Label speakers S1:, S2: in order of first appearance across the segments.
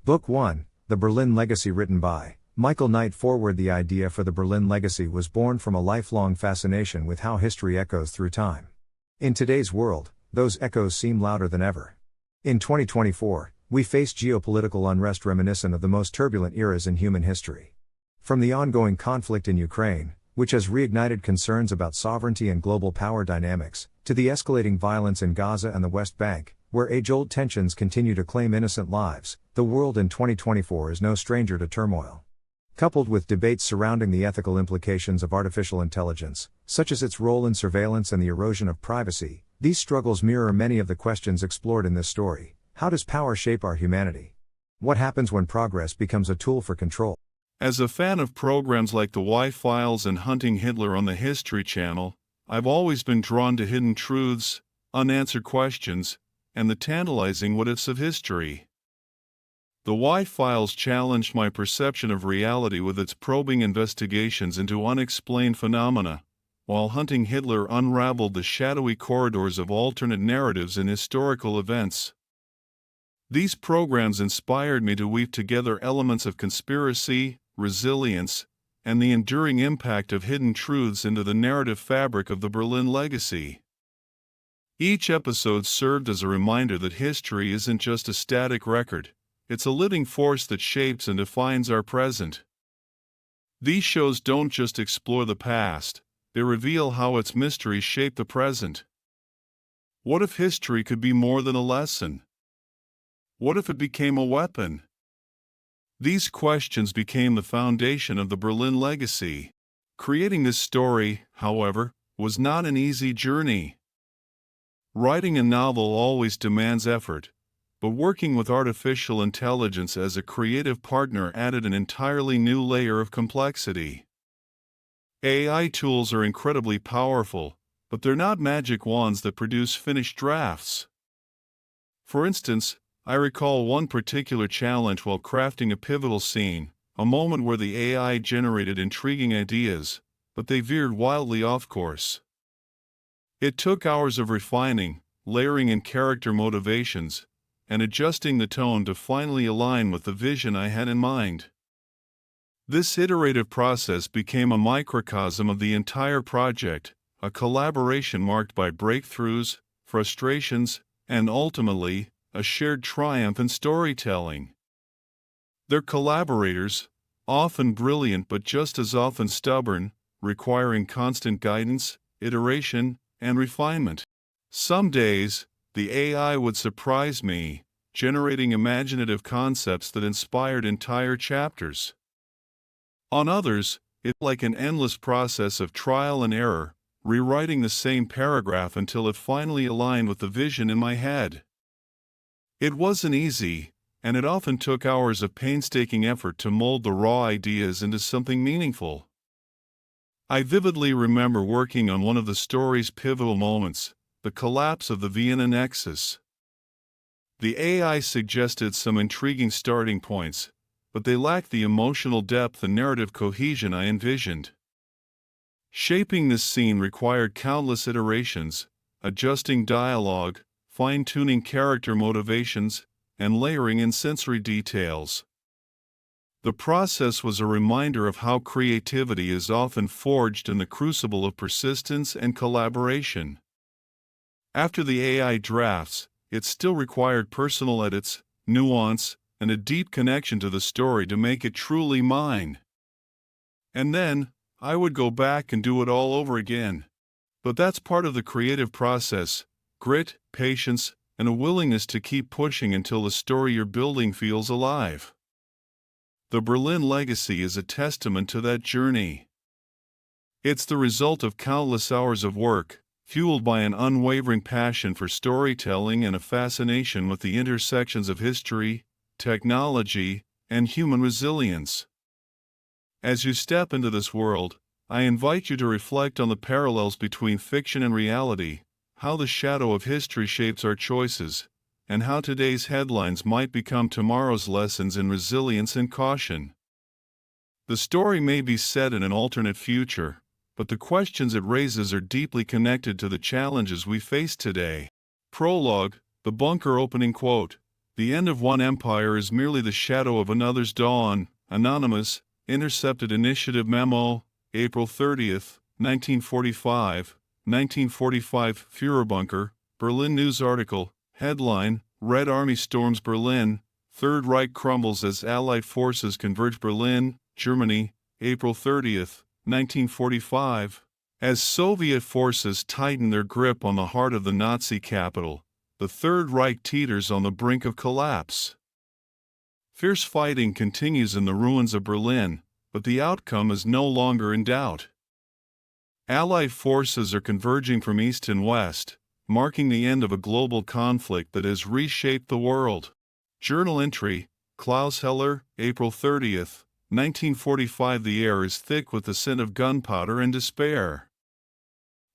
S1: Book 1, The Berlin Legacy, written by Michael Knight. Forward. The idea for the Berlin Legacy was born from a lifelong fascination with how history echoes through time. In today's world, those echoes seem louder than ever. In 2024, we face geopolitical unrest reminiscent of the most turbulent eras in human history. From the ongoing conflict in Ukraine, which has reignited concerns about sovereignty and global power dynamics, to the escalating violence in Gaza and the West Bank, where age-old tensions continue to claim innocent lives, the world in 2024 is no stranger to turmoil. Coupled with debates surrounding the ethical implications of artificial intelligence, such as its role in surveillance and the erosion of privacy, these struggles mirror many of the questions explored in this story. How does power shape our humanity? What happens when progress becomes a tool for control?
S2: As a fan of programs like The Y-Files and Hunting Hitler on the History Channel, I've always been drawn to hidden truths, unanswered questions, and the tantalizing what-ifs of history. The Y-Files challenged my perception of reality with its probing investigations into unexplained phenomena, while Hunting Hitler unraveled the shadowy corridors of alternate narratives in historical events. These programs inspired me to weave together elements of conspiracy, resilience, and the enduring impact of hidden truths into the narrative fabric of the Berlin Legacy. Each episode served as a reminder that history isn't just a static record, it's a living force that shapes and defines our present. These shows don't just explore the past, they reveal how its mysteries shape the present. What if history could be more than a lesson? What if it became a weapon? These questions became the foundation of the Berlin Legacy. Creating this story, however, was not an easy journey. Writing a novel always demands effort, but working with artificial intelligence as a creative partner added an entirely new layer of complexity. AI tools are incredibly powerful, but they're not magic wands that produce finished drafts. For instance, I recall one particular challenge while crafting a pivotal scene, a moment where the AI generated intriguing ideas, but they veered wildly off course. It took hours of refining, layering in character motivations, and adjusting the tone to finally align with the vision I had in mind. This iterative process became a microcosm of the entire project, a collaboration marked by breakthroughs, frustrations, and ultimately, a shared triumph in storytelling. Their collaborators, often brilliant but just as often stubborn, requiring constant guidance, iteration, and refinement. Some days, the AI would surprise me, generating imaginative concepts that inspired entire chapters. On others, it's like an endless process of trial and error, rewriting the same paragraph until it finally aligned with the vision in my head. It wasn't easy, and it often took hours of painstaking effort to mold the raw ideas into something meaningful. I vividly remember working on one of the story's pivotal moments, the collapse of the Vienna Nexus. The AI suggested some intriguing starting points, but they lacked the emotional depth and narrative cohesion I envisioned. Shaping this scene required countless iterations, adjusting dialogue, fine-tuning character motivations, and layering in sensory details. The process was a reminder of how creativity is often forged in the crucible of persistence and collaboration. After the AI drafts, it still required personal edits, nuance, and a deep connection to the story to make it truly mine. And then, I would go back and do it all over again. But that's part of the creative process: grit, patience, and a willingness to keep pushing until the story you're building feels alive. The Berlin Legacy is a testament to that journey. It's the result of countless hours of work, fueled by an unwavering passion for storytelling and a fascination with the intersections of history, technology, and human resilience. As you step into this world, I invite you to reflect on the parallels between fiction and reality, how the shadow of history shapes our choices, and how today's headlines might become tomorrow's lessons in resilience and caution. The story may be set in an alternate future, but the questions it raises are deeply connected to the challenges we face today. Prologue, the bunker opening quote. The end of one empire is merely the shadow of another's dawn. Anonymous, Intercepted Initiative Memo, April 30th, 1945, 1945 Führerbunker, Berlin News article, headline, Red Army storms Berlin, Third Reich crumbles as Allied forces converge Berlin, Germany, April 30th, 1945. As Soviet forces tighten their grip on the heart of the Nazi capital, the Third Reich teeters on the brink of collapse. Fierce fighting continues in the ruins of Berlin, but the outcome is no longer in doubt. Allied forces are converging from east and west, marking the end of a global conflict that has reshaped the world. Journal entry, Klaus Heller, April 30th, 1945. The air is thick with the scent of gunpowder and despair.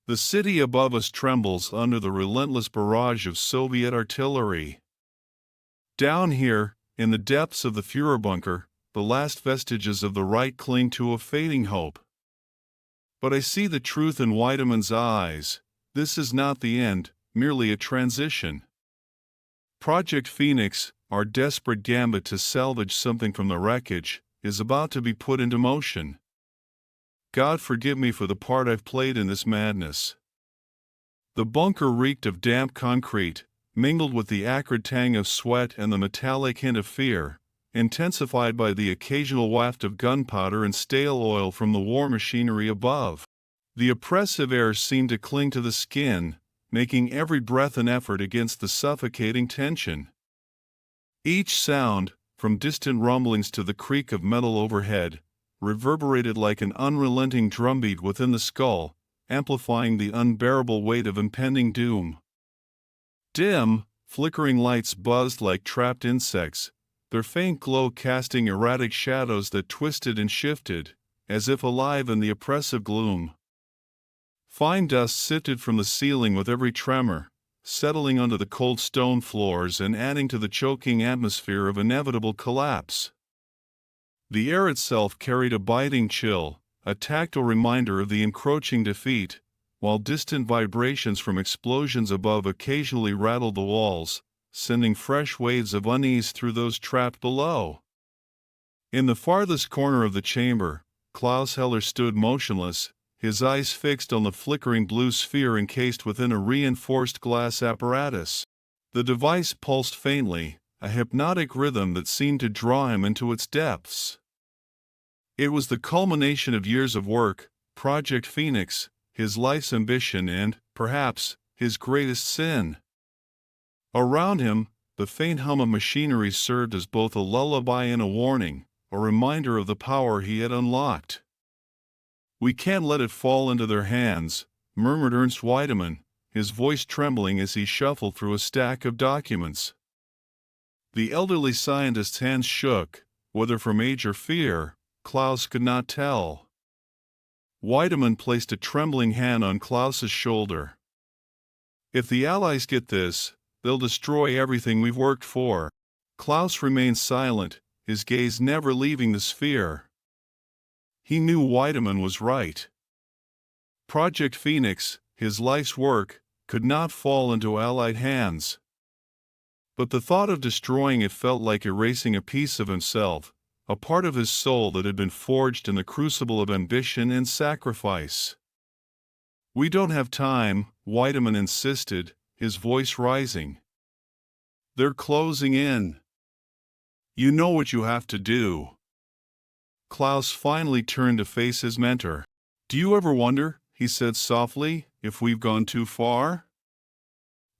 S2: The city above us trembles under the relentless barrage of Soviet artillery. Down here, in the depths of the Führerbunker, the last vestiges of the Reich cling to a fading hope. But I see the truth in Weideman's eyes. This is not the end, merely a transition. Project Phoenix, our desperate gambit to salvage something from the wreckage, is about to be put into motion. God forgive me for the part I've played in this madness. The bunker reeked of damp concrete, mingled with the acrid tang of sweat and the metallic hint of fear, intensified by the occasional waft of gunpowder and stale oil from the war machinery above. The oppressive air seemed to cling to the skin, making every breath an effort against the suffocating tension. Each sound, from distant rumblings to the creak of metal overhead, reverberated like an unrelenting drumbeat within the skull, amplifying the unbearable weight of impending doom. Dim, flickering lights buzzed like trapped insects, their faint glow casting erratic shadows that twisted and shifted, as if alive in the oppressive gloom. Fine dust sifted from the ceiling with every tremor, settling onto the cold stone floors and adding to the choking atmosphere of inevitable collapse. The air itself carried a biting chill, a tactile reminder of the encroaching defeat, while distant vibrations from explosions above occasionally rattled the walls, sending fresh waves of unease through those trapped below. In the farthest corner of the chamber, Klaus Heller stood motionless, his eyes fixed on the flickering blue sphere encased within a reinforced glass apparatus. The device pulsed faintly, a hypnotic rhythm that seemed to draw him into its depths. It was the culmination of years of work, Project Phoenix, his life's ambition and, perhaps, his greatest sin. Around him, the faint hum of machinery served as both a lullaby and a warning, a reminder of the power he had unlocked. "We can't let it fall into their hands," murmured Ernst Weidemann, his voice trembling as he shuffled through a stack of documents. The elderly scientist's hands shook, whether from age or fear, Klaus could not tell. Weidemann placed a trembling hand on Klaus's shoulder. "If the Allies get this, they'll destroy everything we've worked for." Klaus remained silent, his gaze never leaving the sphere. He knew Weidemann was right. Project Phoenix, his life's work, could not fall into Allied hands. But the thought of destroying it felt like erasing a piece of himself, a part of his soul that had been forged in the crucible of ambition and sacrifice. "We don't have time," Weidemann insisted, his voice rising. "They're closing in. You know what you have to do." Klaus finally turned to face his mentor. "Do you ever wonder," he said softly, "if we've gone too far?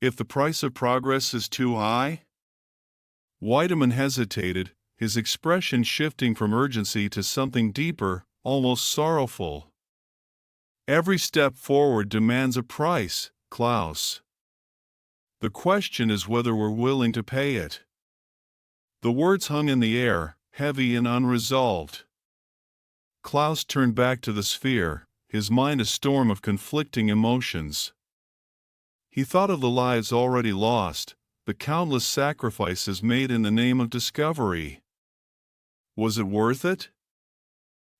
S2: If the price of progress is too high?" Weidemann hesitated, his expression shifting from urgency to something deeper, almost sorrowful. "Every step forward demands a price, Klaus. The question is whether we're willing to pay it." The words hung in the air, heavy and unresolved. Klaus turned back to the sphere, his mind a storm of conflicting emotions. He thought of the lives already lost, the countless sacrifices made in the name of discovery. Was it worth it?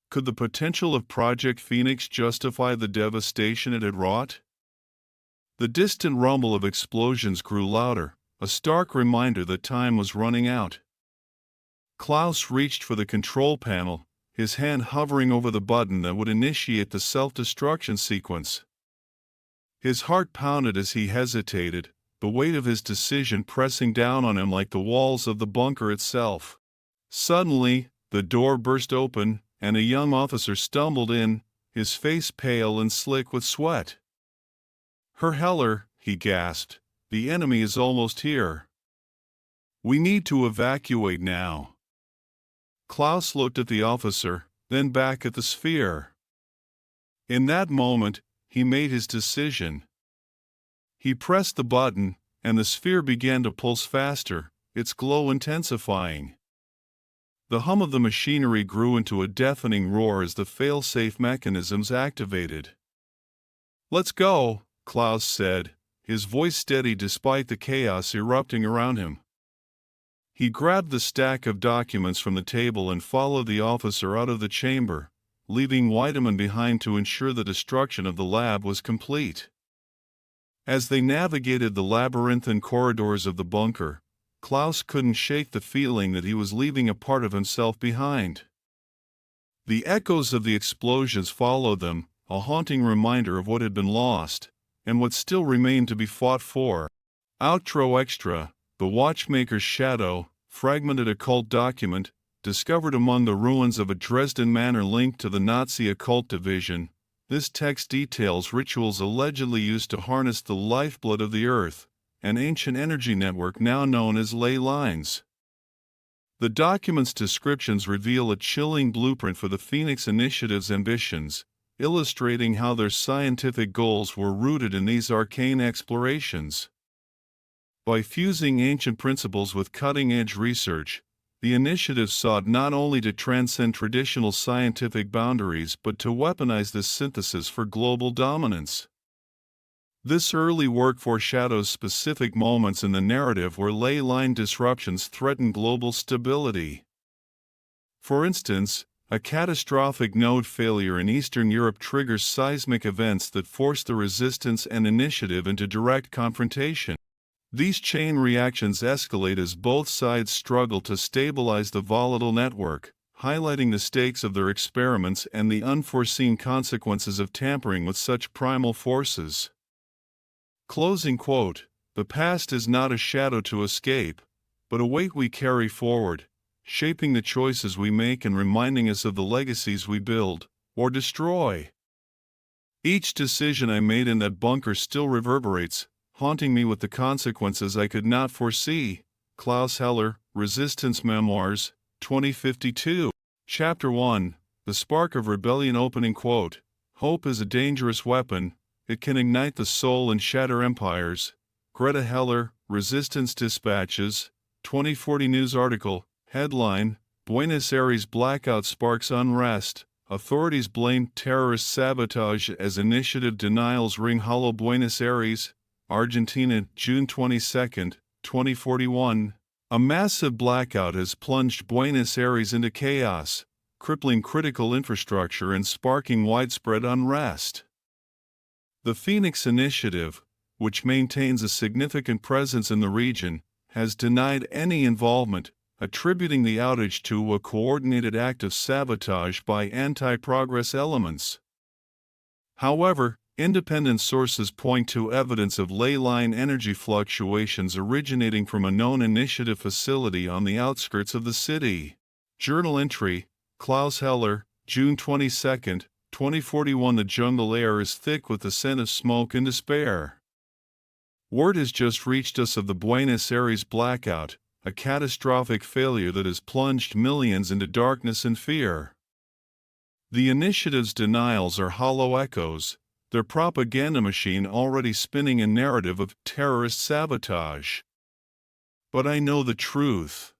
S2: Could the potential of Project Phoenix justify the devastation it had wrought? The distant rumble of explosions grew louder, a stark reminder that time was running out. Klaus reached for the control panel, his hand hovering over the button that would initiate the self-destruction sequence. His heart pounded as he hesitated, the weight of his decision pressing down on him like the walls of the bunker itself. Suddenly, the door burst open, and a young officer stumbled in, his face pale and slick with sweat. "Herr Heller," he gasped, "the enemy is almost here. We need to evacuate now." Klaus looked at the officer, then back at the sphere. In that moment, he made his decision. He pressed the button, and the sphere began to pulse faster, its glow intensifying. The hum of the machinery grew into a deafening roar as the fail-safe mechanisms activated. "Let's go," Klaus said, his voice steady despite the chaos erupting around him. He grabbed the stack of documents from the table and followed the officer out of the chamber, leaving Weidemann behind to ensure the destruction of the lab was complete. As they navigated the labyrinthine corridors of the bunker, Klaus couldn't shake the feeling that he was leaving a part of himself behind. The echoes of the explosions followed them, a haunting reminder of what had been lost, and what still remained to be fought for. Outro Extra, The Watchmaker's Shadow, fragmented occult document, discovered among the ruins of a Dresden manor linked to the Nazi occult division. This text details rituals allegedly used to harness the lifeblood of the earth, an ancient energy network now known as ley lines. The document's descriptions reveal a chilling blueprint for the Phoenix Initiative's ambitions, illustrating how their scientific goals were rooted in these arcane explorations. By fusing ancient principles with cutting-edge research, the initiative sought not only to transcend traditional scientific boundaries but to weaponize this synthesis for global dominance. This early work foreshadows specific moments in the narrative where ley line disruptions threaten global stability. For instance, a catastrophic node failure in Eastern Europe triggers seismic events that force the resistance and initiative into direct confrontation. These chain reactions escalate as both sides struggle to stabilize the volatile network, highlighting the stakes of their experiments and the unforeseen consequences of tampering with such primal forces. Closing quote, "The past is not a shadow to escape, but a weight we carry forward, shaping the choices we make and reminding us of the legacies we build, or destroy. Each decision I made in that bunker still reverberates, haunting me with the consequences I could not foresee." Klaus Heller, Resistance Memoirs, 2052. Chapter 1, The Spark of Rebellion. Opening quote, "Hope is a dangerous weapon. It can ignite the soul and shatter empires." Greta Heller, Resistance Dispatches, 2040 news article, headline, Buenos Aires blackout sparks unrest. Authorities blame terrorist sabotage as initiative denials ring hollow. Buenos Aires, Argentina, June 22, 2041. A massive blackout has plunged Buenos Aires into chaos, crippling critical infrastructure and sparking widespread unrest. The Phoenix Initiative, which maintains a significant presence in the region, has denied any involvement, attributing the outage to a coordinated act of sabotage by anti-progress elements. However, independent sources point to evidence of ley line energy fluctuations originating from a known initiative facility on the outskirts of the city. Journal entry, Klaus Heller, June 22, 2041. The jungle air is thick with the scent of smoke and despair. Word has just reached us of the Buenos Aires blackout, a catastrophic failure that has plunged millions into darkness and fear. The initiative's denials are hollow echoes, their propaganda machine already spinning a narrative of terrorist sabotage. But I know the truth.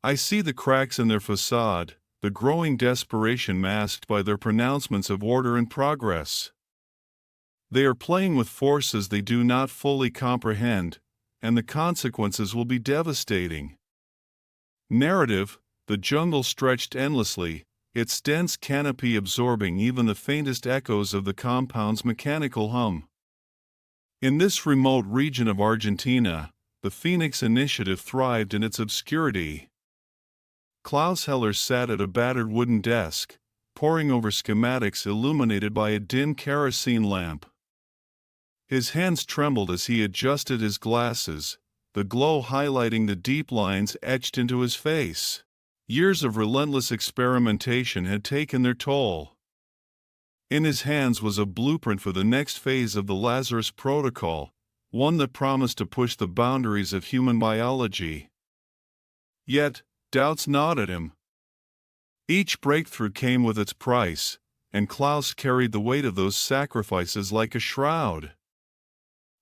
S2: I see the cracks in their facade, the growing desperation masked by their pronouncements of order and progress. They are playing with forces they do not fully comprehend, and the consequences will be devastating. Narrative, the jungle stretched endlessly, its dense canopy absorbing even the faintest echoes of the compound's mechanical hum. In this remote region of Argentina, the Phoenix Initiative thrived in its obscurity. Klaus Heller sat at a battered wooden desk, poring over schematics illuminated by a dim kerosene lamp. His hands trembled as he adjusted his glasses, the glow highlighting the deep lines etched into his face. Years of relentless experimentation had taken their toll. In his hands was a blueprint for the next phase of the Lazarus Protocol, one that promised to push the boundaries of human biology. Yet, doubts gnawed at him. Each breakthrough came with its price, and Klaus carried the weight of those sacrifices like a shroud.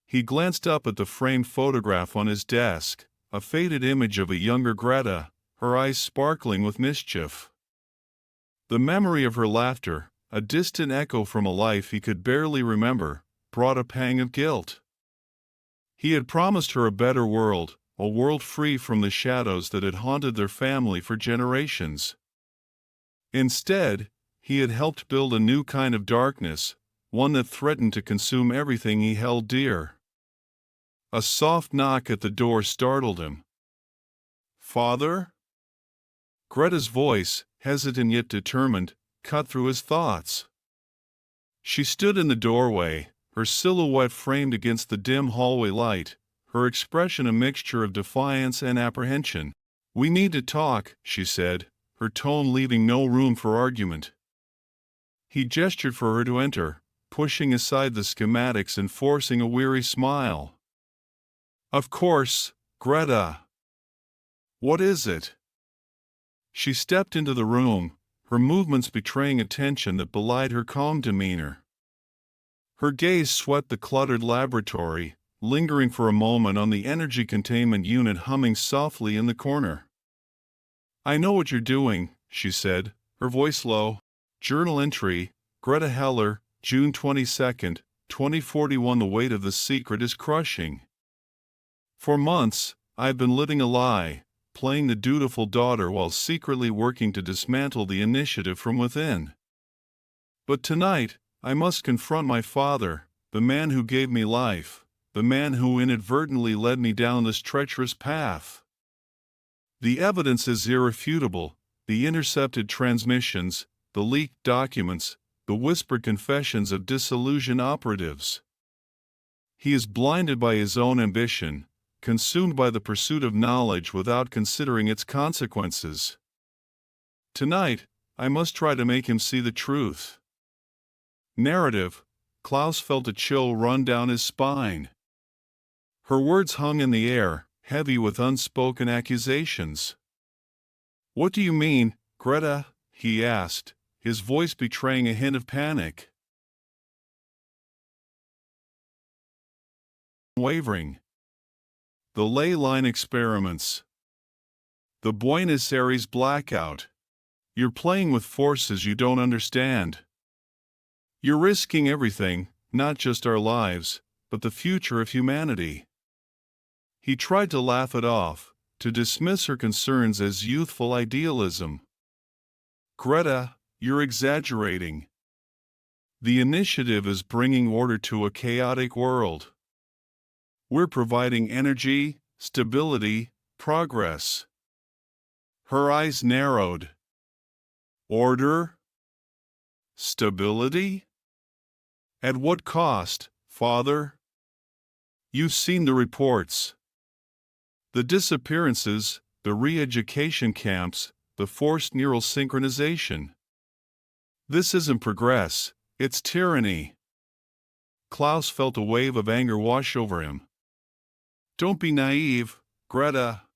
S2: He glanced up at the framed photograph on his desk, a faded image of a younger Greta, her eyes sparkling with mischief. The memory of her laughter, a distant echo from a life he could barely remember, brought a pang of guilt. He had promised her a better world, a world free from the shadows that had haunted their family for generations. Instead, he had helped build a new kind of darkness, one that threatened to consume everything he held dear. A soft knock at the door startled him. "Father?" Greta's voice, hesitant yet determined, cut through his thoughts. She stood in the doorway, her silhouette framed against the dim hallway light, her expression a mixture of defiance and apprehension. "We need to talk," she said, her tone leaving no room for argument. He gestured for her to enter, pushing aside the schematics and forcing a weary smile. "Of course, Greta. What is it?" She stepped into the room, her movements betraying a tension that belied her calm demeanor. Her gaze swept the cluttered laboratory, lingering for a moment on the energy containment unit humming softly in the corner. "I know what you're doing," she said, her voice low. Journal entry, Greta Heller, June 22, 2041. The weight of the secret is crushing. For months, I've been living a lie, playing the dutiful daughter while secretly working to dismantle the initiative from within. But tonight, I must confront my father, the man who gave me life, the man who inadvertently led me down this treacherous path. The evidence is irrefutable, the intercepted transmissions, the leaked documents, the whispered confessions of disillusioned operatives. He is blinded by his own ambition, consumed by the pursuit of knowledge without considering its consequences. Tonight, I must try to make him see the truth. Narrative. Klaus felt a chill run down his spine. Her words hung in the air, heavy with unspoken accusations. "What do you mean, Greta?" he asked, his voice betraying a hint of panic. Wavering. The ley line experiments. The Buenos Aires blackout. You're playing with forces you don't understand. You're risking everything, not just our lives, but the future of humanity. He tried to laugh it off, to dismiss her concerns as youthful idealism. "Greta, you're exaggerating. The initiative is bringing order to a chaotic world. We're providing energy, stability, progress." Her eyes narrowed. "Order? Stability? At what cost, Father? You've seen the reports. The disappearances, the re-education camps, the forced neural synchronization. This isn't progress, it's tyranny." Klaus felt a wave of anger wash over him. "Don't be naive, Greta.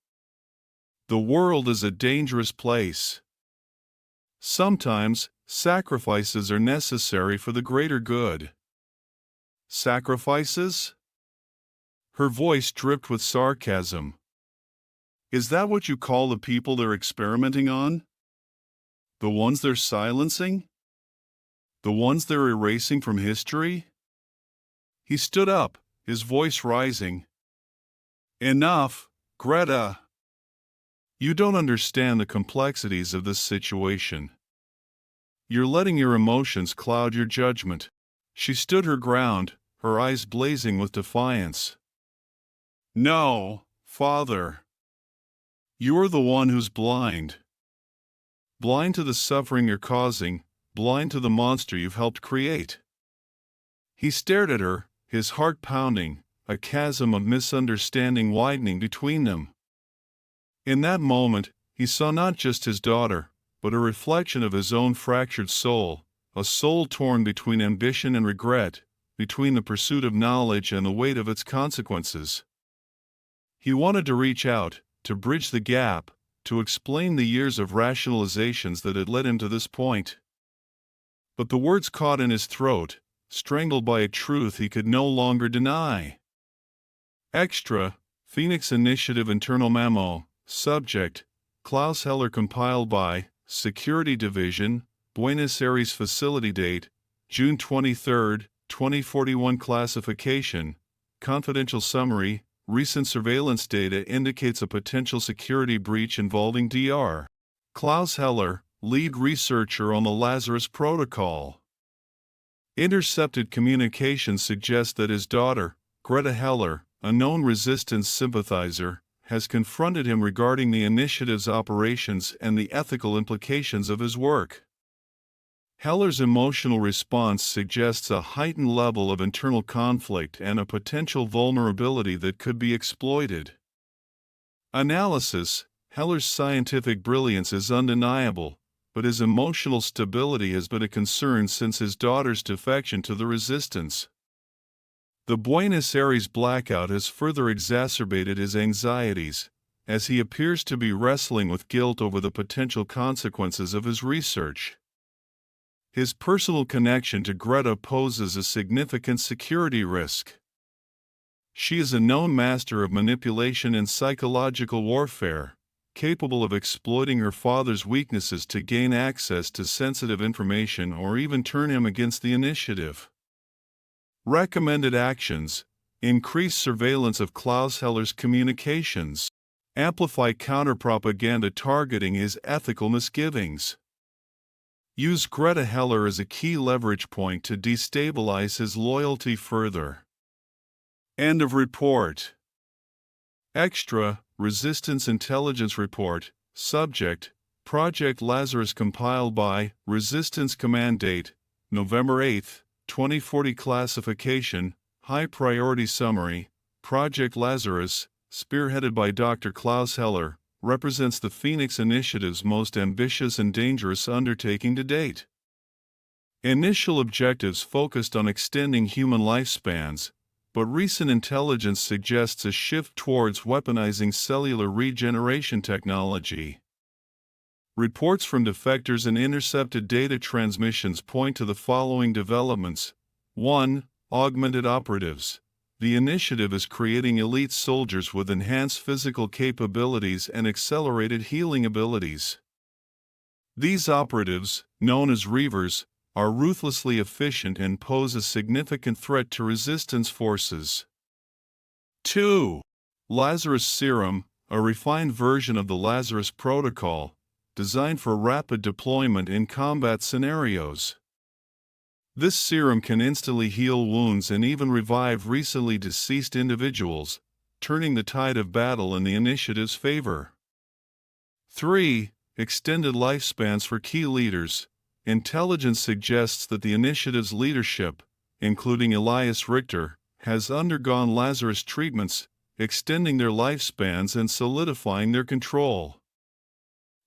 S2: The world is a dangerous place. Sometimes, sacrifices are necessary for the greater good." "Sacrifices?" Her voice dripped with sarcasm. "Is that what you call the people they're experimenting on? The ones they're silencing? The ones they're erasing from history?" He stood up, his voice rising. "Enough, Greta. You don't understand the complexities of this situation. You're letting your emotions cloud your judgment." She stood her ground, her eyes blazing with defiance. "No, Father, you are the one who's blind. Blind to the suffering you're causing, blind to the monster you've helped create. He stared at her, his heart pounding, a chasm of misunderstanding widening between them. In that moment, he saw not just his daughter, but a reflection of his own fractured soul, a soul torn between ambition and regret, between the pursuit of knowledge and the weight of its consequences. He wanted to reach out, to bridge the gap, to explain the years of rationalizations that had led him to this point. But the words caught in his throat, strangled by a truth he could no longer deny. Extra, Phoenix Initiative Internal Memo, Subject, Klaus Heller compiled by, Security Division, Buenos Aires Facility Date, June 23, 2041 Classification, Confidential Summary, Recent surveillance data indicates a potential security breach involving Dr. Klaus Heller, lead researcher on the Lazarus Protocol. Intercepted communications suggest that his daughter, Greta Heller, a known resistance sympathizer, has confronted him regarding the initiative's operations and the ethical implications of his work. Heller's emotional response suggests a heightened level of internal conflict and a potential vulnerability that could be exploited. Analysis: Heller's scientific brilliance is undeniable, but his emotional stability has been a concern since his daughter's defection to the resistance. The Buenos Aires blackout has further exacerbated his anxieties, as he appears to be wrestling with guilt over the potential consequences of his research. His personal connection to Greta poses a significant security risk. She is a known master of manipulation and psychological warfare, capable of exploiting her father's weaknesses to gain access to sensitive information or even turn him against the initiative. Recommended actions: increase surveillance of Klaus Heller's communications, amplify counterpropaganda targeting his ethical misgivings. Use Greta Heller as a key leverage point to destabilize his loyalty further. End of report. Extra, Resistance Intelligence Report, Subject, Project Lazarus compiled by, Resistance Command Date, November 8, 2040 Classification, High Priority Summary, Project Lazarus, spearheaded by Dr. Klaus Heller, represents the Phoenix Initiative's most ambitious and dangerous undertaking to date. Initial objectives focused on extending human lifespans, but recent intelligence suggests a shift towards weaponizing cellular regeneration technology. Reports from defectors and intercepted data transmissions point to the following developments. 1. Augmented operatives. The initiative is creating elite soldiers with enhanced physical capabilities and accelerated healing abilities. These operatives, known as Reavers, are ruthlessly efficient and pose a significant threat to resistance forces. 2. Lazarus Serum, a refined version of the Lazarus Protocol, designed for rapid deployment in combat scenarios. This serum can instantly heal wounds and even revive recently deceased individuals, turning the tide of battle in the initiative's favor. 3. Extended lifespans for key leaders. Intelligence suggests that the initiative's leadership, including Elias Richter, has undergone Lazarus treatments, extending their lifespans and solidifying their control.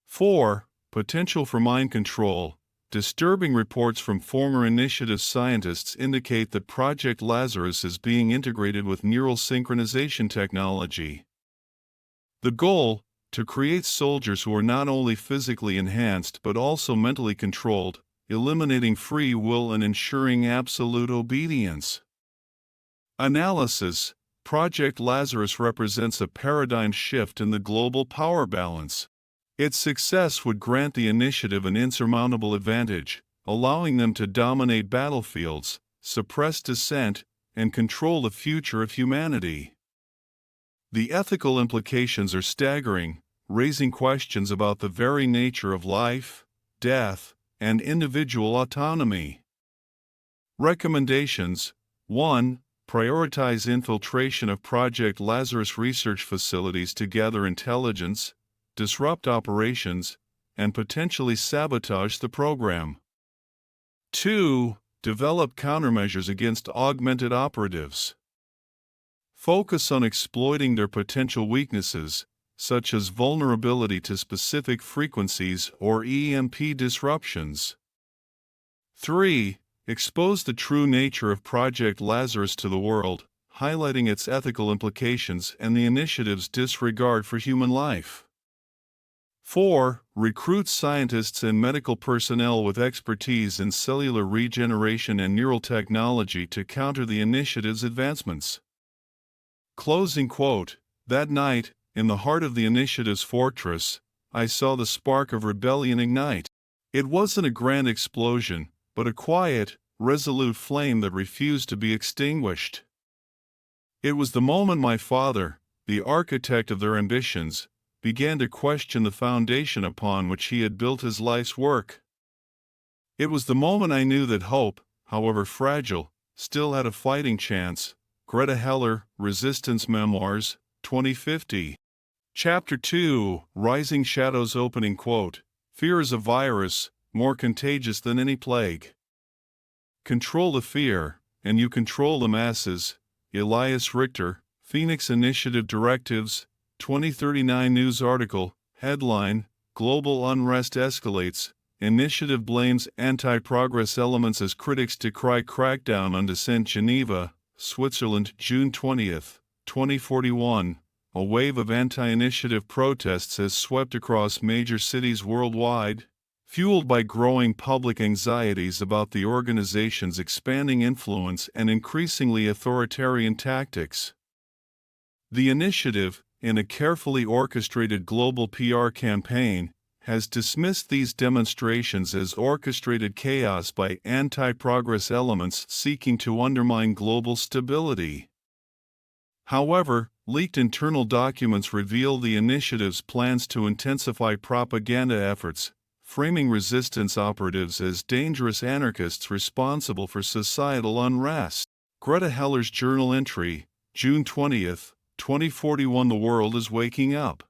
S2: 4. Potential for mind control. Disturbing reports from former initiative scientists indicate that Project Lazarus is being integrated with neural synchronization technology. The goal: to create soldiers who are not only physically enhanced but also mentally controlled, eliminating free will and ensuring absolute obedience. Analysis: Project Lazarus represents a paradigm shift in the global power balance. Its success would grant the initiative an insurmountable advantage, allowing them to dominate battlefields, suppress dissent, and control the future of humanity. The ethical implications are staggering, raising questions about the very nature of life, death, and individual autonomy. Recommendations: 1. prioritize infiltration of Project Lazarus research facilities to gather intelligence, disrupt operations, and potentially sabotage the program. 2. Develop countermeasures against augmented operatives. Focus on exploiting their potential weaknesses, such as vulnerability to specific frequencies or EMP disruptions. 3. Expose the true nature of Project Lazarus to the world, highlighting its ethical implications and the initiative's disregard for human life. 4. Recruit scientists and medical personnel with expertise in cellular regeneration and neural technology to counter the initiative's advancements. Closing quote. That night, in the heart of the initiative's fortress, I saw the spark of rebellion ignite. It wasn't a grand explosion, but a quiet, resolute flame that refused to be extinguished. It was the moment my father, the architect of their ambitions, began to question the foundation upon which he had built his life's work. It was the moment I knew that hope, however fragile, still had a fighting chance. Greta Heller, Resistance Memoirs, 2050. Chapter 2, Rising Shadows opening quote. Fear is a virus, more contagious than any plague. Control the fear, and you control the masses. Elias Richter, Phoenix Initiative Directives, 2039 news article, headline, Global Unrest Escalates, Initiative blames anti-progress elements as critics decry crackdown on dissent. Geneva, Switzerland, June 20, 2041. A wave of anti-initiative protests has swept across major cities worldwide, fueled by growing public anxieties about the organization's expanding influence and increasingly authoritarian tactics. The initiative, in a carefully orchestrated global PR campaign, has dismissed these demonstrations as orchestrated chaos by anti-progress elements seeking to undermine global stability. However, leaked internal documents reveal the initiative's plans to intensify propaganda efforts, framing resistance operatives as dangerous anarchists responsible for societal unrest. Greta Heller's journal entry, June 20, 2041. The world is waking up.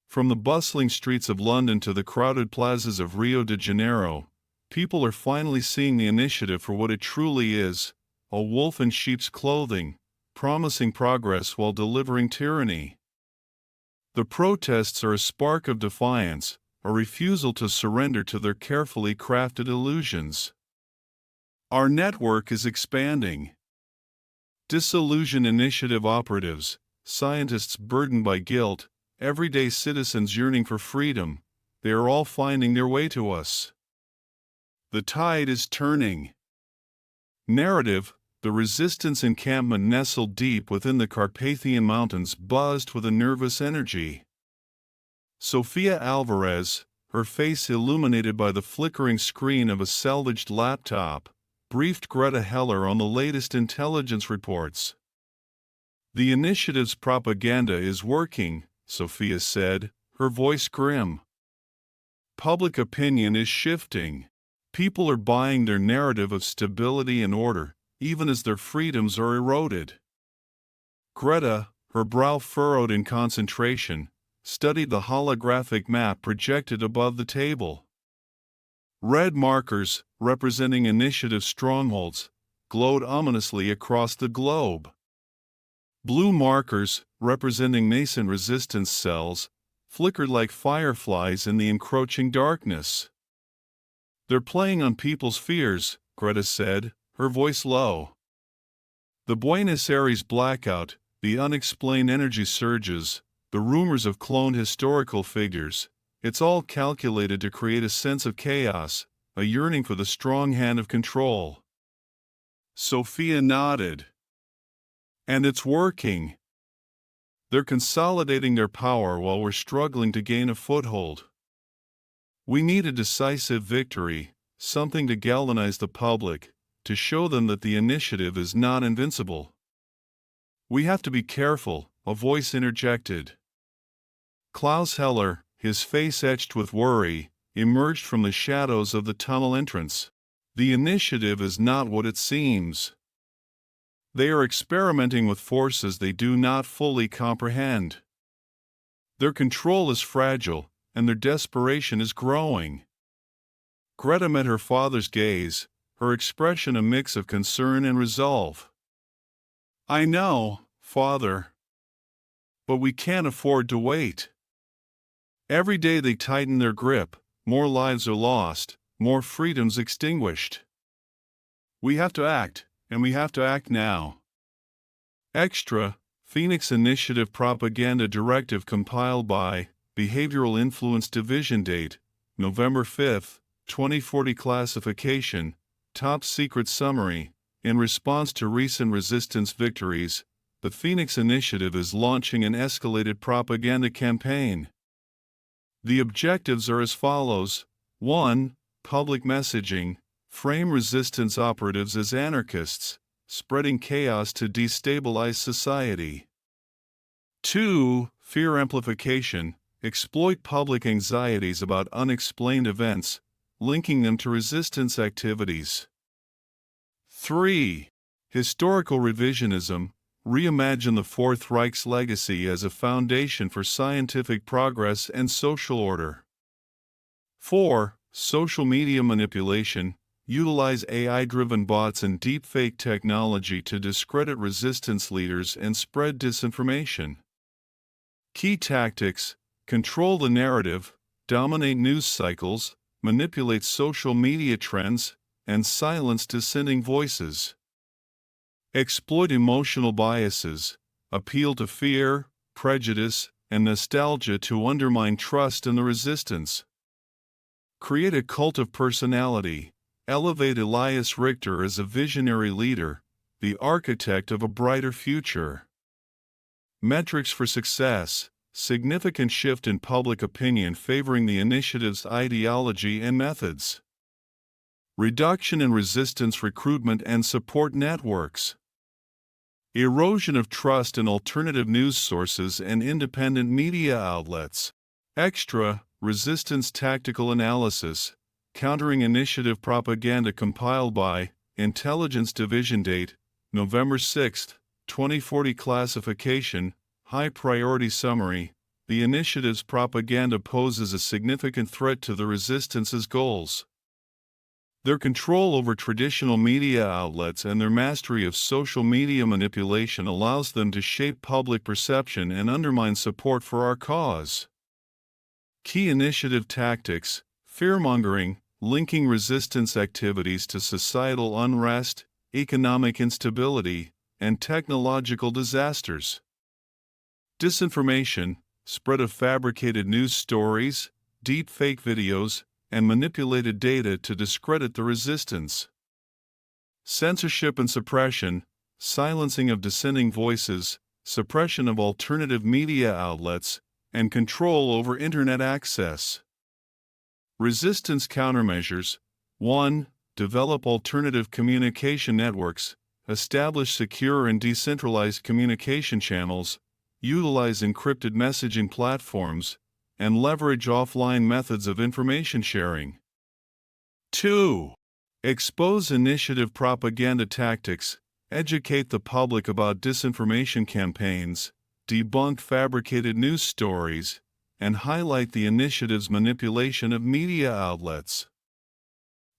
S2: From the bustling streets of London to the crowded plazas of Rio de Janeiro, people are finally seeing the initiative for what it truly is, a wolf in sheep's clothing, promising progress while delivering tyranny. The protests are a spark of defiance, a refusal to surrender to their carefully crafted illusions. Our network is expanding. Disillusioned initiative operatives, scientists burdened by guilt, everyday citizens yearning for freedom, they are all finding their way to us. The tide is turning. Narrative, the resistance encampment nestled deep within the Carpathian Mountains buzzed with a nervous energy. Sofia Alvarez, her face illuminated by the flickering screen of a salvaged laptop, briefed Greta Heller on the latest intelligence reports. The initiative's propaganda is working, Sofia said, her voice grim. Public opinion is shifting. People are buying their narrative of stability and order, even as their freedoms are eroded. Greta, her brow furrowed in concentration, studied the holographic map projected above the table. Red markers, representing initiative strongholds, glowed ominously across the globe. Blue markers, representing nascent resistance cells, flickered like fireflies in the encroaching darkness. They're playing on people's fears, Greta said, her voice low. The Buenos Aires blackout, the unexplained energy surges, the rumors of cloned historical figures, it's all calculated to create a sense of chaos, a yearning for the strong hand of control. Sofia nodded. And it's working. They're consolidating their power while we're struggling to gain a foothold. We need a decisive victory, something to galvanize the public, to show them that the initiative is not invincible. We have to be careful, a voice interjected. Klaus Heller, his face etched with worry, emerged from the shadows of the tunnel entrance. The initiative is not what it seems. They are experimenting with forces they do not fully comprehend. Their control is fragile, and their desperation is growing. Greta met her father's gaze, her expression a mix of concern and resolve. "I know, Father. But we can't afford to wait." Every day they tighten their grip, more lives are lost, more freedoms extinguished. "We have to act, and we have to act now." Extra, Phoenix Initiative Propaganda Directive compiled by Behavioral Influence Division. Date, November 5, 2040. Classification, Top Secret Summary. In response to recent resistance victories, the Phoenix Initiative is launching an escalated propaganda campaign. The objectives are as follows. 1. Public messaging. Frame resistance operatives as anarchists, spreading chaos to destabilize society. 2. Fear amplification. Exploit public anxieties about unexplained events, linking them to resistance activities. 3. Historical revisionism. Reimagine the Fourth Reich's legacy as a foundation for scientific progress and social order. 4. Social media manipulation. Utilize AI-driven bots and deepfake technology to discredit resistance leaders and spread disinformation. Key tactics: control the narrative, dominate news cycles, manipulate social media trends, and silence dissenting voices. Exploit emotional biases, appeal to fear, prejudice, and nostalgia to undermine trust in the resistance. Create a cult of personality. Elevate Elias Richter as a visionary leader, the architect of a brighter future. Metrics for success: significant shift in public opinion favoring the initiative's ideology and methods. Reduction in resistance recruitment and support networks. Erosion of trust in alternative news sources and independent media outlets. Extra, resistance tactical analysis. Countering initiative propaganda compiled by Intelligence Division. Date, November 6, 2040. Classification, High Priority Summary. The initiative's propaganda poses a significant threat to the resistance's goals. Their control over traditional media outlets and their mastery of social media manipulation allows them to shape public perception and undermine support for our cause. Key initiative tactics: fearmongering, linking resistance activities to societal unrest, economic instability, and technological disasters. Disinformation, spread of fabricated news stories, deepfake videos, and manipulated data to discredit the resistance. Censorship and suppression, silencing of dissenting voices, suppression of alternative media outlets, and control over Internet access. Resistance countermeasures: 1. Develop alternative communication networks, establish secure and decentralized communication channels, utilize encrypted messaging platforms, and leverage offline methods of information sharing. 2. Expose initiative propaganda tactics, educate the public about disinformation campaigns, debunk fabricated news stories, and highlight the initiative's manipulation of media outlets.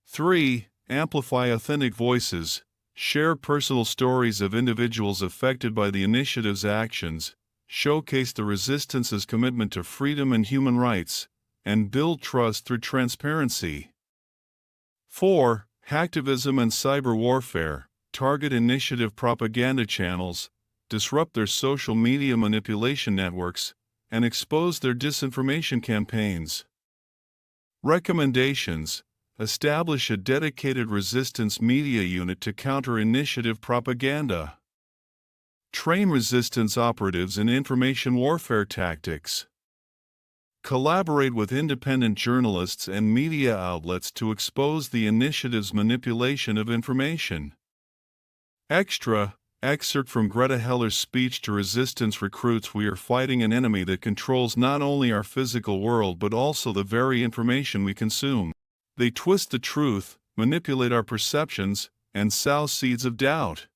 S2: 3. Amplify authentic voices, share personal stories of individuals affected by the initiative's actions, showcase the resistance's commitment to freedom and human rights, and build trust through transparency. 4. Hacktivism and cyber warfare, target initiative propaganda channels, disrupt their social media manipulation networks, and expose their disinformation campaigns. Recommendations: establish a dedicated resistance media unit to counter initiative propaganda. Train resistance operatives in information warfare tactics. Collaborate with independent journalists and media outlets to expose the initiative's manipulation of information. Extra, excerpt from Greta Heller's speech to resistance recruits: we are fighting an enemy that controls not only our physical world but also the very information we consume. They twist the truth, manipulate our perceptions, and sow seeds of doubt.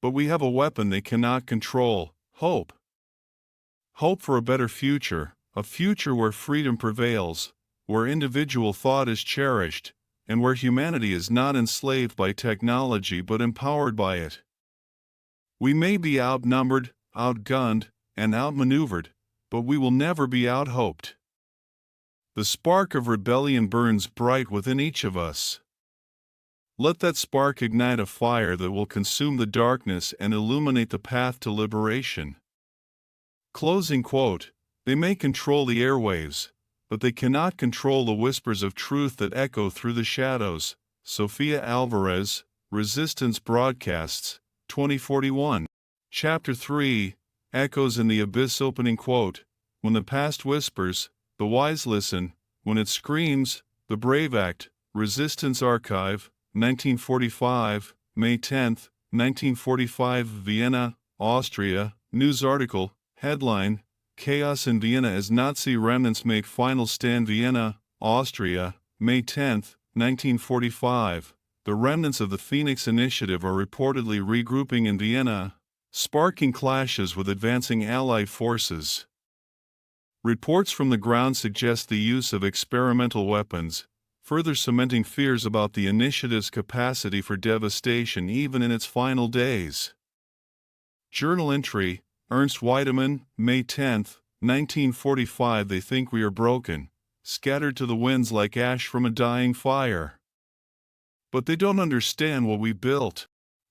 S2: But we have a weapon they cannot control: hope. Hope for a better future, a future where freedom prevails, where individual thought is cherished, and where humanity is not enslaved by technology but empowered by it. We may be outnumbered, outgunned, and outmaneuvered, but we will never be outhoped. The spark of rebellion burns bright within each of us. Let that spark ignite a fire that will consume the darkness and illuminate the path to liberation. Closing quote. They may control the airwaves, but they cannot control the whispers of truth that echo through the shadows. Sofia Alvarez, Resistance Broadcasts, 2041. Chapter 3, Echoes in the Abyss. Opening quote. When the past whispers, the wise listen. When it screams, the brave act. Resistance Archive, 1945, May 10, 1945. Vienna, Austria. News article. Headline: Chaos in Vienna as Nazi remnants make final stand. Vienna, Austria, May 10, 1945. The remnants of the Phoenix Initiative are reportedly regrouping in Vienna, sparking clashes with advancing Allied forces. Reports from the ground suggest the use of experimental weapons, further cementing fears about the initiative's capacity for devastation even in its final days. Journal entry: Ernst Weidemann, May 10, 1945. They think we are broken, scattered to the winds like ash from a dying fire. But they don't understand what we built.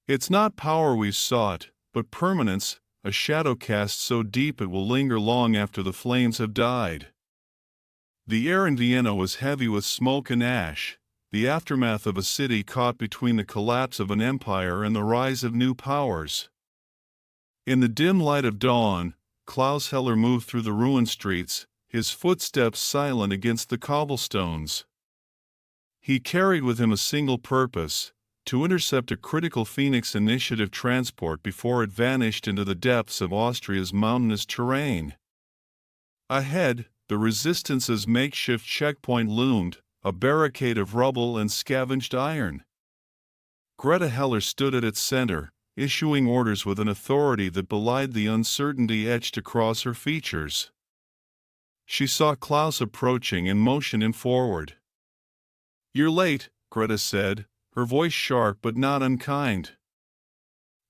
S2: It's not power we sought, but permanence, a shadow cast so deep it will linger long after the flames have died. The air in Vienna was heavy with smoke and ash, the aftermath of a city caught between the collapse of an empire and the rise of new powers. In the dim light of dawn, Klaus Heller moved through the ruined streets, his footsteps silent against the cobblestones. He carried with him a single purpose: to intercept a critical Phoenix Initiative transport before it vanished into the depths of Austria's mountainous terrain. Ahead, the Resistance's makeshift checkpoint loomed, a barricade of rubble and scavenged iron. Greta Heller stood at its center, issuing orders with an authority that belied the uncertainty etched across her features. She saw Klaus approaching and motioned him forward. "You're late," Greta said, her voice sharp but not unkind.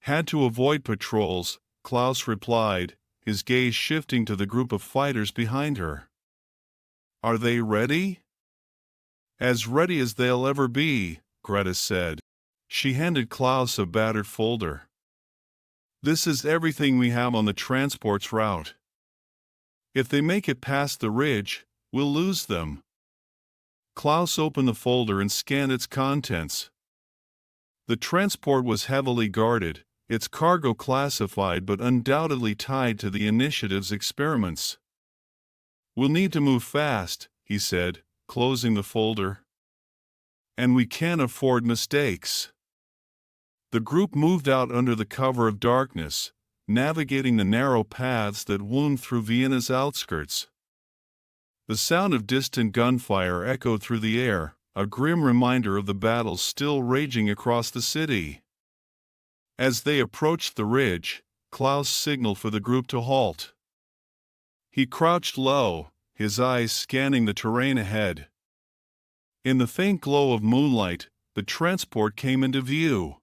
S2: "Had to avoid patrols," Klaus replied, his gaze shifting to the group of fighters behind her. "Are they ready?" "As ready as they'll ever be," Greta said. She handed Klaus a battered folder. "This is everything we have on the transport's route. If they make it past the ridge, we'll lose them." Klaus opened the folder and scanned its contents. The transport was heavily guarded, its cargo classified but undoubtedly tied to the initiative's experiments. "We'll need to move fast," he said, closing the folder. "And we can't afford mistakes." The group moved out under the cover of darkness, navigating the narrow paths that wound through Vienna's outskirts. The sound of distant gunfire echoed through the air, a grim reminder of the battles still raging across the city. As they approached the ridge, Klaus signaled for the group to halt. He crouched low, his eyes scanning the terrain ahead. In the faint glow of moonlight, the transport came into view.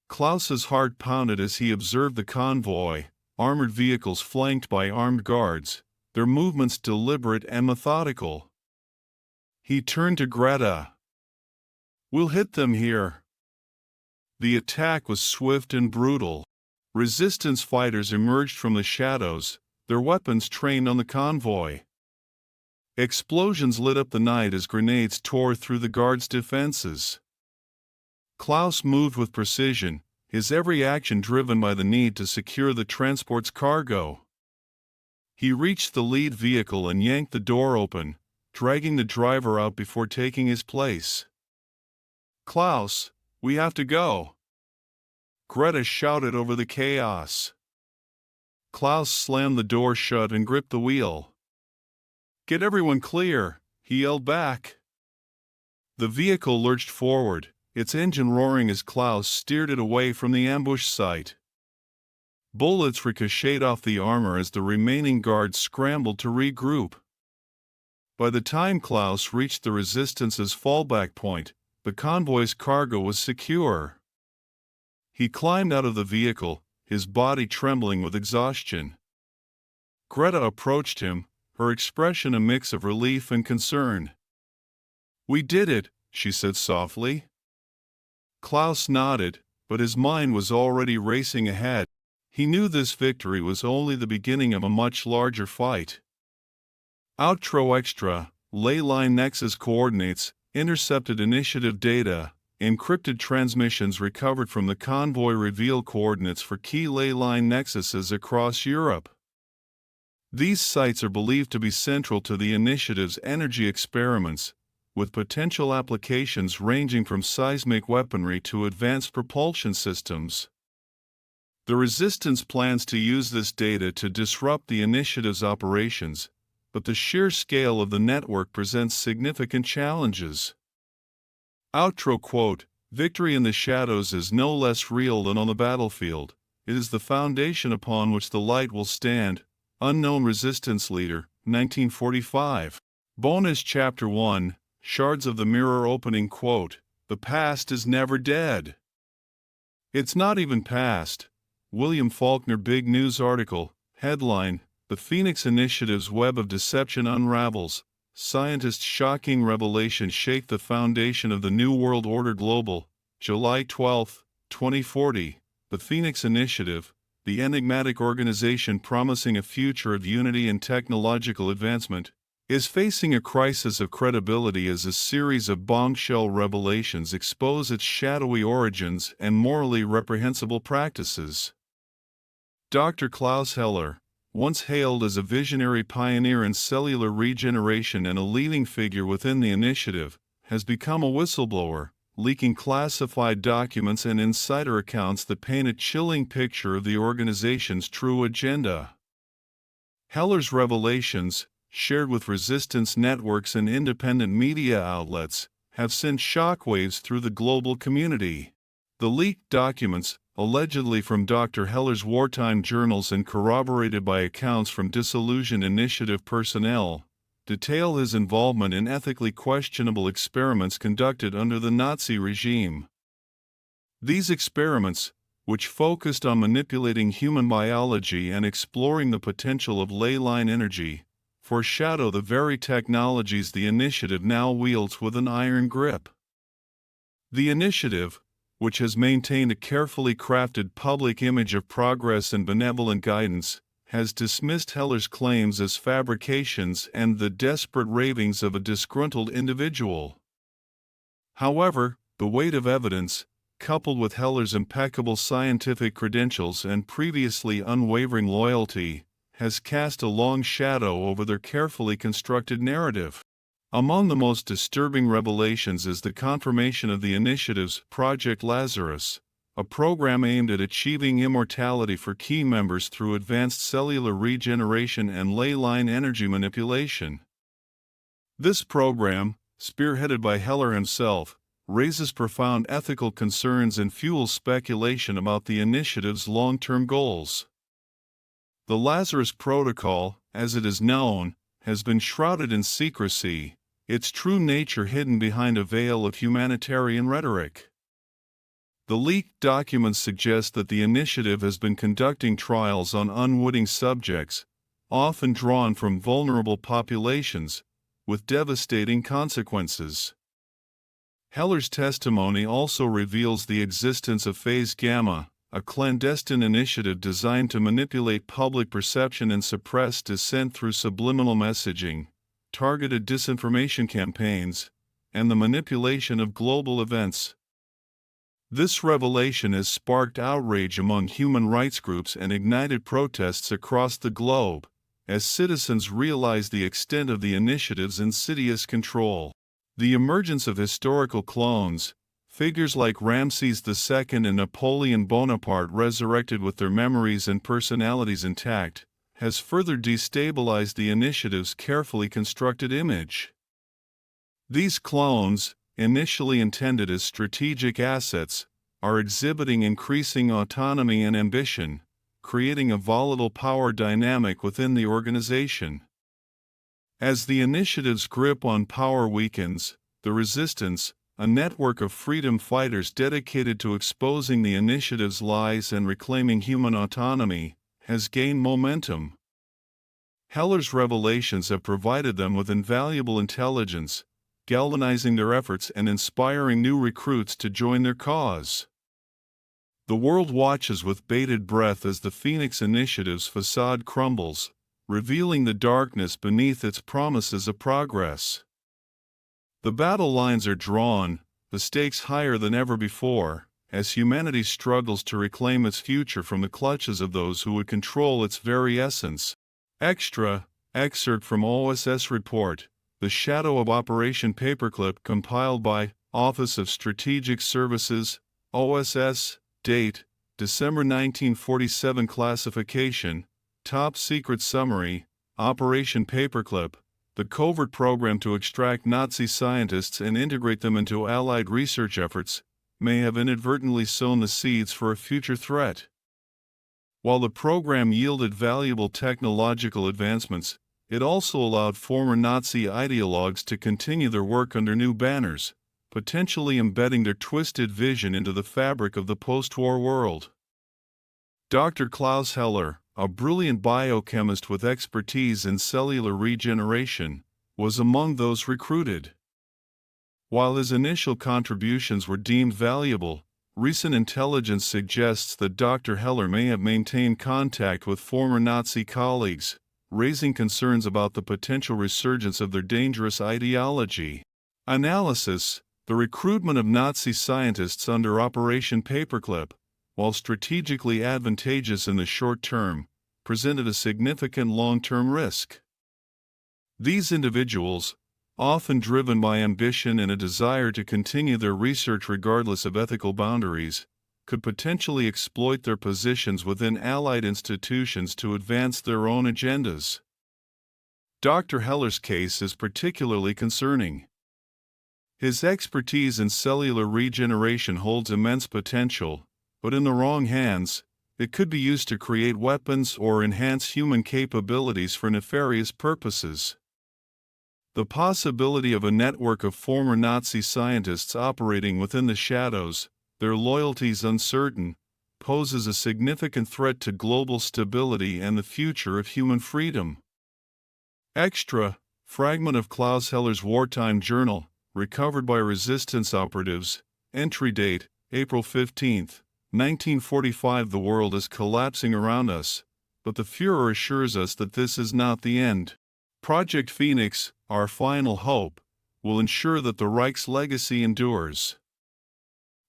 S2: Klaus's heart pounded as he observed the convoy, armored vehicles flanked by armed guards, their movements deliberate and methodical. He turned to Greta. "We'll hit them here." The attack was swift and brutal. Resistance fighters emerged from the shadows, their weapons trained on the convoy. Explosions lit up the night as grenades tore through the guards' defenses. Klaus moved with precision, his every action driven by the need to secure the transport's cargo. He reached the lead vehicle and yanked the door open, dragging the driver out before taking his place. "Klaus, we have to go," Greta shouted over the chaos. Klaus slammed the door shut and gripped the wheel. "Get everyone clear," he yelled back. The vehicle lurched forward, its engine roaring as Klaus steered it away from the ambush site. Bullets ricocheted off the armor as the remaining guards scrambled to regroup. By the time Klaus reached the Resistance's fallback point, the convoy's cargo was secure. He climbed out of the vehicle, his body trembling with exhaustion. Greta approached him, her expression a mix of relief and concern. "We did it," she said softly. Klaus nodded, but his mind was already racing ahead. He knew this victory was only the beginning of a much larger fight. Outro Extra, Leyline Nexus coordinates, intercepted initiative data, encrypted transmissions recovered from the convoy reveal coordinates for key leyline nexuses across Europe. These sites are believed to be central to the initiative's energy experiments, with potential applications ranging from seismic weaponry to advanced propulsion systems. The Resistance plans to use this data to disrupt the initiative's operations, but the sheer scale of the network presents significant challenges. Outro quote, "Victory in the shadows is no less real than on the battlefield. It is the foundation upon which the light will stand." Unknown Resistance Leader, 1945. Bonus Chapter 1, Shards of the Mirror opening quote, "The past is never dead. It's not even past." William Faulkner Big News article, headline, "The Phoenix Initiative's Web of Deception Unravels. Scientists' Shocking Revelations Shake the Foundation of the New World Order Global." July 12, 2040. The Phoenix Initiative, the enigmatic organization promising a future of unity and technological advancement, is facing a crisis of credibility as a series of bombshell revelations expose its shadowy origins and morally reprehensible practices. Dr. Klaus Heller, once hailed as a visionary pioneer in cellular regeneration and a leading figure within the initiative, has become a whistleblower, leaking classified documents and insider accounts that paint a chilling picture of the organization's true agenda. Heller's revelations, shared with resistance networks and independent media outlets, have sent shockwaves through the global community. The leaked documents, allegedly from Dr. Heller's wartime journals and corroborated by accounts from disillusioned initiative personnel, detail his involvement in ethically questionable experiments conducted under the Nazi regime. These experiments, which focused on manipulating human biology and exploring the potential of leyline energy, foreshadow the very technologies the initiative now wields with an iron grip. The initiative, which has maintained a carefully crafted public image of progress and benevolent guidance, has dismissed Heller's claims as fabrications and the desperate ravings of a disgruntled individual. However, the weight of evidence, coupled with Heller's impeccable scientific credentials and previously unwavering loyalty, has cast a long shadow over their carefully constructed narrative. Among the most disturbing revelations is the confirmation of the initiative's Project Lazarus, a program aimed at achieving immortality for key members through advanced cellular regeneration and leyline energy manipulation. This program, spearheaded by Heller himself, raises profound ethical concerns and fuels speculation about the initiative's long-term goals. The Lazarus Protocol, as it is known, has been shrouded in secrecy, its true nature hidden behind a veil of humanitarian rhetoric. The leaked documents suggest that the initiative has been conducting trials on unwitting subjects, often drawn from vulnerable populations, with devastating consequences. Heller's testimony also reveals the existence of Phase Gamma, a clandestine initiative designed to manipulate public perception and suppress dissent through subliminal messaging, targeted disinformation campaigns, and the manipulation of global events. This revelation has sparked outrage among human rights groups and ignited protests across the globe, as citizens realize the extent of the initiative's insidious control. The emergence of historical clones, figures like Ramses II and Napoleon Bonaparte resurrected with their memories and personalities intact, has further destabilized the initiative's carefully constructed image. These clones, initially intended as strategic assets, are exhibiting increasing autonomy and ambition, creating a volatile power dynamic within the organization. As the initiative's grip on power weakens, the resistance, a network of freedom fighters dedicated to exposing the initiative's lies and reclaiming human autonomy, has gained momentum. Heller's revelations have provided them with invaluable intelligence, galvanizing their efforts and inspiring new recruits to join their cause. The world watches with bated breath as the Phoenix Initiative's facade crumbles, revealing the darkness beneath its promises of progress. The battle lines are drawn, the stakes higher than ever before, as humanity struggles to reclaim its future from the clutches of those who would control its very essence. Extra, excerpt from OSS report, The Shadow of Operation Paperclip, compiled by Office of Strategic Services, OSS, date, December 1947. Classification, Top Secret Summary, Operation Paperclip, the covert program to extract Nazi scientists and integrate them into Allied research efforts, may have inadvertently sown the seeds for a future threat. While the program yielded valuable technological advancements, it also allowed former Nazi ideologues to continue their work under new banners, potentially embedding their twisted vision into the fabric of the post-war world. Dr. Klaus Heller, a brilliant biochemist with expertise in cellular regeneration, was among those recruited. While his initial contributions were deemed valuable, recent intelligence suggests that Dr. Heller may have maintained contact with former Nazi colleagues, raising concerns about the potential resurgence of their dangerous ideology. Analysis: the recruitment of Nazi scientists under Operation Paperclip, while strategically advantageous in the short term, presented a significant long-term risk. These individuals, often driven by ambition and a desire to continue their research regardless of ethical boundaries, could potentially exploit their positions within Allied institutions to advance their own agendas. Dr. Heller's case is particularly concerning. His expertise in cellular regeneration holds immense potential, but in the wrong hands, it could be used to create weapons or enhance human capabilities for nefarious purposes. The possibility of a network of former Nazi scientists operating within the shadows, their loyalties uncertain, poses a significant threat to global stability and the future of human freedom. Extra, fragment of Klaus Heller's wartime journal, recovered by resistance operatives, entry date, April 15, 1945. The world is collapsing around us, but the Führer assures us that this is not the end. Project Phoenix, our final hope, will ensure that the Reich's legacy endures.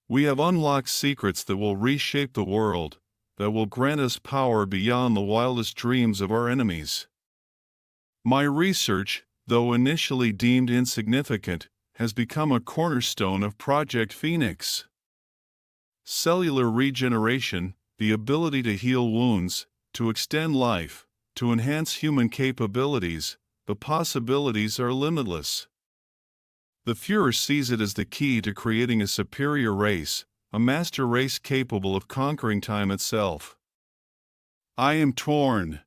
S2: We have unlocked secrets that will reshape the world, that will grant us power beyond the wildest dreams of our enemies. My research, though initially deemed insignificant, has become a cornerstone of Project Phoenix. Cellular regeneration, the ability to heal wounds, to extend life, to enhance human capabilities, the possibilities are limitless. The Führer sees it as the key to creating a superior race, a master race capable of conquering time itself. I am torn.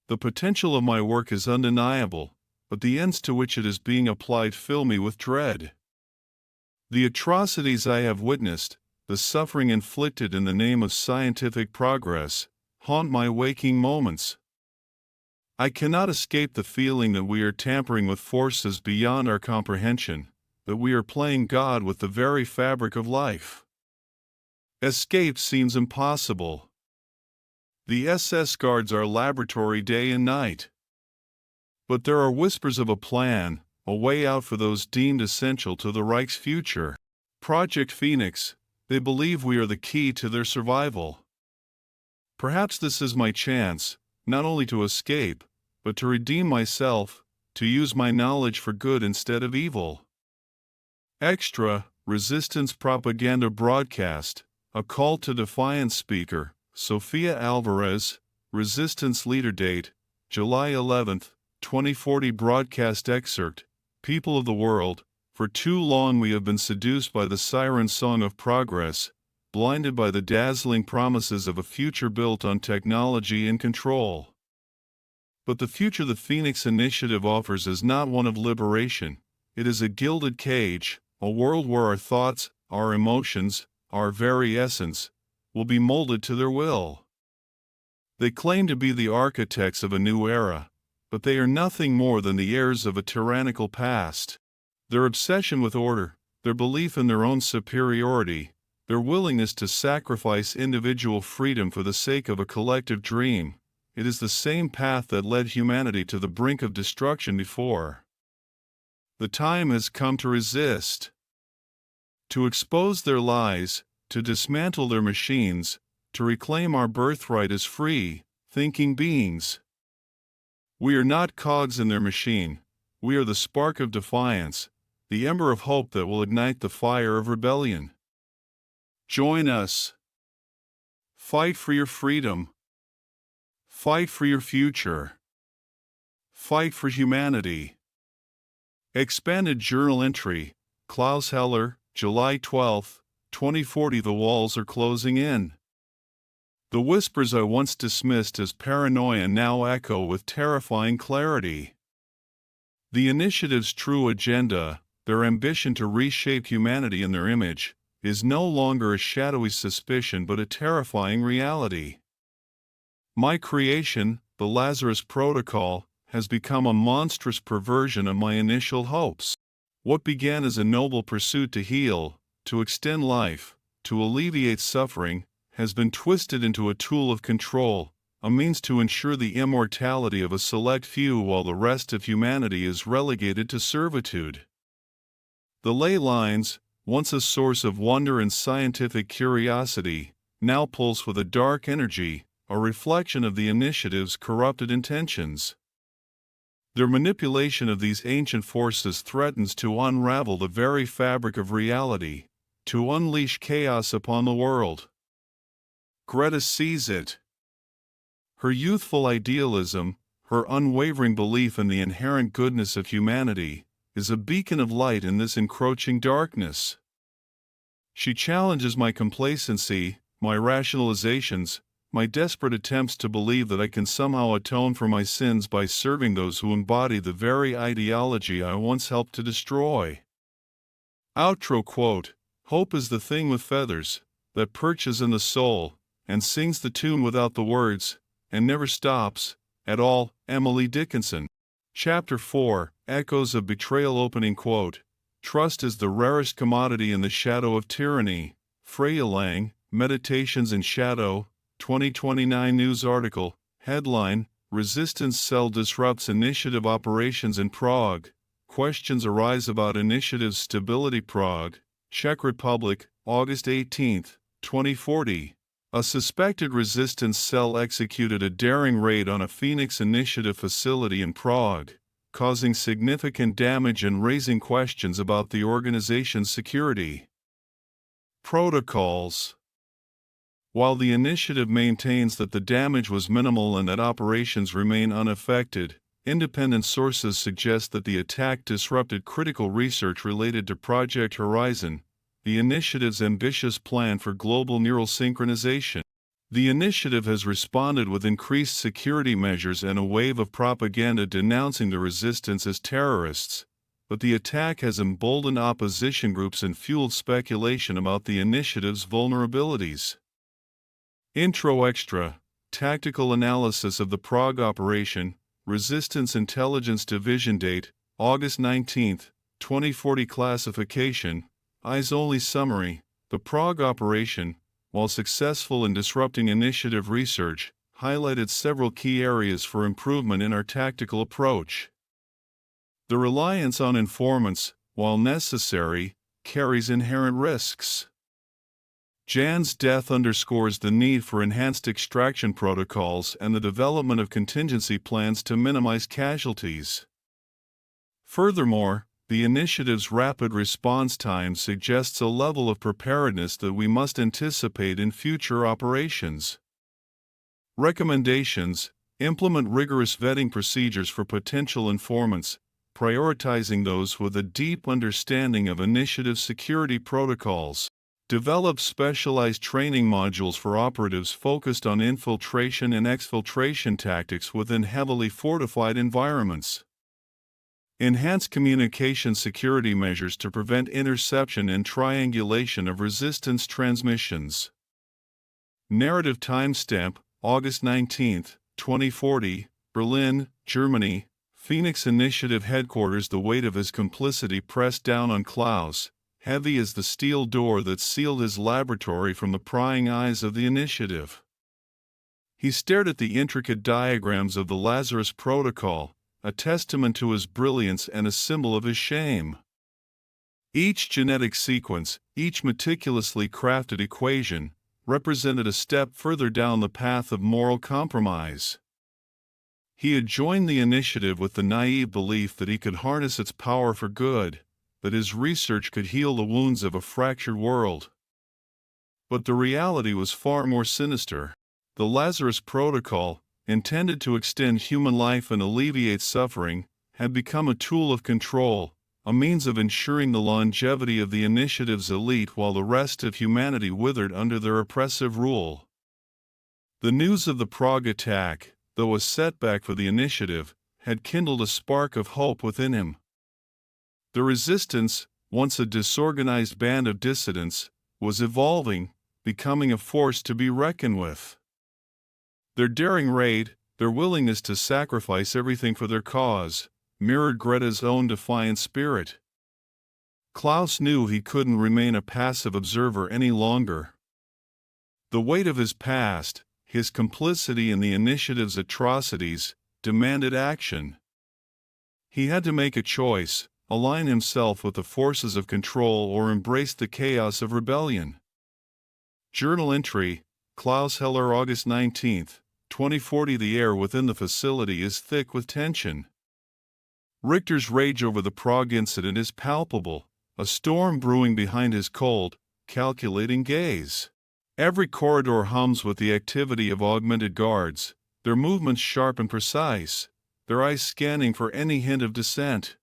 S2: The potential of my work is undeniable, but the ends to which it is being applied fill me with dread. The atrocities I have witnessed, the suffering inflicted in the name of scientific progress, haunt my waking moments. I cannot escape the feeling that we are tampering with forces beyond our comprehension, that we are playing God with the very fabric of life. Escape seems impossible. The SS guards our laboratory day and night. But there are whispers of a plan, a way out for those deemed essential to the Reich's future. Project Phoenix, they believe we are the key to their survival. Perhaps this is my chance, not only to escape, but to redeem myself, to use my knowledge for good instead of evil. Extra, Resistance Propaganda Broadcast, a call to defiance. Speaker, Sofia Alvarez, Resistance Leader. Date, July 11, 2040. Broadcast excerpt, People of the world, For too long we have been seduced by the siren song of progress, blinded by the dazzling promises of a future built on technology and control. But the future the Phoenix Initiative offers is not one of liberation. It is a gilded cage, a world where our thoughts, our emotions, our very essence, will be molded to their will. They claim to be the architects of a new era, but they are nothing more than the heirs of a tyrannical past. Their obsession with order, their belief in their own superiority, their willingness to sacrifice individual freedom for the sake of a collective dream, it is the same path that led humanity to the brink of destruction before. The time has come to resist, to expose their lies, to dismantle their machines, to reclaim our birthright as free, thinking beings. We are not cogs in their machine. We are the spark of defiance, the ember of hope that will ignite the fire of rebellion. Join us. Fight for your freedom. Fight for your future. Fight for humanity. Expanded journal entry, Klaus Heller, July 12, 2040. The walls are closing in. The whispers I once dismissed as paranoia now echo with terrifying clarity. The initiative's true agenda, their ambition to reshape humanity in their image, is no longer a shadowy suspicion but a terrifying reality. My creation, the Lazarus Protocol, has become a monstrous perversion of my initial hopes. What began as a noble pursuit to heal, to extend life, to alleviate suffering, has been twisted into a tool of control, a means to ensure the immortality of a select few while the rest of humanity is relegated to servitude. The ley lines, once a source of wonder and scientific curiosity, now pulse with a dark energy, a reflection of the initiative's corrupted intentions. Their manipulation of these ancient forces threatens to unravel the very fabric of reality, to unleash chaos upon the world. Greta sees it. Her youthful idealism, her unwavering belief in the inherent goodness of humanity, is a beacon of light in this encroaching darkness. She challenges my complacency, my rationalizations, my desperate attempts to believe that I can somehow atone for my sins by serving those who embody the very ideology I once helped to destroy. Outro quote, "Hope is the thing with feathers, that perches in the soul, and sings the tune without the words, and never stops, at all." Emily Dickinson. Chapter 4, Echoes of Betrayal. Opening quote, "Trust is the rarest commodity in the shadow of tyranny." Freya Lang, Meditations in Shadow, 2029 news article, headline, Resistance Cell Disrupts Initiative Operations in Prague. Questions arise about initiative's stability. Prague, Czech Republic, August 18, 2040. A suspected resistance cell executed a daring raid on a Phoenix Initiative facility in Prague, causing significant damage and raising questions about the organization's security protocols. While the initiative maintains that the damage was minimal and that operations remain unaffected, independent sources suggest that the attack disrupted critical research related to Project Horizon, the initiative's ambitious plan for global neural synchronization. The initiative has responded with increased security measures and a wave of propaganda denouncing the resistance as terrorists, but the attack has emboldened opposition groups and fueled speculation about the initiative's vulnerabilities. Intro Extra, Tactical Analysis of the Prague Operation, Resistance Intelligence Division. Date, August 19, 2040. Classification, Eyes-Only Summary. The Prague Operation, while successful in disrupting initiative research, highlighted several key areas for improvement in our tactical approach. The reliance on informants, while necessary, carries inherent risks. Jan's death underscores the need for enhanced extraction protocols and the development of contingency plans to minimize casualties. Furthermore, the initiative's rapid response time suggests a level of preparedness that we must anticipate in future operations. Recommendations: implement rigorous vetting procedures for potential informants, prioritizing those with a deep understanding of initiative security protocols. Develop specialized training modules for operatives focused on infiltration and exfiltration tactics within heavily fortified environments. Enhance communication security measures to prevent interception and triangulation of resistance transmissions. Narrative timestamp, August 19, 2040, Berlin, Germany. Phoenix Initiative headquarters. The weight of his complicity pressed down on Klaus, heavy as the steel door that sealed his laboratory from the prying eyes of the initiative. He stared at the intricate diagrams of the Lazarus Protocol, a testament to his brilliance and a symbol of his shame. Each genetic sequence, each meticulously crafted equation, represented a step further down the path of moral compromise. He had joined the initiative with the naive belief that he could harness its power for good, that his research could heal the wounds of a fractured world. But the reality was far more sinister. The Lazarus Protocol, intended to extend human life and alleviate suffering, had become a tool of control, a means of ensuring the longevity of the initiative's elite while the rest of humanity withered under their oppressive rule. The news of the Prague attack, though a setback for the initiative, had kindled a spark of hope within him. The resistance, once a disorganized band of dissidents, was evolving, becoming a force to be reckoned with. Their daring raid, their willingness to sacrifice everything for their cause, mirrored Greta's own defiant spirit. Klaus knew he couldn't remain a passive observer any longer. The weight of his past, his complicity in the initiative's atrocities, demanded action. He had to make a choice, align himself with the forces of control or embrace the chaos of rebellion. Journal entry, Klaus Heller, August 19, 2040. The air within the facility is thick with tension. Richter's rage over the Prague incident is palpable, a storm brewing behind his cold, calculating gaze. Every corridor hums with the activity of augmented guards, their movements sharp and precise, their eyes scanning for any hint of dissent.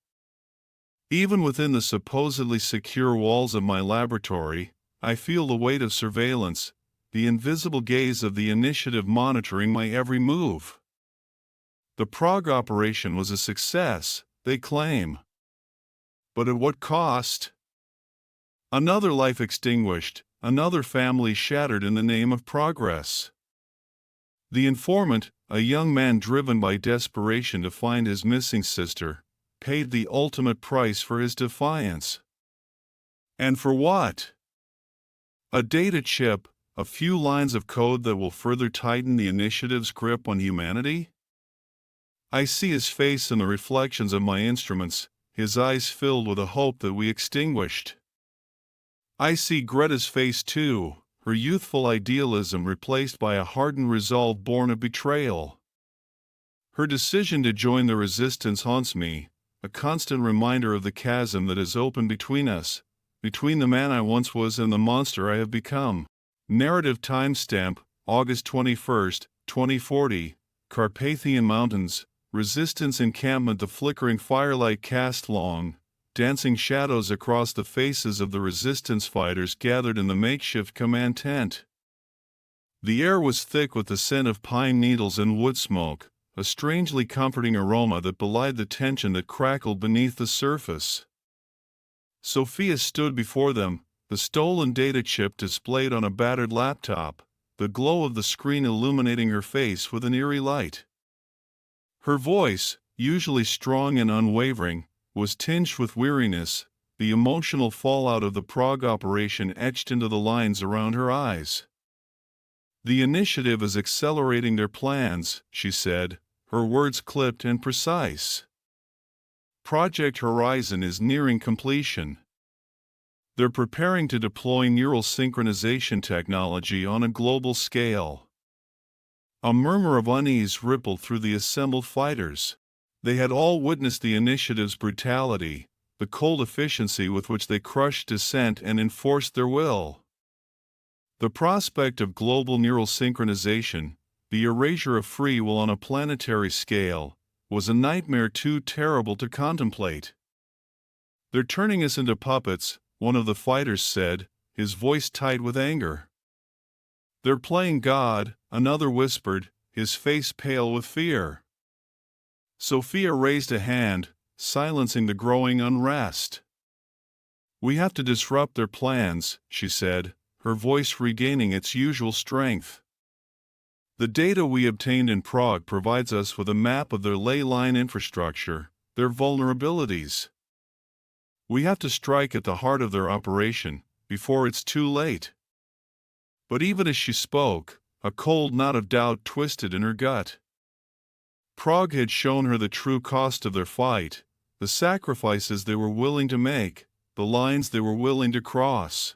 S2: Even within the supposedly secure walls of my laboratory, I feel the weight of surveillance, the invisible gaze of the initiative monitoring my every move. The Prague operation was a success, they claim. But at what cost? Another life extinguished, another family shattered in the name of progress. The informant, a young man driven by desperation to find his missing sister, paid the ultimate price for his defiance. And for what? A data chip, a few lines of code that will further tighten the initiative's grip on humanity? I see his face in the reflections of my instruments, his eyes filled with a hope that we extinguished. I see Greta's face too, her youthful idealism replaced by a hardened resolve born of betrayal. Her decision to join the resistance haunts me, a constant reminder of the chasm that has opened between us, between the man I once was and the monster I have become. Narrative timestamp, August 21, 2040, Carpathian Mountains, Resistance encampment. The flickering firelight cast long, dancing shadows across the faces of the resistance fighters gathered in the makeshift command tent. The air was thick with the scent of pine needles and wood smoke, a strangely comforting aroma that belied the tension that crackled beneath the surface. Sophia stood before them, the stolen data chip displayed on a battered laptop, the glow of the screen illuminating her face with an eerie light. Her voice, usually strong and unwavering, was tinged with weariness, the emotional fallout of the Prague operation etched into the lines around her eyes. "The initiative is accelerating their plans," she said, her words clipped and precise. "Project Horizon is nearing completion. They're preparing to deploy neural synchronization technology on a global scale." A murmur of unease rippled through the assembled fighters. They had all witnessed the initiative's brutality, the cold efficiency with which they crushed dissent and enforced their will. The prospect of global neural synchronization, the erasure of free will on a planetary scale, was a nightmare too terrible to contemplate. "They're turning us into puppets," one of the fighters said, his voice tight with anger. "They're playing God," another whispered, his face pale with fear. Sophia raised a hand, silencing the growing unrest. "We have to disrupt their plans," she said, her voice regaining its usual strength. "The data we obtained in Prague provides us with a map of their ley line infrastructure, their vulnerabilities. We have to strike at the heart of their operation, before it's too late." But even as she spoke, a cold knot of doubt twisted in her gut. Prague had shown her the true cost of their fight, the sacrifices they were willing to make, the lines they were willing to cross.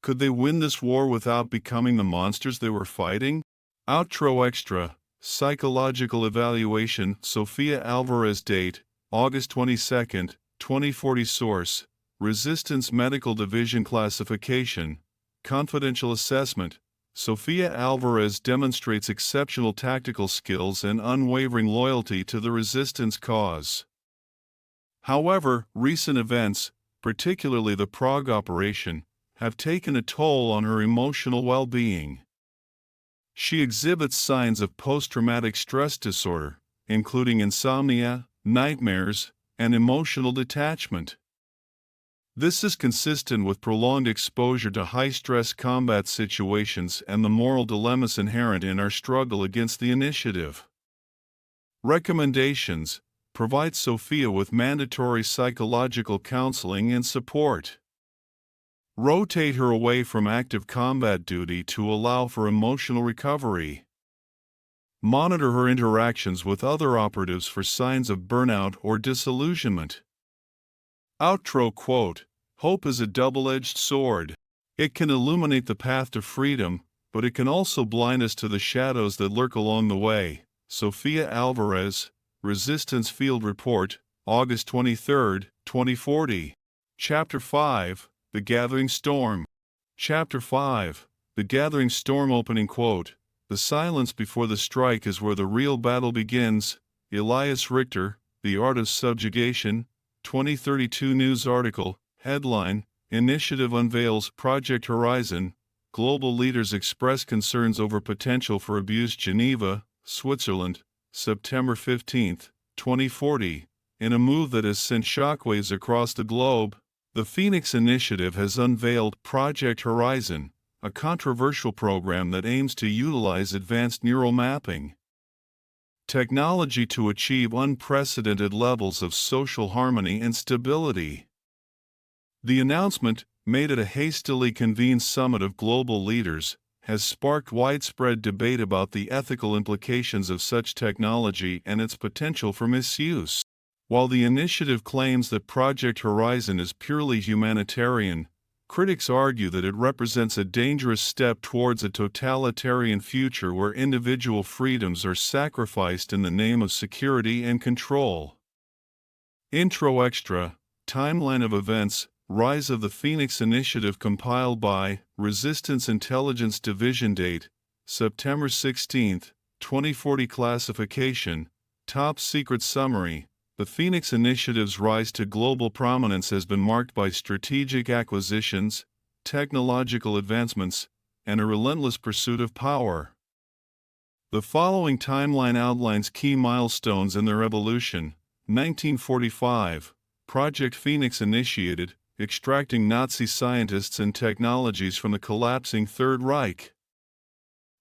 S2: Could they win this war without becoming the monsters they were fighting? Outro Extra, Psychological Evaluation, Sofia Alvarez. Date, August 22, 2040. Source, Resistance Medical Division. Classification, Confidential Assessment. Sofia Alvarez demonstrates exceptional tactical skills and unwavering loyalty to the resistance cause. However, recent events, particularly the Prague operation, have taken a toll on her emotional well-being. She exhibits signs of post-traumatic stress disorder, including insomnia, nightmares, and emotional detachment. This is consistent with prolonged exposure to high-stress combat situations and the moral dilemmas inherent in our struggle against the initiative. Recommendations: provide Sophia with mandatory psychological counseling and support. Rotate her away from active combat duty to allow for emotional recovery. Monitor her interactions with other operatives for signs of burnout or disillusionment. Outro quote: "Hope is a double-edged sword. It can illuminate the path to freedom, but it can also blind us to the shadows that lurk along the way." Sofia Alvarez, Resistance Field Report, August 23, 2040. Chapter 5, The Gathering Storm. Chapter 5, The Gathering Storm. Opening quote: "The silence before the strike is where the real battle begins." Elias Richter, The Art of Subjugation, 2032 news article. Headline: Initiative unveils Project Horizon. Global leaders express concerns over potential for abuse. Geneva, Switzerland, September 15, 2040. In a move that has sent shockwaves across the globe, the Phoenix Initiative has unveiled Project Horizon, a controversial program that aims to utilize advanced neural mapping technology to achieve unprecedented levels of social harmony and stability. The announcement, made at a hastily convened summit of global leaders, has sparked widespread debate about the ethical implications of such technology and its potential for misuse. While the initiative claims that Project Horizon is purely humanitarian, critics argue that it represents a dangerous step towards a totalitarian future where individual freedoms are sacrificed in the name of security and control. Intro Extra, Timeline of Events, Rise of the Phoenix Initiative. Compiled by Resistance Intelligence Division. Date, September 16, 2040. Classification, Top Secret Summary. The Phoenix Initiative's rise to global prominence has been marked by strategic acquisitions, technological advancements, and a relentless pursuit of power. The following timeline outlines key milestones in their evolution. 1945, Project Phoenix initiated, extracting Nazi scientists and technologies from the collapsing Third Reich.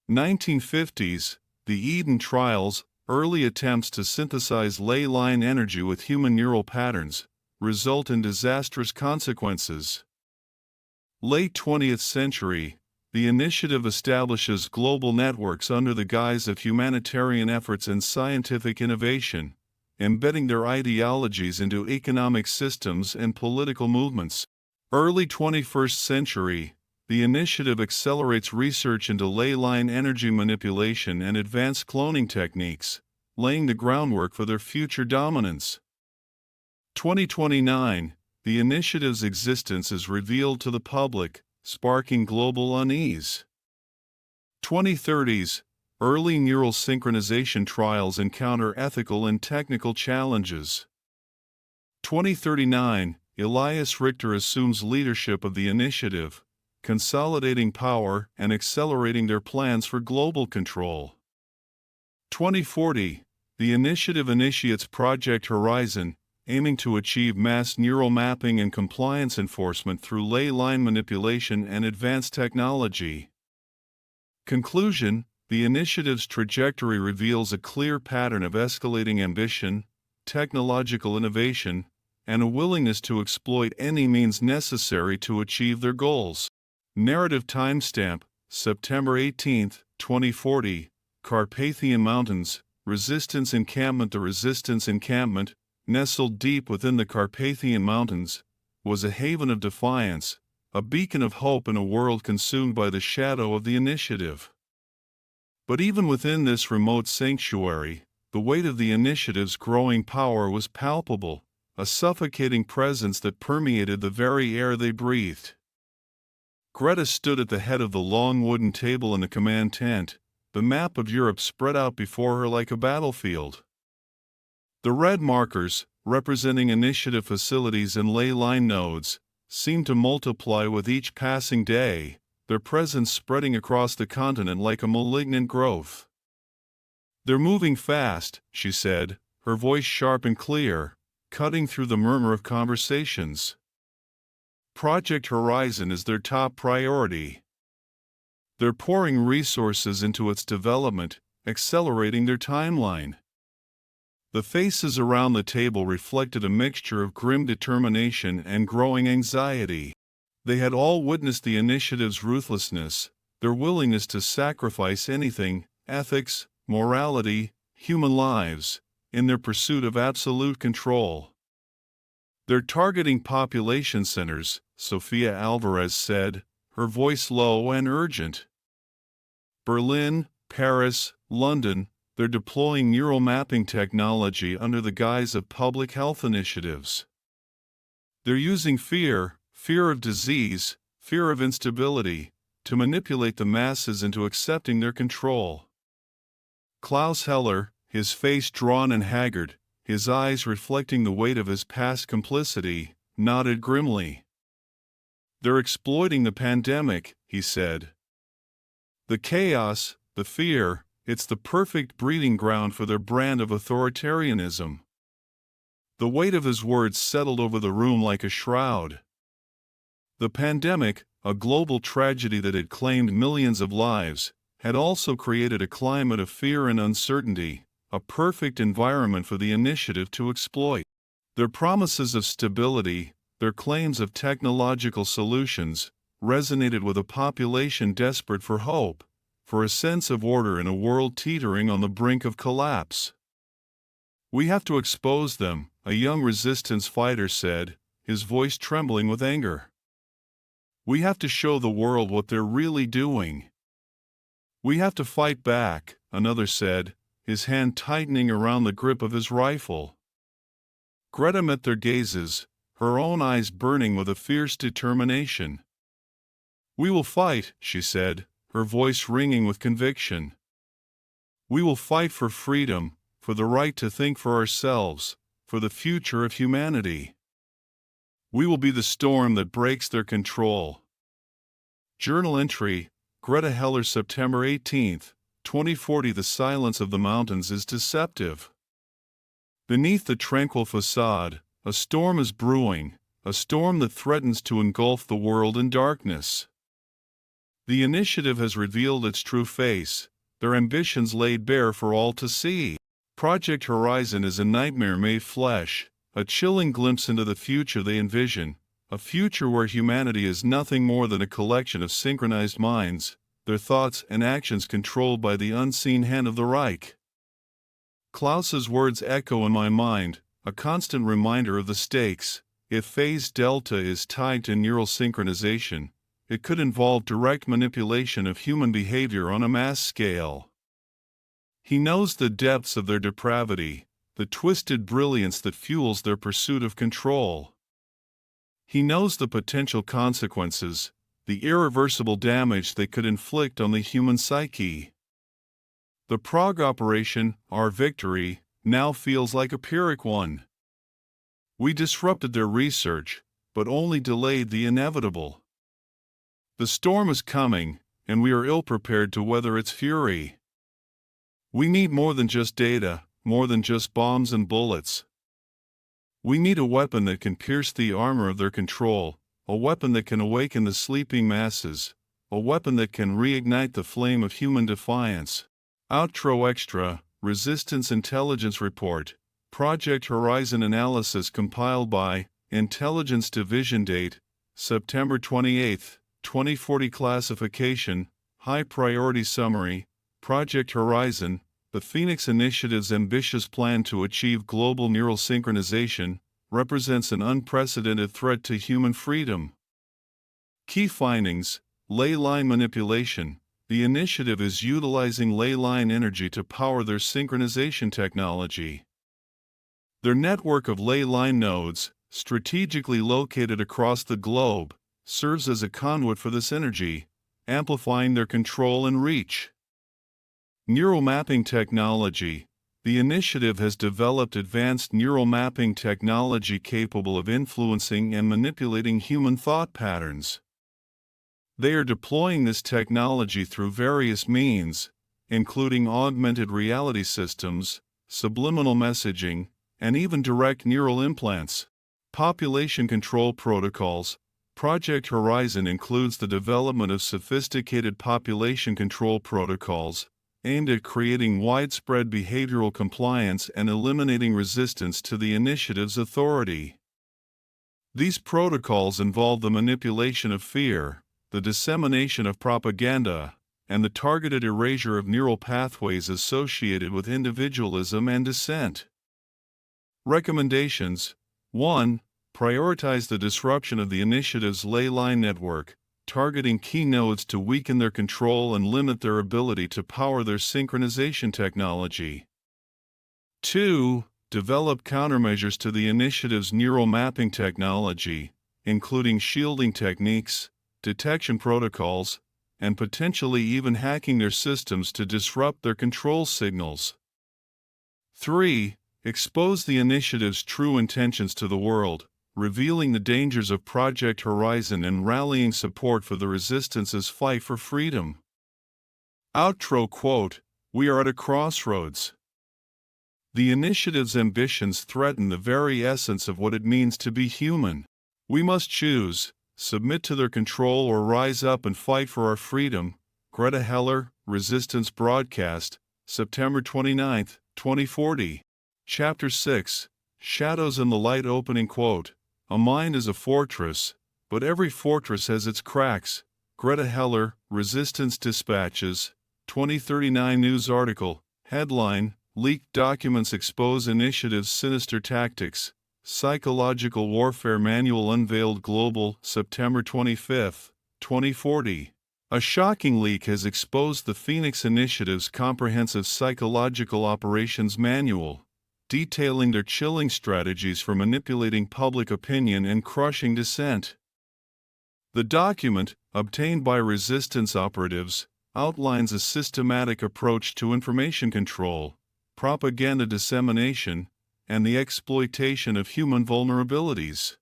S2: 1950s, the Eden Trials, early attempts to synthesize ley line energy with human neural patterns, result in disastrous consequences. Late 20th century, the initiative establishes global networks under the guise of humanitarian efforts and scientific innovation, embedding their ideologies into economic systems and political movements. Early 21st century, the initiative accelerates research into ley line energy manipulation and advanced cloning techniques, laying the groundwork for their future dominance. 2029, the initiative's existence is revealed to the public, sparking global unease. 2030s, Early neural synchronization trials encounter ethical and technical challenges. 2039, Elias Richter assumes leadership of the initiative, consolidating power and accelerating their plans for global control. 2040, the initiative initiates Project Horizon, aiming to achieve mass neural mapping and compliance enforcement through ley line manipulation and advanced technology. Conclusion: the initiative's trajectory reveals a clear pattern of escalating ambition, technological innovation, and a willingness to exploit any means necessary to achieve their goals. Narrative timestamp: September 18, 2040, Carpathian Mountains, Resistance Encampment. The Resistance Encampment, nestled deep within the Carpathian Mountains, was a haven of defiance, a beacon of hope in a world consumed by the shadow of the initiative. But even within this remote sanctuary, the weight of the initiative's growing power was palpable, a suffocating presence that permeated the very air they breathed. Greta stood at the head of the long wooden table in the command tent, the map of Europe spread out before her like a battlefield. The red markers, representing initiative facilities and ley line nodes, seemed to multiply with each passing day, their presence spreading across the continent like a malignant growth. "They're moving fast," she said, her voice sharp and clear, cutting through the murmur of conversations. Project Horizon is their top priority. They're pouring resources into its development, accelerating their timeline. The faces around the table reflected a mixture of grim determination and growing anxiety. They had all witnessed the initiative's ruthlessness, their willingness to sacrifice anything, ethics, morality, human lives, in their pursuit of absolute control. "They're targeting population centers," Sofia Alvarez said, her voice low and urgent. "Berlin, Paris, London, they're deploying neural mapping technology under the guise of public health initiatives. They're using fear of disease, fear of instability, to manipulate the masses into accepting their control." Klaus Heller, his face drawn and haggard, his eyes reflecting the weight of his past complicity, nodded grimly. "They're exploiting the pandemic," he said. "The chaos, the fear, it's the perfect breeding ground for their brand of authoritarianism." The weight of his words settled over the room like a shroud. The pandemic, a global tragedy that had claimed millions of lives, had also created a climate of fear and uncertainty, a perfect environment for the initiative to exploit. Their promises of stability, their claims of technological solutions, resonated with a population desperate for hope, for a sense of order in a world teetering on the brink of collapse. "We have to expose them," a young resistance fighter said, his voice trembling with anger. "We have to show the world what they're really doing." "We have to fight back," another said, his hand tightening around the grip of his rifle. Greta met their gazes, her own eyes burning with a fierce determination. "We will fight," she said, her voice ringing with conviction. "We will fight for freedom, for the right to think for ourselves, for the future of humanity. We will be the storm that breaks their control." Journal entry: Greta Heller, September 18, 2040. The silence of the mountains is deceptive. Beneath the tranquil facade, a storm is brewing, a storm that threatens to engulf the world in darkness. The initiative has revealed its true face, their ambitions laid bare for all to see. Project Horizon is a nightmare made flesh, a chilling glimpse into the future they envision, a future where humanity is nothing more than a collection of synchronized minds, their thoughts and actions controlled by the unseen hand of the Reich. Klaus's words echo in my mind, a constant reminder of the stakes. If phase delta is tied to neural synchronization, it could involve direct manipulation of human behavior on a mass scale. He knows the depths of their depravity, the twisted brilliance that fuels their pursuit of control. He knows the potential consequences, the irreversible damage they could inflict on the human psyche. The Prague operation, our victory, now feels like a Pyrrhic one. We disrupted their research, but only delayed the inevitable. The storm is coming, and we are ill-prepared to weather its fury. We need more than just data, more than just bombs and bullets. We need a weapon that can pierce the armor of their control, a weapon that can awaken the sleeping masses, a weapon that can reignite the flame of human defiance. Outro Extra, Resistance Intelligence Report, Project Horizon Analysis compiled by Intelligence Division. Date, September 28, 2040. Classification, High Priority Summary, Project Horizon, the Phoenix Initiative's ambitious plan to achieve global neural synchronization, represents an unprecedented threat to human freedom. Key findings: ley line manipulation. The initiative is utilizing ley line energy to power their synchronization technology. Their network of ley line nodes, strategically located across the globe, serves as a conduit for this energy, amplifying their control and reach. Neural mapping technology. The initiative has developed advanced neural mapping technology capable of influencing and manipulating human thought patterns. They are deploying this technology through various means, including augmented reality systems, subliminal messaging, and even direct neural implants. Population control protocols. Project Horizon includes the development of sophisticated population control protocols aimed at creating widespread behavioral compliance and eliminating resistance to the initiative's authority. These protocols involve the manipulation of fear, the dissemination of propaganda, and the targeted erasure of neural pathways associated with individualism and dissent. Recommendations: 1. Prioritize the disruption of the initiative's ley line network, targeting key nodes to weaken their control and limit their ability to power their synchronization technology. 2. Develop countermeasures to the initiative's neural mapping technology, including shielding techniques, detection protocols, and potentially even hacking their systems to disrupt their control signals. 3. Expose the initiative's true intentions to the world, revealing the dangers of Project Horizon and rallying support for the resistance's fight for freedom. Outro quote: We are at a crossroads. The initiative's ambitions threaten the very essence of what it means to be human. We must choose: submit to their control or rise up and fight for our freedom. Greta Heller, Resistance Broadcast, September 29, 2040. Chapter 6, Shadows in the Light. Opening quote: A mind is a fortress, but every fortress has its cracks. Greta Heller, Resistance Dispatches, 2039 news article. Headline: Leaked documents expose initiative's sinister tactics. Psychological Warfare Manual unveiled global, September 25, 2040. A shocking leak has exposed the Phoenix Initiative's comprehensive psychological operations manual, detailing their chilling strategies for manipulating public opinion and crushing dissent. The document, obtained by resistance operatives, outlines a systematic approach to information control, propaganda dissemination, and the exploitation of human vulnerabilities.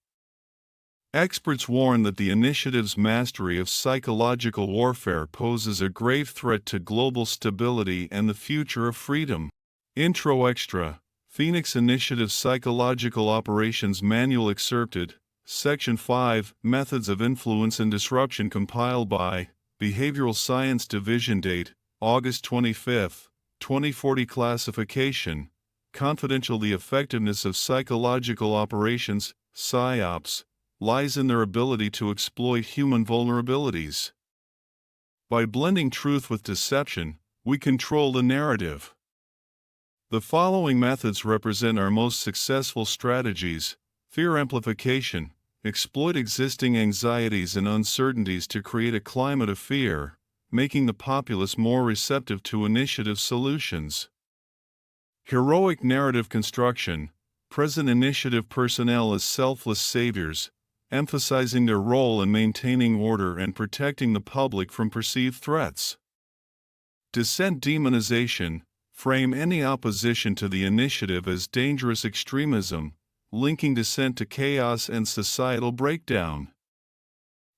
S2: Experts warn that the initiative's mastery of psychological warfare poses a grave threat to global stability and the future of freedom. Intro Extra, Phoenix Initiative Psychological Operations Manual excerpted, Section 5, Methods of Influence and Disruption compiled by Behavioral Science Division. Date, August 25, 2040. Classification, confidential. The effectiveness of psychological operations, PSYOPs, lies in their ability to exploit human vulnerabilities. By blending truth with deception, we control the narrative. The following methods represent our most successful strategies: fear amplification, exploit existing anxieties and uncertainties to create a climate of fear, making the populace more receptive to initiative solutions. Heroic narrative construction, present initiative personnel as selfless saviors, emphasizing their role in maintaining order and protecting the public from perceived threats. Dissent demonization, frame any opposition to the initiative as dangerous extremism, linking dissent to chaos and societal breakdown.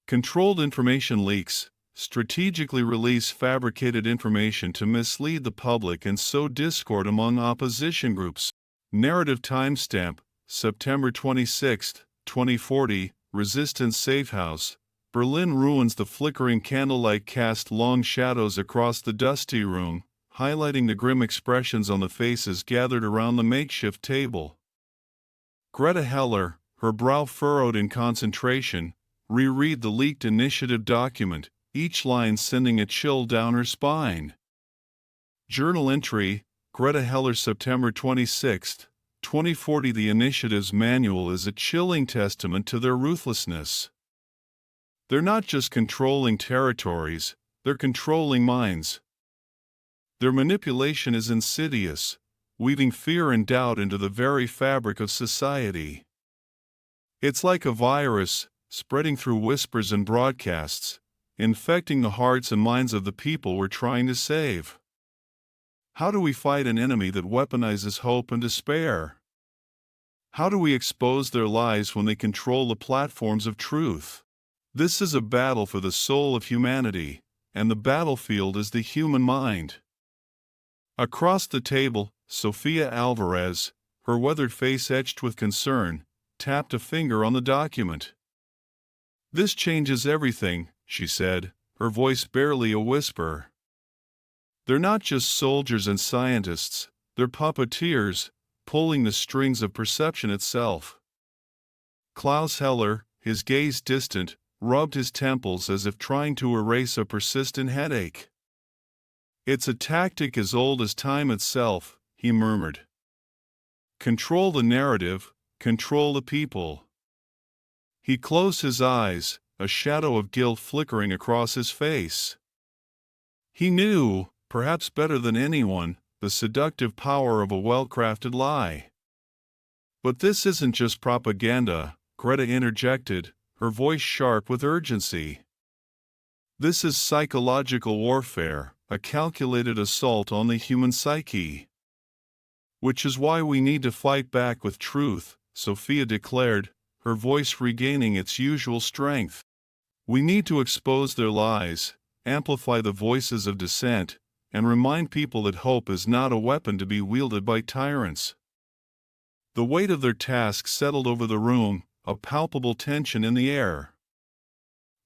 S2: Controlled information leaks, strategically release fabricated information to mislead the public and sow discord among opposition groups. Narrative timestamp, September 26, 2040, Resistance Safe House. Berlin ruins. The flickering candlelight cast long shadows across the dusty room, highlighting the grim expressions on the faces gathered around the makeshift table. Greta Heller, her brow furrowed in concentration, reread the leaked initiative document, each line sending a chill down her spine. Journal entry, Greta Heller, September 26, 2040. The initiative's manual is a chilling testament to their ruthlessness. They're not just controlling territories, they're controlling minds. Their manipulation is insidious, weaving fear and doubt into the very fabric of society. It's like a virus, spreading through whispers and broadcasts, infecting the hearts and minds of the people we're trying to save. How do we fight an enemy that weaponizes hope and despair? How do we expose their lies when they control the platforms of truth? This is a battle for the soul of humanity, and the battlefield is the human mind. Across the table, Sofia Alvarez, her weathered face etched with concern, tapped a finger on the document. "This changes everything," she said, her voice barely a whisper. "They're not just soldiers and scientists, they're puppeteers, pulling the strings of perception itself." Klaus Heller, his gaze distant, rubbed his temples as if trying to erase a persistent headache. "It's a tactic as old as time itself," he murmured. "Control the narrative, control the people." He closed his eyes, a shadow of guilt flickering across his face. He knew, perhaps better than anyone, the seductive power of a well-crafted lie. "But this isn't just propaganda," Greta interjected, her voice sharp with urgency. "This is psychological warfare, a calculated assault on the human psyche. Which is why we need to fight back with truth," Sofia declared, her voice regaining its usual strength. "We need to expose their lies, amplify the voices of dissent, and remind people that hope is not a weapon to be wielded by tyrants." The weight of their task settled over the room, a palpable tension in the air.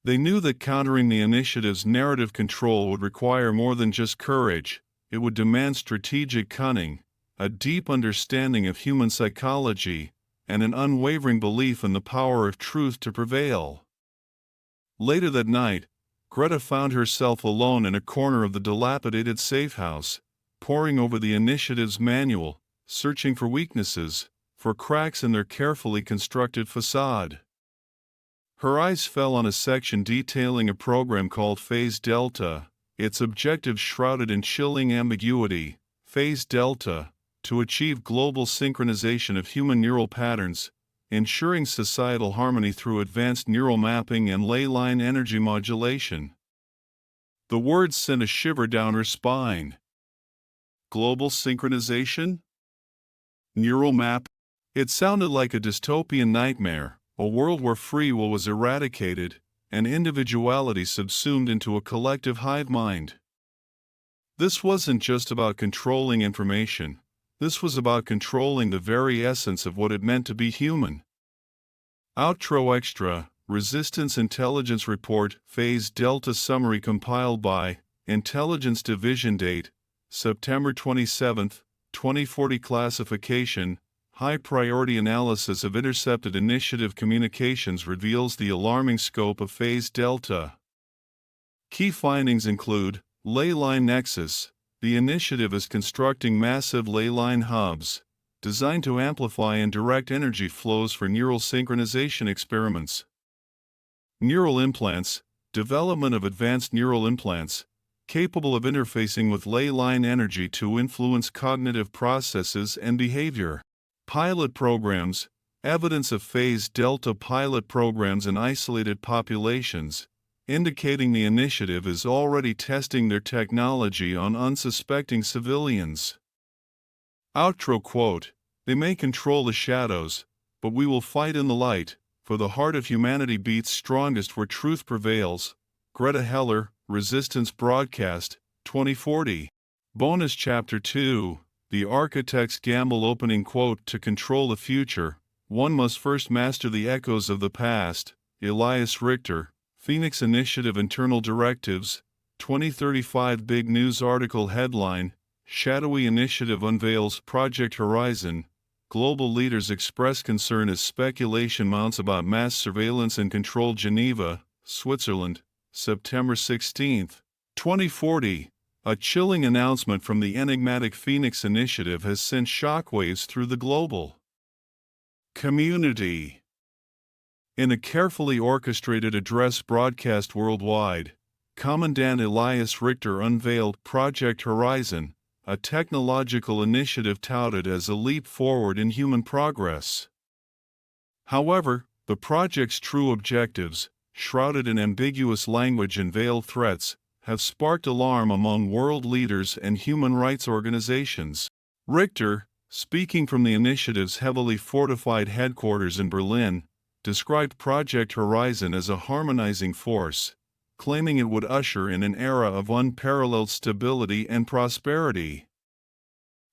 S2: They knew that countering the initiative's narrative control would require more than just courage. It would demand strategic cunning, a deep understanding of human psychology, and an unwavering belief in the power of truth to prevail. Later that night, Greta found herself alone in a corner of the dilapidated safe house, poring over the initiative's manual, searching for weaknesses, for cracks in their carefully constructed facade. Her eyes fell on a section detailing a program called Phase Delta, its objectives shrouded in chilling ambiguity. Phase Delta, to achieve global synchronization of human neural patterns, ensuring societal harmony through advanced neural mapping and ley line energy modulation. The words sent a shiver down her spine. Global synchronization? Neural map? It sounded like a dystopian nightmare, a world where free will was eradicated, and individuality subsumed into a collective hive mind. This wasn't just about controlling information. This was about controlling the very essence of what it meant to be human. Outro Extra, Resistance Intelligence Report, Phase Delta Summary compiled by Intelligence Division. Date, September 27, 2040. Classification, High Priority Analysis of Intercepted Initiative Communications reveals the alarming scope of Phase Delta. Key findings include, Ley line nexus. The initiative is constructing massive ley line hubs, designed to amplify and direct energy flows for neural synchronization experiments. Neural implants. Development of advanced neural implants, capable of interfacing with ley line energy to influence cognitive processes and behavior. Pilot programs. Evidence of Phase Delta pilot programs in isolated populations, indicating the initiative is already testing their technology on unsuspecting civilians. Outro quote, "They may control the shadows, but we will fight in the light, for the heart of humanity beats strongest where truth prevails." Greta Heller, Resistance Broadcast, 2040. Bonus Chapter 2, The Architect's Gamble. Opening quote, "To control the future, one must first master the echoes of the past." Elias Richter, Phoenix Initiative Internal Directives, 2035. Big News article headline, Shadowy Initiative Unveils Project Horizon. Global leaders express concern as speculation mounts about mass surveillance and control. Geneva, Switzerland, September 16, 2040. A chilling announcement from the enigmatic Phoenix Initiative has sent shockwaves through the global community. In a carefully orchestrated address broadcast worldwide, Commandant Elias Richter unveiled Project Horizon, a technological initiative touted as a leap forward in human progress. However, the project's true objectives, shrouded in ambiguous language and veiled threats, have sparked alarm among world leaders and human rights organizations. Richter, speaking from the initiative's heavily fortified headquarters in Berlin, described Project Horizon as a harmonizing force, claiming it would usher in an era of unparalleled stability and prosperity.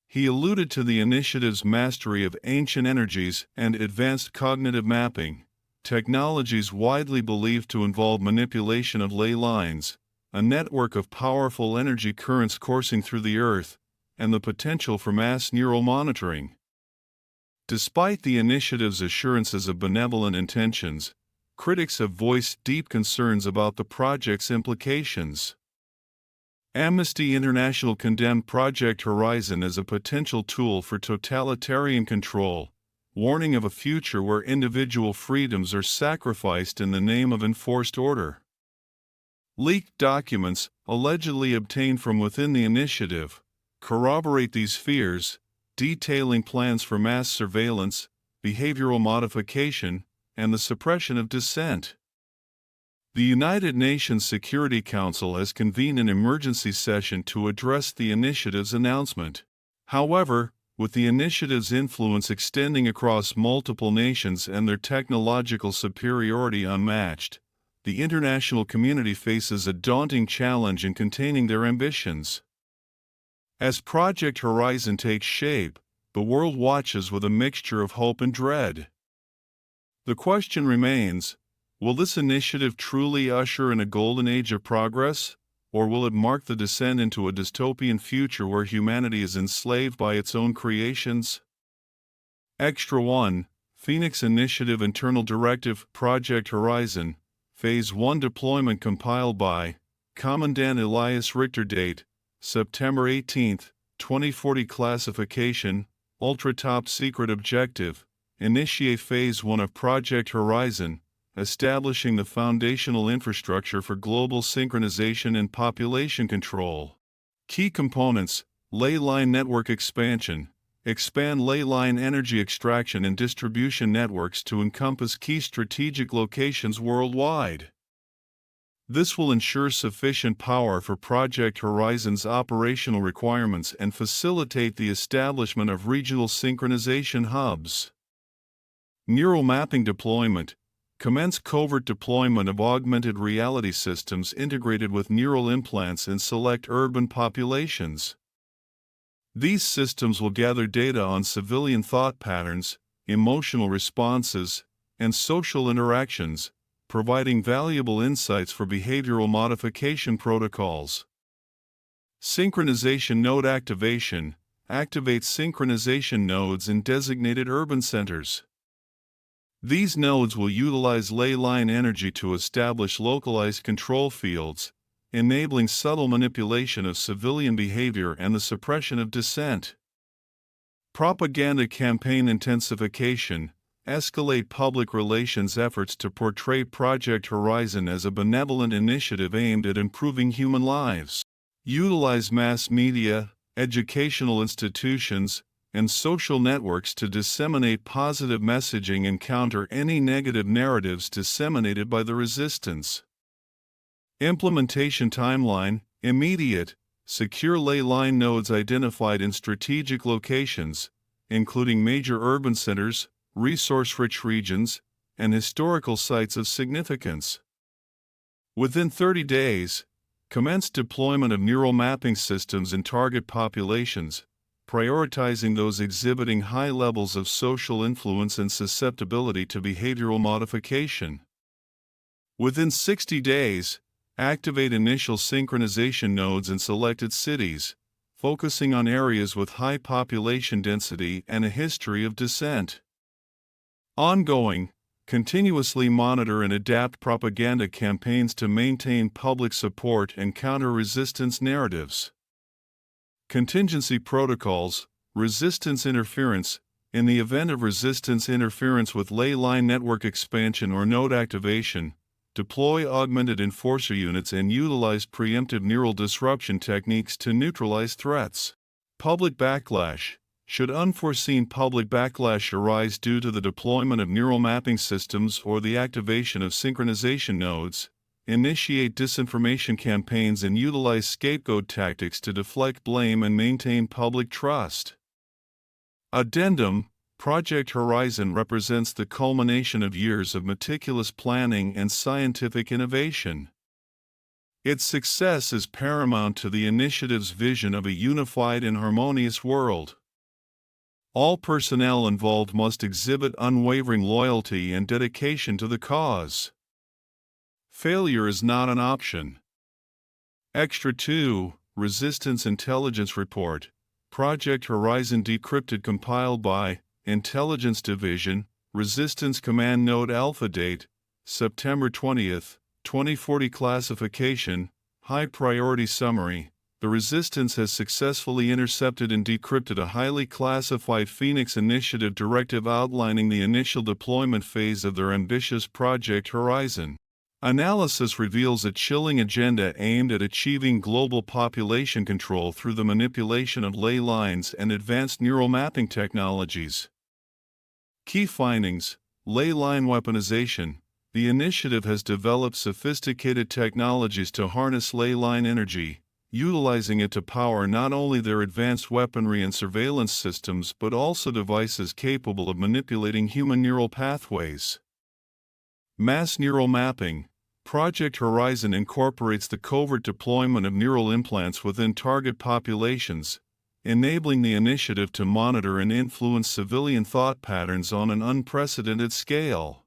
S2: He alluded to the initiative's mastery of ancient energies and advanced cognitive mapping, technologies widely believed to involve manipulation of ley lines, a network of powerful energy currents coursing through the Earth, and the potential for mass neural monitoring. Despite the initiative's assurances of benevolent intentions, critics have voiced deep concerns about the project's implications. Amnesty International condemned Project Horizon as a potential tool for totalitarian control, warning of a future where individual freedoms are sacrificed in the name of enforced order. Leaked documents, allegedly obtained from within the initiative, corroborate these fears, detailing plans for mass surveillance, behavioral modification, and the suppression of dissent. The United Nations Security Council has convened an emergency session to address the initiative's announcement. However, with the initiative's influence extending across multiple nations and their technological superiority unmatched, the international community faces a daunting challenge in containing their ambitions. As Project Horizon takes shape, the world watches with a mixture of hope and dread. The question remains, will this initiative truly usher in a golden age of progress, or will it mark the descent into a dystopian future where humanity is enslaved by its own creations? Extra 1, Phoenix Initiative Internal Directive, Project Horizon, Phase 1 Deployment compiled by Commandant Elias Richter. Date, September 18, 2040. Classification, Ultra Top Secret. Objective, initiate Phase 1 of Project Horizon, establishing the foundational infrastructure for global synchronization and population control. Key components, ley line network expansion, expand ley line energy extraction and distribution networks to encompass key strategic locations worldwide. This will ensure sufficient power for Project Horizon's operational requirements and facilitate the establishment of regional synchronization hubs. Neural mapping deployment. Commence covert deployment of augmented reality systems integrated with neural implants in select urban populations. These systems will gather data on civilian thought patterns, emotional responses, and social interactions, providing valuable insights for behavioral modification protocols. Synchronization node activation. Activate synchronization nodes in designated urban centers. These nodes will utilize ley line energy to establish localized control fields, enabling subtle manipulation of civilian behavior and the suppression of dissent. Propaganda campaign intensification. Escalate public relations efforts to portray Project Horizon as a benevolent initiative aimed at improving human lives. Utilize mass media, educational institutions, and social networks to disseminate positive messaging and counter any negative narratives disseminated by the resistance. Implementation timeline: immediate, secure ley line nodes identified in strategic locations, including major urban centers, resource-rich regions, and historical sites of significance. Within 30 days, commence deployment of neural mapping systems in target populations, prioritizing those exhibiting high levels of social influence and susceptibility to behavioral modification. Within 60 days, activate initial synchronization nodes in selected cities, focusing on areas with high population density and a history of dissent. Ongoing, continuously monitor and adapt propaganda campaigns to maintain public support and counter resistance narratives. Contingency protocols: resistance interference. In the event of resistance interference with ley line network expansion or node activation, deploy augmented enforcer units and utilize preemptive neural disruption techniques to neutralize threats. Public backlash: should unforeseen public backlash arise due to the deployment of neural mapping systems or the activation of synchronization nodes, initiate disinformation campaigns and utilize scapegoat tactics to deflect blame and maintain public trust. Addendum: Project Horizon represents the culmination of years of meticulous planning and scientific innovation. Its success is paramount to the initiative's vision of a unified and harmonious world. All personnel involved must exhibit unwavering loyalty and dedication to the cause. Failure is not an option. Extra 2, Resistance Intelligence Report, Project Horizon Decrypted, compiled by Intelligence Division, Resistance Command Node. Alpha date, September 20, 2040. Classification: High Priority Summary. The Resistance has successfully intercepted and decrypted a highly classified Phoenix Initiative directive outlining the initial deployment phase of their ambitious Project Horizon. Analysis reveals a chilling agenda aimed at achieving global population control through the manipulation of ley lines and advanced neural mapping technologies. Key findings: ley line weaponization. The initiative has developed sophisticated technologies to harness ley line energy, utilizing it to power not only their advanced weaponry and surveillance systems but also devices capable of manipulating human neural pathways. Mass neural mapping. Project Horizon incorporates the covert deployment of neural implants within target populations, enabling the initiative to monitor and influence civilian thought patterns on an unprecedented scale.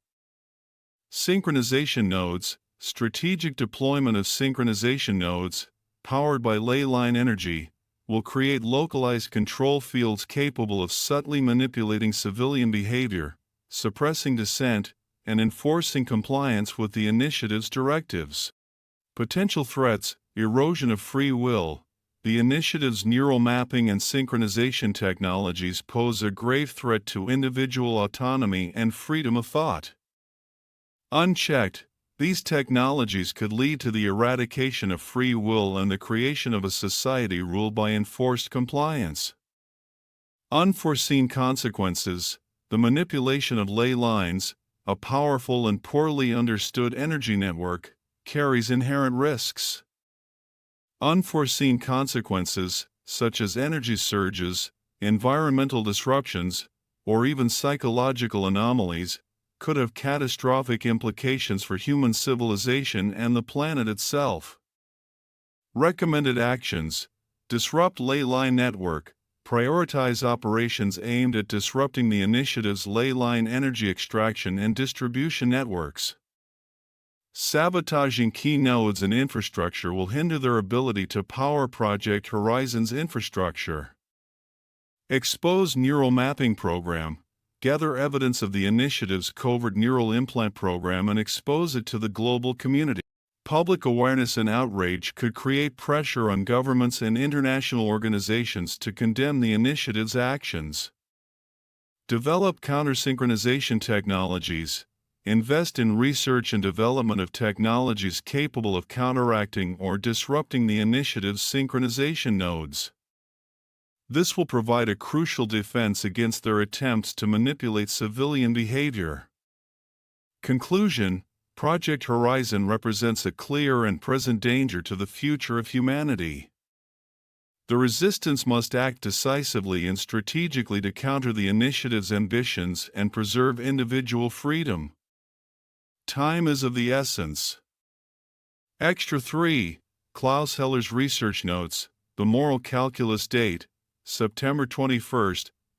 S2: Synchronization nodes. Strategic deployment of synchronization nodes, powered by ley line energy, will create localized control fields capable of subtly manipulating civilian behavior, suppressing dissent, and enforcing compliance with the initiative's directives. Potential threats: erosion of free will. The initiative's neural mapping and synchronization technologies pose a grave threat to individual autonomy and freedom of thought. Unchecked, these technologies could lead to the eradication of free will and the creation of a society ruled by enforced compliance. Unforeseen consequences. The manipulation of ley lines, a powerful and poorly understood energy network, carries inherent risks. Unforeseen consequences, such as energy surges, environmental disruptions, or even psychological anomalies, could have catastrophic implications for human civilization and the planet itself. Recommended actions: disrupt ley line network, prioritize operations aimed at disrupting the initiative's ley line energy extraction and distribution networks. Sabotaging key nodes and infrastructure will hinder their ability to power Project Horizon's infrastructure. Expose neural mapping program. Gather evidence of the initiative's covert neural implant program and expose it to the global community. Public awareness and outrage could create pressure on governments and international organizations to condemn the initiative's actions. Develop counter-synchronization technologies. Invest in research and development of technologies capable of counteracting or disrupting the initiative's synchronization nodes. This will provide a crucial defense against their attempts to manipulate civilian behavior. Conclusion: Project Horizon represents a clear and present danger to the future of humanity. The resistance must act decisively and strategically to counter the initiative's ambitions and preserve individual freedom. Time is of the essence. Extra 3. Klaus Heller's research notes, The Moral Calculus. Date, September 21,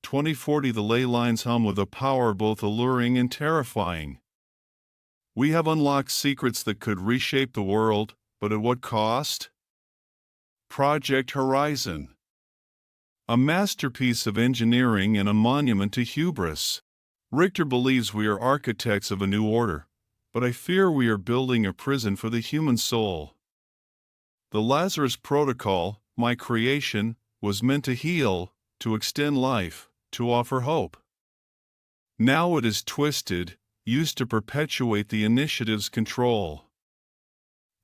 S2: 2040. The ley lines hum with a power both alluring and terrifying. We have unlocked secrets that could reshape the world, but at what cost? Project Horizon. A masterpiece of engineering and a monument to hubris. Richter believes we are architects of a new order, but I fear we are building a prison for the human soul. The Lazarus Protocol, my creation, was meant to heal, to extend life, to offer hope. Now it is twisted, used to perpetuate the initiative's control.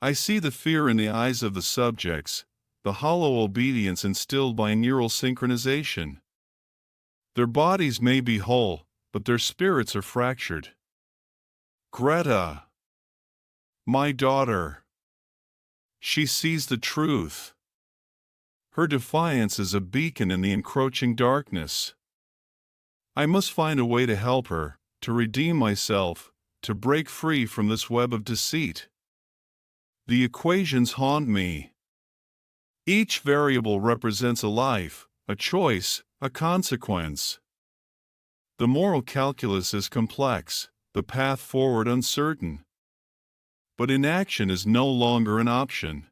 S2: I see the fear in the eyes of the subjects, the hollow obedience instilled by neural synchronization. Their bodies may be whole, but their spirits are fractured. Greta, my daughter. She sees the truth. Her defiance is a beacon in the encroaching darkness. I must find a way to help her, to redeem myself, to break free from this web of deceit. The equations haunt me. Each variable represents a life, a choice, a consequence. The moral calculus is complex, the path forward uncertain. But inaction is no longer an option.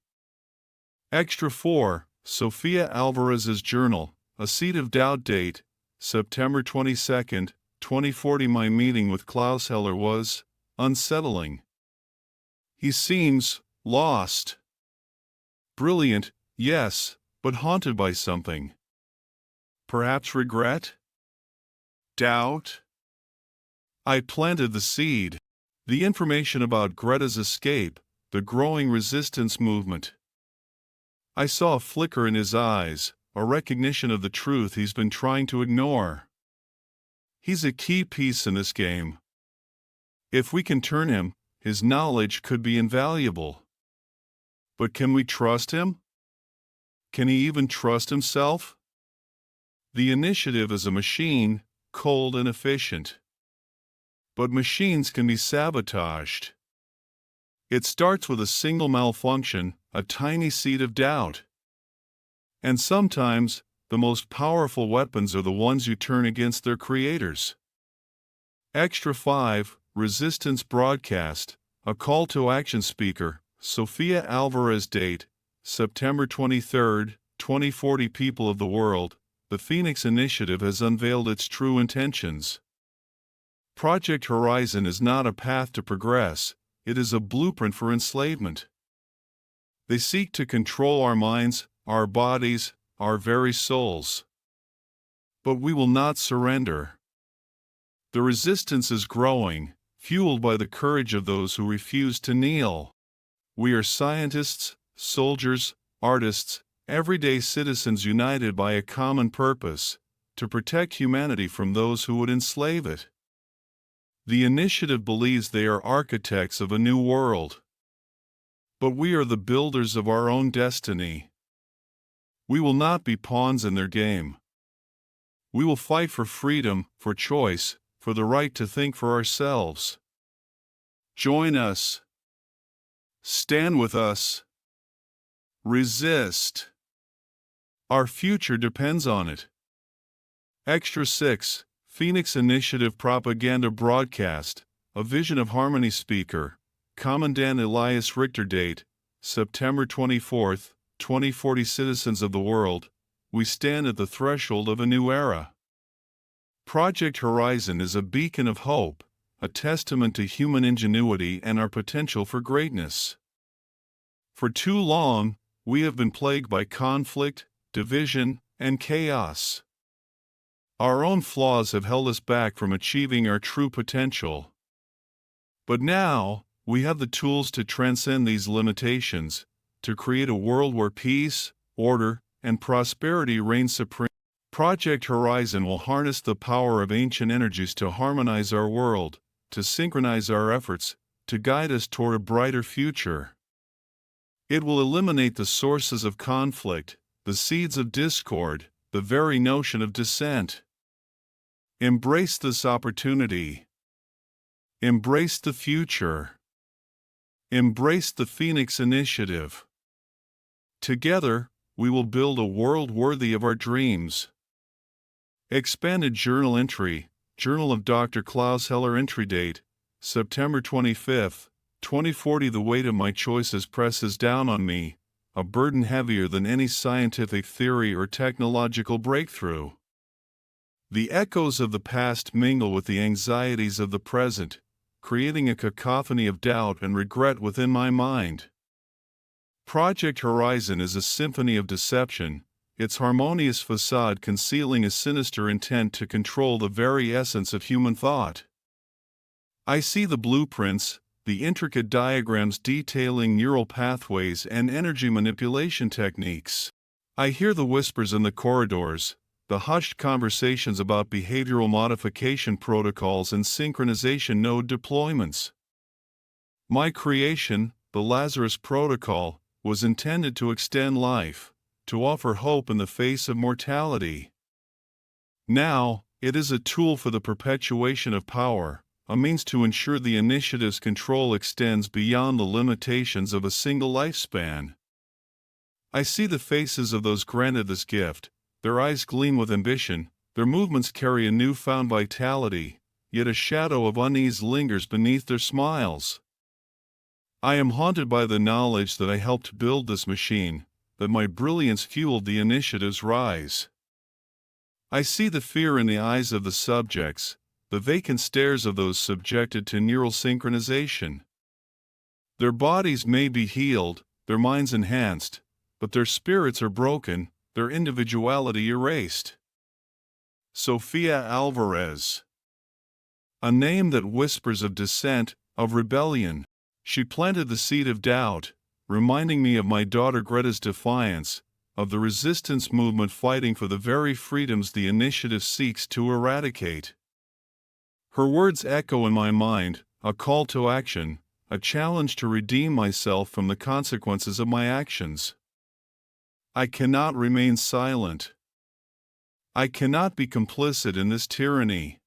S2: Extra 4. Sofia Alvarez's journal, A Seed of Doubt. Date, September 22, 2040. My meeting with Klaus Heller was unsettling. He seems lost. Brilliant, yes, but haunted by something. Perhaps regret? Doubt? I planted the seed. The information about Greta's escape, the growing resistance movement. I saw a flicker in his eyes, a recognition of the truth he's been trying to ignore. He's a key piece in this game. If we can turn him, his knowledge could be invaluable. But can we trust him? Can he even trust himself? The initiative is a machine, cold and efficient. But machines can be sabotaged. It starts with a single malfunction, a tiny seed of doubt. And sometimes, the most powerful weapons are the ones you turn against their creators. Extra 5. Resistance Broadcast, A Call to Action. Speaker, Sofia Alvarez. Date, September 23, 2040. People of the world, the Phoenix Initiative has unveiled its true intentions. Project Horizon is not a path to progress, it is a blueprint for enslavement. They seek to control our minds, our bodies, our very souls. But we will not surrender. The resistance is growing, fueled by the courage of those who refuse to kneel. We are scientists, soldiers, artists, everyday citizens united by a common purpose, to protect humanity from those who would enslave it. The initiative believes they are architects of a new world. But we are the builders of our own destiny. We will not be pawns in their game. We will fight for freedom, for choice, for the right to think for ourselves. Join us. Stand with us. Resist. Our future depends on it. Extra 6. Phoenix Initiative Propaganda Broadcast, A Vision of Harmony. Speaker, Commandant Elias Richter. Date, September 24, 2040. Citizens of the world, we stand at the threshold of a new era. Project Horizon is a beacon of hope, a testament to human ingenuity and our potential for greatness. For too long, we have been plagued by conflict, division, and chaos. Our own flaws have held us back from achieving our true potential. But now, we have the tools to transcend these limitations, to create a world where peace, order, and prosperity reign supreme. Project Horizon will harness the power of ancient energies to harmonize our world, to synchronize our efforts, to guide us toward a brighter future. It will eliminate the sources of conflict, the seeds of discord, the very notion of dissent. Embrace this opportunity. Embrace the future. Embrace the Phoenix Initiative. Together, we will build a world worthy of our dreams. Expanded Journal Entry, Journal of Dr. Klaus Heller. Entry date, September 25, 2040. The weight of my choices presses down on me, a burden heavier than any scientific theory or technological breakthrough. The echoes of the past mingle with the anxieties of the present, creating a cacophony of doubt and regret within my mind. Project Horizon is a symphony of deception, its harmonious facade concealing a sinister intent to control the very essence of human thought. I see the blueprints, the intricate diagrams detailing neural pathways and energy manipulation techniques. I hear the whispers in the corridors, the hushed conversations about behavioral modification protocols and synchronization node deployments. My creation, the Lazarus Protocol, was intended to extend life, to offer hope in the face of mortality. Now, it is a tool for the perpetuation of power, a means to ensure the initiative's control extends beyond the limitations of a single lifespan. I see the faces of those granted this gift, their eyes gleam with ambition, their movements carry a newfound vitality, yet a shadow of unease lingers beneath their smiles. I am haunted by the knowledge that I helped build this machine, that my brilliance fueled the initiative's rise. I see the fear in the eyes of the subjects, the vacant stares of those subjected to neural synchronization. Their bodies may be healed, their minds enhanced, but their spirits are broken, their individuality erased. Sofia Alvarez. A name that whispers of dissent, of rebellion. She planted the seed of doubt, reminding me of my daughter Greta's defiance, of the resistance movement fighting for the very freedoms the initiative seeks to eradicate. Her words echo in my mind, a call to action, a challenge to redeem myself from the consequences of my actions. I cannot remain silent. I cannot be complicit in this tyranny.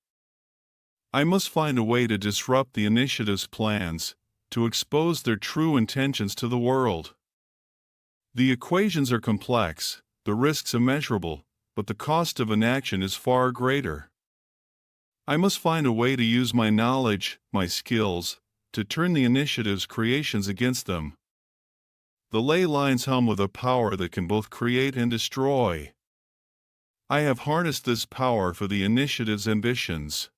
S2: I must find a way to disrupt the initiative's plans, to expose their true intentions to the world. The equations are complex, the risks immeasurable, but the cost of inaction is far greater. I must find a way to use my knowledge, my skills, to turn the initiative's creations against them. The ley lines hum with a power that can both create and destroy. I have harnessed this power for the initiative's ambitions.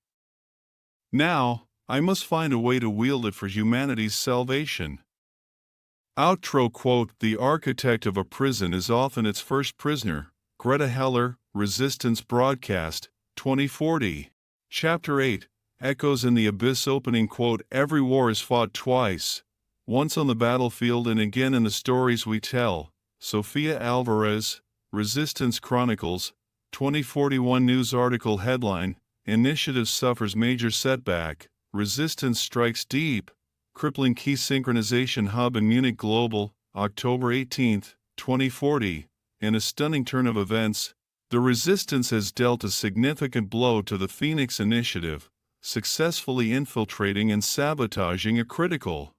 S2: Now, I must find a way to wield it for humanity's salvation. Outro quote: The architect of a prison is often its first prisoner. Greta Heller, Resistance Broadcast, 2040. Chapter 8, Echoes in the Abyss. Opening quote: Every war is fought twice, once on the battlefield and again in the stories we tell. Sofia Alvarez, Resistance Chronicles, 2041. News article headline: Initiative suffers major setback. Resistance strikes deep. Crippling key synchronization hub in Munich. Global, October 18, 2040. In a stunning turn of events, the Resistance has dealt a significant blow to the Phoenix Initiative, successfully infiltrating and sabotaging a critical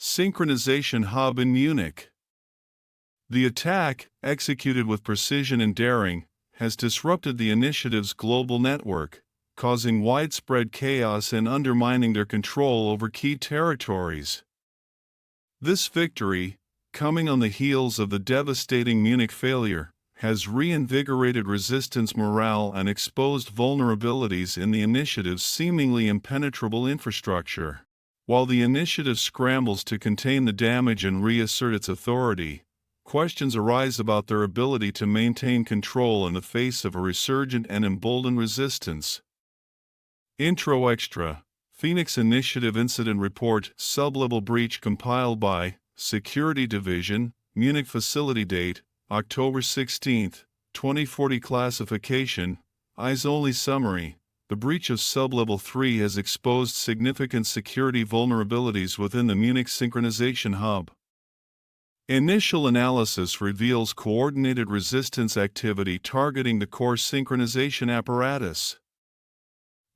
S2: synchronization hub in Munich. The attack, executed with precision and daring, has disrupted the initiative's global network, causing widespread chaos and undermining their control over key territories. This victory, coming on the heels of the devastating Munich failure, has reinvigorated resistance morale and exposed vulnerabilities in the initiative's seemingly impenetrable infrastructure. While the initiative scrambles to contain the damage and reassert its authority, questions arise about their ability to maintain control in the face of a resurgent and emboldened resistance. Intro Extra, Phoenix Initiative Incident Report, Sublevel Breach compiled by Security Division, Munich Facility Date, October 16, 2040. Classification, Eyes Only Summary, the breach of Sublevel 3 has exposed significant security vulnerabilities within the Munich synchronization hub. Initial analysis reveals coordinated resistance activity targeting the core synchronization apparatus.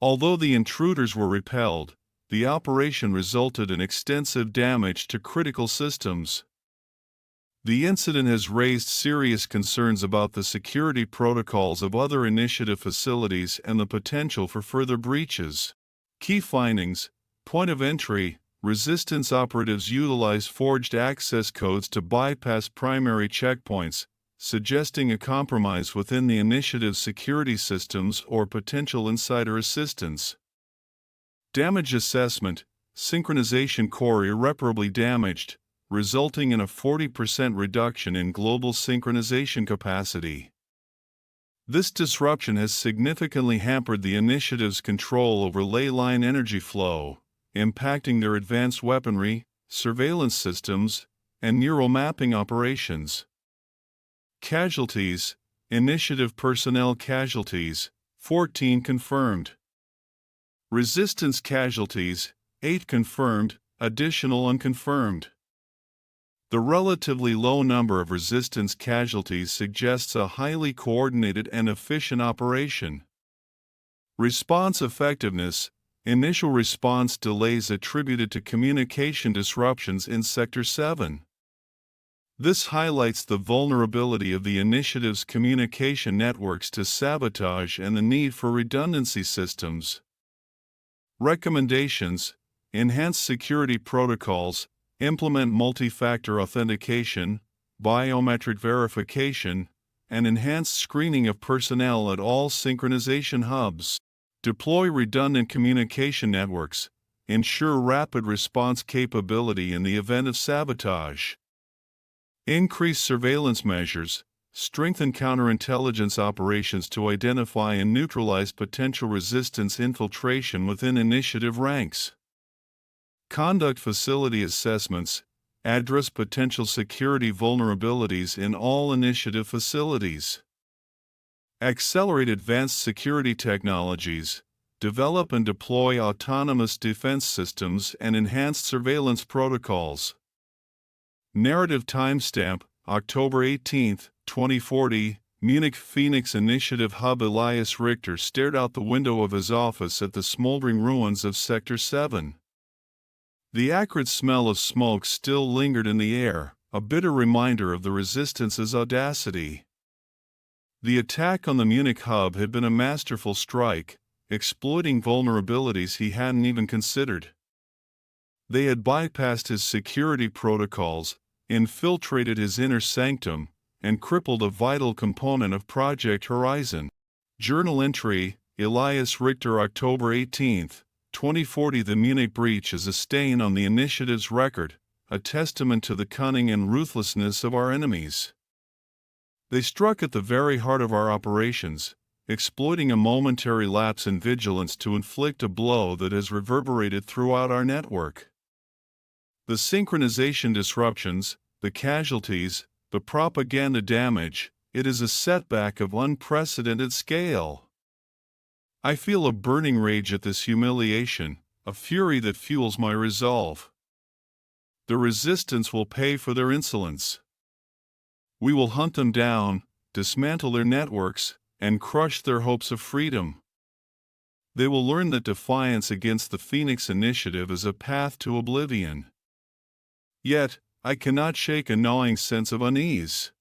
S2: Although the intruders were repelled, the operation resulted in extensive damage to critical systems. The incident has raised serious concerns about the security protocols of other initiative facilities and the potential for further breaches. Key findings: point of entry, resistance operatives utilize forged access codes to bypass primary checkpoints, suggesting a compromise within the initiative's security systems or potential insider assistance. Damage assessment: synchronization core irreparably damaged, resulting in a 40% reduction in global synchronization capacity. This disruption has significantly hampered the initiative's control over ley line energy flow, impacting their advanced weaponry, surveillance systems, and neural mapping operations. Casualties: initiative personnel casualties, 14 confirmed. Resistance casualties, 8 confirmed, additional unconfirmed. The relatively low number of resistance casualties suggests a highly coordinated and efficient operation. Response effectiveness: initial response delays attributed to communication disruptions in Sector 7. This highlights the vulnerability of the initiative's communication networks to sabotage and the need for redundancy systems. Recommendations: enhance security protocols, implement multi-factor authentication, biometric verification, and enhanced screening of personnel at all synchronization hubs. Deploy redundant communication networks, ensure rapid response capability in the event of sabotage. Increase surveillance measures, strengthen counterintelligence operations to identify and neutralize potential resistance infiltration within initiative ranks. Conduct facility assessments, address potential security vulnerabilities in all initiative facilities. Accelerate advanced security technologies, develop and deploy autonomous defense systems and enhanced surveillance protocols. Narrative timestamp: October 18, 2040, Munich Phoenix Initiative Hub. Elias Richter stared out the window of his office at the smoldering ruins of Sector 7. The acrid smell of smoke still lingered in the air, a bitter reminder of the resistance's audacity. The attack on the Munich hub had been a masterful strike, exploiting vulnerabilities he hadn't even considered. They had bypassed his security protocols, infiltrated his inner sanctum, and crippled a vital component of Project Horizon. Journal entry: Elias Richter, October 18, 2040. The Munich breach is a stain on the initiative's record, a testament to the cunning and ruthlessness of our enemies. They struck at the very heart of our operations, exploiting a momentary lapse in vigilance to inflict a blow that has reverberated throughout our network. The synchronization disruptions, the casualties, the propaganda damage, it is a setback of unprecedented scale. I feel a burning rage at this humiliation, a fury that fuels my resolve. The resistance will pay for their insolence. We will hunt them down, dismantle their networks, and crush their hopes of freedom. They will learn that defiance against the Phoenix Initiative is a path to oblivion. Yet, I cannot shake a gnawing sense of unease.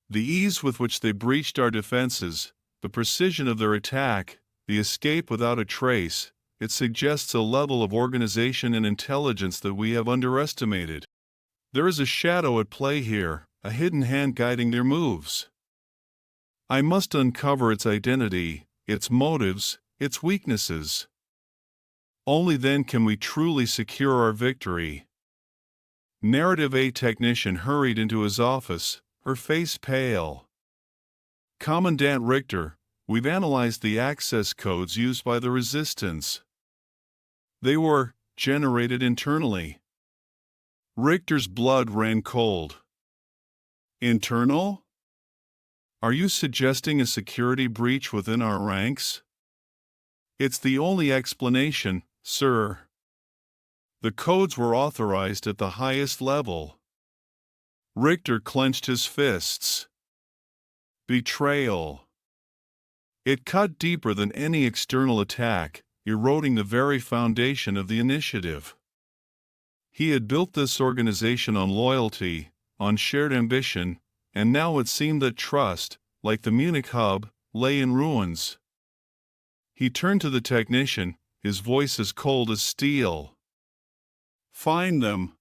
S2: The ease with which they breached our defenses, the precision of their attack, the escape without a trace, it suggests a level of organization and intelligence that we have underestimated. There is a shadow at play here, a hidden hand guiding their moves. I must uncover its identity, its motives, its weaknesses. Only then can we truly secure our victory. Narrative: a technician hurried into his office, her face pale. Commandant Richter, we've analyzed the access codes used by the resistance. They were generated internally. Richter's blood ran cold. Internal? Are you suggesting a security breach within our ranks? It's the only explanation, sir. The codes were authorized at the highest level. Richter clenched his fists. Betrayal. It cut deeper than any external attack, eroding the very foundation of the initiative. He had built this organization on loyalty, on shared ambition, and now it seemed that trust, like the Munich hub, lay in ruins. He turned to the technician, his voice as cold as steel. Find them.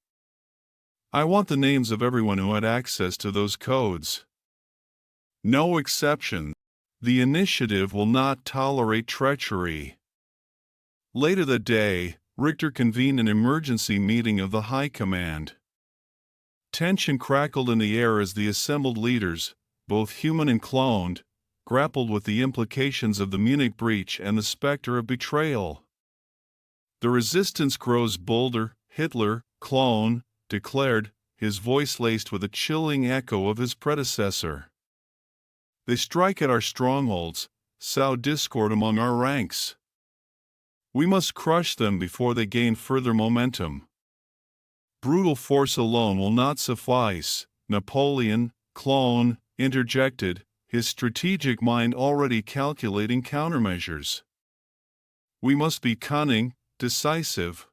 S2: I want the names of everyone who had access to those codes. No exceptions. The initiative will not tolerate treachery. Later that day, Richter convened an emergency meeting of the High Command. Tension crackled in the air as the assembled leaders, both human and cloned, grappled with the implications of the Munich breach and the specter of betrayal. The resistance grows bolder, Hitler, clone, declared, his voice laced with a chilling echo of his predecessor. They strike at our strongholds, sow discord among our ranks. We must crush them before they gain further momentum. Brutal force alone will not suffice, Napoleon, clone, interjected, his strategic mind already calculating countermeasures. We must be cunning, decisive.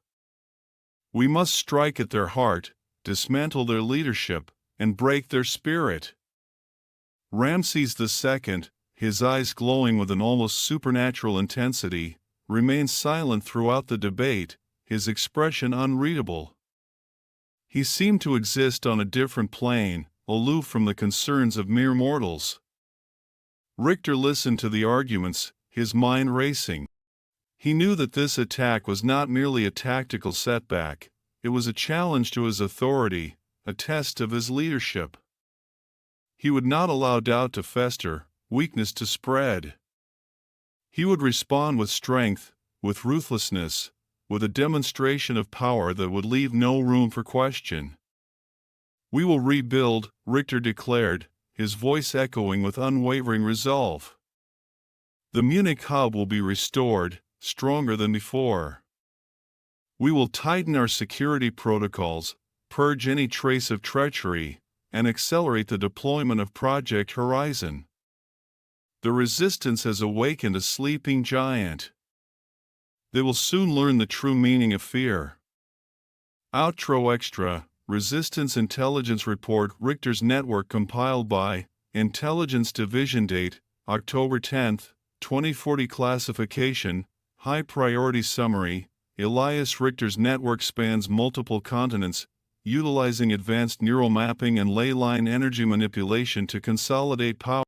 S2: We must strike at their heart, dismantle their leadership, and break their spirit. Ramses II, his eyes glowing with an almost supernatural intensity, remained silent throughout the debate, his expression unreadable. He seemed to exist on a different plane, aloof from the concerns of mere mortals. Richter listened to the arguments, his mind racing. He knew that this attack was not merely a tactical setback, it was a challenge to his authority, a test of his leadership. He would not allow doubt to fester, weakness to spread. He would respond with strength, with ruthlessness, with a demonstration of power that would leave no room for question. We will rebuild, Richter declared, his voice echoing with unwavering resolve. The Munich hub will be restored, stronger than before. We will tighten our security protocols, purge any trace of treachery, and accelerate the deployment of Project Horizon. The resistance has awakened a sleeping giant. They will soon learn the true meaning of fear. Outro Extra, Resistance Intelligence Report Richter's Network compiled by Intelligence Division. Date, October 10, 2040. Classification, High Priority Summary. Elias Richter's network spans multiple continents, utilizing advanced neural mapping and ley line energy manipulation to consolidate power.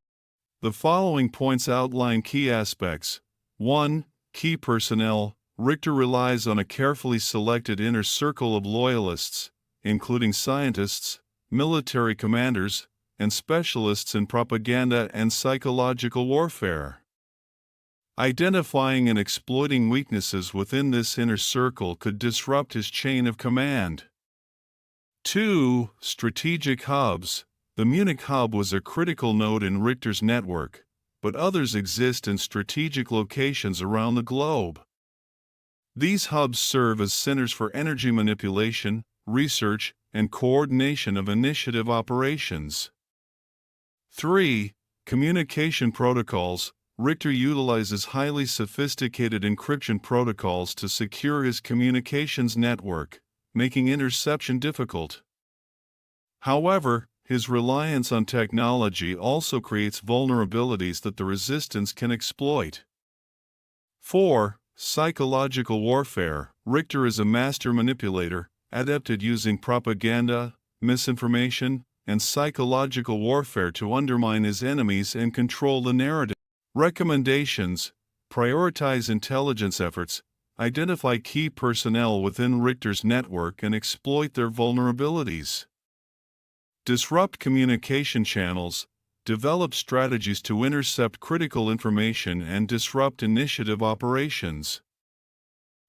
S2: The following points outline key aspects. 1. Key personnel. Richter relies on a carefully selected inner circle of loyalists, including scientists, military commanders, and specialists in propaganda and psychological warfare. Identifying and exploiting weaknesses within this inner circle could disrupt his chain of command. 2. Strategic hubs. The Munich hub was a critical node in Richter's network, but others exist in strategic locations around the globe. These hubs serve as centers for energy manipulation, research, and coordination of initiative operations. 3. Communication protocols. Richter utilizes highly sophisticated encryption protocols to secure his communications network, making interception difficult. However, his reliance on technology also creates vulnerabilities that the resistance can exploit. 4. Psychological warfare. Richter is a master manipulator, adept at using propaganda, misinformation, and psychological warfare to undermine his enemies and control the narrative. Recommendations: prioritize intelligence efforts, identify key personnel within Richter's network and exploit their vulnerabilities. Disrupt communication channels, develop strategies to intercept critical information and disrupt initiative operations.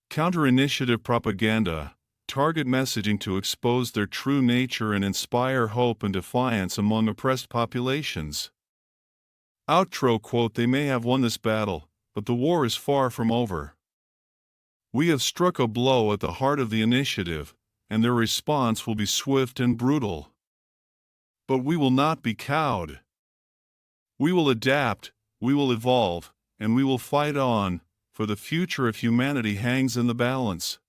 S2: Counter-initiative propaganda, target messaging to expose their true nature and inspire hope and defiance among oppressed populations. Outro quote: They may have won this battle, but the war is far from over. We have struck a blow at the heart of the initiative, and their response will be swift and brutal. But we will not be cowed. We will adapt, we will evolve, and we will fight on, for the future of humanity hangs in the balance.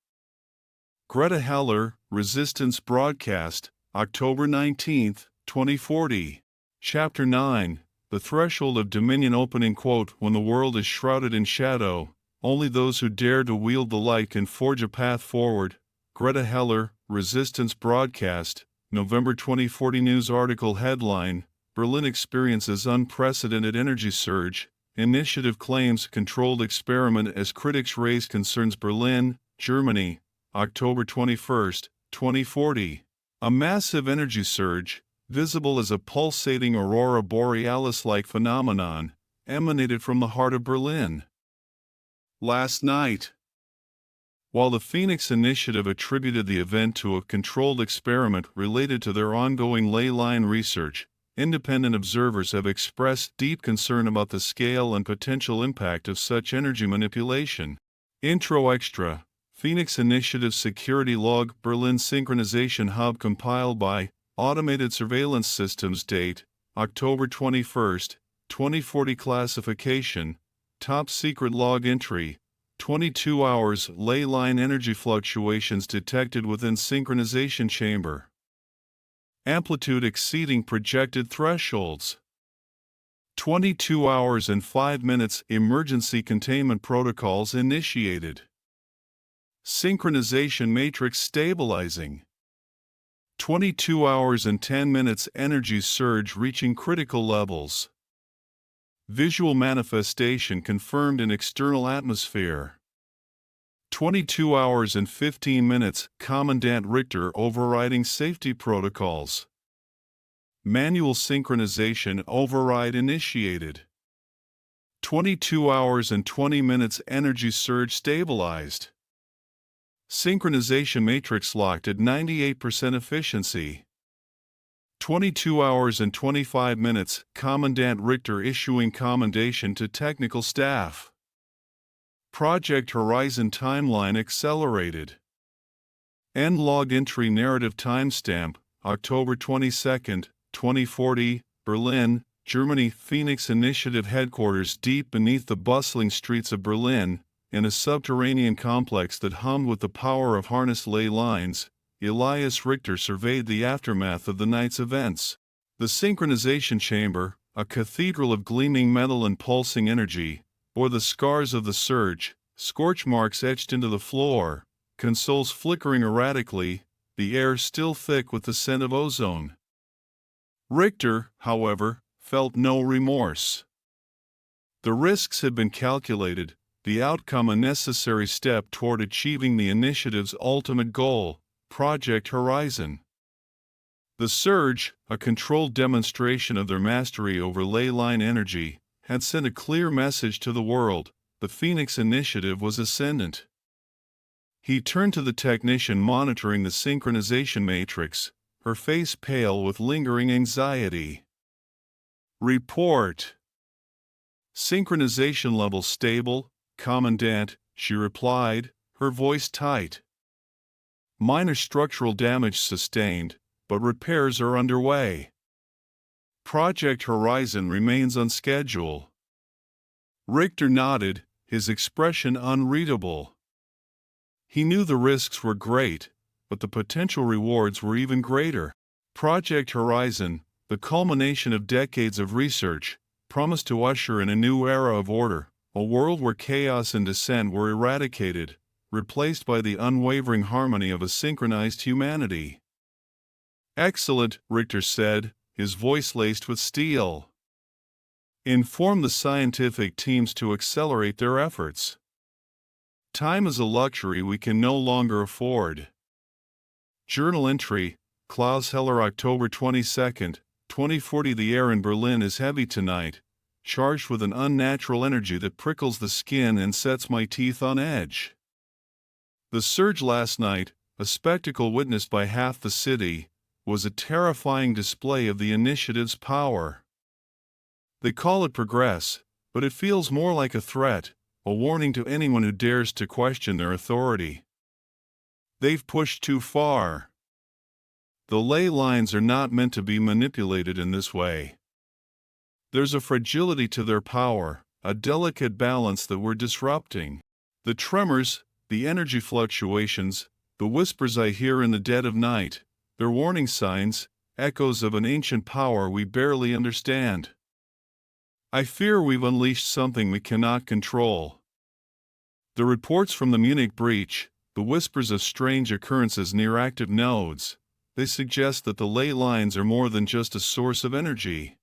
S2: Greta Heller, Resistance Broadcast, October 19, 2040. Chapter 9, The Threshold of Dominion. Opening quote, When the world is shrouded in shadow, only those who dare to wield the light can forge a path forward. Greta Heller, Resistance Broadcast, November 2040. News article headline, Berlin experiences unprecedented energy surge. Initiative claims controlled experiment as critics raise concerns. Berlin, Germany, October 21, 2040. A massive energy surge, visible as a pulsating aurora borealis-like phenomenon, emanated from the heart of Berlin last night. While the Phoenix Initiative attributed the event to a controlled experiment related to their ongoing ley line research, independent observers have expressed deep concern about the scale and potential impact of such energy manipulation. Intro Extra, Phoenix Initiative Security Log. Berlin Synchronization Hub compiled by Automated Surveillance Systems. Date, October 21, 2040. Classification, Top Secret Log Entry, 22 hours. Ley line energy fluctuations detected within synchronization chamber. Amplitude exceeding projected thresholds. 22 hours and 5 minutes. Emergency containment protocols initiated. Synchronization matrix stabilizing. 22 hours and 10 minutes. Energy surge reaching critical levels. Visual manifestation confirmed in external atmosphere. 22 hours and 15 minutes. Commandant Richter overriding safety protocols. Manual synchronization override initiated. 22 hours and 20 minutes. Energy surge stabilized. Synchronization matrix locked at 98% efficiency. 22 hours and 25 minutes. Commandant Richter issuing commendation to technical staff. Project Horizon timeline accelerated. End log entry narrative timestamp, October 22, 2040, Berlin, Germany. Phoenix Initiative headquarters deep beneath the bustling streets of Berlin, in a subterranean complex that hummed with the power of harnessed ley lines. Elias Richter surveyed the aftermath of the night's events. The synchronization chamber, a cathedral of gleaming metal and pulsing energy, bore the scars of the surge, scorch marks etched into the floor, consoles flickering erratically, the air still thick with the scent of ozone. Richter, however, felt no remorse. The risks had been calculated, the outcome a necessary step toward achieving the initiative's ultimate goal, Project Horizon. The surge, a controlled demonstration of their mastery over ley line energy, had sent a clear message to the world: the Phoenix Initiative was ascendant. He turned to the technician monitoring the synchronization matrix, her face pale with lingering anxiety. Report. Synchronization level stable, Commandant, she replied, her voice tight. Minor structural damage sustained, but repairs are underway. Project Horizon remains on schedule. Richter nodded, his expression unreadable. He knew the risks were great, but the potential rewards were even greater. Project Horizon, the culmination of decades of research, promised to usher in a new era of order, a world where chaos and dissent were eradicated, replaced by the unwavering harmony of a synchronized humanity. Excellent, Richter said, his voice laced with steel. Inform the scientific teams to accelerate their efforts. Time is a luxury we can no longer afford. Journal entry, Klaus Heller, October 22, 2040. The air in Berlin is heavy tonight, charged with an unnatural energy that prickles the skin and sets my teeth on edge. The surge last night, a spectacle witnessed by half the city, was a terrifying display of the initiative's power. They call it progress, but it feels more like a threat, a warning to anyone who dares to question their authority. They've pushed too far. The ley lines are not meant to be manipulated in this way. There's a fragility to their power, a delicate balance that we're disrupting. The tremors, the energy fluctuations, the whispers I hear in the dead of night, they're warning signs, echoes of an ancient power we barely understand. I fear we've unleashed something we cannot control. The reports from the Munich breach, the whispers of strange occurrences near active nodes, they suggest that the ley lines are more than just a source of energy.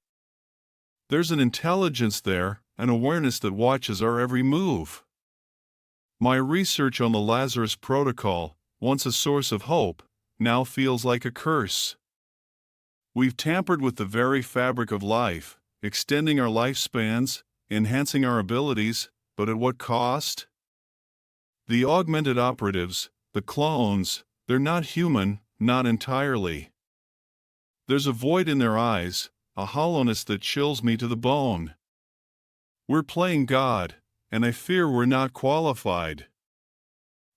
S2: There's an intelligence there, an awareness that watches our every move. My research on the Lazarus Protocol, once a source of hope, now feels like a curse. We've tampered with the very fabric of life, extending our lifespans, enhancing our abilities, but at what cost? The augmented operatives, the clones, they're not human, not entirely. There's a void in their eyes, a hollowness that chills me to the bone. We're playing God, and I fear we're not qualified.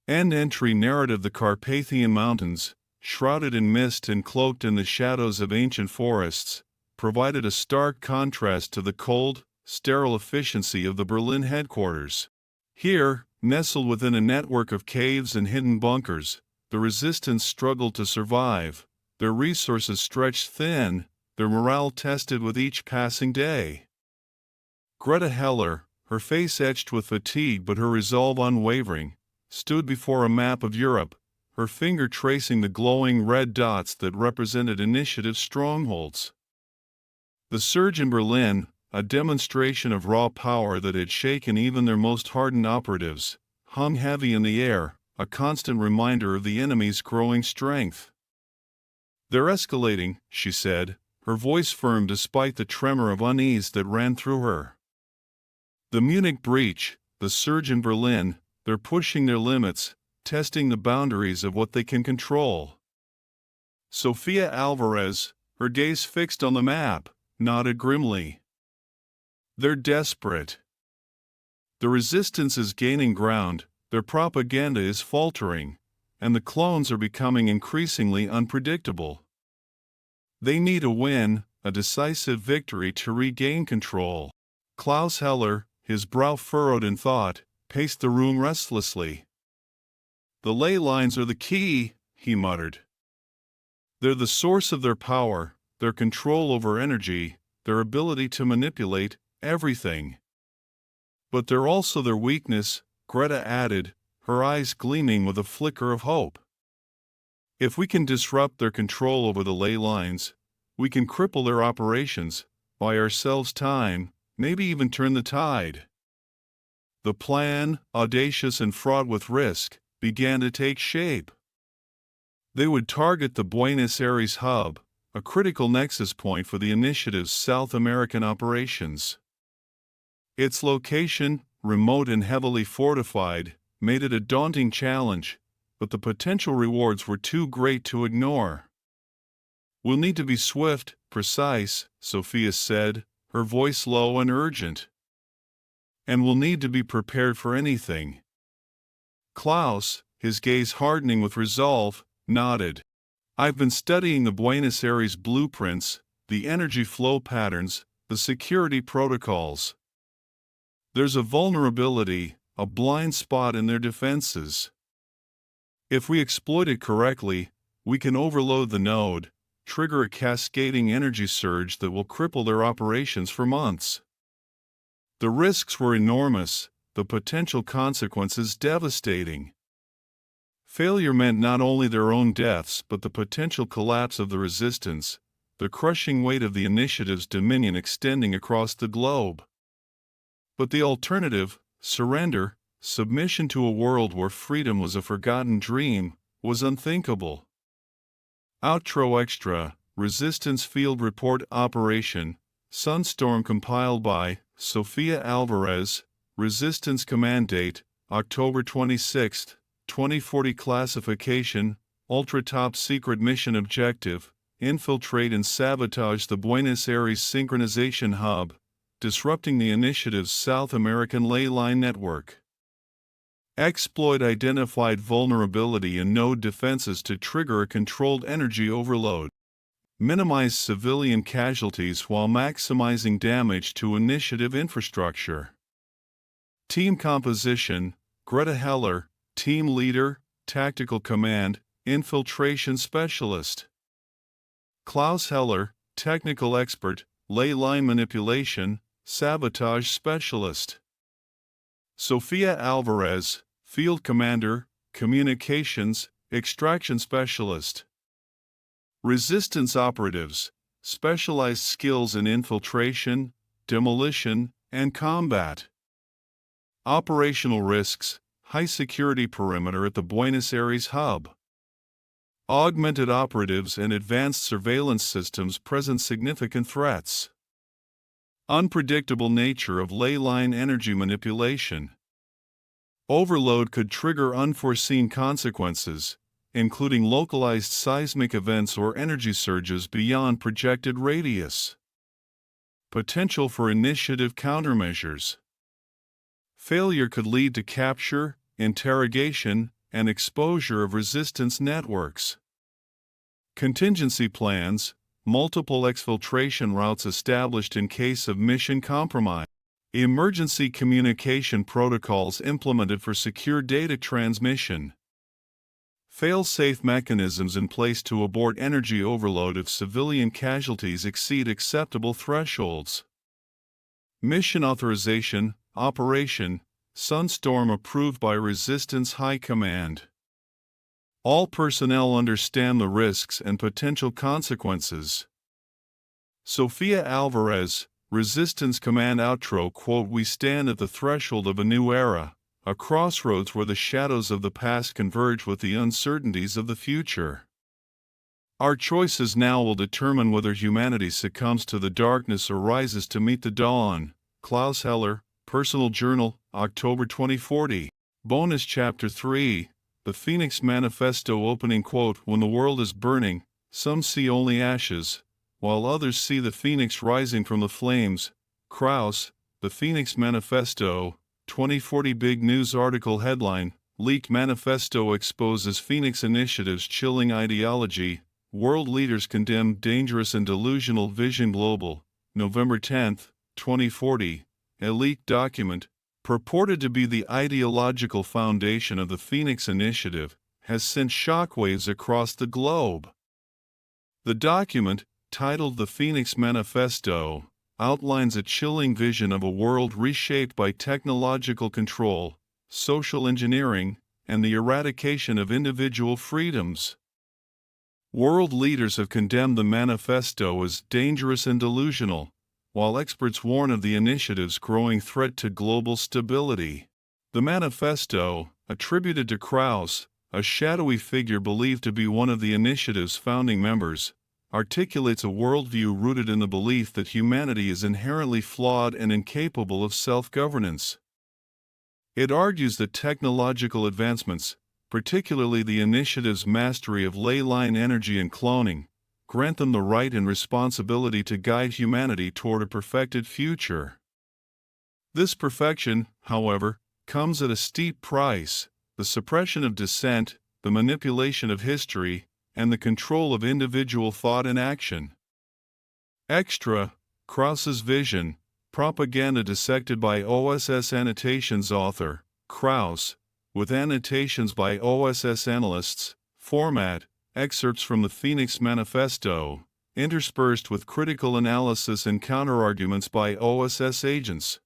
S2: End entry narrative. The Carpathian Mountains, shrouded in mist and cloaked in the shadows of ancient forests, provided a stark contrast to the cold, sterile efficiency of the Berlin headquarters. Here, nestled within a network of caves and hidden bunkers, the resistance struggled to survive, their resources stretched thin, their morale tested with each passing day. Greta Heller, her face etched with fatigue but her resolve unwavering, stood before a map of Europe, her finger tracing the glowing red dots that represented initiative strongholds. The surge in Berlin, a demonstration of raw power that had shaken even their most hardened operatives, hung heavy in the air, a constant reminder of the enemy's growing strength. "They're escalating," she said, her voice firm despite the tremor of unease that ran through her. The Munich breach, the surge in Berlin, they're pushing their limits, testing the boundaries of what they can control. Sofia Alvarez, her gaze fixed on the map, nodded grimly. They're desperate. The resistance is gaining ground, their propaganda is faltering, and the clones are becoming increasingly unpredictable. They need a win, a decisive victory to regain control. Klaus Heller, his brow furrowed in thought, paced the room restlessly. "The ley lines are the key," he muttered. "They're the source of their power, their control over energy, their ability to manipulate everything. But they're also their weakness," Greta added, her eyes gleaming with a flicker of hope. "If we can disrupt their control over the ley lines, we can cripple their operations, buy ourselves time, maybe even turn the tide." The plan, audacious and fraught with risk, began to take shape. They would target the Buenos Aires hub, a critical nexus point for the initiative's South American operations. Its location, remote and heavily fortified, made it a daunting challenge, but the potential rewards were too great to ignore. "We'll need to be swift, precise," Sophia said, her voice low and urgent. "And we'll need to be prepared for anything." Klaus, his gaze hardening with resolve, nodded. "I've been studying the Buenos Aires blueprints, the energy flow patterns, the security protocols. There's a vulnerability, a blind spot in their defenses. If we exploit it correctly, we can overload the node, trigger a cascading energy surge that will cripple their operations for months." The risks were enormous, the potential consequences devastating. Failure meant not only their own deaths but the potential collapse of the resistance, the crushing weight of the initiative's dominion extending across the globe. But the alternative, surrender, submission to a world where freedom was a forgotten dream, was unthinkable. Outro Extra, Resistance Field Report Operation, Sunstorm compiled by Sofia Alvarez, Resistance Command Date, October 26, 2040 Classification, Ultra Top Secret Mission Objective, Infiltrate and Sabotage the Buenos Aires Synchronization Hub, disrupting the initiative's South American ley line network. Exploit identified vulnerability in node defenses to trigger a controlled energy overload. Minimize civilian casualties while maximizing damage to initiative infrastructure. Team composition: Greta Heller, Team Leader, Tactical Command, Infiltration Specialist. Klaus Heller, Technical Expert, Ley Line Manipulation, Sabotage Specialist. Sofia Alvarez, Field Commander, Communications, Extraction Specialist. Resistance Operatives, specialized skills in infiltration, demolition, and combat. Operational risks: high security perimeter at the Buenos Aires hub. Augmented operatives and advanced surveillance systems present significant threats. Unpredictable nature of ley line energy manipulation. Overload could trigger unforeseen consequences, including localized seismic events or energy surges beyond projected radius. Potential for initiative countermeasures. Failure could lead to capture, interrogation, and exposure of resistance networks. Contingency plans: multiple exfiltration routes established in case of mission compromise. Emergency communication protocols implemented for secure data transmission. Fail-safe mechanisms in place to abort energy overload if civilian casualties exceed acceptable thresholds. Mission authorization: Operation Sunstorm approved by Resistance High Command. All personnel understand the risks and potential consequences. Sofia Alvarez, Resistance Command Outro quote: "We stand at the threshold of a new era, a crossroads where the shadows of the past converge with the uncertainties of the future. Our choices now will determine whether humanity succumbs to the darkness or rises to meet the dawn." Klaus Heller, Personal Journal, October 2040. Bonus Chapter 3, The Phoenix Manifesto opening quote: "When the world is burning, some see only ashes, while others see the phoenix rising from the flames." Krauss, The Phoenix Manifesto, 2040. Big News article headline: Leaked Manifesto exposes Phoenix Initiative's chilling ideology. World leaders condemn dangerous and delusional vision. Global, November 10, 2040. A leaked document, purported to be the ideological foundation of the Phoenix Initiative, has sent shockwaves across the globe. The document, titled The Phoenix Manifesto, outlines a chilling vision of a world reshaped by technological control, social engineering, and the eradication of individual freedoms. World leaders have condemned the manifesto as dangerous and delusional, while experts warn of the initiative's growing threat to global stability. The manifesto, attributed to Krauss, a shadowy figure believed to be one of the initiative's founding members, articulates a worldview rooted in the belief that humanity is inherently flawed and incapable of self-governance. It argues that technological advancements, particularly the initiative's mastery of ley line energy and cloning, grant them the right and responsibility to guide humanity toward a perfected future. This perfection, however, comes at a steep price: the suppression of dissent, the manipulation of history, and the control of individual thought and action. Extra, Krauss's vision, propaganda dissected by OSS Annotations author, Krauss, with annotations by OSS analysts, format, excerpts from the Phoenix Manifesto, interspersed with critical analysis and counterarguments by OSS agents.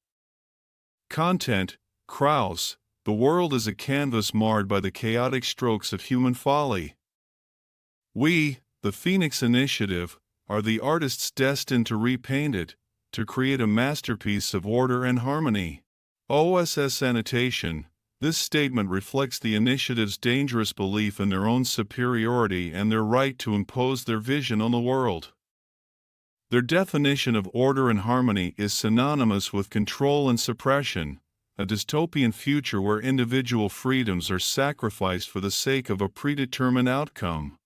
S2: Content, Krauss, the world is a canvas marred by the chaotic strokes of human folly. We, the Phoenix Initiative, are the artists destined to repaint it, to create a masterpiece of order and harmony. OSS Annotation. This statement reflects the initiative's dangerous belief in their own superiority and their right to impose their vision on the world. Their definition of order and harmony is synonymous with control and suppression, a dystopian future where individual freedoms are sacrificed for the sake of a predetermined outcome.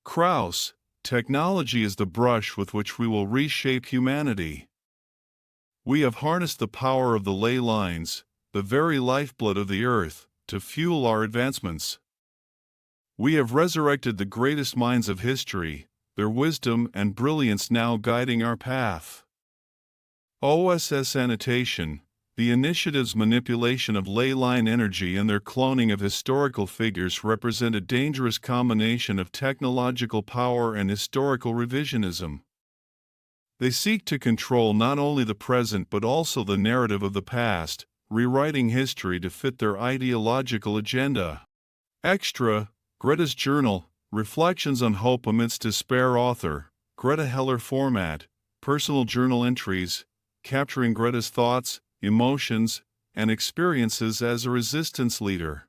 S2: Krauss, technology is the brush with which we will reshape humanity. We have harnessed the power of the ley lines, the very lifeblood of the earth, to fuel our advancements. We have resurrected the greatest minds of history, their wisdom and brilliance now guiding our path. OSS Annotation: the initiative's manipulation of ley line energy and their cloning of historical figures represent a dangerous combination of technological power and historical revisionism. They seek to control not only the present but also the narrative of the past, rewriting history to fit their ideological agenda. Extra, Greta's Journal, Reflections on Hope Amidst Despair. Author, Greta Heller. Format, personal journal entries, capturing Greta's thoughts, emotions, and experiences as a resistance leader.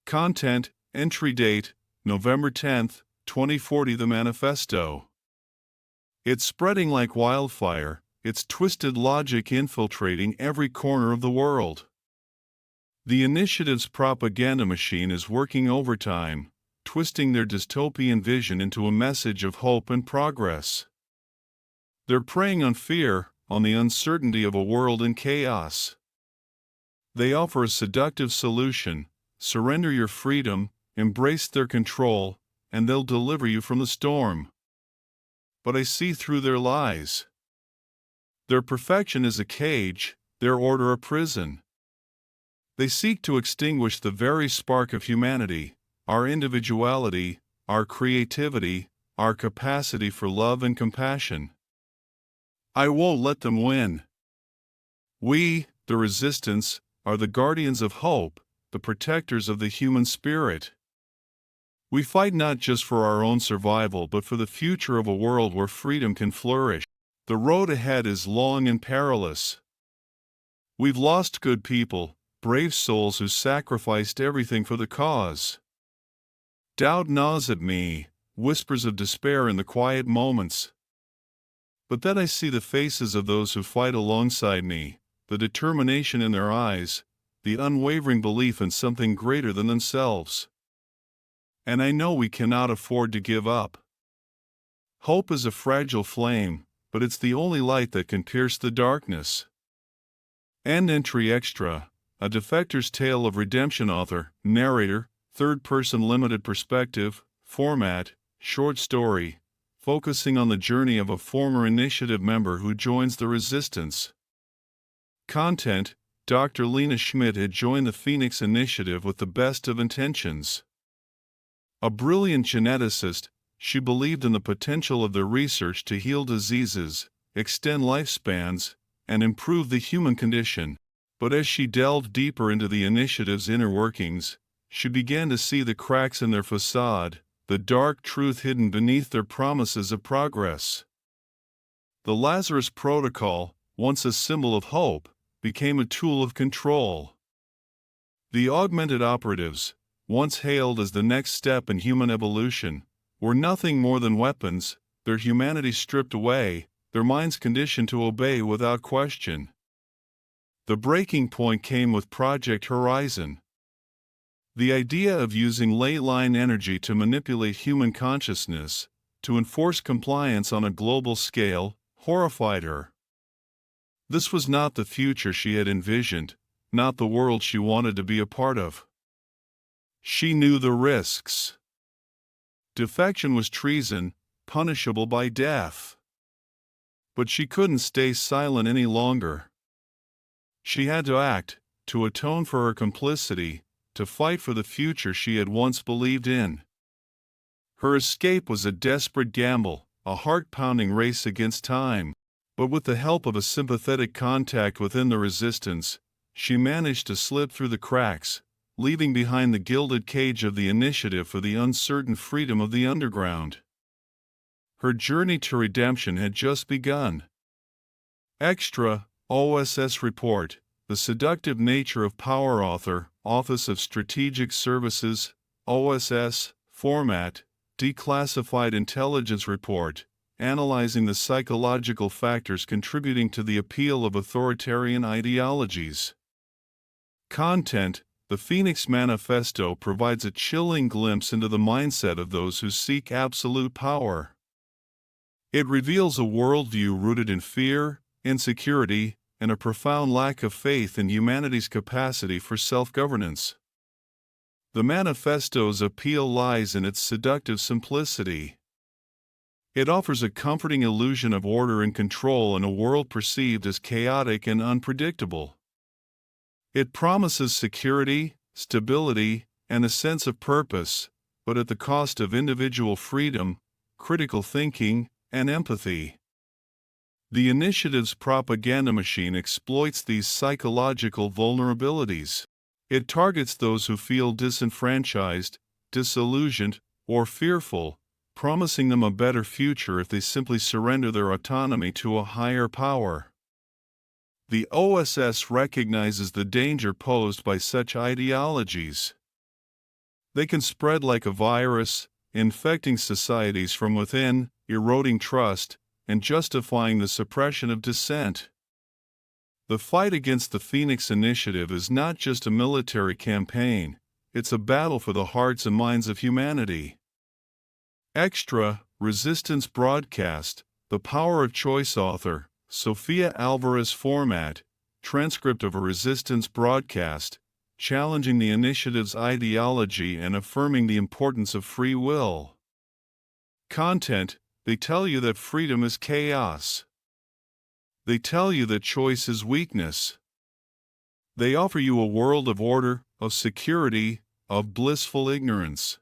S2: Content, entry date, November 10, 2040. The Manifesto. It's spreading like wildfire, its twisted logic infiltrating every corner of the world. The initiative's propaganda machine is working overtime, twisting their dystopian vision into a message of hope and progress. They're preying on fear, on the uncertainty of a world in chaos. They offer a seductive solution: surrender your freedom, embrace their control, and they'll deliver you from the storm. But I see through their lies. Their perfection is a cage, their order a prison. They seek to extinguish the very spark of humanity, our individuality, our creativity, our capacity for love and compassion. I won't let them win. We, the resistance, are the guardians of hope, the protectors of the human spirit. We fight not just for our own survival but for the future of a world where freedom can flourish. The road ahead is long and perilous. We've lost good people, brave souls who sacrificed everything for the cause. Doubt gnaws at me, whispers of despair in the quiet moments. But then I see the faces of those who fight alongside me, the determination in their eyes, the unwavering belief in something greater than themselves. And I know we cannot afford to give up. Hope is a fragile flame, but it's the only light that can pierce the darkness. End entry. Extra, a defector's tale of redemption. Author, narrator, third-person limited perspective. Format, short story, focusing on the journey of a former initiative member who joins the resistance. Content, Dr. Lena Schmidt had joined the Phoenix Initiative with the best of intentions. A brilliant geneticist, she believed in the potential of their research to heal diseases, extend lifespans, and improve the human condition. But as she delved deeper into the initiative's inner workings, she began to see the cracks in their facade, the dark truth hidden beneath their promises of progress. The Lazarus Protocol, once a symbol of hope, became a tool of control. The augmented operatives, once hailed as the next step in human evolution, were nothing more than weapons, their humanity stripped away, their minds conditioned to obey without question. The breaking point came with Project Horizon. The idea of using ley line energy to manipulate human consciousness, to enforce compliance on a global scale, horrified her. This was not the future she had envisioned, not the world she wanted to be a part of. She knew the risks. Defection was treason, punishable by death. But she couldn't stay silent any longer. She had to act, to atone for her complicity, to fight for the future she had once believed in. Her escape was a desperate gamble, a heart-pounding race against time. But with the help of a sympathetic contact within the resistance, she managed to slip through the cracks, leaving behind the gilded cage of the initiative for the uncertain freedom of the underground. Her journey to redemption had just begun. Extra, OSS Report, The Seductive Nature of Power. Author, Office of Strategic Services, OSS, Format, Declassified Intelligence Report, analyzing the psychological factors contributing to the appeal of authoritarian ideologies. Content, The Phoenix Manifesto provides a chilling glimpse into the mindset of those who seek absolute power. It reveals a worldview rooted in fear, insecurity, and a profound lack of faith in humanity's capacity for self-governance. The manifesto's appeal lies in its seductive simplicity. It offers a comforting illusion of order and control in a world perceived as chaotic and unpredictable. It promises security, stability, and a sense of purpose, but at the cost of individual freedom, critical thinking, and empathy. The initiative's propaganda machine exploits these psychological vulnerabilities. It targets those who feel disenfranchised, disillusioned, or fearful, promising them a better future if they simply surrender their autonomy to a higher power. The OSS recognizes the danger posed by such ideologies. They can spread like a virus, infecting societies from within, eroding trust, and justifying the suppression of dissent. The fight against the Phoenix Initiative is not just a military campaign, it's a battle for the hearts and minds of humanity. Extra, Resistance Broadcast, The Power of Choice author, Sofia Alvarez format, transcript of a resistance broadcast, challenging the initiative's ideology and affirming the importance of free will. Content, they tell you that freedom is chaos. They tell you that choice is weakness. They offer you a world of order, of security, of blissful ignorance.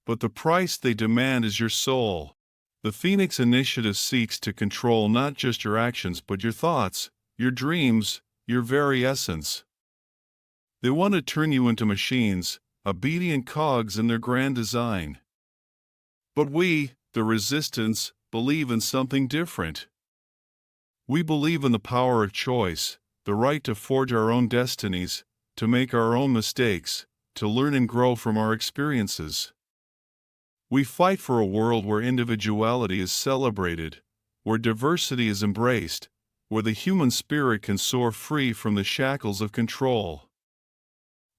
S2: But the price they demand is your soul. The Phoenix Initiative seeks to control not just your actions but your thoughts, your dreams, your very essence. They want to turn you into machines, obedient cogs in their grand design. But we, the resistance, believe in something different. We believe in the power of choice, the right to forge our own destinies, to make our own mistakes, to learn and grow from our experiences. We fight for a world where individuality is celebrated, where diversity is embraced, where the human spirit can soar free from the shackles of control.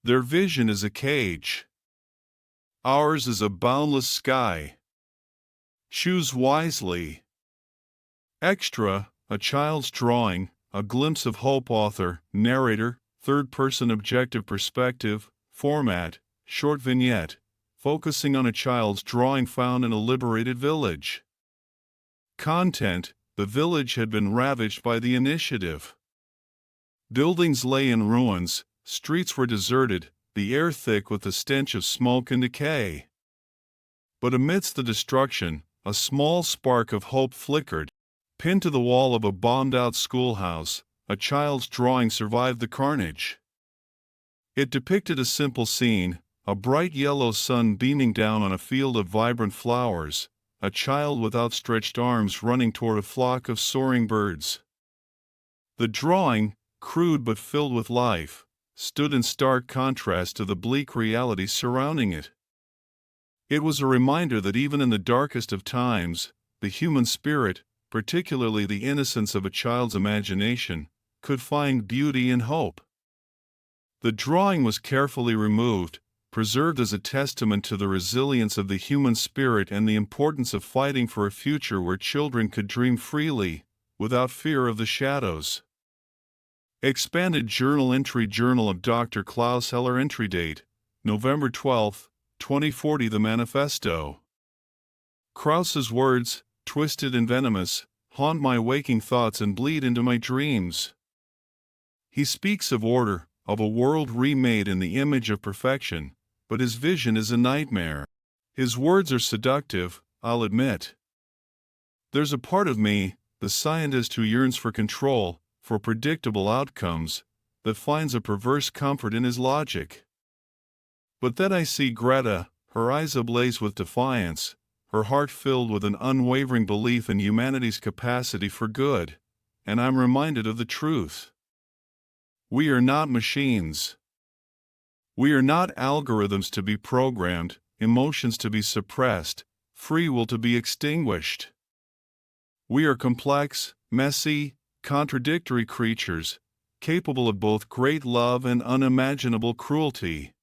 S2: Their vision is a cage. Ours is a boundless sky. Choose wisely. Extra, A Child's Drawing, A Glimpse of Hope author, narrator, third-person objective perspective, format, short vignette, focusing on a child's drawing found in a liberated village. Content, the village had been ravaged by the initiative. Buildings lay in ruins, streets were deserted, the air thick with the stench of smoke and decay. But amidst the destruction, a small spark of hope flickered. Pinned to the wall of a bombed-out schoolhouse, a child's drawing survived the carnage. It depicted a simple scene, a bright yellow sun beaming down on a field of vibrant flowers, a child with outstretched arms running toward a flock of soaring birds. The drawing, crude but filled with life, stood in stark contrast to the bleak reality surrounding it. It was a reminder that even in the darkest of times, the human spirit, particularly the innocence of a child's imagination, could find beauty and hope. The drawing was carefully removed, preserved as a testament to the resilience of the human spirit and the importance of fighting for a future where children could dream freely, without fear of the shadows. Expanded Journal Entry Journal of Dr. Klaus Heller Entry Date, November 12, 2040 The Manifesto. Krauss's words, twisted and venomous, haunt my waking thoughts and bleed into my dreams. He speaks of order, of a world remade in the image of perfection, but his vision is a nightmare. His words are seductive, I'll admit. There's a part of me, the scientist who yearns for control, for predictable outcomes, that finds a perverse comfort in his logic. But then I see Greta, her eyes ablaze with defiance, her heart filled with an unwavering belief in humanity's capacity for good, and I'm reminded of the truth. We are not machines. We are not algorithms to be programmed, emotions to be suppressed, free will to be extinguished. We are complex, messy, contradictory creatures, capable of both great love and unimaginable cruelty.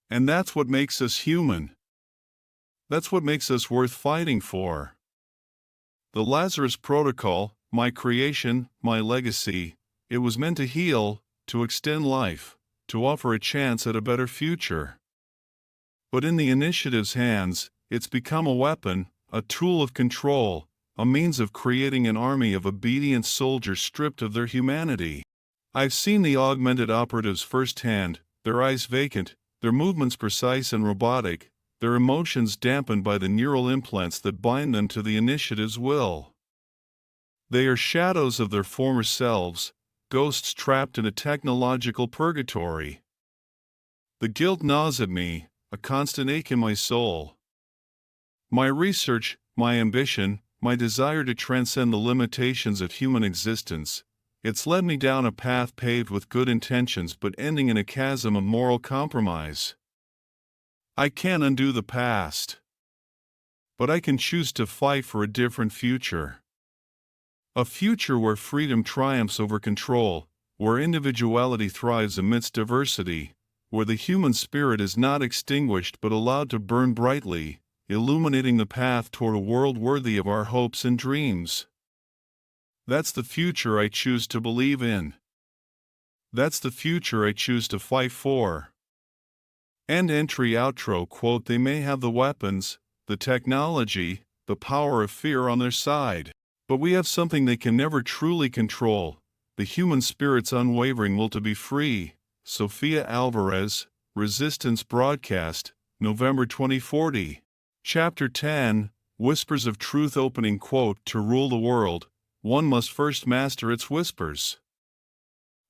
S2: And that's what makes us human. That's what makes us worth fighting for. The Lazarus Protocol, my creation, my legacy. It was meant to heal, to extend life, to offer a chance at a better future. But in the initiative's hands, it's become a weapon, a tool of control, a means of creating an army of obedient soldiers stripped of their humanity. I've seen the augmented operatives firsthand, their eyes vacant, their movements precise and robotic, their emotions dampened by the neural implants that bind them to the initiative's will. They are shadows of their former selves, ghosts trapped in a technological purgatory. The guilt gnaws at me, a constant ache in my soul. My research, my ambition, my desire to transcend the limitations of human existence, it's led me down a path paved with good intentions but ending in a chasm of moral compromise. I can't undo the past, but I can choose to fight for a different future. A future where freedom triumphs over control, where individuality thrives amidst diversity, where the human spirit is not extinguished but allowed to burn brightly, illuminating the path toward a world worthy of our hopes and dreams. That's the future I choose to believe in. That's the future I choose to fight for. End entry outro quote. They may have the weapons, the technology, the power of fear on their side, but we have something they can never truly control, the human spirit's unwavering will to be free. Sofia Alvarez, Resistance Broadcast, November 2040. Chapter 10, Whispers of Truth. Opening quote. To rule the world, one must first master its whispers.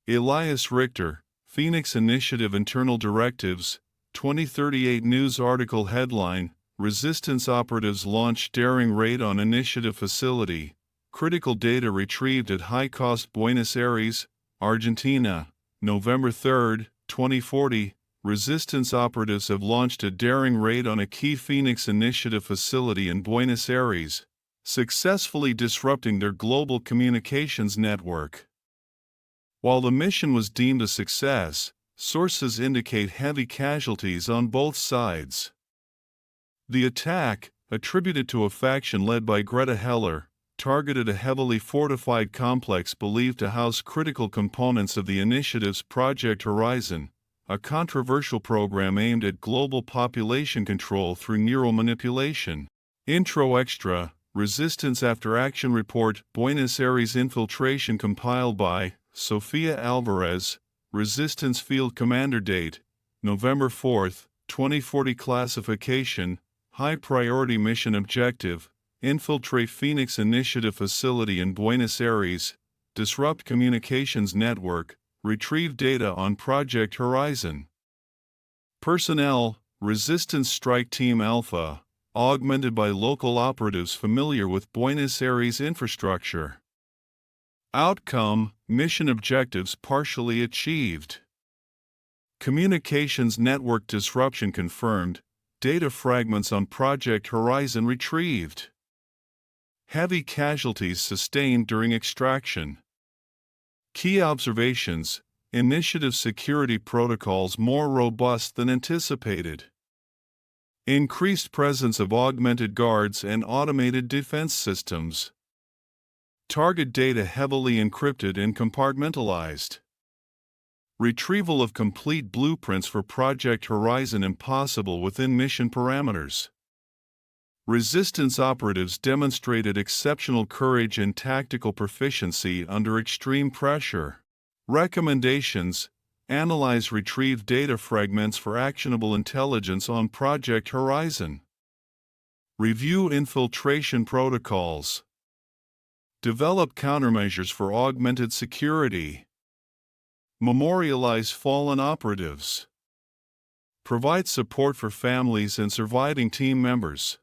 S2: Elias Richter, Phoenix Initiative Internal Directives, 2038 News article headline, Resistance operatives launch daring raid on initiative facility, critical data retrieved at high-cost Buenos Aires, Argentina, November 3, 2040. Resistance operatives have launched a daring raid on a key Phoenix Initiative facility in Buenos Aires, successfully disrupting their global communications network. While the mission was deemed a success, sources indicate heavy casualties on both sides. The attack, attributed to a faction led by Greta Heller, targeted a heavily fortified complex believed to house critical components of the initiative's Project Horizon, a controversial program aimed at global population control through neural manipulation. Intro Extra, Resistance After Action Report, Buenos Aires Infiltration compiled by Sofia Alvarez, Resistance Field Commander. Date, November 4, 2040. Classification, High Priority Mission Objective, Infiltrate Phoenix Initiative Facility in Buenos Aires, Disrupt Communications Network, Retrieve Data on Project Horizon. Personnel, Resistance Strike Team Alpha, augmented by local operatives familiar with Buenos Aires infrastructure. Outcome, mission objectives partially achieved. Communications network disruption confirmed, data fragments on Project Horizon retrieved. Heavy casualties sustained during extraction. Key observations, initiative security protocols more robust than anticipated. Increased presence of augmented guards and automated defense systems. Target data heavily encrypted and compartmentalized. Retrieval of complete blueprints for Project Horizon impossible within mission parameters. Resistance operatives demonstrated exceptional courage and tactical proficiency under extreme pressure. Recommendations: analyze retrieved data fragments for actionable intelligence on Project Horizon. Review infiltration protocols. Develop countermeasures for augmented security. Memorialize fallen operatives. Provide support for families and surviving team members.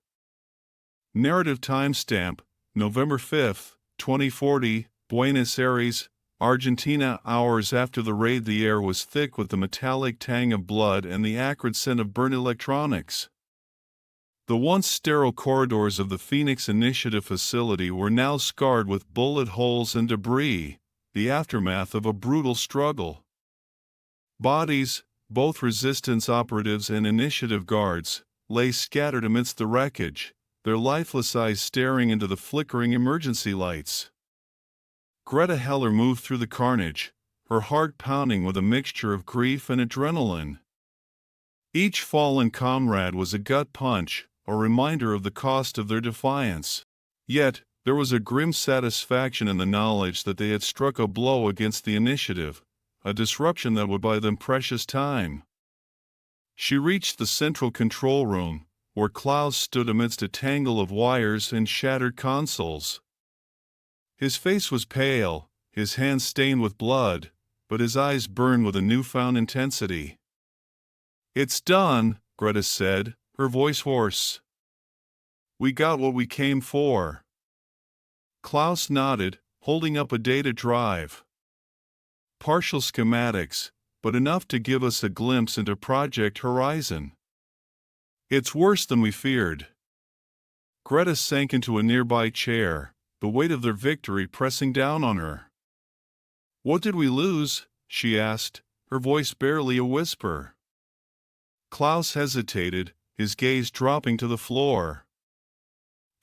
S2: Narrative timestamp, November 5, 2040, Buenos Aires, Argentina. Hours after the raid, the air was thick with the metallic tang of blood and the acrid scent of burnt electronics. The once sterile corridors of the Phoenix Initiative facility were now scarred with bullet holes and debris, the aftermath of a brutal struggle. Bodies, both resistance operatives and initiative guards, lay scattered amidst the wreckage, their lifeless eyes staring into the flickering emergency lights. Greta Heller moved through the carnage, her heart pounding with a mixture of grief and adrenaline. Each fallen comrade was a gut punch, a reminder of the cost of their defiance. Yet, there was a grim satisfaction in the knowledge that they had struck a blow against the initiative, a disruption that would buy them precious time. She reached the central control room, where Klaus stood amidst a tangle of wires and shattered consoles. His face was pale, his hands stained with blood, but his eyes burned with a newfound intensity. "It's done," Greta said, her voice hoarse. "We got what we came for." Klaus nodded, holding up a data drive. "Partial schematics, but enough to give us a glimpse into Project Horizon. It's worse than we feared." Greta sank into a nearby chair, the weight of their victory pressing down on her. "What did we lose?" she asked, her voice barely a whisper. Klaus hesitated, his gaze dropping to the floor.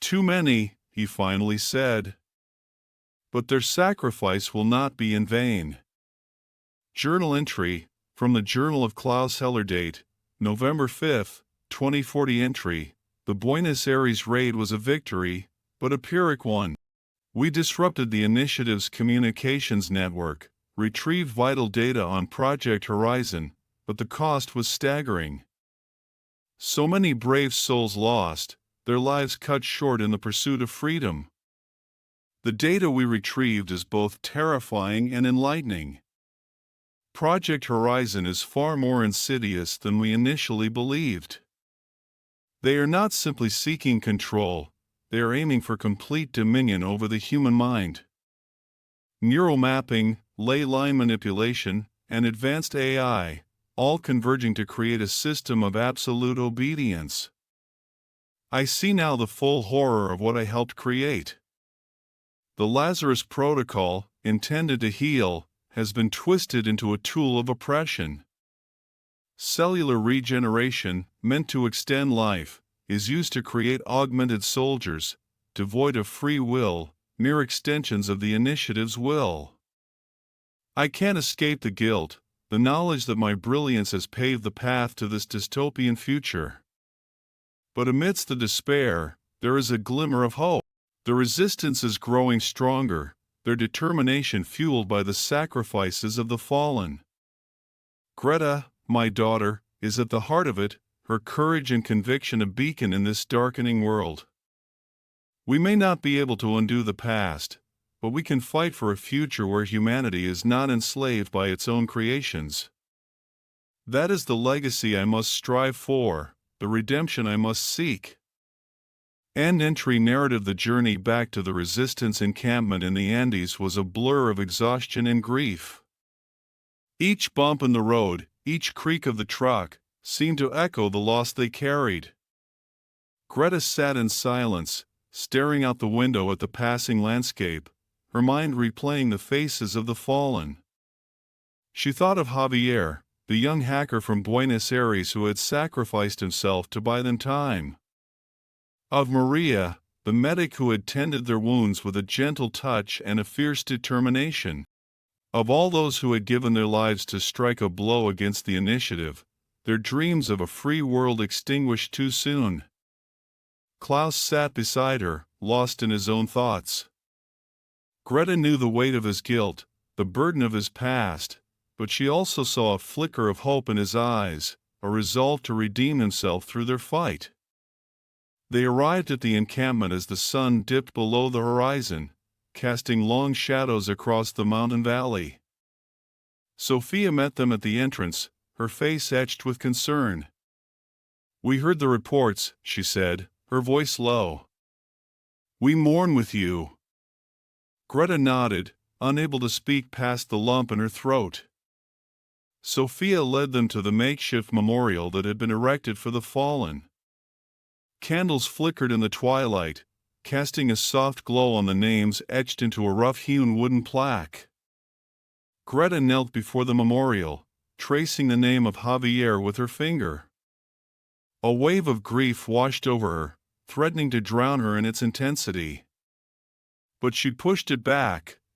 S2: "Too many," he finally said. "But their sacrifice will not be in vain." Journal entry, from the Journal of Klaus Heller, date, November 5, 2040 entry, "The Buenos Aires raid was a victory, but a Pyrrhic one. We disrupted the initiative's communications network, retrieved vital data on Project Horizon, but the cost was staggering. So many brave souls lost, their lives cut short in the pursuit of freedom. The data we retrieved is both terrifying and enlightening. Project Horizon is far more insidious than we initially believed. They are not simply seeking control, they are aiming for complete dominion over the human mind. Neural mapping, ley line manipulation, and advanced AI, all converging to create a system of absolute obedience. I see now the full horror of what I helped create. The Lazarus Protocol, intended to heal, has been twisted into a tool of oppression. Cellular regeneration, meant to extend life, is used to create augmented soldiers, devoid of free will, mere extensions of the initiative's will. I can't escape the guilt, the knowledge that my brilliance has paved the path to this dystopian future. But amidst the despair, there is a glimmer of hope. The resistance is growing stronger, their determination fueled by the sacrifices of the fallen. Greta, my daughter, is at the heart of it, her courage and conviction a beacon in this darkening world. We may not be able to undo the past, but we can fight for a future where humanity is not enslaved by its own creations. That is the legacy I must strive for, the redemption I must seek. End entry narrative. The journey back to the resistance encampment in the Andes was a blur of exhaustion and grief. Each bump in the road, each creak of the truck, seemed to echo the loss they carried. Greta sat in silence, staring out the window at the passing landscape, her mind replaying the faces of the fallen. She thought of Javier, the young hacker from Buenos Aires who had sacrificed himself to buy them time. Of Maria, the medic who had tended their wounds with a gentle touch and a fierce determination. Of all those who had given their lives to strike a blow against the initiative, their dreams of a free world extinguished too soon. Klaus sat beside her, lost in his own thoughts. Greta knew the weight of his guilt, the burden of his past, but she also saw a flicker of hope in his eyes, a resolve to redeem himself through their fight. They arrived at the encampment as the sun dipped below the horizon, casting long shadows across the mountain valley. Sophia met them at the entrance, her face etched with concern. "We heard the reports," she said, her voice low. "We mourn with you." Greta nodded, unable to speak past the lump in her throat. Sophia led them to the makeshift memorial that had been erected for the fallen. Candles flickered in the twilight, casting a soft glow on the names etched into a rough-hewn wooden plaque. Greta knelt before the memorial, tracing the name of Javier with her finger. A wave of grief washed over her, threatening to drown her in its intensity. But she pushed it back,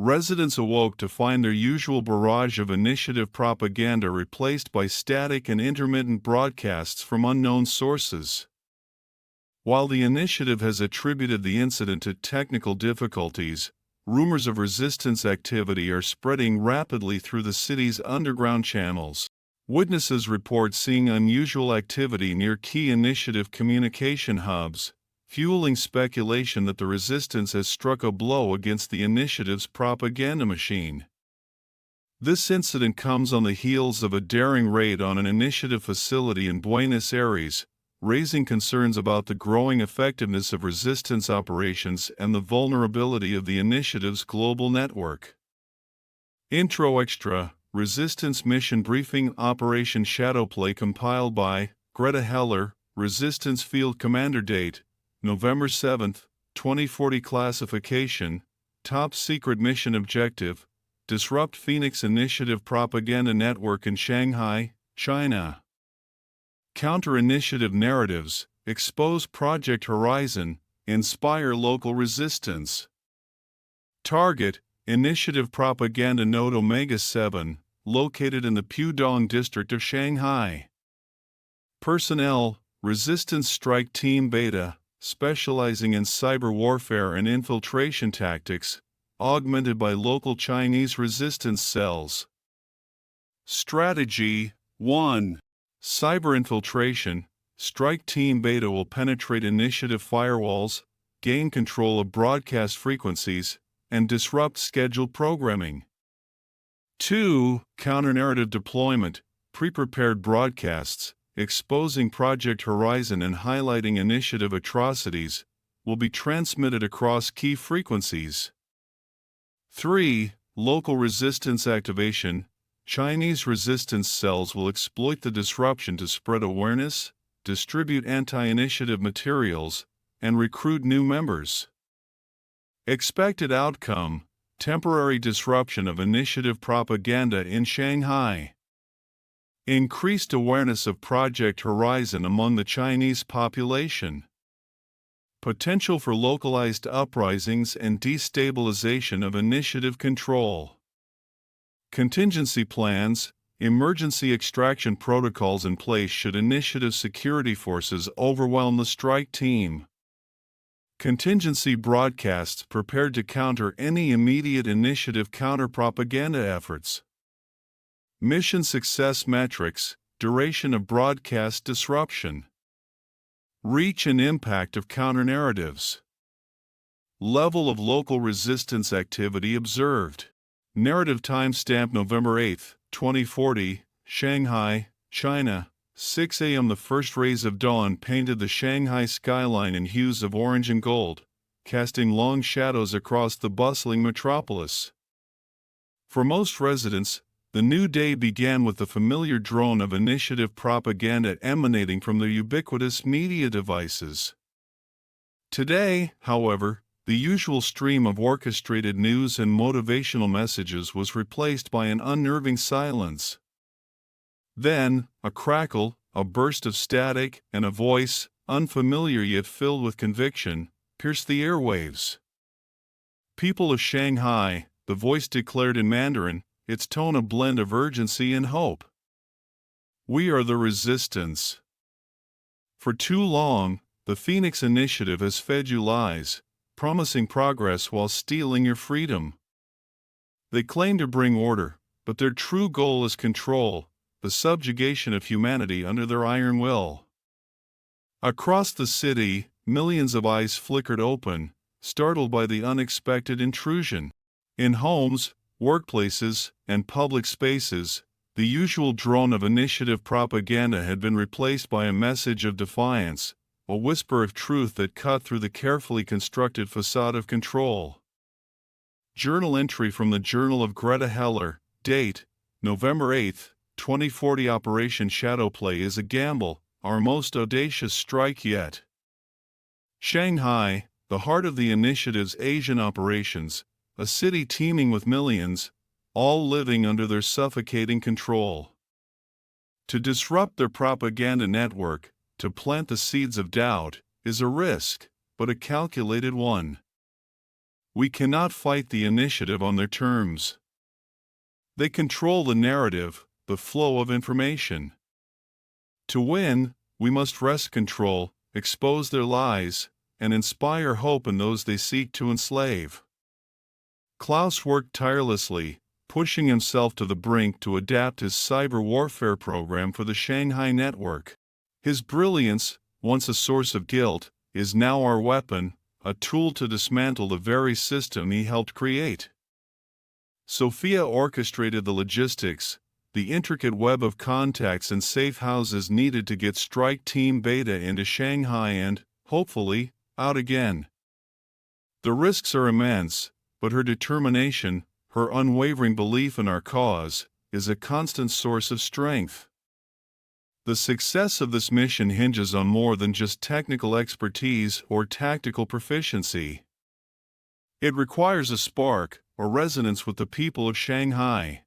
S2: residents awoke to find their usual barrage of initiative propaganda replaced by static and intermittent broadcasts from unknown sources. While the initiative has attributed the incident to technical difficulties, rumors of resistance activity are spreading rapidly through the city's underground channels. Witnesses report seeing unusual activity near key initiative communication hubs, fueling speculation that the resistance has struck a blow against the initiative's propaganda machine. This incident comes on the heels of a daring raid on an initiative facility in Buenos Aires, raising concerns about the growing effectiveness of resistance operations and the vulnerability of the initiative's global network. Intro Extra, Resistance Mission Briefing Operation Shadowplay compiled by Greta Heller, Resistance Field Commander. Date, November 7, 2040. Classification, Top Secret Mission Objective, Disrupt Phoenix Initiative Propaganda Network in Shanghai, China. Counter-initiative narratives, expose Project Horizon, inspire local resistance. Target, Initiative Propaganda Node Omega-7, located in the Pudong district of Shanghai. Personnel, Resistance Strike Team Beta, specializing in cyber warfare and infiltration tactics, augmented by local Chinese resistance cells. Strategy 1. Cyber infiltration. Strike Team Beta will penetrate initiative firewalls, gain control of broadcast frequencies, and disrupt scheduled programming. 2. Counter-narrative deployment. Pre-prepared broadcasts, exposing Project Horizon and highlighting initiative atrocities, will be transmitted across key frequencies. 3. Local resistance activation. Chinese resistance cells will exploit the disruption to spread awareness, distribute anti-initiative materials, and recruit new members. Expected outcome: temporary disruption of initiative propaganda in Shanghai. Increased awareness of Project Horizon among the Chinese population. Potential for localized uprisings and destabilization of initiative control. Contingency plans, emergency extraction protocols in place should initiative security forces overwhelm the strike team. Contingency broadcasts prepared to counter any immediate initiative counter-propaganda efforts. Mission success metrics, duration of broadcast disruption. Reach and impact of counter-narratives. Level of local resistance activity observed. Narrative timestamp November 8, 2040, Shanghai, China, 6 a.m. The first rays of dawn painted the Shanghai skyline in hues of orange and gold, casting long shadows across the bustling metropolis. For most residents, the new day began with the familiar drone of initiative propaganda emanating from their ubiquitous media devices. Today, however, the usual stream of orchestrated news and motivational messages was replaced by an unnerving silence. Then, a crackle, a burst of static, and a voice, unfamiliar yet filled with conviction, pierced the airwaves. "People of Shanghai," the voice declared in Mandarin, its tone a blend of urgency and hope. "We are the resistance. For too long, the Phoenix Initiative has fed you lies, promising progress while stealing your freedom. They claim to bring order, but their true goal is control, the subjugation of humanity under their iron will." Across the city, millions of eyes flickered open, startled by the unexpected intrusion. In homes, workplaces, and public spaces, the usual drone of initiative propaganda had been replaced by a message of defiance, a whisper of truth that cut through the carefully constructed facade of control. Journal entry from the Journal of Greta Heller, date, November 8, 2040. Operation Shadowplay is a gamble, our most audacious strike yet. Shanghai, the heart of the initiative's Asian operations, a city teeming with millions, all living under their suffocating control. To disrupt their propaganda network, to plant the seeds of doubt, is a risk, but a calculated one. We cannot fight the initiative on their terms. They control the narrative, the flow of information. To win, we must wrest control, expose their lies, and inspire hope in those they seek to enslave. Klaus worked tirelessly, pushing himself to the brink to adapt his cyber warfare program for the Shanghai network. His brilliance, once a source of guilt, is now our weapon, a tool to dismantle the very system he helped create. Sophia orchestrated the logistics, the intricate web of contacts and safe houses needed to get Strike Team Beta into Shanghai and, hopefully, out again. The risks are immense, but her determination, her unwavering belief in our cause, is a constant source of strength. The success of this mission hinges on more than just technical expertise or tactical proficiency. It requires a spark, or resonance with the people of Shanghai.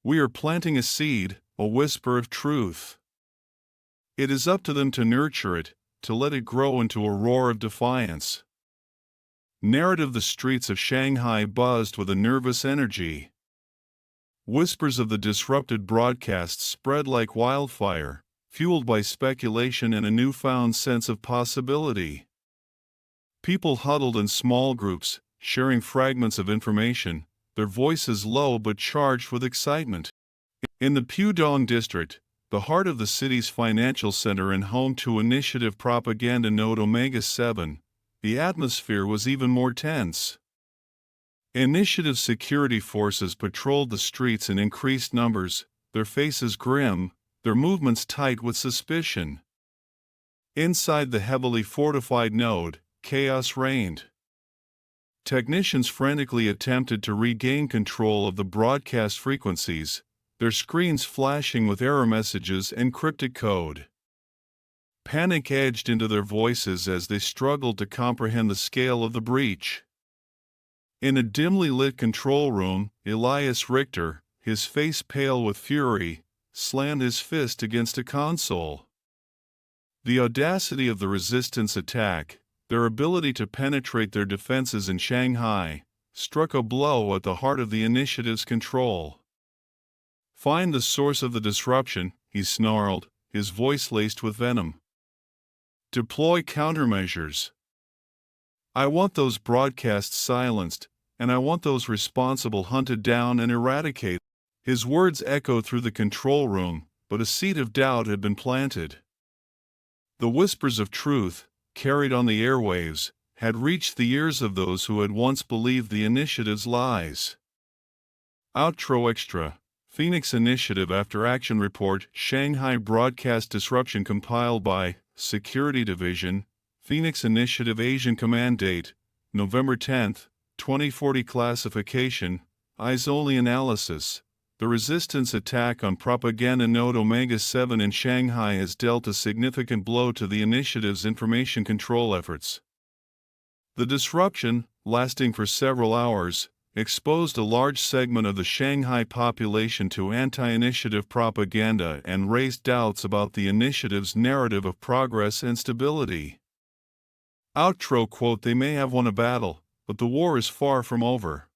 S2: We are planting a seed, a whisper of truth. It is up to them to nurture it, to let it grow into a roar of defiance. Narrative: the streets of Shanghai buzzed with a nervous energy. Whispers of the disrupted broadcasts spread like wildfire, fueled by speculation and a newfound sense of possibility. People huddled in small groups, sharing fragments of information, their voices low but charged with excitement. In the Pudong district, the heart of the city's financial center and home to initiative propaganda node Omega 7, the atmosphere was even more tense. Initiative security forces patrolled the streets in increased numbers, their faces grim, their movements tight with suspicion. Inside the heavily fortified node, chaos reigned. Technicians frantically attempted to regain control of the broadcast frequencies, their screens flashing with error messages and cryptic code. Panic edged into their voices as they struggled to comprehend the scale of the breach. In a dimly lit control room, Elias Richter, his face pale with fury, slammed his fist against a console. The audacity of the resistance attack, their ability to penetrate their defenses in Shanghai, struck a blow at the heart of the initiative's control. "Find the source of the disruption," he snarled, his voice laced with venom. "Deploy countermeasures. I want those broadcasts silenced, and I want those responsible hunted down and eradicated." His words echoed through the control room, but a seed of doubt had been planted. The whispers of truth, carried on the airwaves, had reached the ears of those who had once believed the initiative's lies. Outro Extra: Phoenix Initiative After Action Report, Shanghai Broadcast Disruption compiled by Security Division, Phoenix Initiative Asian Command. Date: November 10, 2040. Classification: Eyes-only analysis. The resistance attack on propaganda node Omega 7 in Shanghai has dealt a significant blow to the initiative's information control efforts. The disruption, lasting for several hours, exposed a large segment of the Shanghai population to anti-initiative propaganda and raised doubts about the initiative's narrative of progress and stability. Outro quote: "They may have won a battle, but the war is far from over.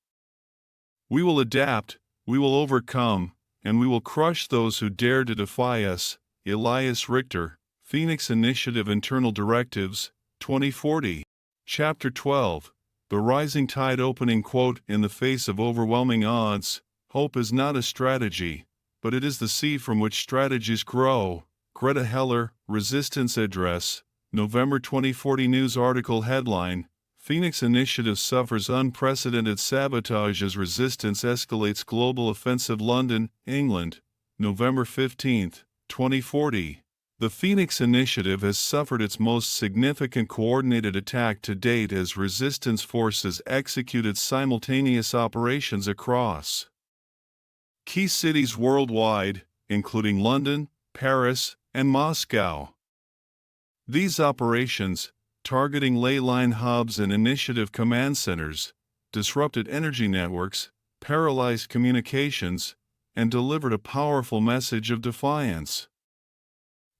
S2: We will adapt, we will overcome, and we will crush those who dare to defy us." Elias Richter, Phoenix Initiative Internal Directives, 2040. Chapter 12. The Rising Tide. Opening quote: "In the face of overwhelming odds, hope is not a strategy, but it is the seed from which strategies grow." Greta Heller, Resistance Address, November 2040. News article headline: Phoenix Initiative suffers unprecedented sabotage as resistance escalates global offensive. London, England, November 15, 2040. The Phoenix Initiative has suffered its most significant coordinated attack to date as resistance forces executed simultaneous operations across key cities worldwide, including London, Paris, and Moscow. These operations, targeting ley line hubs and initiative command centers, disrupted energy networks, paralyzed communications, and delivered a powerful message of defiance.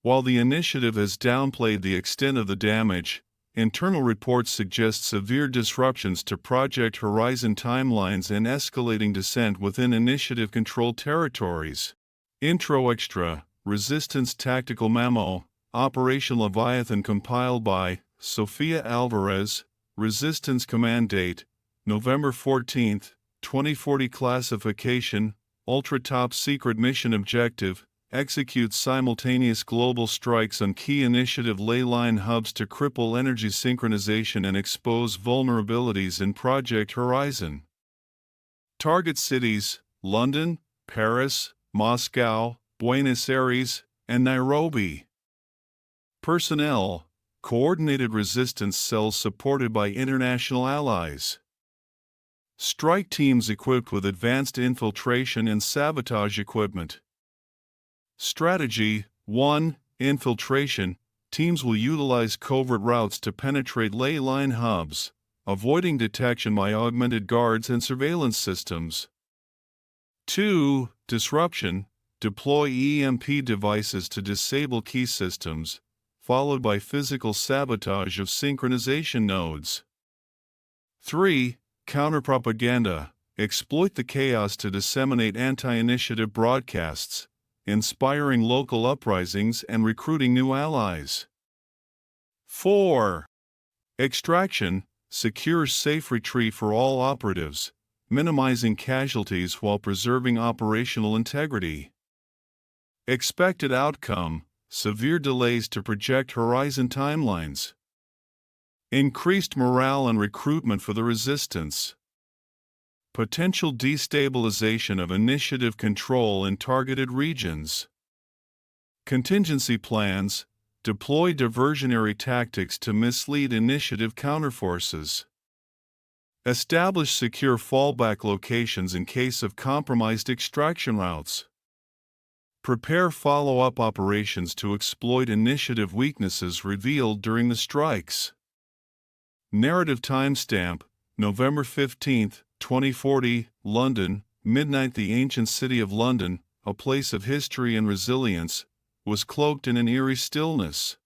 S2: While the initiative has downplayed the extent of the damage, internal reports suggest severe disruptions to Project Horizon timelines and escalating dissent within initiative-controlled territories. Intro Extra, Resistance Tactical Memo, Operation Leviathan compiled by Sofia Alvarez, Resistance Command Date, November 14, 2040 Classification, Ultra Top Secret Mission Objective, executes simultaneous global strikes on key initiative leyline hubs to cripple energy synchronization and expose vulnerabilities in Project Horizon. Target cities: London, Paris, Moscow, Buenos Aires, and Nairobi. Personnel: coordinated resistance cells supported by international allies. Strike teams equipped with advanced infiltration and sabotage equipment. Strategy: 1. Infiltration. Teams will utilize covert routes to penetrate ley line hubs, avoiding detection by augmented guards and surveillance systems. 2. Disruption. Deploy EMP devices to disable key systems, followed by physical sabotage of synchronization nodes. 3. Counterpropaganda. Exploit the chaos to disseminate anti-initiative broadcasts, inspiring local uprisings and recruiting new allies. 4. Extraction. Secure safe retreat for all operatives, minimizing casualties while preserving operational integrity. Expected outcome: severe delays to Project Horizon timelines. Increased morale and recruitment for the resistance. Potential destabilization of initiative control in targeted regions. Contingency plans: deploy diversionary tactics to mislead initiative counterforces. Establish secure fallback locations in case of compromised extraction routes. Prepare follow-up operations to exploit initiative weaknesses revealed during the strikes. Narrative timestamp: November 15, 2040, London, midnight. The ancient city of London, a place of history and resilience, was cloaked in an eerie stillness.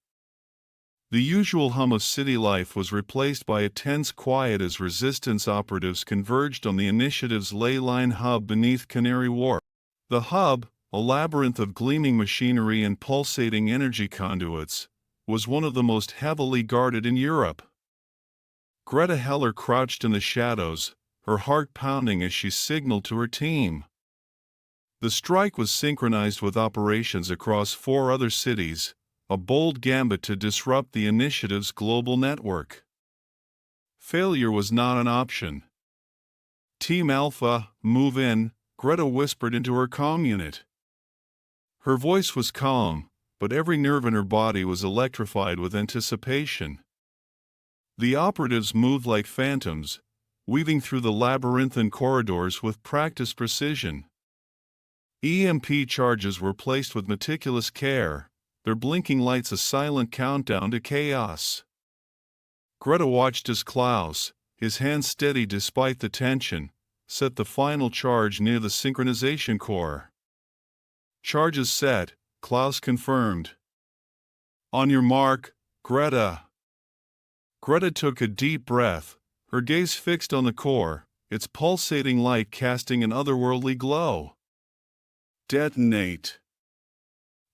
S2: The usual hum of city life was replaced by a tense quiet as resistance operatives converged on the initiative's ley line hub beneath Canary Wharf. The hub, a labyrinth of gleaming machinery and pulsating energy conduits, was one of the most heavily guarded in Europe. Greta Heller crouched in the shadows, her heart pounding as she signaled to her team. The strike was synchronized with operations across 4 other cities, a bold gambit to disrupt the initiative's global network. Failure was not an option. Team Alpha, move in, Greta whispered into her comm unit. Her voice was calm, but every nerve in her body was electrified with anticipation. The operatives moved like phantoms, weaving through the labyrinthine corridors with practiced precision. EMP charges were placed with meticulous care, their blinking lights a silent countdown to chaos. Greta watched as Klaus, his hands steady despite the tension, set the final charge near the synchronization core. Charges set, Klaus confirmed. On your mark, Greta. Greta took a deep breath, her gaze fixed on the core, its pulsating light casting an otherworldly glow. Detonate.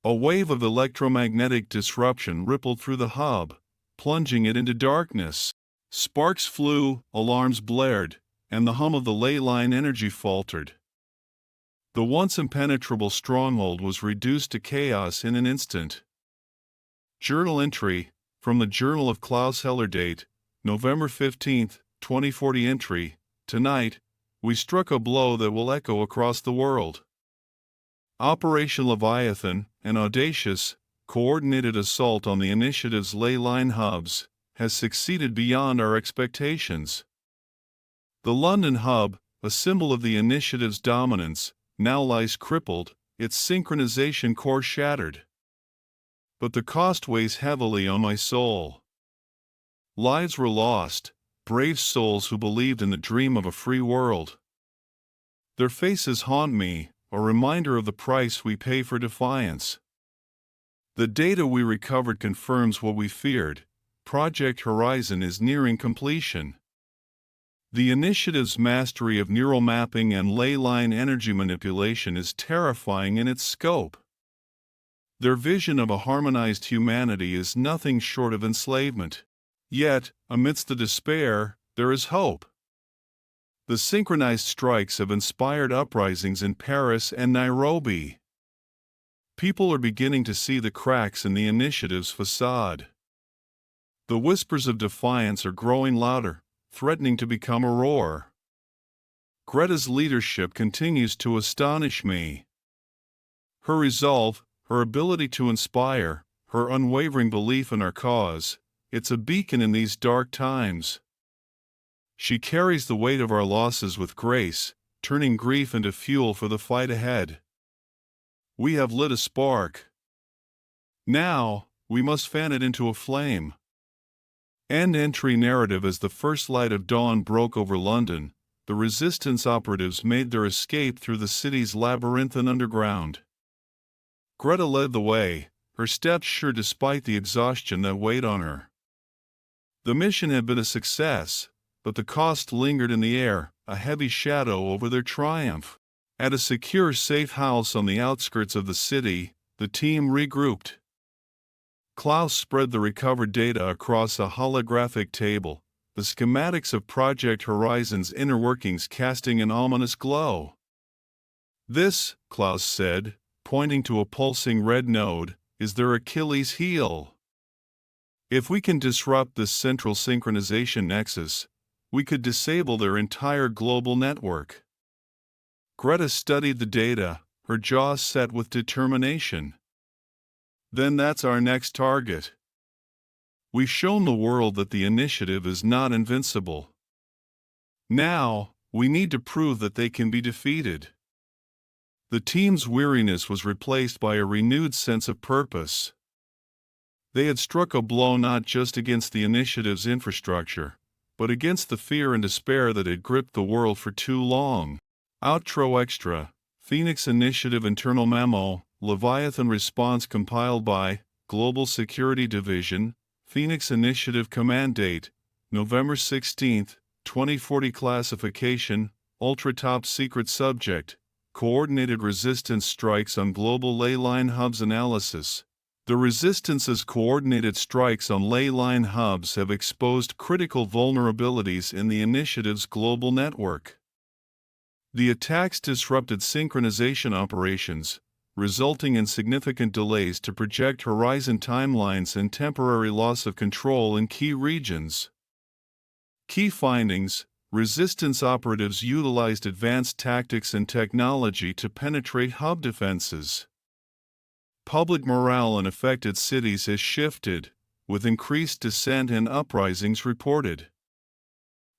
S2: A wave of electromagnetic disruption rippled through the hub, plunging it into darkness. Sparks flew, alarms blared, and the hum of the ley line energy faltered. The once impenetrable stronghold was reduced to chaos in an instant. Journal entry, from the Journal of Klaus Heller, date, November 15, 2040. Entry: tonight, we struck a blow that will echo across the world. Operation Leviathan, an audacious, coordinated assault on the initiative's ley line hubs, has succeeded beyond our expectations. The London hub, a symbol of the initiative's dominance, now lies crippled, its synchronization core shattered. But the cost weighs heavily on my soul. Lives were lost, brave souls who believed in the dream of a free world. Their faces haunt me, a reminder of the price we pay for defiance. The data we recovered confirms what we feared: Project Horizon is nearing completion. The initiative's mastery of neural mapping and ley-line energy manipulation is terrifying in its scope. Their vision of a harmonized humanity is nothing short of enslavement. Yet, amidst the despair, there is hope. The synchronized strikes have inspired uprisings in Paris and Nairobi. People are beginning to see the cracks in the initiative's facade. The whispers of defiance are growing louder, threatening to become a roar. Greta's leadership continues to astonish me. Her resolve, her ability to inspire, her unwavering belief in our cause, it's a beacon in these dark times. She carries the weight of our losses with grace, turning grief into fuel for the fight ahead. We have lit a spark. Now, we must fan it into a flame. End entry narrative. As the first light of dawn broke over London, the resistance operatives made their escape through the city's labyrinthine underground. Greta led the way, her steps sure despite the exhaustion that weighed on her. The mission had been a success, but the cost lingered in the air, a heavy shadow over their triumph. At a secure, safe house on the outskirts of the city, the team regrouped. Klaus spread the recovered data across a holographic table, the schematics of Project Horizon's inner workings casting an ominous glow. This, Klaus said, pointing to a pulsing red node, is their Achilles heel. If we can disrupt this central synchronization nexus, we could disable their entire global network. Greta studied the data, her jaw set with determination. Then that's our next target. We've shown the world that the initiative is not invincible. Now, we need to prove that they can be defeated. The team's weariness was replaced by a renewed sense of purpose. They had struck a blow not just against the initiative's infrastructure, but against the fear and despair that had gripped the world for too long. Outro Extra, Phoenix Initiative Internal Memo, Leviathan Response compiled by Global Security Division, Phoenix Initiative Command Date, November 16, 2040 Classification, Ultra Top Secret Subject, Coordinated Resistance Strikes on Global Ley Line Hubs Analysis. The Resistance's coordinated strikes on ley line hubs have exposed critical vulnerabilities in the initiative's global network. The attacks disrupted synchronization operations, resulting in significant delays to Project Horizon timelines and temporary loss of control in key regions. Key findings: Resistance operatives utilized advanced tactics and technology to penetrate hub defenses. Public morale in affected cities has shifted, with increased dissent and uprisings reported.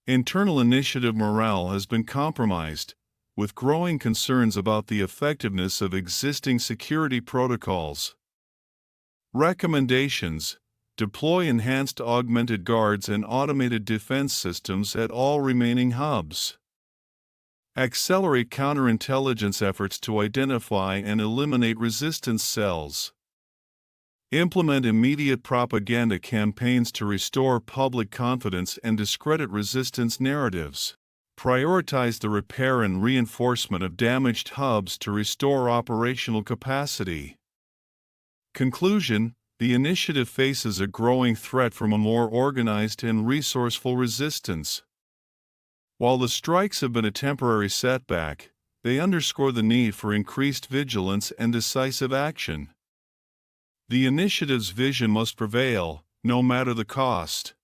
S2: Internal initiative morale has been compromised, with growing concerns about the effectiveness of existing security protocols. Recommendations: deploy enhanced augmented guards and automated defense systems at all remaining hubs. Accelerate counterintelligence efforts to identify and eliminate resistance cells. Implement immediate propaganda campaigns to restore public confidence and discredit resistance narratives. Prioritize the repair and reinforcement of damaged hubs to restore operational capacity. Conclusion: the initiative faces a growing threat from a more organized and resourceful resistance. While the strikes have been a temporary setback, they underscore the need for increased vigilance and decisive action. The initiative's vision must prevail, no matter the cost.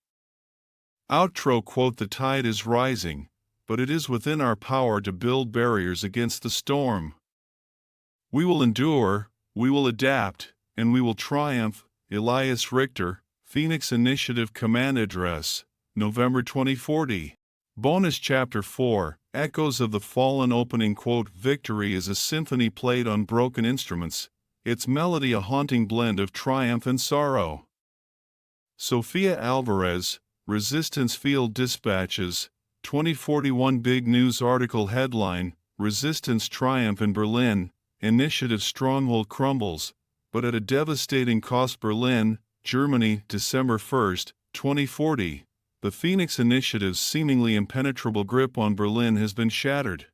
S2: Outro quote: the tide is rising, but it is within our power to build barriers against the storm. We will endure, we will adapt, and we will triumph. Elias Richter, Phoenix Initiative Command Address, November 2040. Bonus Chapter 4, Echoes of the Fallen. Opening quote: victory is a symphony played on broken instruments, its melody a haunting blend of triumph and sorrow. Sophia Alvarez, Resistance Field Dispatches, 2041. Big News article headline: Resistance Triumph in Berlin, Initiative Stronghold Crumbles, but at a devastating cost. Berlin, Germany, December 1, 2040, the Phoenix Initiative's seemingly impenetrable grip on Berlin has been shattered.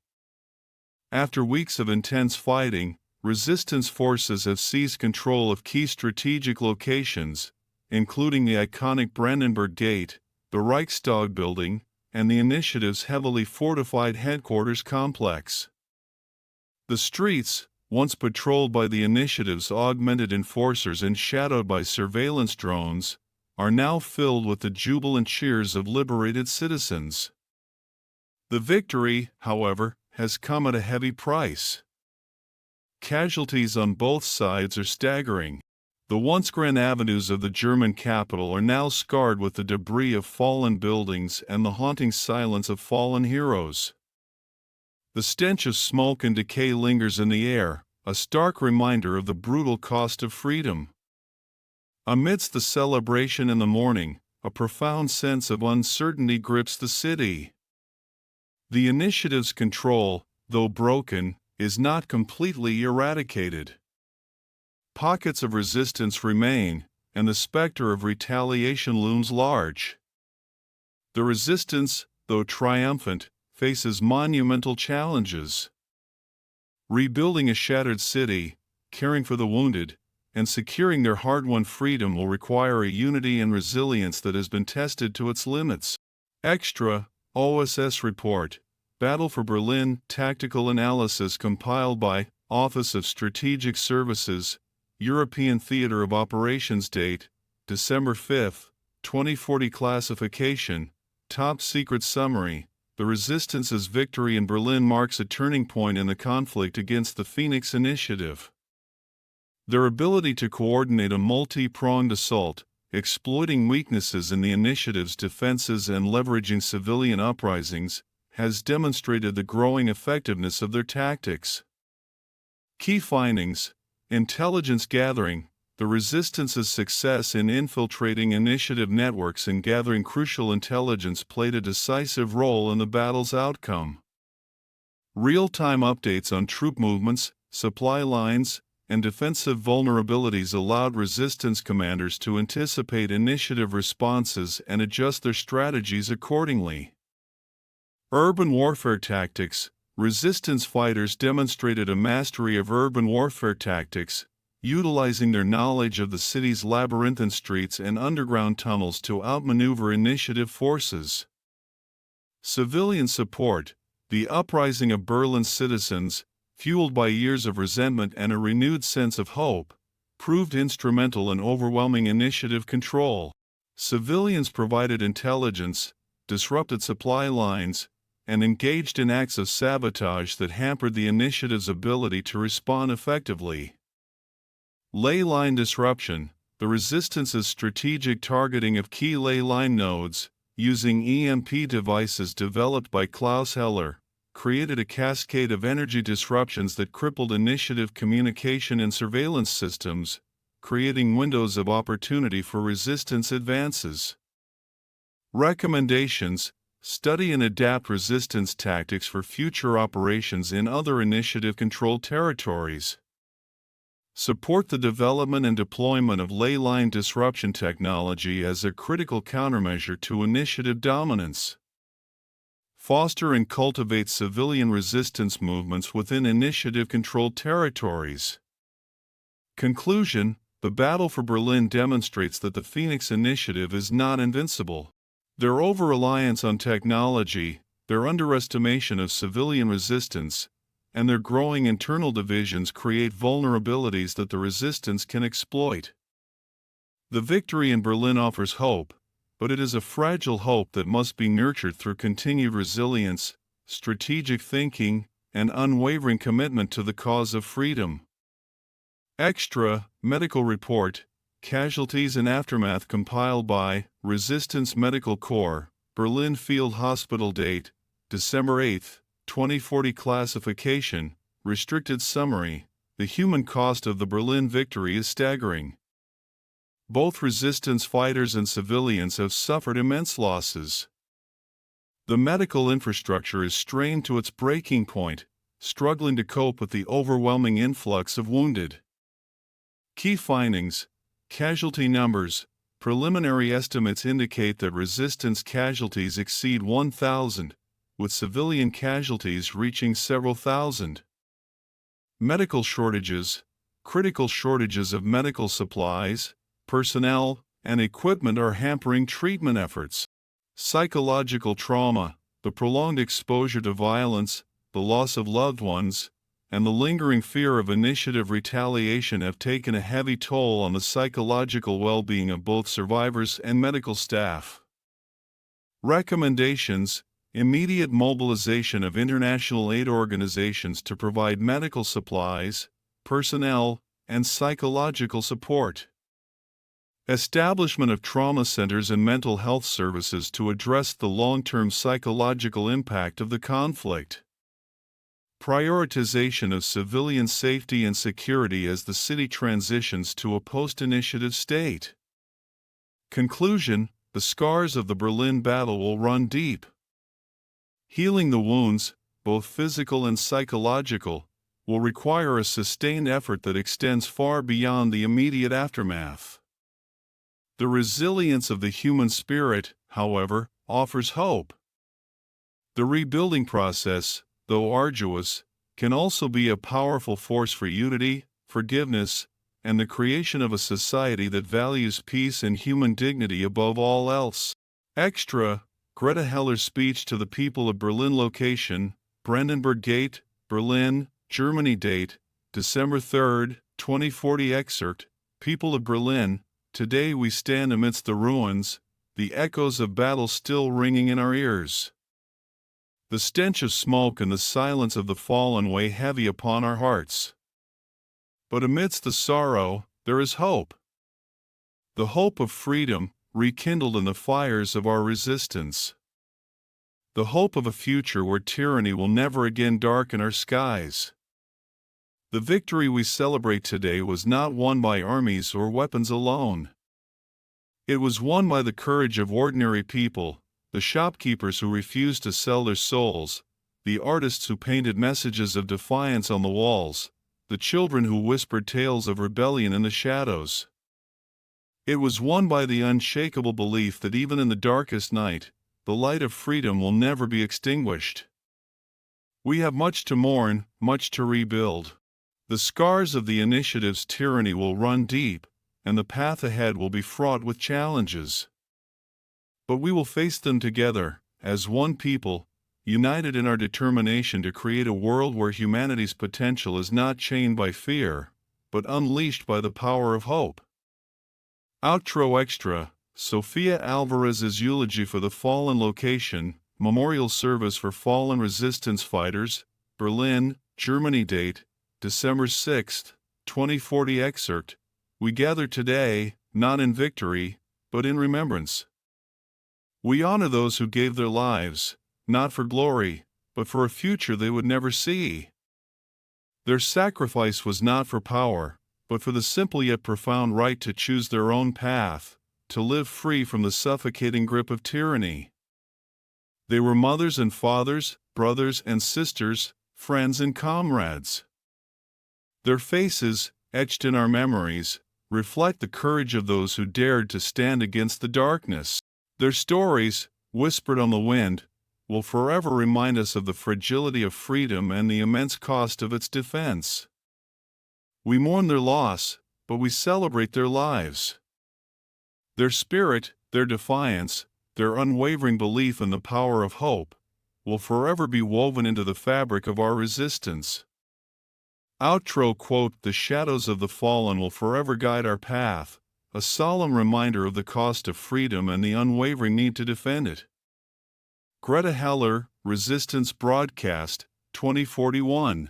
S2: After weeks of intense fighting, resistance forces have seized control of key strategic locations, including the iconic Brandenburg Gate, the Reichstag building, and the initiative's heavily fortified headquarters complex. The streets, once patrolled by the initiative's augmented enforcers and shadowed by surveillance drones, are now filled with the jubilant cheers of liberated citizens. The victory, however, has come at a heavy price. Casualties on both sides are staggering. The once grand avenues of the German capital are now scarred with the debris of fallen buildings and the haunting silence of fallen heroes. The stench of smoke and decay lingers in the air, a stark reminder of the brutal cost of freedom. Amidst the celebration in the morning, a profound sense of uncertainty grips the city. The initiative's control, though broken, is not completely eradicated. Pockets of resistance remain, and the specter of retaliation looms large. The resistance, though triumphant, faces monumental challenges. Rebuilding a shattered city, caring for the wounded, and securing their hard-won freedom will require a unity and resilience that has been tested to its limits. Extra, OSS report, Battle for Berlin, tactical analysis compiled by Office of Strategic Services, European Theater of Operations date, December 5, 2040 classification, top secret summary. The resistance's victory in Berlin marks a turning point in the conflict against the Phoenix Initiative. Their ability to coordinate a multi-pronged assault, exploiting weaknesses in the initiative's defenses and leveraging civilian uprisings, has demonstrated the growing effectiveness of their tactics. Key findings: intelligence gathering. The resistance's success in infiltrating initiative networks and gathering crucial intelligence played a decisive role in the battle's outcome. Real-time updates on troop movements, supply lines, and defensive vulnerabilities allowed resistance commanders to anticipate initiative responses and adjust their strategies accordingly. Urban warfare tactics. Resistance fighters demonstrated a mastery of urban warfare tactics, utilizing their knowledge of the city's labyrinthine streets and underground tunnels to outmaneuver initiative forces. Civilian support. The uprising of Berlin's citizens, fueled by years of resentment and a renewed sense of hope, proved instrumental in overwhelming initiative control. Civilians provided intelligence, disrupted supply lines, and engaged in acts of sabotage that hampered the initiative's ability to respond effectively. Ley line disruption. The resistance's strategic targeting of key ley line nodes, using EMP devices developed by Klaus Heller, created a cascade of energy disruptions that crippled initiative communication and surveillance systems, creating windows of opportunity for resistance advances. Recommendations: study and adapt resistance tactics for future operations in other initiative-controlled territories. Support the development and deployment of ley line disruption technology as a critical countermeasure to initiative dominance. Foster and cultivate civilian resistance movements within initiative-controlled territories. Conclusion: the battle for Berlin demonstrates that the Phoenix Initiative is not invincible. Their over-reliance on technology, their underestimation of civilian resistance, and their growing internal divisions create vulnerabilities that the resistance can exploit. The victory in Berlin offers hope, but it is a fragile hope that must be nurtured through continued resilience, strategic thinking, and unwavering commitment to the cause of freedom. Extra, medical report, casualties and aftermath compiled by Resistance Medical Corps, Berlin Field Hospital date, December 8, 2040 classification, restricted summary. The human cost of the Berlin victory is staggering. Both resistance fighters and civilians have suffered immense losses. The medical infrastructure is strained to its breaking point, struggling to cope with the overwhelming influx of wounded. Key findings: casualty numbers. Preliminary estimates indicate that resistance casualties exceed 1,000, with civilian casualties reaching several thousand. Medical shortages, critical shortages of medical supplies, personnel, and equipment are hampering treatment efforts. Psychological trauma, the prolonged exposure to violence, the loss of loved ones, and the lingering fear of initiative retaliation have taken a heavy toll on the psychological well-being of both survivors and medical staff. Recommendations: immediate mobilization of international aid organizations to provide medical supplies, personnel, and psychological support. Establishment of trauma centers and mental health services to address the long-term psychological impact of the conflict. Prioritization of civilian safety and security as the city transitions to a post-initiative state. Conclusion: the scars of the Berlin battle will run deep. Healing the wounds, both physical and psychological, will require a sustained effort that extends far beyond the immediate aftermath. The resilience of the human spirit, however, offers hope. The rebuilding process, though arduous, can also be a powerful force for unity, forgiveness, and the creation of a society that values peace and human dignity above all else. Extra: Greta Heller's speech to the people of Berlin. Location: Brandenburg Gate, Berlin, Germany. Date: December 3, 2040. Excerpt: People of Berlin, today we stand amidst the ruins, the echoes of battle still ringing in our ears. The stench of smoke and the silence of the fallen weigh heavy upon our hearts. But amidst the sorrow, there is hope. The hope of freedom, rekindled in the fires of our resistance. The hope of a future where tyranny will never again darken our skies. The victory we celebrate today was not won by armies or weapons alone. It was won by the courage of ordinary people, the shopkeepers who refused to sell their souls, the artists who painted messages of defiance on the walls, the children who whispered tales of rebellion in the shadows. It was won by the unshakable belief that even in the darkest night, the light of freedom will never be extinguished. We have much to mourn, much to rebuild. The scars of the initiative's tyranny will run deep, and the path ahead will be fraught with challenges. But we will face them together, as one people, united in our determination to create a world where humanity's potential is not chained by fear, but unleashed by the power of hope. Outro Extra: Sofia Alvarez's eulogy for the fallen. Location: Memorial Service for Fallen Resistance Fighters, Berlin, Germany. Date: December 6, 2040. Excerpt: We gather today, not in victory, but in remembrance. We honor those who gave their lives, not for glory, but for a future they would never see. Their sacrifice was not for power, but for the simple yet profound right to choose their own path, to live free from the suffocating grip of tyranny. They were mothers and fathers, brothers and sisters, friends and comrades. Their faces, etched in our memories, reflect the courage of those who dared to stand against the darkness. Their stories, whispered on the wind, will forever remind us of the fragility of freedom and the immense cost of its defense. We mourn their loss, but we celebrate their lives. Their spirit, their defiance, their unwavering belief in the power of hope, will forever be woven into the fabric of our resistance. Outro quote: The shadows of the fallen will forever guide our path, a solemn reminder of the cost of freedom and the unwavering need to defend it. Greta Heller, Resistance Broadcast, 2041.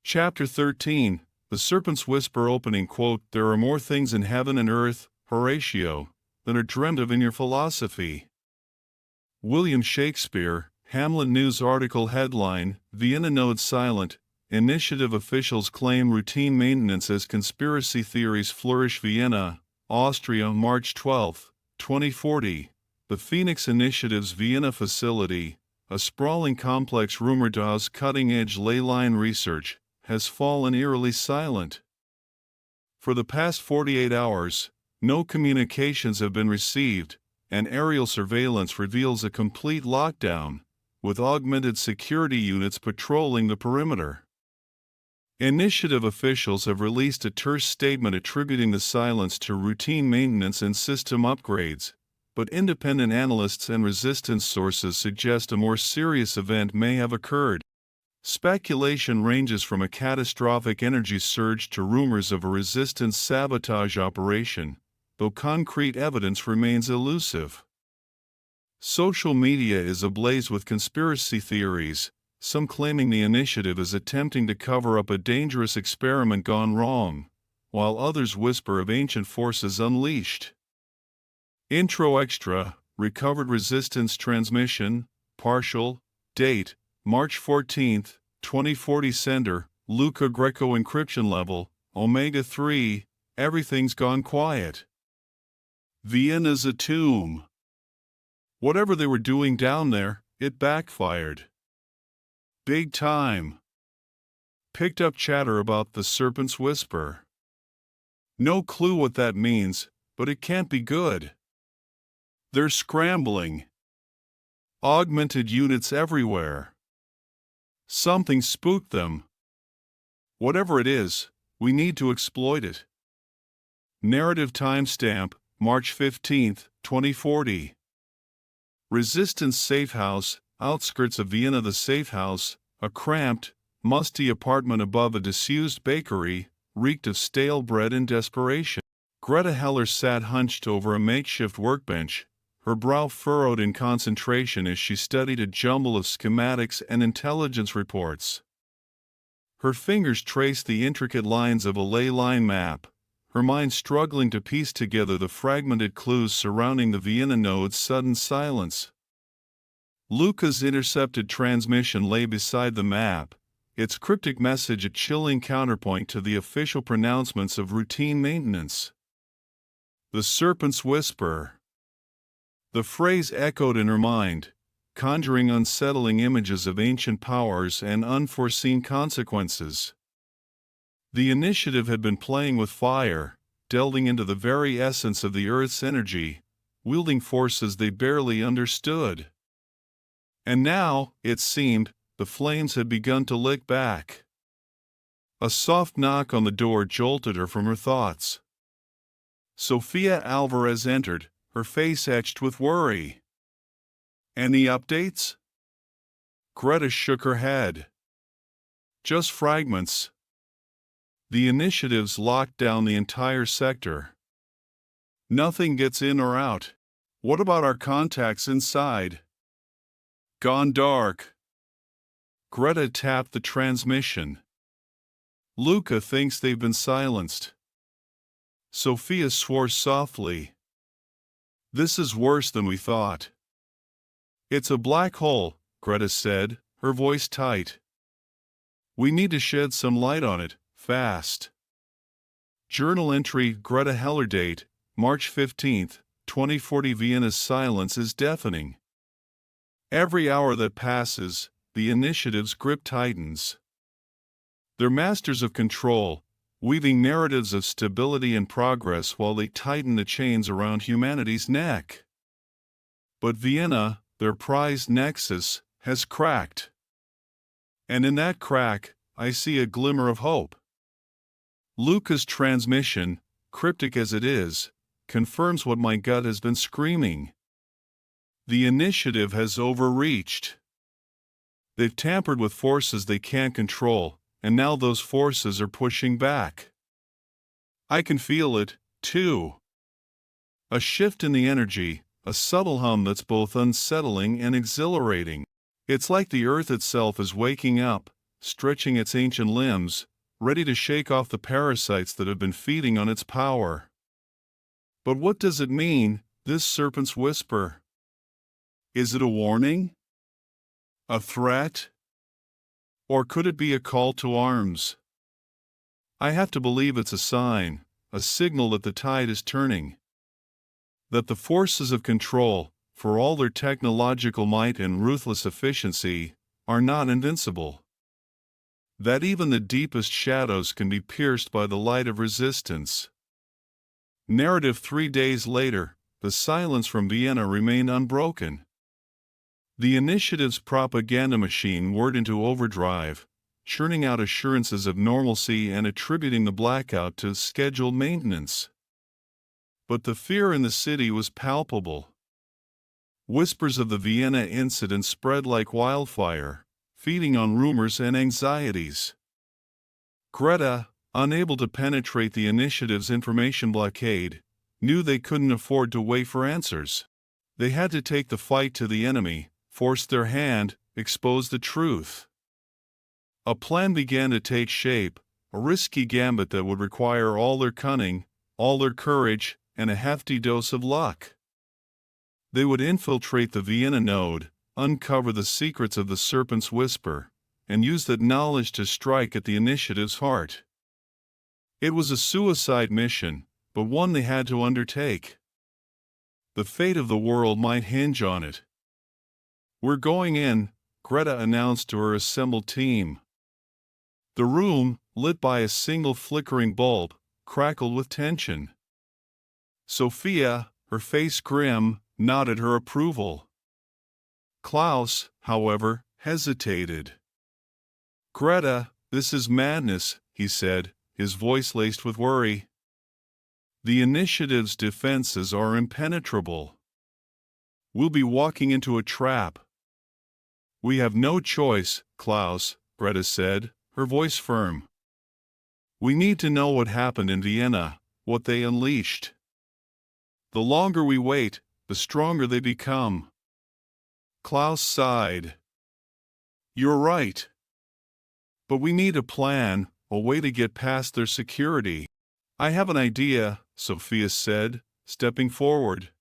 S2: Chapter 13, The Serpent's Whisper. Opening quote: There are more things in heaven and earth, Horatio, than are dreamt of in your philosophy. William Shakespeare, Hamlet News article headline: Vienna Node silent, initiative officials claim routine maintenance as conspiracy theories flourish. Vienna, Austria, March 12, 2040. The Phoenix Initiative's Vienna facility, a sprawling complex rumored to house cutting-edge ley line research, has fallen eerily silent. For the past 48 hours, No communications have been received, and aerial surveillance reveals a complete lockdown, with augmented security units patrolling the perimeter. Initiative officials have released a terse statement attributing the silence to routine maintenance and system upgrades, but independent analysts and resistance sources suggest a more serious event may have occurred. Speculation ranges from a catastrophic energy surge to rumors of a resistance sabotage operation, though concrete evidence remains elusive. Social media is ablaze with conspiracy theories, some claiming the initiative is attempting to cover up a dangerous experiment gone wrong, while others whisper of ancient forces unleashed. Intro Extra, recovered resistance transmission, partial, date, March 14, 2040 sender, Luca Greco encryption level, Omega 3, everything's gone quiet. Vienna's a tomb. Whatever they were doing down there, it backfired. Big time. Picked up chatter about the Serpent's Whisper. No clue what that means, but it can't be good. They're scrambling. Augmented units everywhere. Something spooked them. Whatever it is, we need to exploit it. Narrative timestamp, March 15, 2040. Resistance Safe House, outskirts of Vienna. The safe house, a cramped, musty apartment above a disused bakery, reeked of stale bread and desperation. Greta Heller sat hunched over a makeshift workbench, her brow furrowed in concentration as she studied a jumble of schematics and intelligence reports. Her fingers traced the intricate lines of a ley line map, her mind struggling to piece together the fragmented clues surrounding the Vienna node's sudden silence. Luca's intercepted transmission lay beside the map, its cryptic message a chilling counterpoint to the official pronouncements of routine maintenance. The Serpent's Whisper. The phrase echoed in her mind, conjuring unsettling images of ancient powers and unforeseen consequences. The initiative had been playing with fire, delving into the very essence of the Earth's energy, wielding forces they barely understood. And now, it seemed, the flames had begun to lick back. A soft knock on the door jolted her from her thoughts. Sofia Alvarez entered, her face etched with worry. "Any updates?" Greta shook her head. "Just fragments. The initiatives locked down the entire sector. Nothing gets in or out. What about our contacts inside?" "Gone dark." Greta tapped the transmission. "Luca thinks they've been silenced." Sophia swore softly. "This is worse than we thought." "It's a black hole," Greta said, her voice tight. "We need to shed some light on it, fast." Journal entry Greta Heller date, March 15, 2040 Vienna's silence is deafening. Every hour that passes, the initiative's grip tightens. They're masters of control, weaving narratives of stability and progress while they tighten the chains around humanity's neck. But Vienna, their prized nexus, has cracked. And in that crack, I see a glimmer of hope. Luca's transmission, cryptic as it is, confirms what my gut has been screaming. The initiative has overreached. They've tampered with forces they can't control, and now those forces are pushing back. I can feel it, too. A shift in the energy, a subtle hum that's both unsettling and exhilarating. It's like the earth itself is waking up, stretching its ancient limbs, ready to shake off the parasites that have been feeding on its power. But what does it mean, this serpent's whisper? Is it a warning? A threat? Or could it be a call to arms? I have to believe it's a sign, a signal that the tide is turning. That the forces of control, for all their technological might and ruthless efficiency, are not invincible. That even the deepest shadows can be pierced by the light of resistance. Narrative 3 days later, the silence from Vienna remained unbroken. The initiative's propaganda machine whirred into overdrive, churning out assurances of normalcy and attributing the blackout to scheduled maintenance. But the fear in the city was palpable. Whispers of the Vienna incident spread like wildfire, feeding on rumors and anxieties. Greta, unable to penetrate the initiative's information blockade, knew they couldn't afford to wait for answers. They had to take the fight to the enemy, force their hand, expose the truth. A plan began to take shape, a risky gambit that would require all their cunning, all their courage, and a hefty dose of luck. They would infiltrate the Vienna node, uncover the secrets of the Serpent's Whisper, and use that knowledge to strike at the initiative's heart. It was a suicide mission, but one they had to undertake. The fate of the world might hinge on it. "We're going in," Greta announced to her assembled team. The room, lit by a single flickering bulb, crackled with tension. Sophia, her face grim, nodded her approval. Klaus, however, hesitated. "Greta, this is madness," he said, his voice laced with worry. "The initiative's defenses are impenetrable. We'll be walking into a trap." "We have no choice, Klaus," Greta said, her voice firm. "We need to know what happened in Vienna, what they unleashed. The longer we wait, the stronger they become." Klaus sighed. "You're right. But we need a plan, a way to get past their security." "I have an idea," Sophia said, stepping forward.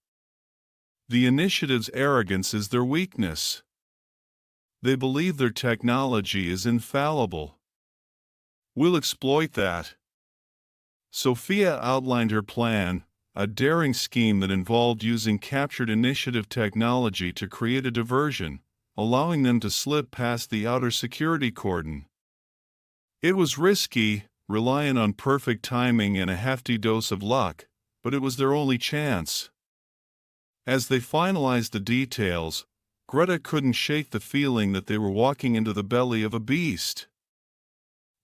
S2: "The initiative's arrogance is their weakness. They believe their technology is infallible. We'll exploit that." Sophia outlined her plan, a daring scheme that involved using captured initiative technology to create a diversion, allowing them to slip past the outer security cordon. It was risky, reliant on perfect timing and a hefty dose of luck, but it was their only chance. As they finalized the details, Greta couldn't shake the feeling that they were walking into the belly of a beast.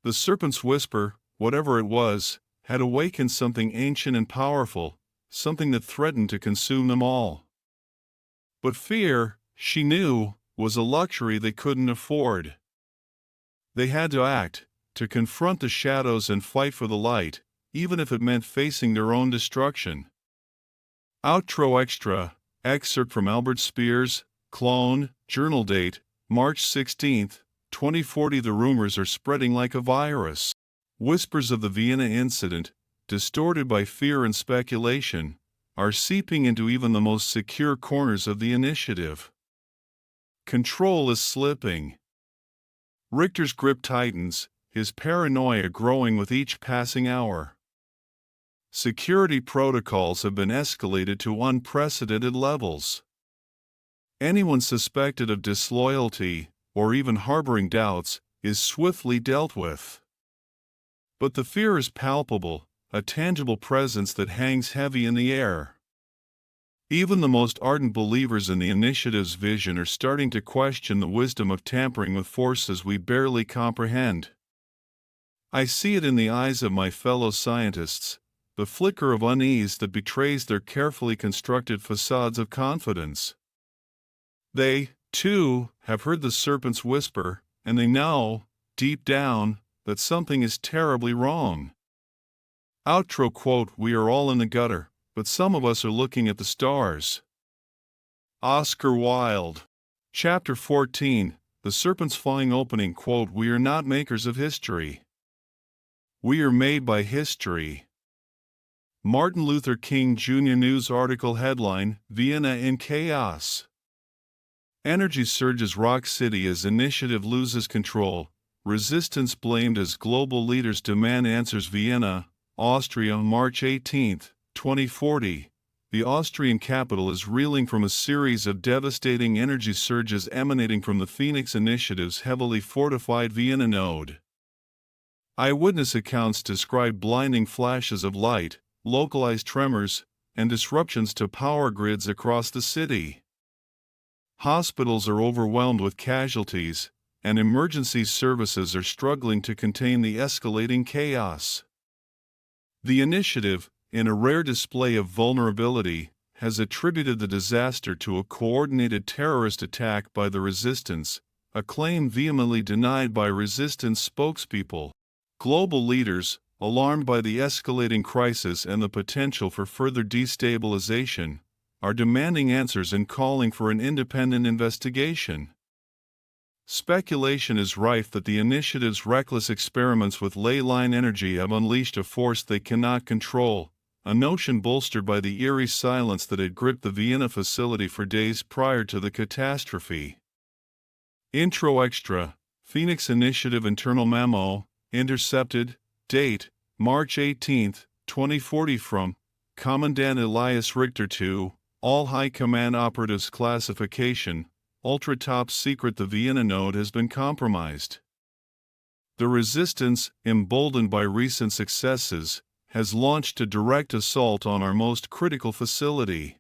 S2: The Serpent's Whisper, whatever it was, had awakened something ancient and powerful, something that threatened to consume them all. But fear, she knew, was a luxury they couldn't afford. They had to act, to confront the shadows and fight for the light, even if it meant facing their own destruction. Outro Extra, excerpt from Albert Speer's Clone, journal date, March 16, 2040. The rumors are spreading like a virus. Whispers of the Vienna incident, distorted by fear and speculation, are seeping into even the most secure corners of the initiative. Control is slipping. Richter's grip tightens, his paranoia growing with each passing hour. Security protocols have been escalated to unprecedented levels. Anyone suspected of disloyalty, or even harboring doubts, is swiftly dealt with. But the fear is palpable, a tangible presence that hangs heavy in the air. Even the most ardent believers in the initiative's vision are starting to question the wisdom of tampering with forces we barely comprehend. I see it in the eyes of my fellow scientists, the flicker of unease that betrays their carefully constructed facades of confidence. They, too, have heard the Serpent's Whisper, and they know, deep down, that something is terribly wrong. Outro quote: "We are all in the gutter, but some of us are looking at the stars." Oscar Wilde. Chapter 14, The Serpent's Flying Opening quote: "We are not makers of history. We are made by history." Martin Luther King Jr. News article headline: Vienna in chaos. Energy surges rock city as initiative loses control. Resistance blamed as global leaders demand answers. Vienna, Austria, March 18, 2040. The Austrian capital is reeling from a series of devastating energy surges emanating from the Phoenix Initiative's heavily fortified Vienna node. Eyewitness accounts describe blinding flashes of light, localized tremors, and disruptions to power grids across the city. Hospitals are overwhelmed with casualties, and emergency services are struggling to contain the escalating chaos. The initiative, in a rare display of vulnerability, has attributed the disaster to a coordinated terrorist attack by the resistance, a claim vehemently denied by resistance spokespeople. Global leaders, alarmed by the escalating crisis and the potential for further destabilization, are demanding answers and calling for an independent investigation. Speculation is rife that the initiative's reckless experiments with ley line energy have unleashed a force they cannot control, a notion bolstered by the eerie silence that had gripped the Vienna facility for days prior to the catastrophe. Intro Extra, Phoenix Initiative Internal Memo, intercepted, date, March 18, 2040 from Commandant Elias Richter to All High Command Operatives Classification, Ultra Top Secret. The Vienna node has been compromised. The resistance, emboldened by recent successes, has launched a direct assault on our most critical facility.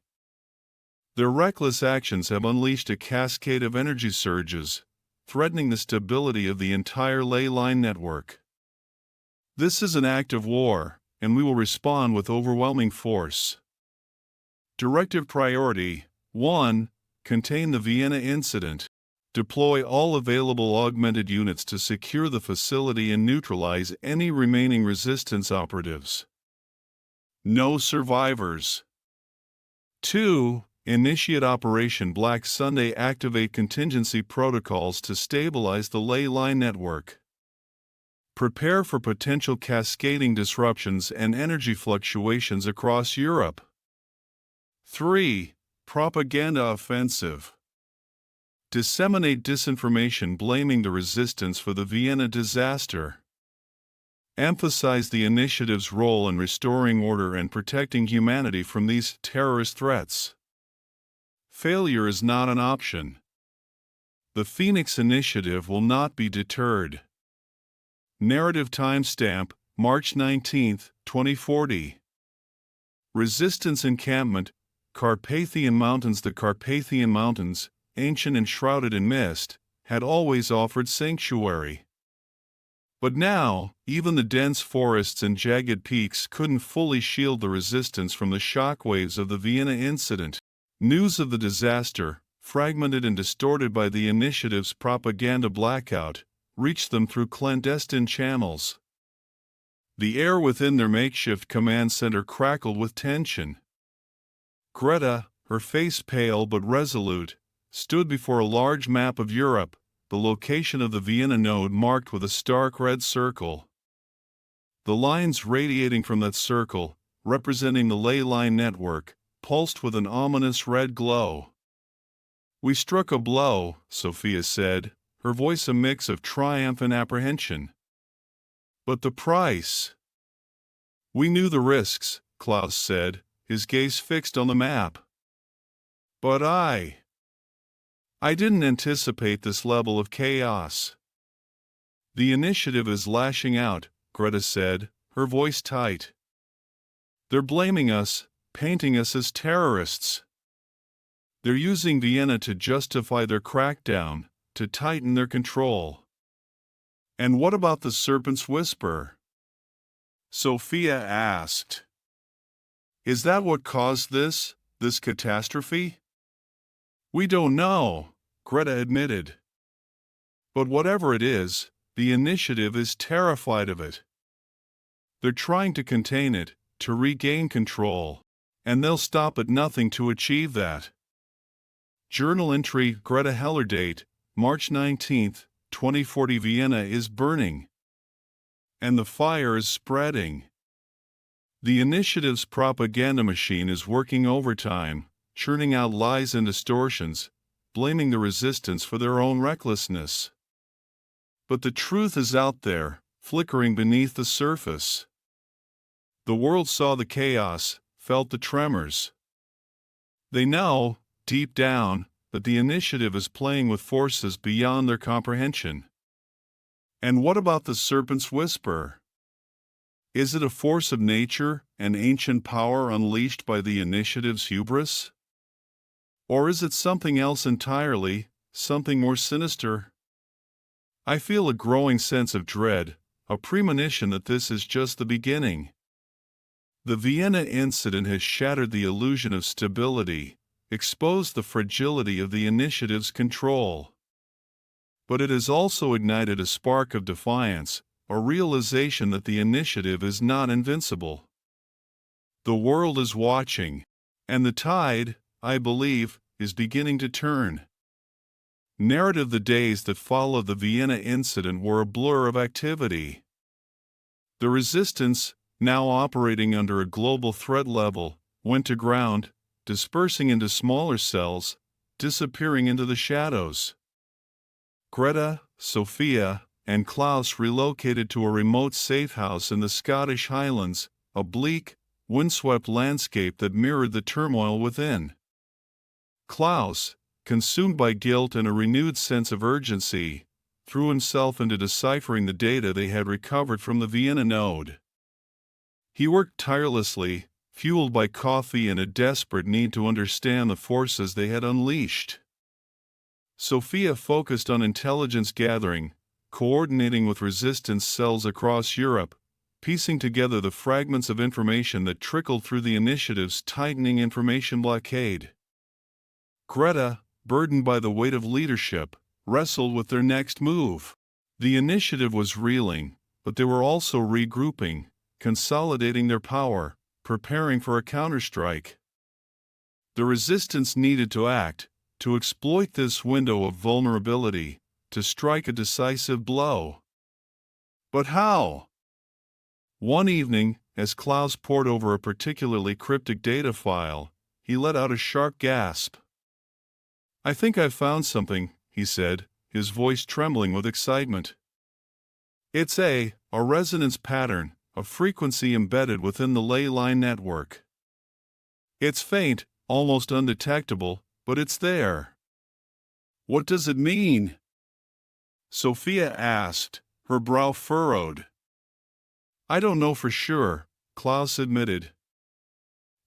S2: Their reckless actions have unleashed a cascade of energy surges, threatening the stability of the entire ley line network. This is an act of war, and we will respond with overwhelming force. Directive Priority 1. Contain the Vienna incident. Deploy all available augmented units to secure the facility and neutralize any remaining resistance operatives. No survivors. 2. Initiate Operation Black Sunday. Activate contingency protocols to stabilize the ley line network. Prepare for potential cascading disruptions and energy fluctuations across Europe. 3. Propaganda Offensive. Disseminate disinformation blaming the resistance for the Vienna disaster. Emphasize the initiative's role in restoring order and protecting humanity from these terrorist threats. Failure is not an option. The Phoenix Initiative will not be deterred. Narrative timestamp, March 19, 2040. Resistance encampment, Carpathian Mountains. The Carpathian Mountains, ancient and shrouded in mist, had always offered sanctuary. But now, even the dense forests and jagged peaks couldn't fully shield the resistance from the shockwaves of the Vienna incident. News of the disaster, fragmented and distorted by the initiative's propaganda blackout, reached them through clandestine channels. The air within their makeshift command center crackled with tension. Greta, her face pale but resolute, stood before a large map of Europe, the location of the Vienna node marked with a stark red circle. The lines radiating from that circle, representing the ley line network, pulsed with an ominous red glow. "We struck a blow," Sophia said, her voice a mix of triumph and apprehension. "But the price?" "We knew the risks," Klaus said, his gaze fixed on the map. "But I didn't anticipate this level of chaos." "The initiative is lashing out," Greta said, her voice tight. "They're blaming us, painting us as terrorists. They're using Vienna to justify their crackdown, to tighten their control." "And what about the Serpent's Whisper?" Sophia asked. "Is that what caused this catastrophe?" "We don't know," Greta admitted. "But whatever it is, the initiative is terrified of it. They're trying to contain it, to regain control, and they'll stop at nothing to achieve that." Journal entry Greta Heller date, March 19, 2040. Vienna is burning. And the fire is spreading. The initiative's propaganda machine is working overtime, churning out lies and distortions, blaming the resistance for their own recklessness. But the truth is out there, flickering beneath the surface. The world saw the chaos, felt the tremors. They know, deep down, that the initiative is playing with forces beyond their comprehension. And what about the Serpent's Whisper? Is it a force of nature, an ancient power unleashed by the initiative's hubris? Or is it something else entirely, something more sinister? I feel a growing sense of dread, a premonition that this is just the beginning. The Vienna incident has shattered the illusion of stability, exposed the fragility of the initiative's control. But it has also ignited a spark of defiance, a realization that the initiative is not invincible. The world is watching, and the tide, I believe, is beginning to turn. Narrative: the days that followed the Vienna incident were a blur of activity. The resistance, now operating under a global threat level, went to ground, dispersing into smaller cells, disappearing into the shadows. Greta, Sophia, and Klaus relocated to a remote safe house in the Scottish Highlands, a bleak, windswept landscape that mirrored the turmoil within. Klaus, consumed by guilt and a renewed sense of urgency, threw himself into deciphering the data they had recovered from the Vienna node. He worked tirelessly, fueled by coffee and a desperate need to understand the forces they had unleashed. Sophia focused on intelligence gathering, coordinating with resistance cells across Europe, piecing together the fragments of information that trickled through the initiative's tightening information blockade. Greta, burdened by the weight of leadership, wrestled with their next move. The initiative was reeling, but they were also regrouping, consolidating their power, preparing for a counterstrike. The resistance needed to act, to exploit this window of vulnerability, to strike a decisive blow. But how? One evening, as Klaus pored over a particularly cryptic data file, he let out a sharp gasp. "I think I've found something," he said, his voice trembling with excitement. "It's a resonance pattern, a frequency embedded within the ley line network. It's faint, almost undetectable, but it's there." "What does it mean?" Sophia asked, her brow furrowed. "I don't know for sure," Klaus admitted.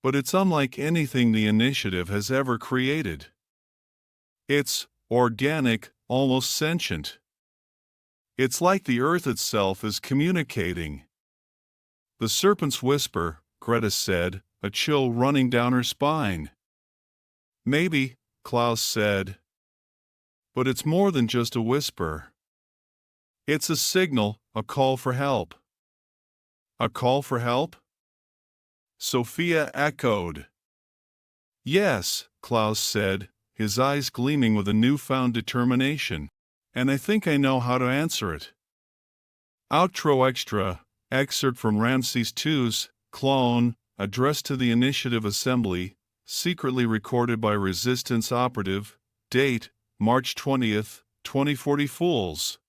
S2: "But it's unlike anything the initiative has ever created. It's organic, almost sentient. It's like the Earth itself is communicating." "The serpent's whisper," Greta said, a chill running down her spine. "Maybe," Klaus said. "But it's more than just a whisper. It's a signal, a call for help." "A call for help?" Sophia echoed. "Yes," Klaus said, his eyes gleaming with a newfound determination. "And I think I know how to answer it." Outro Extra, excerpt from Ramses II's Clone, addressed to the Initiative Assembly, secretly recorded by Resistance Operative, date, March 20th, 2040. Fools!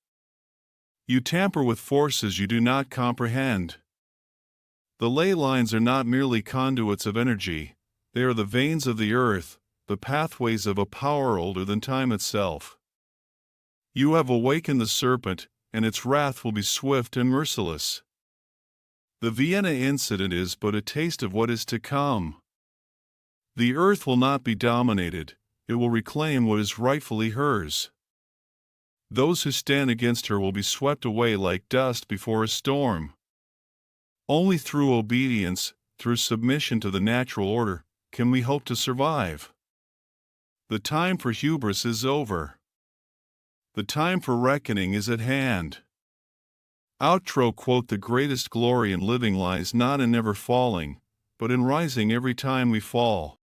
S2: You tamper with forces you do not comprehend. The ley lines are not merely conduits of energy, they are the veins of the earth, the pathways of a power older than time itself. You have awakened the serpent, and its wrath will be swift and merciless. The Vienna incident is but a taste of what is to come. The earth will not be dominated, it will reclaim what is rightfully hers. Those who stand against her will be swept away like dust before a storm. Only through obedience, through submission to the natural order, can we hope to survive. The time for hubris is over. The time for reckoning is at hand. Outro quote: "The greatest glory in living lies not in never falling, but in rising every time we fall."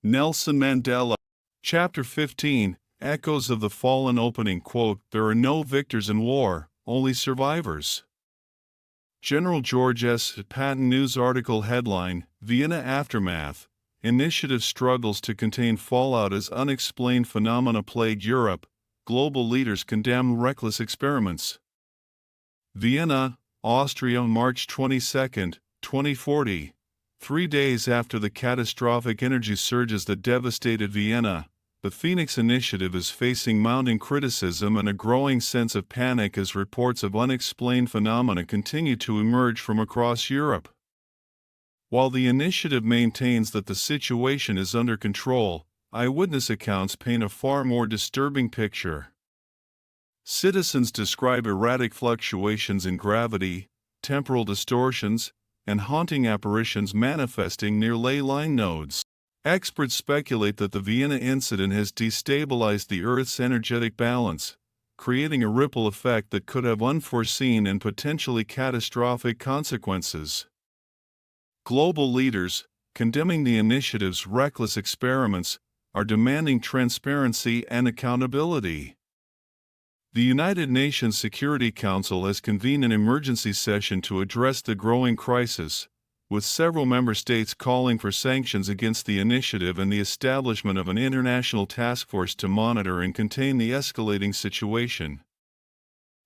S2: Nelson Mandela. Chapter 15, Echoes of the Fallen. Opening quote: "There are no victors in war, only survivors." General George S. Patton News article headline: Vienna Aftermath. Initiative struggles to contain fallout as unexplained phenomena plague Europe. Global leaders condemn reckless experiments. Vienna, Austria, March 22, 2040. 3 days after the catastrophic energy surges that devastated Vienna, the Phoenix Initiative is facing mounting criticism and a growing sense of panic as reports of unexplained phenomena continue to emerge from across Europe. While the initiative maintains that the situation is under control, eyewitness accounts paint a far more disturbing picture. Citizens describe erratic fluctuations in gravity, temporal distortions, and haunting apparitions manifesting near ley line nodes. Experts speculate that the Vienna incident has destabilized the Earth's energetic balance, creating a ripple effect that could have unforeseen and potentially catastrophic consequences. Global leaders, condemning the initiative's reckless experiments, are demanding transparency and accountability. The United Nations Security Council has convened an emergency session to address the growing crisis, with several member states calling for sanctions against the initiative and the establishment of an international task force to monitor and contain the escalating situation.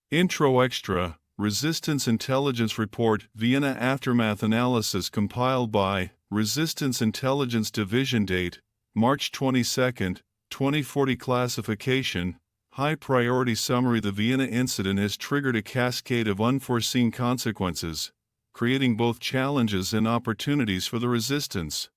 S2: Intro Extra, Resistance Intelligence Report, Vienna Aftermath Analysis compiled by Resistance Intelligence Division. Date, March 22, 2040. Classification, High Priority Summary. The Vienna incident has triggered a cascade of unforeseen consequences, creating both challenges and opportunities for the resistance.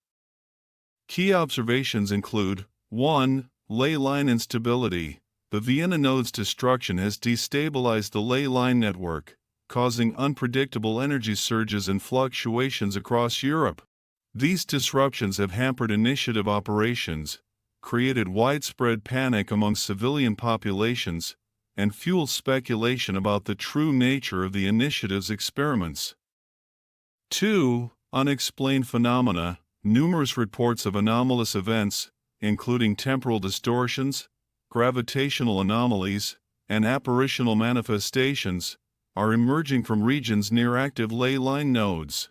S2: Key observations include: 1. Ley line instability. The Vienna node's destruction has destabilized the ley line network, causing unpredictable energy surges and fluctuations across Europe. These disruptions have hampered initiative operations, created widespread panic among civilian populations, and fueled speculation about the true nature of the initiative's experiments. 2. Unexplained phenomena. Numerous reports of anomalous events, including temporal distortions, gravitational anomalies, and apparitional manifestations, are emerging from regions near active ley line nodes.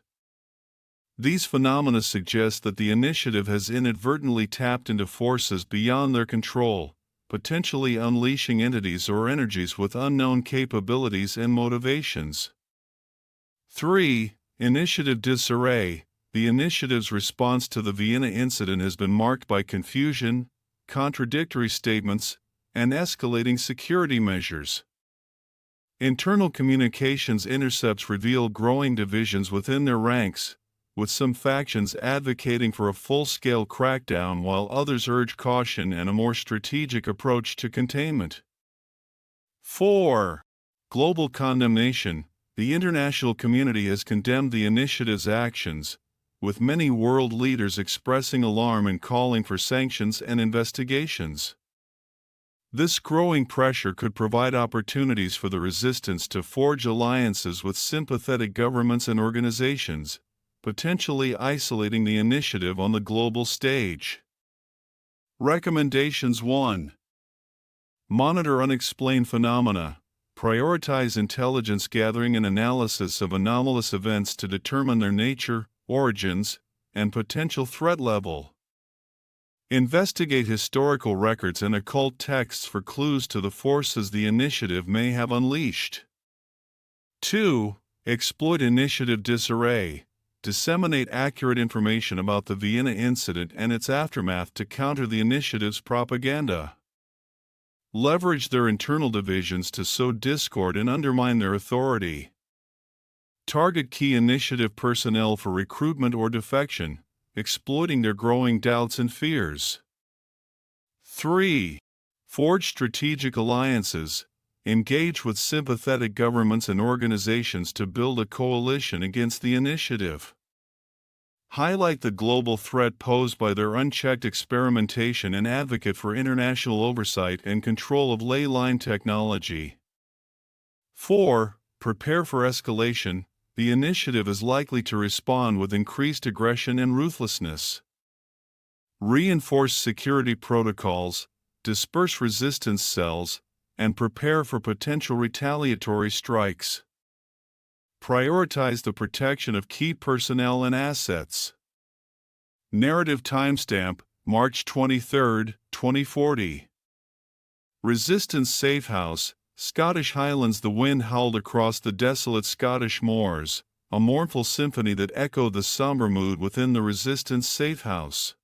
S2: These phenomena suggest that the initiative has inadvertently tapped into forces beyond their control, potentially unleashing entities or energies with unknown capabilities and motivations. 3. Initiative disarray. The initiative's response to the Vienna incident has been marked by confusion, contradictory statements, and escalating security measures. Internal communications intercepts reveal growing divisions within their ranks, with some factions advocating for a full-scale crackdown while others urge caution and a more strategic approach to containment. 4. Global condemnation. The international community has condemned the initiative's actions, with many world leaders expressing alarm and calling for sanctions and investigations. This growing pressure could provide opportunities for the resistance to forge alliances with sympathetic governments and organizations, potentially isolating the initiative on the global stage. Recommendations. 1. Monitor unexplained phenomena. Prioritize intelligence gathering and analysis of anomalous events to determine their nature, origins, and potential threat level. Investigate historical records and occult texts for clues to the forces the initiative may have unleashed. 2. Exploit initiative disarray. Disseminate accurate information about the Vienna incident and its aftermath to counter the initiative's propaganda. Leverage their internal divisions to sow discord and undermine their authority. Target key initiative personnel for recruitment or defection, exploiting their growing doubts and fears. 3. Forge strategic alliances. Engage with sympathetic governments and organizations to build a coalition against the initiative. Highlight the global threat posed by their unchecked experimentation and advocate for international oversight and control of ley line technology. 4. Prepare for escalation. The initiative is likely to respond with increased aggression and ruthlessness. Reinforce security protocols, disperse resistance cells, and prepare for potential retaliatory strikes. Prioritize the protection of key personnel and assets. Narrative timestamp, March 23, 2040. Resistance Safe House, Scottish Highlands. The wind howled across the desolate Scottish moors, a mournful symphony that echoed the somber mood within the Resistance Safe House.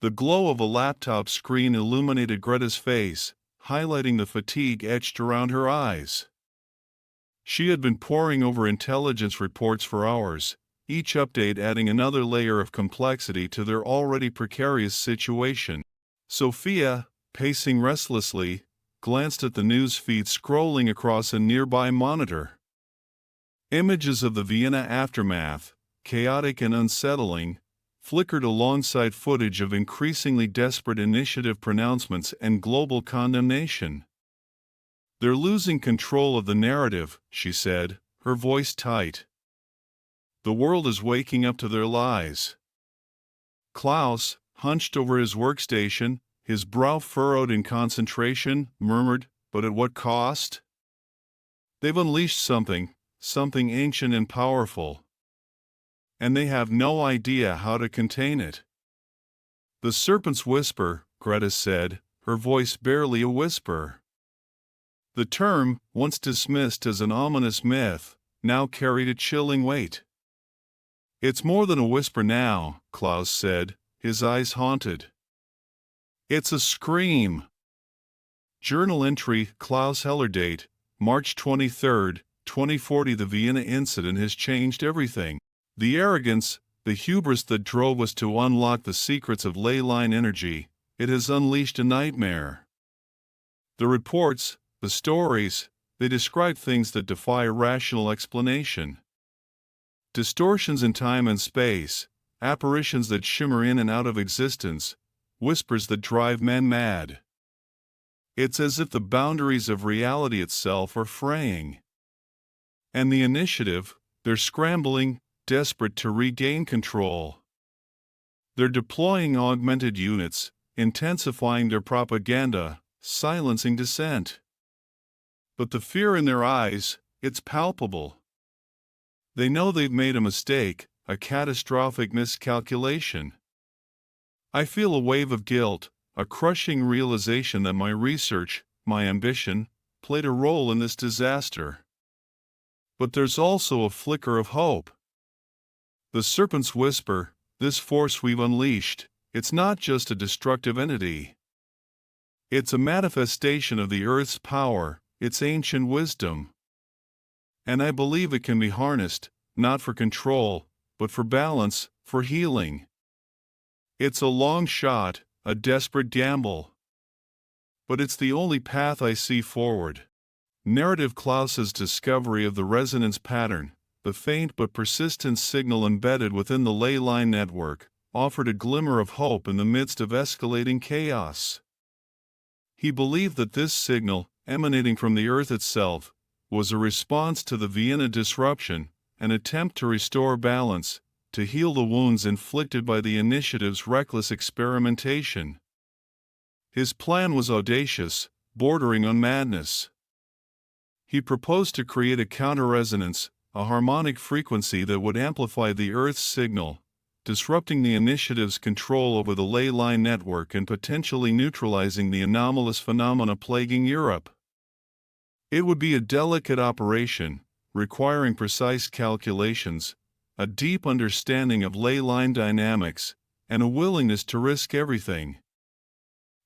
S2: The glow of a laptop screen illuminated Greta's face, highlighting the fatigue etched around her eyes. She had been poring over intelligence reports for hours, each update adding another layer of complexity to their already precarious situation. Sophia, pacing restlessly, glanced at the news feed scrolling across a nearby monitor. Images of the Vienna aftermath, chaotic and unsettling, flickered alongside footage of increasingly desperate initiative pronouncements and global condemnation. "They're losing control of the narrative," she said, her voice tight. "The world is waking up to their lies." Klaus, hunched over his workstation, his brow furrowed in concentration, murmured, "But at what cost? They've unleashed something ancient and powerful. And they have no idea how to contain it." "The serpent's whisper," Greta said, her voice barely a whisper. The term, once dismissed as an ominous myth, now carried a chilling weight. "It's more than a whisper now," Klaus said, his eyes haunted. "It's a scream." Journal entry, Klaus Heller, date, March 23, 2040. The Vienna incident has changed everything. The arrogance, the hubris that drove us to unlock the secrets of ley line energy, it has unleashed a nightmare. The reports, the stories, they describe things that defy rational explanation. Distortions in time and space, apparitions that shimmer in and out of existence, whispers that drive men mad. It's as if the boundaries of reality itself are fraying. And the initiative, they're scrambling, desperate to regain control. They're deploying augmented units, intensifying their propaganda, silencing dissent. But the fear in their eyes, it's palpable. They know they've made a mistake, a catastrophic miscalculation. I feel a wave of guilt, a crushing realization that my research, my ambition, played a role in this disaster. But there's also a flicker of hope. The serpent's whisper, this force we've unleashed, it's not just a destructive entity. It's a manifestation of the Earth's power, its ancient wisdom. And I believe it can be harnessed, not for control, but for balance, for healing. It's a long shot, a desperate gamble. But it's the only path I see forward. Narrative. Klaus's discovery of the resonance pattern, the faint but persistent signal embedded within the ley line network, offered a glimmer of hope in the midst of escalating chaos. He believed that this signal, emanating from the Earth itself, was a response to the Vienna disruption, an attempt to restore balance, to heal the wounds inflicted by the initiative's reckless experimentation. His plan was audacious, bordering on madness. He proposed to create a counter-resonance, a harmonic frequency that would amplify the Earth's signal, disrupting the initiative's control over the ley line network and potentially neutralizing the anomalous phenomena plaguing Europe. It would be a delicate operation, requiring precise calculations, a deep understanding of ley line dynamics, and a willingness to risk everything.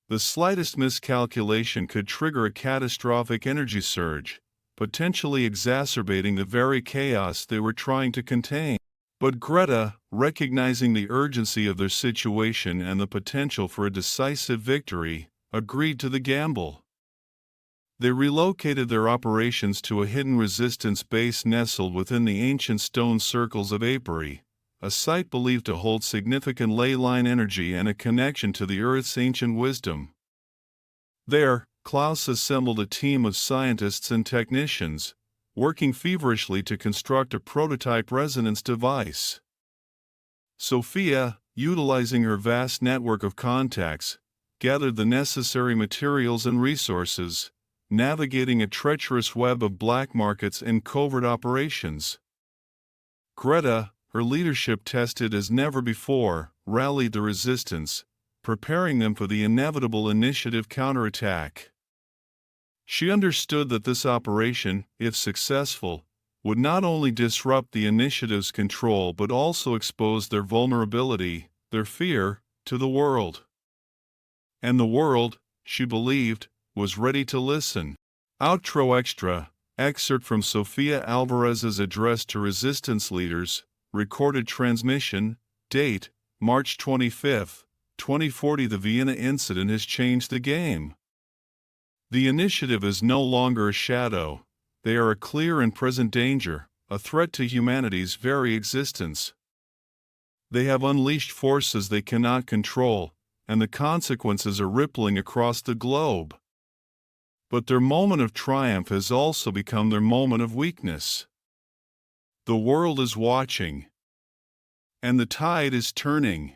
S2: The slightest miscalculation could trigger a catastrophic energy surge, potentially exacerbating the very chaos they were trying to contain. But Greta, recognizing the urgency of their situation and the potential for a decisive victory, agreed to the gamble. They relocated their operations to a hidden resistance base nestled within the ancient stone circles of Apiary, a site believed to hold significant ley line energy and a connection to the Earth's ancient wisdom. There, Klaus assembled a team of scientists and technicians, working feverishly to construct a prototype resonance device. Sophia, utilizing her vast network of contacts, gathered the necessary materials and resources, navigating a treacherous web of black markets and covert operations. Greta, her leadership tested as never before, rallied the resistance, preparing them for the inevitable initiative counterattack. She understood that this operation, if successful, would not only disrupt the initiative's control but also expose their vulnerability, their fear, to the world. And the world, she believed, was ready to listen. Outro Extra, excerpt from Sofia Alvarez's address to resistance leaders, recorded transmission, date, March 25, 2040. The Vienna incident has changed the game. The initiative is no longer a shadow. They are a clear and present danger, a threat to humanity's very existence. They have unleashed forces they cannot control, and the consequences are rippling across the globe. But their moment of triumph has also become their moment of weakness. The world is watching. And the tide is turning.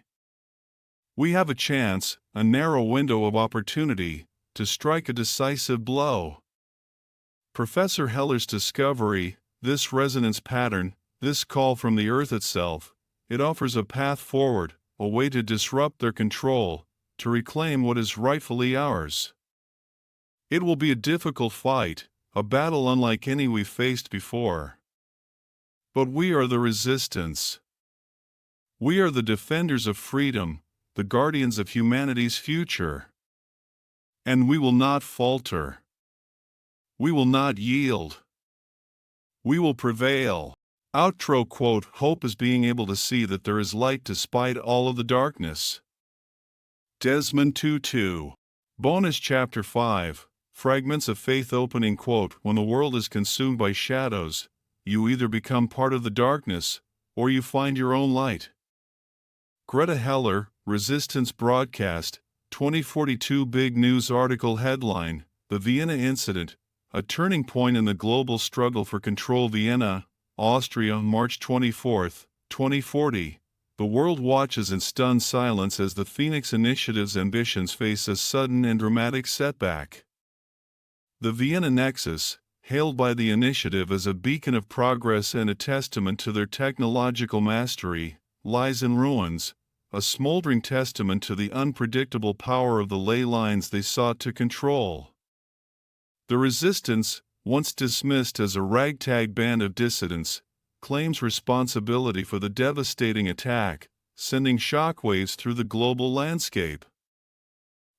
S2: We have a chance, a narrow window of opportunity, to strike a decisive blow. Professor Heller's discovery, this resonance pattern, this call from the Earth itself, it offers a path forward, a way to disrupt their control, to reclaim what is rightfully ours. It will be a difficult fight, a battle unlike any we've faced before. But we are the resistance. We are the defenders of freedom, the guardians of humanity's future. And we will not falter. We will not yield. We will prevail. Outro quote, hope is being able to see that there is light despite all of the darkness. Desmond Tutu. Bonus Chapter 5. Fragments of Faith opening quote, when the world is consumed by shadows, you either become part of the darkness, or you find your own light. Greta Heller, Resistance Broadcast, 2042 Big News article headline, The Vienna Incident, a turning point in the global struggle for control. Vienna, Austria, March 24, 2040. The world watches in stunned silence as the Phoenix Initiative's ambitions face a sudden and dramatic setback. The Vienna Nexus, hailed by the initiative as a beacon of progress and a testament to their technological mastery, lies in ruins, a smoldering testament to the unpredictable power of the ley lines they sought to control. The resistance, once dismissed as a ragtag band of dissidents, claims responsibility for the devastating attack, sending shockwaves through the global landscape.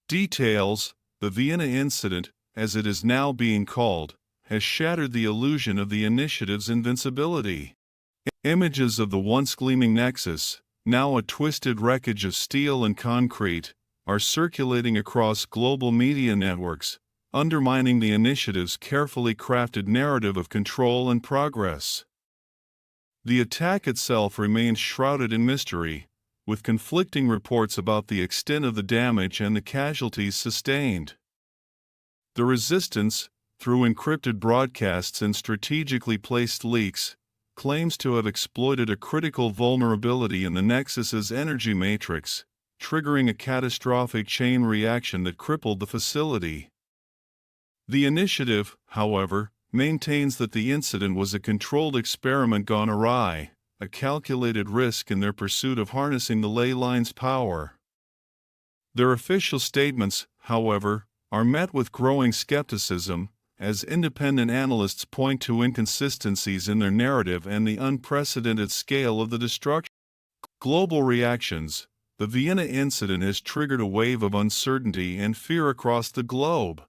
S2: Details: the Vienna incident, as it is now being called, has shattered the illusion of the initiative's invincibility. Images of the once gleaming nexus, now a twisted wreckage of steel and concrete, are circulating across global media networks, undermining the initiative's carefully crafted narrative of control and progress. The attack itself remains shrouded in mystery, with conflicting reports about the extent of the damage and the casualties sustained. The resistance, through encrypted broadcasts and strategically placed leaks, claims to have exploited a critical vulnerability in the Nexus's energy matrix, triggering a catastrophic chain reaction that crippled the facility. The initiative, however, maintains that the incident was a controlled experiment gone awry, a calculated risk in their pursuit of harnessing the ley line's power. Their official statements, however, are met with growing skepticism, as independent analysts point to inconsistencies in their narrative and the unprecedented scale of the destruction. Global reactions: the Vienna incident has triggered a wave of uncertainty and fear across the globe.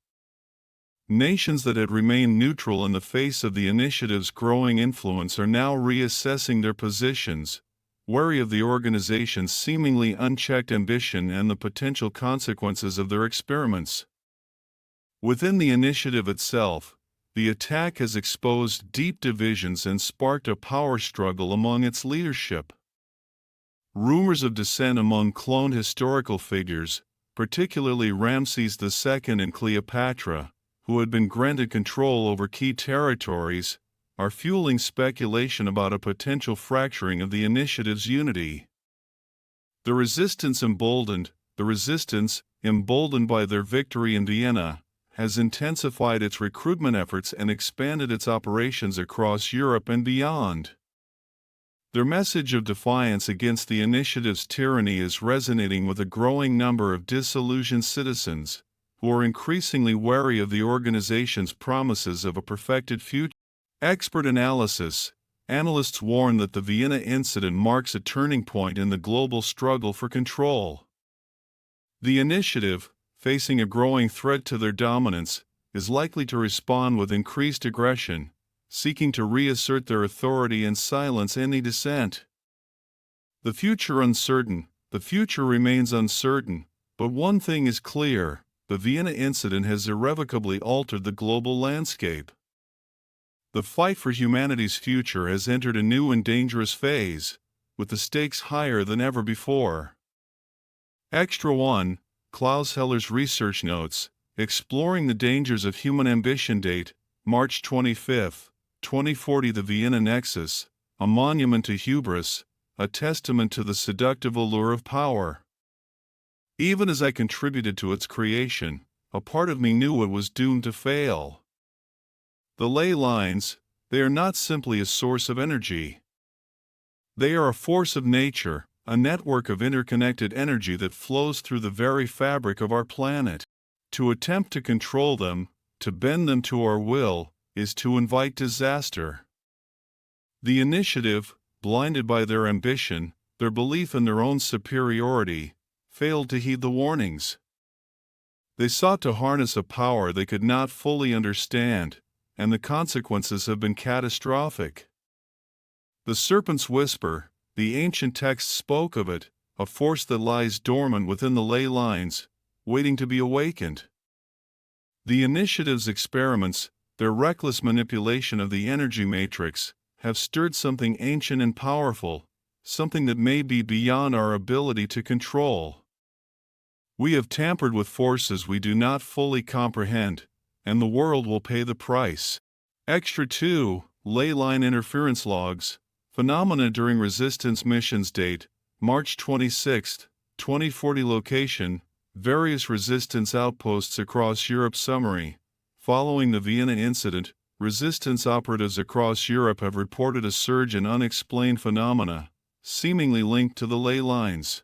S2: Nations that had remained neutral in the face of the initiative's growing influence are now reassessing their positions, wary of the organization's seemingly unchecked ambition and the potential consequences of their experiments. Within the initiative itself, the attack has exposed deep divisions and sparked a power struggle among its leadership. Rumors of dissent among cloned historical figures, particularly Ramses II and Cleopatra, who had been granted control over key territories, are fueling speculation about a potential fracturing of the initiative's unity. The resistance, emboldened by their victory in Vienna, has intensified its recruitment efforts and expanded its operations across Europe and beyond. Their message of defiance against the initiative's tyranny is resonating with a growing number of disillusioned citizens, who are increasingly wary of the organization's promises of a perfected future. Expert analysis: analysts warn that the Vienna incident marks a turning point in the global struggle for control. The initiative, facing a growing threat to their dominance, is likely to respond with increased aggression, seeking to reassert their authority and silence any dissent. The future uncertain. The future remains uncertain, but one thing is clear: the Vienna incident has irrevocably altered the global landscape. The fight for humanity's future has entered a new and dangerous phase, with the stakes higher than ever before. Extra 1, Klaus Heller's research notes, exploring the dangers of human ambition. Date, March 25, 2040. The Vienna Nexus, a monument to hubris, a testament to the seductive allure of power. Even as I contributed to its creation, a part of me knew it was doomed to fail. The ley lines, they are not simply a source of energy. They are a force of nature, a network of interconnected energy that flows through the very fabric of our planet. To attempt to control them, to bend them to our will, is to invite disaster. The initiative, blinded by their ambition, their belief in their own superiority, failed to heed the warnings. They sought to harness a power they could not fully understand, and the consequences have been catastrophic. The serpent's whisper, the ancient texts spoke of it, a force that lies dormant within the ley lines, waiting to be awakened. The initiative's experiments, their reckless manipulation of the energy matrix, have stirred something ancient and powerful, something that may be beyond our ability to control. We have tampered with forces we do not fully comprehend, and the world will pay the price. Extra 2, ley line interference logs, phenomena during resistance missions. Date, March 26, 2040. Location, various resistance outposts across Europe. Summary: following the Vienna incident, resistance operatives across Europe have reported a surge in unexplained phenomena, seemingly linked to the ley lines.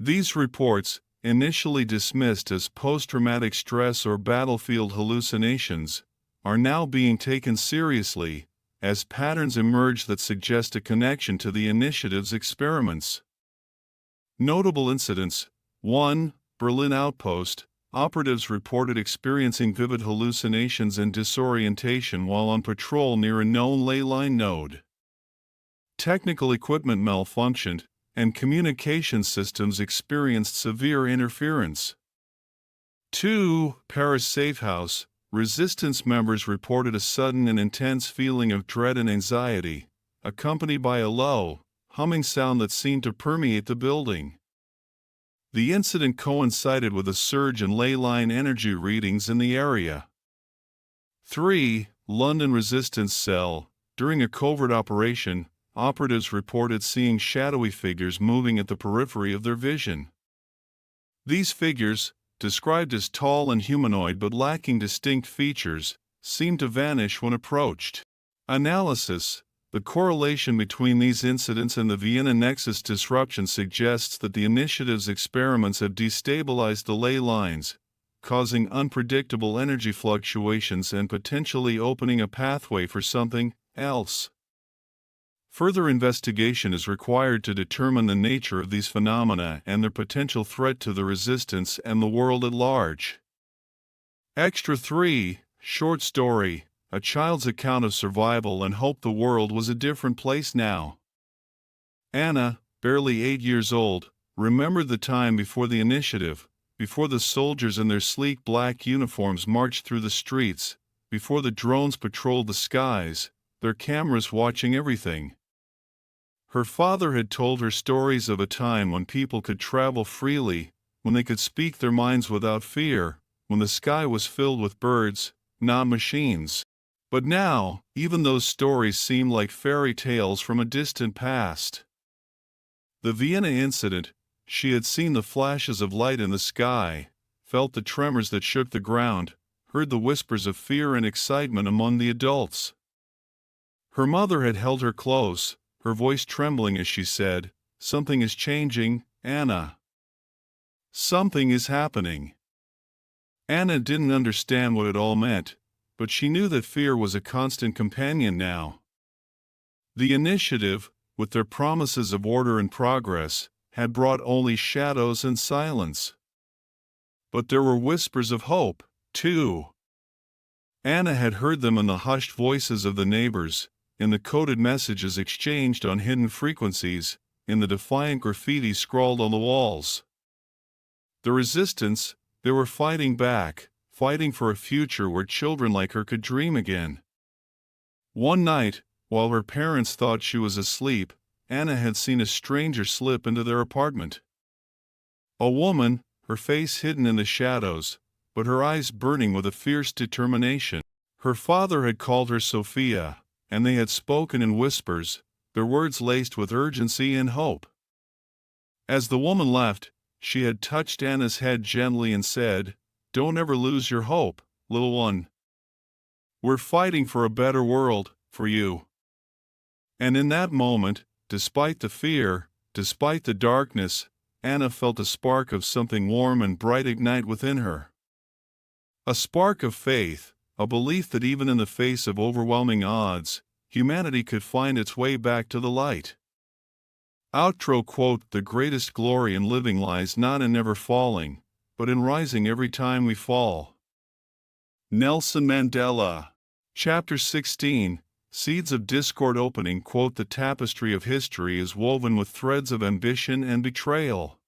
S2: These reports, initially dismissed as post-traumatic stress or battlefield hallucinations, are now being taken seriously, as patterns emerge that suggest a connection to the initiative's experiments. Notable incidents: 1. Berlin outpost. Operatives reported experiencing vivid hallucinations and disorientation while on patrol near a known ley line node. Technical equipment malfunctioned, and communication systems experienced severe interference. 2. Paris safe house. Resistance members reported a sudden and intense feeling of dread and anxiety, accompanied by a low, humming sound that seemed to permeate the building. The incident coincided with a surge in ley line energy readings in the area. 3. London resistance cell. During a covert operation, operatives reported seeing shadowy figures moving at the periphery of their vision. These figures, described as tall and humanoid but lacking distinct features, seemed to vanish when approached. Analysis: the correlation between these incidents and the Vienna Nexus disruption suggests that the initiative's experiments have destabilized the ley lines, causing unpredictable energy fluctuations and potentially opening a pathway for something else. Further investigation is required to determine the nature of these phenomena and their potential threat to the resistance and the world at large. Extra 3, short story, a child's account of survival and hope. The world was a different place now. Anna, barely 8 years old, remembered the time before the initiative, before the soldiers in their sleek black uniforms marched through the streets, before the drones patrolled the skies, their cameras watching everything. Her father had told her stories of a time when people could travel freely, when they could speak their minds without fear, when the sky was filled with birds, not machines. But now, even those stories seem like fairy tales from a distant past. The Vienna incident, she had seen the flashes of light in the sky, felt the tremors that shook the ground, heard the whispers of fear and excitement among the adults. Her mother had held her close, her voice trembling as she said, "Something is changing, Anna. Something is happening." Anna didn't understand what it all meant, but she knew that fear was a constant companion now. The initiative, with their promises of order and progress, had brought only shadows and silence. But there were whispers of hope, too. Anna had heard them in the hushed voices of the neighbors, in the coded messages exchanged on hidden frequencies, in the defiant graffiti scrawled on the walls. The resistance, they were fighting back, fighting for a future where children like her could dream again. One night, while her parents thought she was asleep, Anna had seen a stranger slip into their apartment. A woman, her face hidden in the shadows, but her eyes burning with a fierce determination. Her father had called her Sophia, and they had spoken in whispers, their words laced with urgency and hope. As the woman left, she had touched Anna's head gently and said, "Don't ever lose your hope, little one. We're fighting for a better world, for you." And in that moment, despite the fear, despite the darkness, Anna felt a spark of something warm and bright ignite within her. A spark of faith, a belief that even in the face of overwhelming odds, humanity could find its way back to the light. Outro quote: "The greatest glory in living lies not in never falling, but in rising every time we fall." Nelson Mandela. Chapter 16, Seeds of Discord opening quote: "The tapestry of history is woven with threads of ambition and betrayal.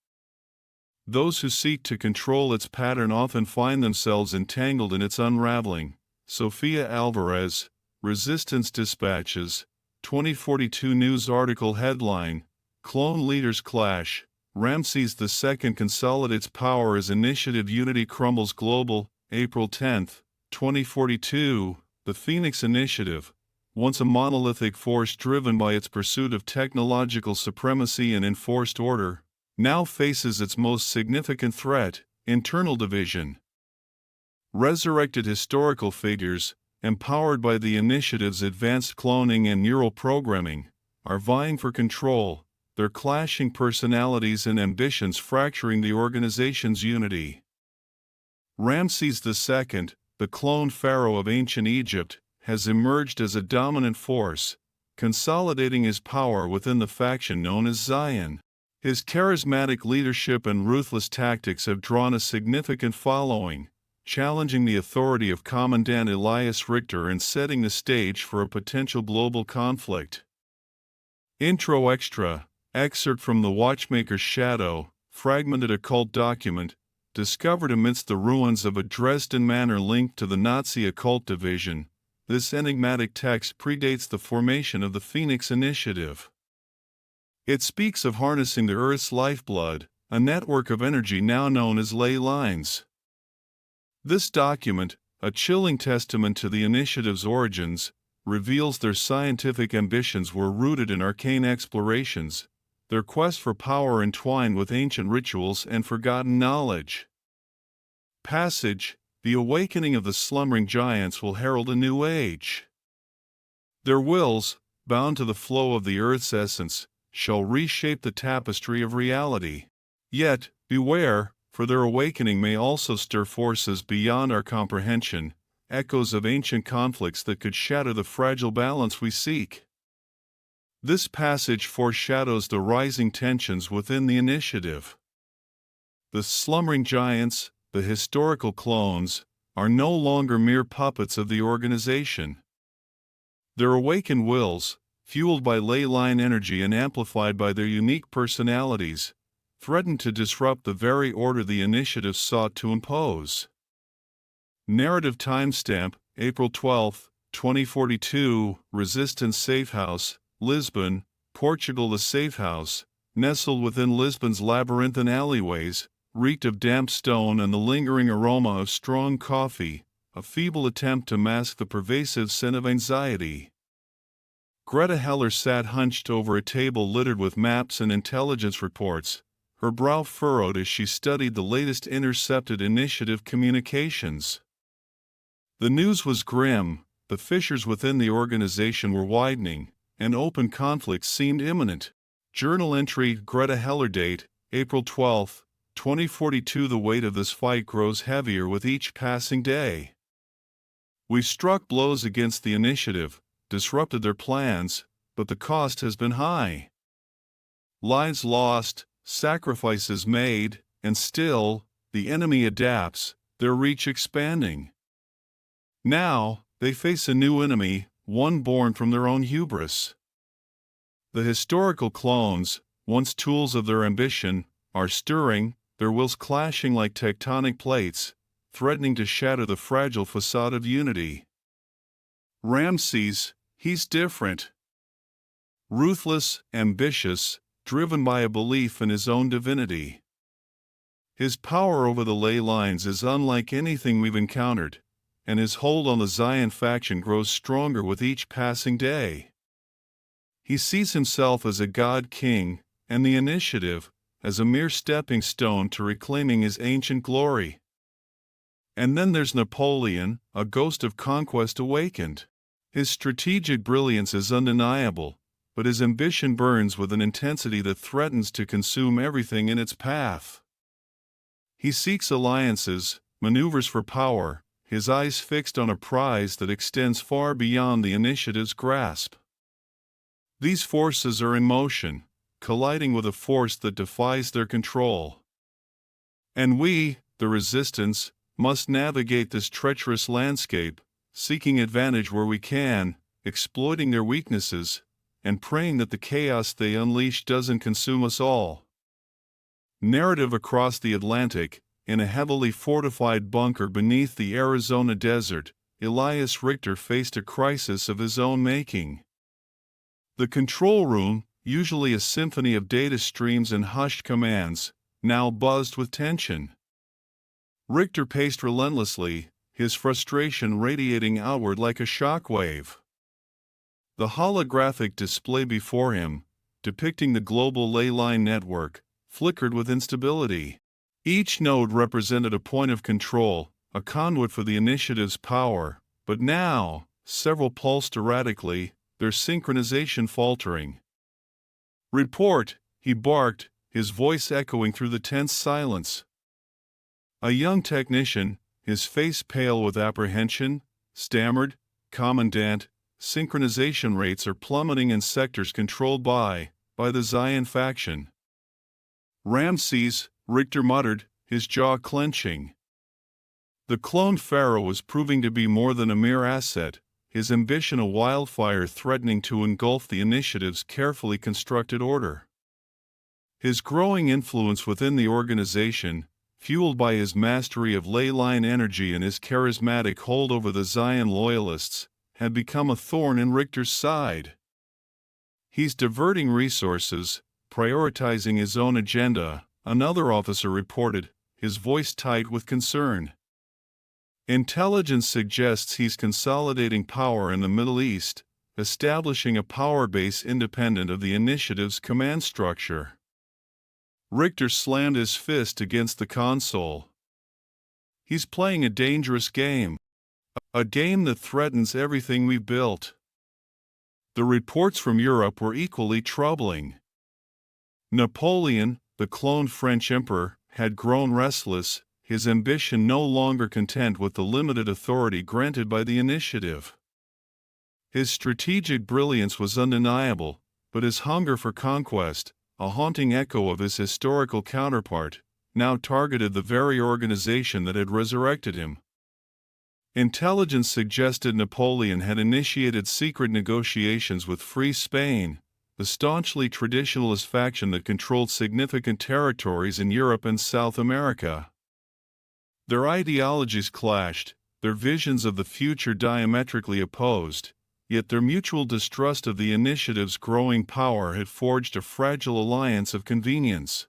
S2: Those who seek to control its pattern often find themselves entangled in its unraveling." Sofia Alvarez, Resistance Dispatches, 2042 news article headline: "Clone Leaders Clash, Ramses II Consolidates Power as Initiative Unity Crumbles Global." April 10, 2042, the Phoenix Initiative, once a monolithic force driven by its pursuit of technological supremacy and enforced order, now faces its most significant threat: internal division. Resurrected historical figures, empowered by the initiative's advanced cloning and neural programming, are vying for control, their clashing personalities and ambitions fracturing the organization's unity. Ramses II, the clone pharaoh of ancient Egypt, has emerged as a dominant force, consolidating his power within the faction known as Zion. His charismatic leadership and ruthless tactics have drawn a significant following, challenging the authority of Commandant Elias Richter and setting the stage for a potential global conflict. Intro Extra, excerpt from The Watchmaker's Shadow, fragmented occult document, discovered amidst the ruins of a Dresden manor linked to the Nazi occult division. This enigmatic text predates the formation of the Phoenix Initiative. It speaks of harnessing the Earth's lifeblood, a network of energy now known as ley lines. This document, a chilling testament to the initiative's origins, reveals their scientific ambitions were rooted in arcane explorations, their quest for power entwined with ancient rituals and forgotten knowledge. Passage: "The awakening of the slumbering giants will herald a new age. Their wills, bound to the flow of the Earth's essence, shall reshape the tapestry of reality. Yet, beware, for their awakening may also stir forces beyond our comprehension, echoes of ancient conflicts that could shatter the fragile balance we seek." This passage foreshadows the rising tensions within the initiative. The slumbering giants, the historical clones, are no longer mere puppets of the organization. Their awakened wills, fueled by ley line energy and amplified by their unique personalities, threaten to disrupt the very order the initiative sought to impose. Narrative timestamp: April 12, 2042, Resistance Safehouse, Lisbon, Portugal. The safehouse, nestled within Lisbon's labyrinthine alleyways, reeked of damp stone and the lingering aroma of strong coffee, a feeble attempt to mask the pervasive scent of anxiety. Greta Heller sat hunched over a table littered with maps and intelligence reports, her brow furrowed as she studied the latest intercepted initiative communications. The news was grim, the fissures within the organization were widening, and open conflict seemed imminent. Journal entry: Greta Heller. Date: April 12, 2042. The weight of this fight grows heavier with each passing day. We've struck blows against the initiative, disrupted their plans, but the cost has been high. Lives lost, sacrifices made, and still, the enemy adapts, their reach expanding. Now, they face a new enemy, one born from their own hubris. The historical clones, once tools of their ambition, are stirring, their wills clashing like tectonic plates, threatening to shatter the fragile facade of unity. Ramses, he's different. Ruthless, ambitious, driven by a belief in his own divinity. His power over the ley lines is unlike anything we've encountered, and his hold on the Zion faction grows stronger with each passing day. He sees himself as a god-king, and the initiative as a mere stepping stone to reclaiming his ancient glory. And then there's Napoleon, a ghost of conquest awakened. His strategic brilliance is undeniable, but his ambition burns with an intensity that threatens to consume everything in its path. He seeks alliances, maneuvers for power, his eyes fixed on a prize that extends far beyond the initiative's grasp. These forces are in motion, colliding with a force that defies their control. And we, the resistance, must navigate this treacherous landscape, seeking advantage where we can, exploiting their weaknesses, and praying that the chaos they unleash doesn't consume us all. Narrative across the Atlantic, in a heavily fortified bunker beneath the Arizona desert, Elias Richter faced a crisis of his own making. The control room, usually a symphony of data streams and hushed commands, now buzzed with tension. Richter paced relentlessly, his frustration radiating outward like a shockwave. The holographic display before him, depicting the global ley line network, flickered with instability. Each node represented a point of control, a conduit for the initiative's power, but now, several pulsed erratically, their synchronization faltering. "Report," he barked, his voice echoing through the tense silence. A young technician, his face pale with apprehension, stammered, "Commandant, synchronization rates are plummeting in sectors controlled by the Zion faction." "Ramses," Richter muttered, his jaw clenching. The cloned pharaoh was proving to be more than a mere asset, his ambition a wildfire threatening to engulf the initiative's carefully constructed order. His growing influence within the organization, fueled by his mastery of ley line energy and his charismatic hold over the Zion loyalists, had become a thorn in Richter's side. "He's diverting resources, prioritizing his own agenda," another officer reported, his voice tight with concern. "Intelligence suggests he's consolidating power in the Middle East, establishing a power base independent of the initiative's command structure." Richter slammed his fist against the console. "He's playing a dangerous game. A game that threatens everything we've built." The reports from Europe were equally troubling. Napoleon, the cloned French emperor, had grown restless, his ambition no longer content with the limited authority granted by the initiative. His strategic brilliance was undeniable, but his hunger for conquest, a haunting echo of his historical counterpart, now targeted the very organization that had resurrected him. Intelligence suggested Napoleon had initiated secret negotiations with Free Spain, the staunchly traditionalist faction that controlled significant territories in Europe and South America. Their ideologies clashed, their visions of the future diametrically opposed, yet their mutual distrust of the initiative's growing power had forged a fragile alliance of convenience.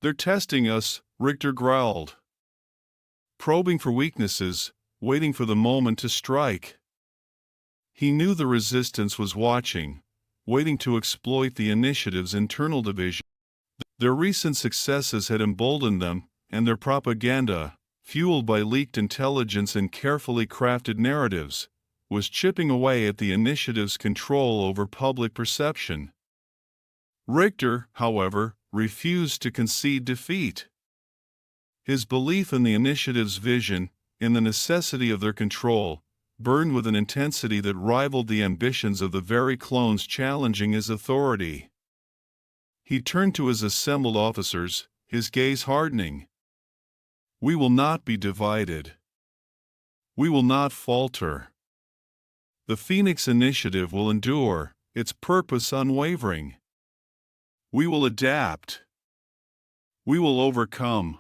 S2: "They're testing us," Richter growled. "Probing for weaknesses, waiting for the moment to strike." He knew the resistance was watching, waiting to exploit the initiative's internal division. Their recent successes had emboldened them, and their propaganda, fueled by leaked intelligence and carefully crafted narratives, was chipping away at the initiative's control over public perception. Richter, however, refused to concede defeat. His belief in the initiative's vision, in the necessity of their control, burned with an intensity that rivaled the ambitions of the very clones challenging his authority. He turned to his assembled officers, his gaze hardening. We will not be divided. We will not falter. The Phoenix Initiative will endure, its purpose unwavering. We will adapt. We will overcome.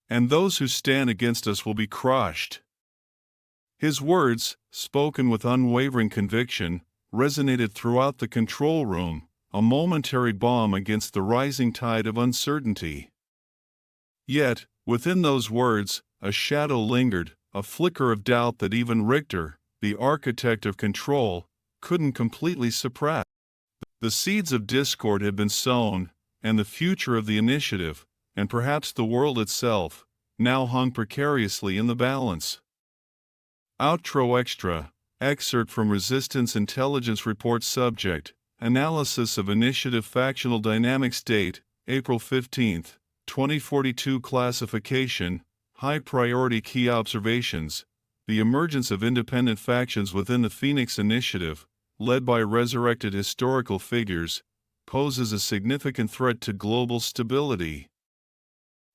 S2: And those who stand against us will be crushed. His words, spoken with unwavering conviction, resonated throughout the control room, a momentary balm against the rising tide of uncertainty. Yet, within those words, a shadow lingered, a flicker of doubt that even Richter, the architect of control, couldn't completely suppress. The seeds of discord had been sown, and the future of the initiative, and perhaps the world itself, now hung precariously in the balance. Outro Extra, excerpt from Resistance Intelligence Report Subject, Analysis of Initiative Factional Dynamics Date, April 15, 2042 Classification, High Priority Key Observations. The emergence of independent factions within the Phoenix Initiative, led by resurrected historical figures, poses a significant threat to global stability.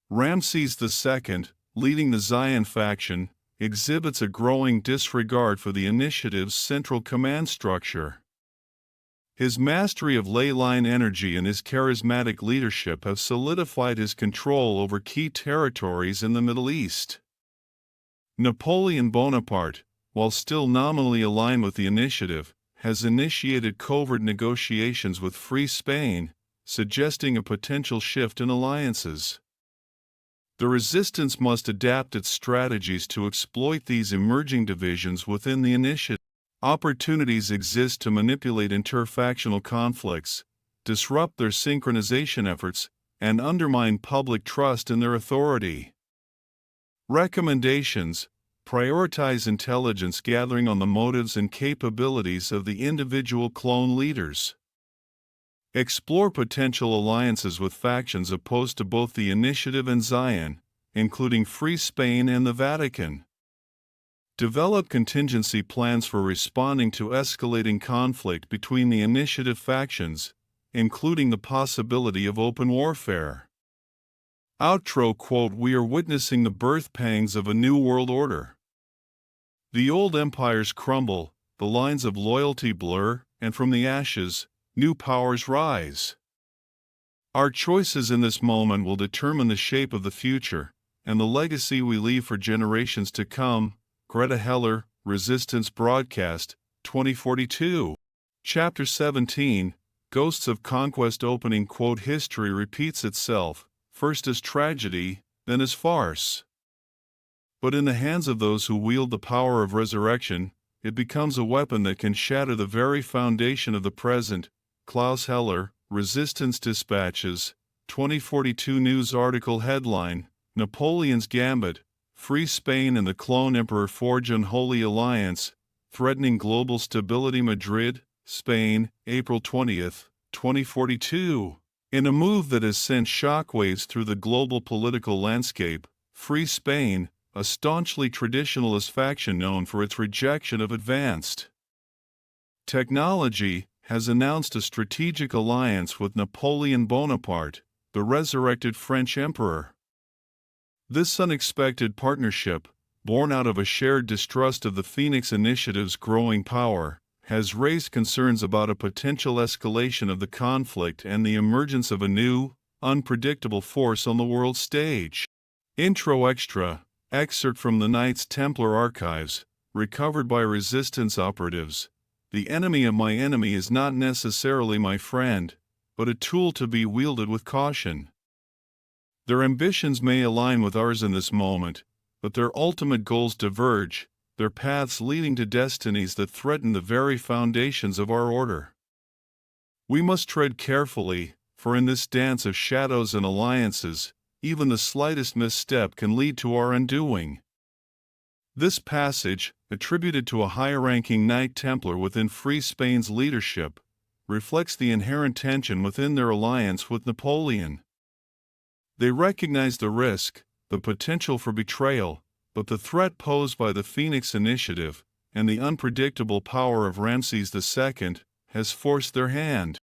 S2: Ramses II, leading the Zion faction, exhibits a growing disregard for the initiative's central command structure. His mastery of ley line energy and his charismatic leadership have solidified his control over key territories in the Middle East. Napoleon Bonaparte, while still nominally aligned with the initiative, has initiated covert negotiations with Free Spain, suggesting a potential shift in alliances. The resistance must adapt its strategies to exploit these emerging divisions within the initiative. Opportunities exist to manipulate interfactional conflicts, disrupt their synchronization efforts, and undermine public trust in their authority. Recommendations: prioritize intelligence gathering on the motives and capabilities of the individual clone leaders. Explore potential alliances with factions opposed to both the initiative and Zion, including Free Spain and the Vatican. Develop contingency plans for responding to escalating conflict between the initiative factions, including the possibility of open warfare. Outro quote: We are witnessing the birth pangs of a new world order. The old empires crumble, the lines of loyalty blur, and from the ashes, new powers rise. Our choices in this moment will determine the shape of the future, and the legacy we leave for generations to come. Greta Heller, Resistance Broadcast, 2042. Chapter 17, Ghosts of Conquest opening quote: History repeats itself, first as tragedy, then as farce. But in the hands of those who wield the power of resurrection, it becomes a weapon that can shatter the very foundation of the present. Klaus Heller, Resistance Dispatches, 2042 News article headline: Napoleon's Gambit, Free Spain and the Clone Emperor forge unholy alliance, threatening global stability. Madrid, Spain, April 20, 2042. In a move that has sent shockwaves through the global political landscape, Free Spain, a staunchly traditionalist faction known for its rejection of advanced technology, has announced a strategic alliance with Napoleon Bonaparte, the resurrected French emperor. This unexpected partnership, born out of a shared distrust of the Phoenix Initiative's growing power, has raised concerns about a potential escalation of the conflict and the emergence of a new, unpredictable force on the world stage. Intro Extra, excerpt from the Knights Templar archives, recovered by resistance operatives. The enemy of my enemy is not necessarily my friend, but a tool to be wielded with caution. Their ambitions may align with ours in this moment, but their ultimate goals diverge, their paths leading to destinies that threaten the very foundations of our order. We must tread carefully, for in this dance of shadows and alliances, even the slightest misstep can lead to our undoing. This passage, attributed to a high-ranking Knight Templar within Free Spain's leadership, reflects the inherent tension within their alliance with Napoleon. They recognize the risk, the potential for betrayal, but the threat posed by the Phoenix Initiative and the unpredictable power of Ramses II has forced their hand.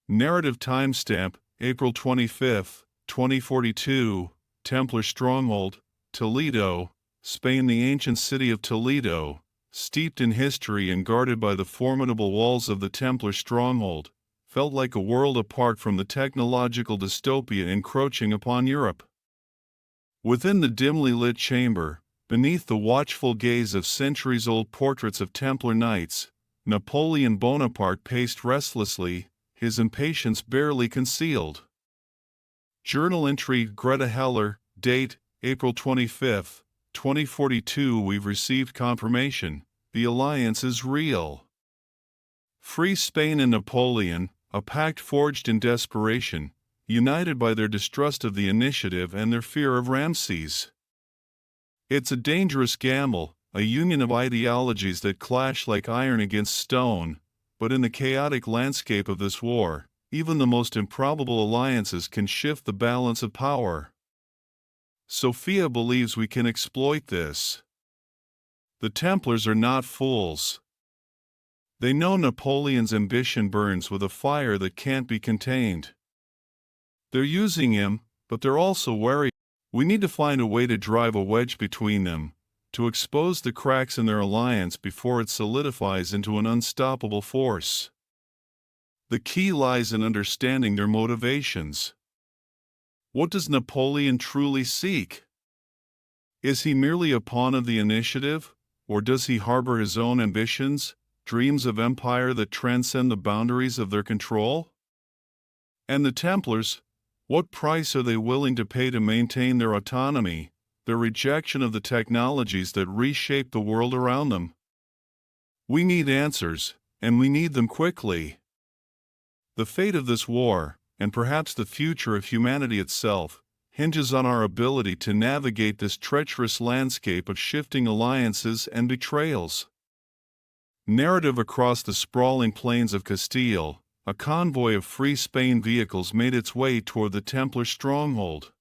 S2: Narrative timestamp: April 25, 2042, Templar stronghold, Toledo, Spain. The ancient city of Toledo, steeped in history and guarded by the formidable walls of the Templar stronghold, felt like a world apart from the technological dystopia encroaching upon Europe. Within the dimly lit chamber, beneath the watchful gaze of centuries-old portraits of Templar knights, Napoleon Bonaparte paced restlessly, his impatience barely concealed. Journal entry: Greta Heller, date, April 25, 2042. We've received confirmation. The alliance is real. Free Spain and Napoleon, a pact forged in desperation, united by their distrust of the initiative and their fear of Ramses. It's a dangerous gamble, a union of ideologies that clash like iron against stone, but in the chaotic landscape of this war, even the most improbable alliances can shift the balance of power. Sophia believes we can exploit this. The Templars are not fools. They know Napoleon's ambition burns with a fire that can't be contained. They're using him, but they're also wary. We need to find a way to drive a wedge between them, to expose the cracks in their alliance before it solidifies into an unstoppable force. The key lies in understanding their motivations. What does Napoleon truly seek? Is he merely a pawn of the initiative, or does he harbor his own ambitions, dreams of empire that transcend the boundaries of their control? And the Templars, what price are they willing to pay to maintain their autonomy, their rejection of the technologies that reshape the world around them? We need answers, and we need them quickly. The fate of this war, and perhaps the future of humanity itself, hinges on our ability to navigate this treacherous landscape of shifting alliances and betrayals. Narrative: across the sprawling plains of Castile, a convoy of Free Spain vehicles made its way toward the Templar stronghold.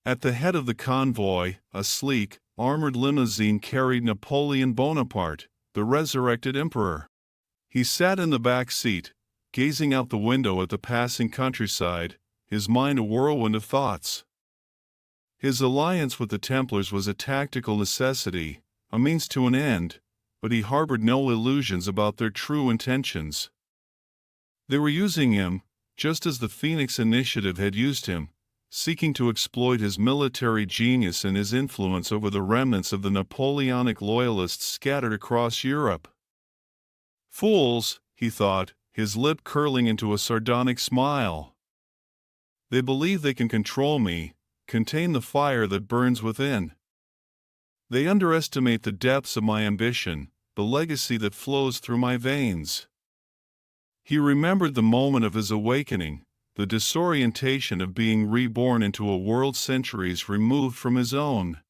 S2: At the head of the convoy, a sleek, armored limousine carried Napoleon Bonaparte, the resurrected emperor. He sat in the back seat, gazing out the window at the passing countryside, his mind a whirlwind of thoughts. His alliance with the Templars was a tactical necessity, a means to an end, but he harbored no illusions about their true intentions. They were using him, just as the Phoenix Initiative had used him, seeking to exploit his military genius and his influence over the remnants of the Napoleonic loyalists scattered across Europe. Fools, he thought, his lip curling into a sardonic smile. They believe they can control me, contain the fire that burns within. They underestimate the depths of my ambition, the legacy that flows through my veins. He remembered the moment of his awakening, the disorientation of being reborn into a world centuries removed from his own.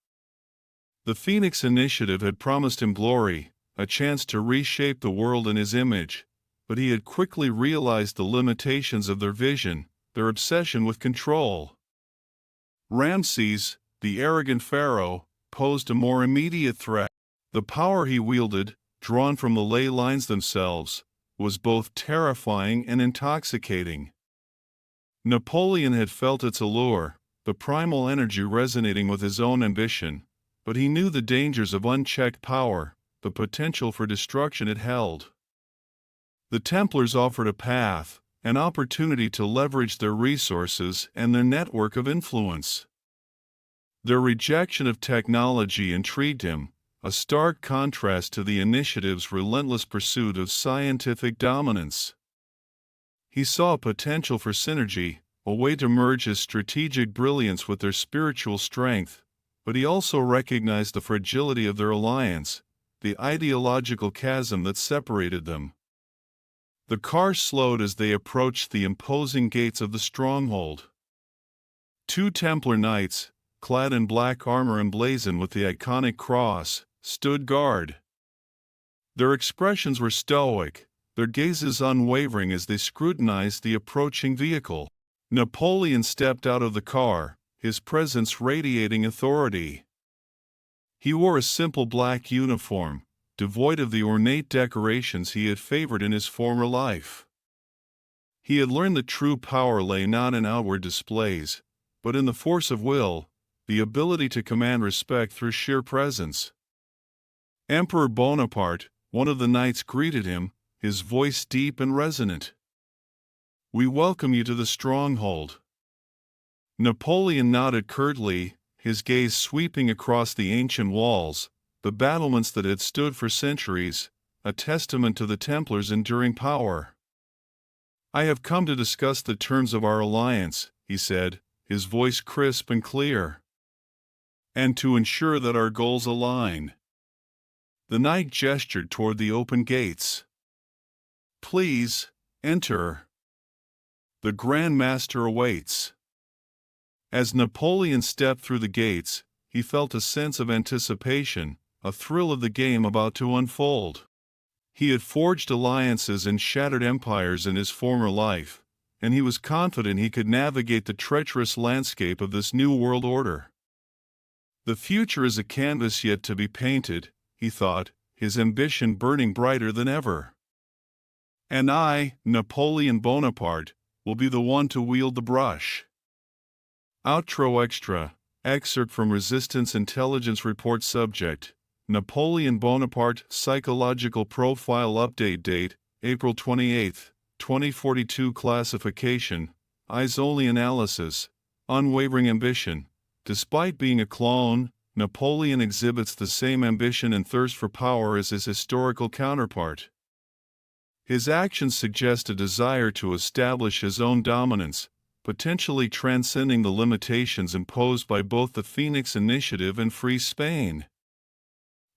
S2: The Phoenix Initiative had promised him glory, a chance to reshape the world in his image, but he had quickly realized the limitations of their vision, their obsession with control. Ramses, the arrogant pharaoh, posed a more immediate threat. The power he wielded, drawn from the ley lines themselves, was both terrifying and intoxicating. Napoleon had felt its allure, the primal energy resonating with his own ambition, but he knew the dangers of unchecked power, the potential for destruction it held. The Templars offered a path, an opportunity to leverage their resources and their network of influence. Their rejection of technology intrigued him, a stark contrast to the initiative's relentless pursuit of scientific dominance. He saw potential for synergy, a way to merge his strategic brilliance with their spiritual strength, but he also recognized the fragility of their alliance, the ideological chasm that separated them. The car slowed as they approached the imposing gates of the stronghold. Two Templar knights, clad in black armor emblazoned with the iconic cross, stood guard. Their expressions were stoic, their gazes unwavering as they scrutinized the approaching vehicle. Napoleon stepped out of the car, his presence radiating authority. He wore a simple black uniform, devoid of the ornate decorations he had favored in his former life. He had learned that true power lay not in outward displays, but in the force of will, the ability to command respect through sheer presence. Emperor Bonaparte, one of the knights, greeted him, his voice deep and resonant. "We welcome you to the stronghold." Napoleon nodded curtly, his gaze sweeping across the ancient walls, the battlements that had stood for centuries, a testament to the Templars' enduring power. "I have come to discuss the terms of our alliance," he said, his voice crisp and clear, "and to ensure that our goals align." The knight gestured toward the open gates. "Please, enter. The Grand Master awaits." As Napoleon stepped through the gates, he felt a sense of anticipation, a thrill of the game about to unfold. He had forged alliances and shattered empires in his former life, and he was confident he could navigate the treacherous landscape of this new world order. The future is a canvas yet to be painted, he thought, his ambition burning brighter than ever. "And I, Napoleon Bonaparte, will be the one to wield the brush." Outro Extra, excerpt from Resistance Intelligence Report. Subject: Napoleon Bonaparte Psychological Profile. Update date, April 28, 2042. Classification: Eyes only analysis. Unwavering ambition. Despite being a clone, Napoleon exhibits the same ambition and thirst for power as his historical counterpart. His actions suggest a desire to establish his own dominance, potentially transcending the limitations imposed by both the Phoenix Initiative and Free Spain.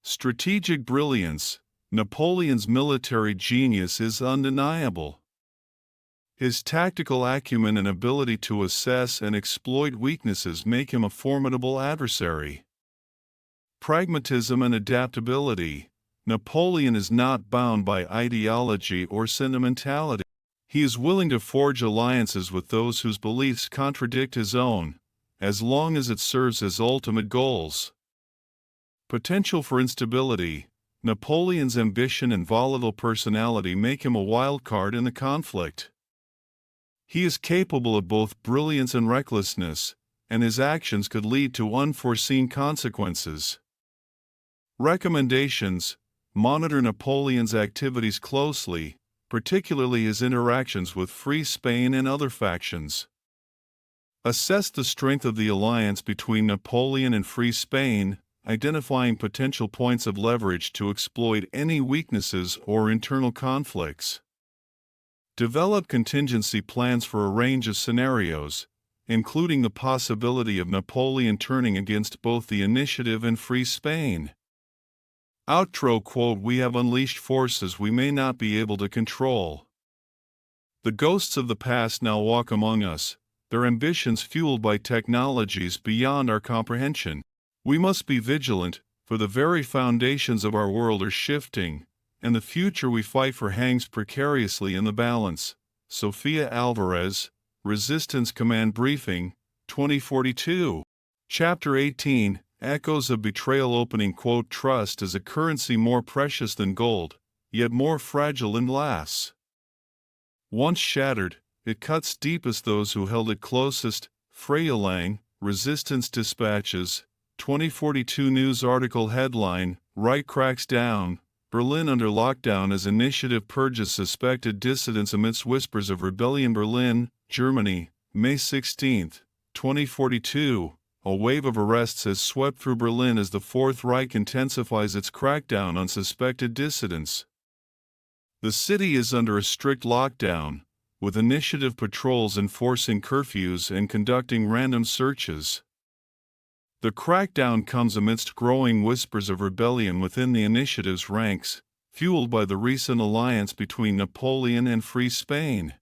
S2: Strategic brilliance. Napoleon's military genius is undeniable. His tactical acumen and ability to assess and exploit weaknesses make him a formidable adversary. Pragmatism and adaptability. Napoleon is not bound by ideology or sentimentality. He is willing to forge alliances with those whose beliefs contradict his own, as long as it serves his ultimate goals. Potential for instability. Napoleon's ambition and volatile personality make him a wild card in the conflict. He is capable of both brilliance and recklessness, and his actions could lead to unforeseen consequences. Recommendations: monitor Napoleon's activities closely, particularly his interactions with Free Spain and other factions. Assess the strength of the alliance between Napoleon and Free Spain, identifying potential points of leverage to exploit any weaknesses or internal conflicts. Develop contingency plans for a range of scenarios, including the possibility of Napoleon turning against both the initiative and Free Spain. Outro quote: "We have unleashed forces we may not be able to control. The ghosts of the past now walk among us, their ambitions fueled by technologies beyond our comprehension. We must be vigilant, for the very foundations of our world are shifting, and the future we fight for hangs precariously in the balance." Sofia Alvarez, Resistance Command Briefing, 2042. Chapter 18, Echoes of Betrayal. Opening quote: "Trust is a currency more precious than gold, yet more fragile than glass. Once shattered, it cuts deepest those who held it closest." Freya Lang, Resistance Dispatches, 2042. News article headline: Reich cracks down, Berlin under lockdown as initiative purges suspected dissidents amidst whispers of rebellion. Berlin, Germany, May 16, 2042. A wave of arrests has swept through Berlin as the Fourth Reich intensifies its crackdown on suspected dissidents. The city is under a strict lockdown, with initiative patrols enforcing curfews and conducting random searches. The crackdown comes amidst growing whispers of rebellion within the initiative's ranks, fueled by the recent alliance between Napoleon and Free Spain.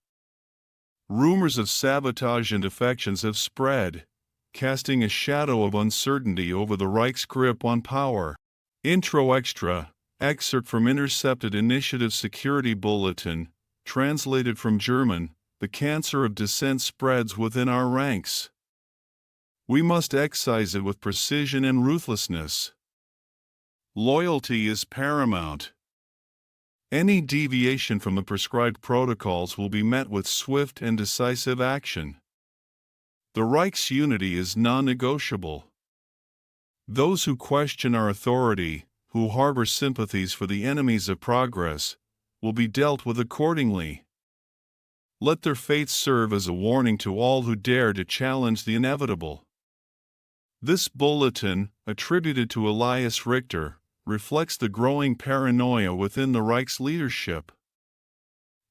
S2: Rumors of sabotage and defections have spread, casting a shadow of uncertainty over the Reich's grip on power. Intro Extra, excerpt from Intercepted Initiative Security Bulletin, translated from German: "The cancer of dissent spreads within our ranks. We must excise it with precision and ruthlessness. Loyalty is paramount. Any deviation from the prescribed protocols will be met with swift and decisive action. The Reich's unity is non-negotiable. Those who question our authority, who harbor sympathies for the enemies of progress, will be dealt with accordingly. Let their fates serve as a warning to all who dare to challenge the inevitable. This bulletin, attributed to Elias Richter, reflects the growing paranoia within the Reich's leadership.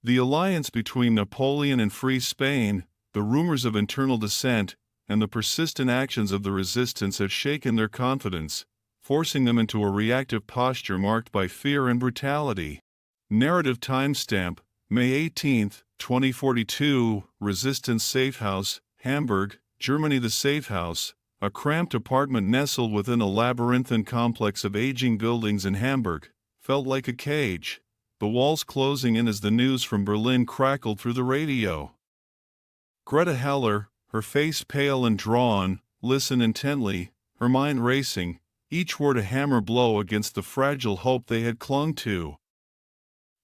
S2: The alliance between Napoleon and Free Spain, the rumors of internal dissent, and the persistent actions of the resistance have shaken their confidence, forcing them into a reactive posture marked by fear and brutality. Narrative timestamp, May 18, 2042, Resistance Safe House, Hamburg, Germany. The safe house, a cramped apartment nestled within a labyrinthine complex of aging buildings in Hamburg, felt like a cage, the walls closing in as the news from Berlin crackled through the radio. Greta Heller, her face pale and drawn, listened intently, her mind racing, each word a hammer blow against the fragile hope they had clung to.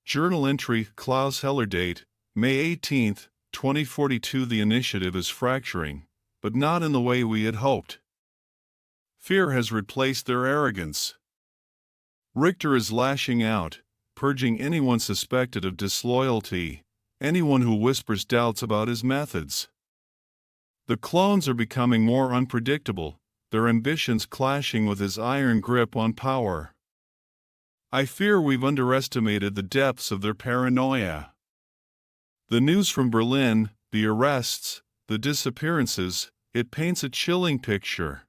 S2: Journal entry, Klaus Heller. Date, May 18, 2042. The initiative is fracturing, but not in the way we had hoped. Fear has replaced their arrogance. Richter is lashing out, purging anyone suspected of disloyalty, anyone who whispers doubts about his methods. The clones are becoming more unpredictable, their ambitions clashing with his iron grip on power. I fear we've underestimated the depths of their paranoia. The news from Berlin, the arrests, the disappearances, it paints a chilling picture.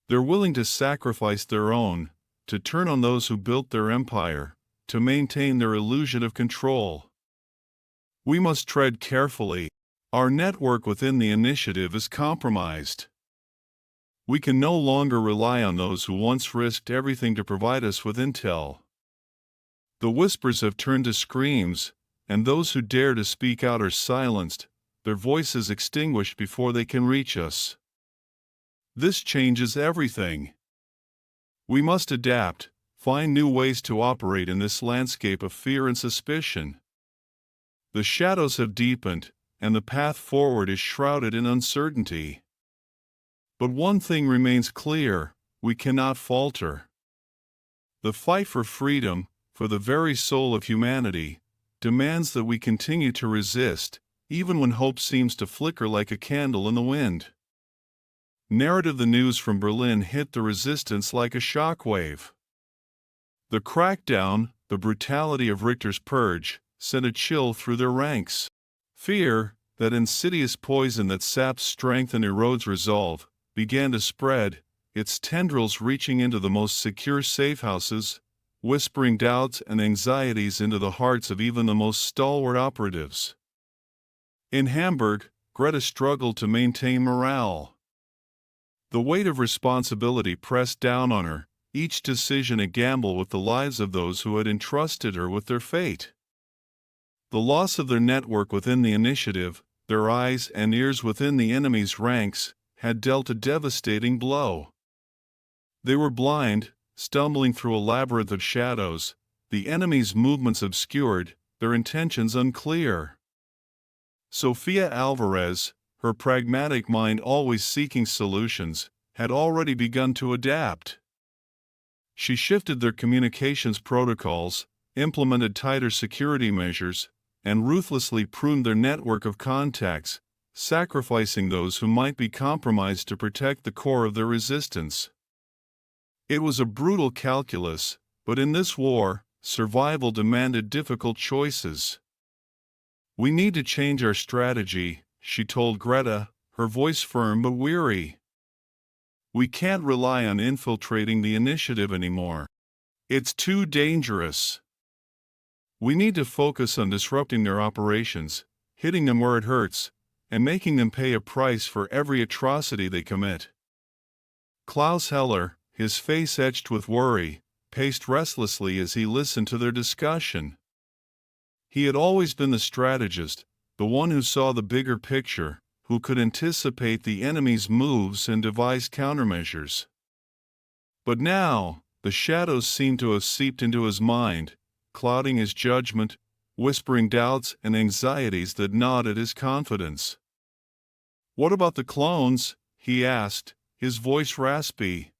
S2: They're willing to sacrifice their own, to turn on those who built their empire, to maintain their illusion of control. We must tread carefully. Our network within the initiative is compromised. We can no longer rely on those who once risked everything to provide us with intel. The whispers have turned to screams, and those who dare to speak out are silenced, their voices extinguished before they can reach us. This changes everything. We must adapt, find new ways to operate in this landscape of fear and suspicion. The shadows have deepened, and the path forward is shrouded in uncertainty. But one thing remains clear: we cannot falter. The fight for freedom, for the very soul of humanity, demands that we continue to resist, even when hope seems to flicker like a candle in the wind. Narrative: the news from Berlin hit the resistance like a shockwave. The crackdown, the brutality of Richter's purge, sent a chill through their ranks. Fear, that insidious poison that saps strength and erodes resolve, began to spread, its tendrils reaching into the most secure safehouses, whispering doubts and anxieties into the hearts of even the most stalwart operatives. In Hamburg, Greta struggled to maintain morale. The weight of responsibility pressed down on her, each decision a gamble with the lives of those who had entrusted her with their fate. The loss of their network within the initiative, their eyes and ears within the enemy's ranks, had dealt a devastating blow. They were blind, stumbling through a labyrinth of shadows, the enemy's movements obscured, their intentions unclear. Sofia Alvarez, her pragmatic mind always seeking solutions, had already begun to adapt. She shifted their communications protocols, implemented tighter security measures, and ruthlessly pruned their network of contacts, sacrificing those who might be compromised to protect the core of their resistance. It was a brutal calculus, but in this war, survival demanded difficult choices. "We need to change our strategy," she told Greta, her voice firm but weary. "We can't rely on infiltrating the initiative anymore. It's too dangerous. We need to focus on disrupting their operations, hitting them where it hurts, and making them pay a price for every atrocity they commit." Klaus Heller, his face etched with worry, paced restlessly as he listened to their discussion. He had always been the strategist, the one who saw the bigger picture, who could anticipate the enemy's moves and devise countermeasures. But now, the shadows seemed to have seeped into his mind, clouding his judgment, whispering doubts and anxieties that gnawed at his confidence. "What about the clones?" he asked, his voice raspy.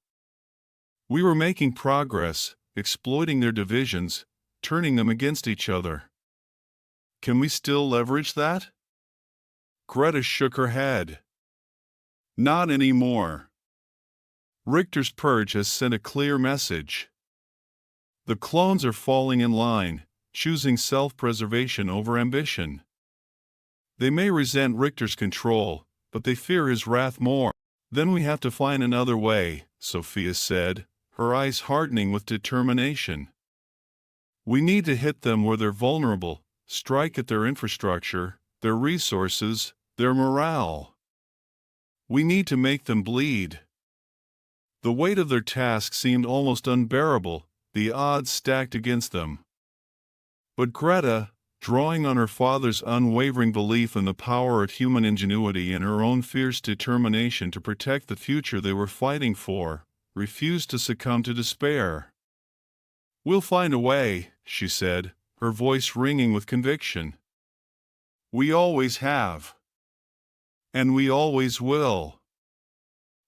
S2: "We were making progress, exploiting their divisions, turning them against each other. Can we still leverage that?" Greta shook her head. "Not anymore. Richter's purge has sent a clear message. The clones are falling in line, choosing self-preservation over ambition. They may resent Richter's control, but they fear his wrath more. Then we have to find another way," Sophia said, her eyes hardening with determination. "We need to hit them where they're vulnerable, strike at their infrastructure, their resources, their morale. We need to make them bleed." The weight of their task seemed almost unbearable, the odds stacked against them. But Greta, drawing on her father's unwavering belief in the power of human ingenuity and her own fierce determination to protect the future they were fighting for, refused to succumb to despair. "We'll find a way," she said, her voice ringing with conviction. "We always have. And we always will."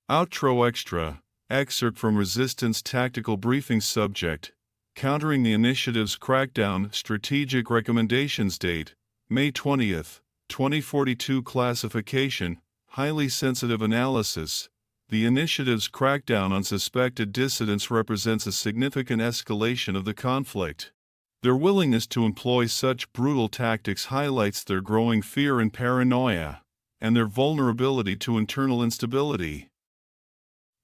S2: Outro Extra, excerpt from Resistance Tactical Briefing Subject, Countering the Initiative's Crackdown Strategic Recommendations Date, May 20th, 2042 Classification, Highly Sensitive Analysis. The initiative's crackdown on suspected dissidents represents a significant escalation of the conflict. Their willingness to employ such brutal tactics highlights their growing fear and paranoia, and their vulnerability to internal instability.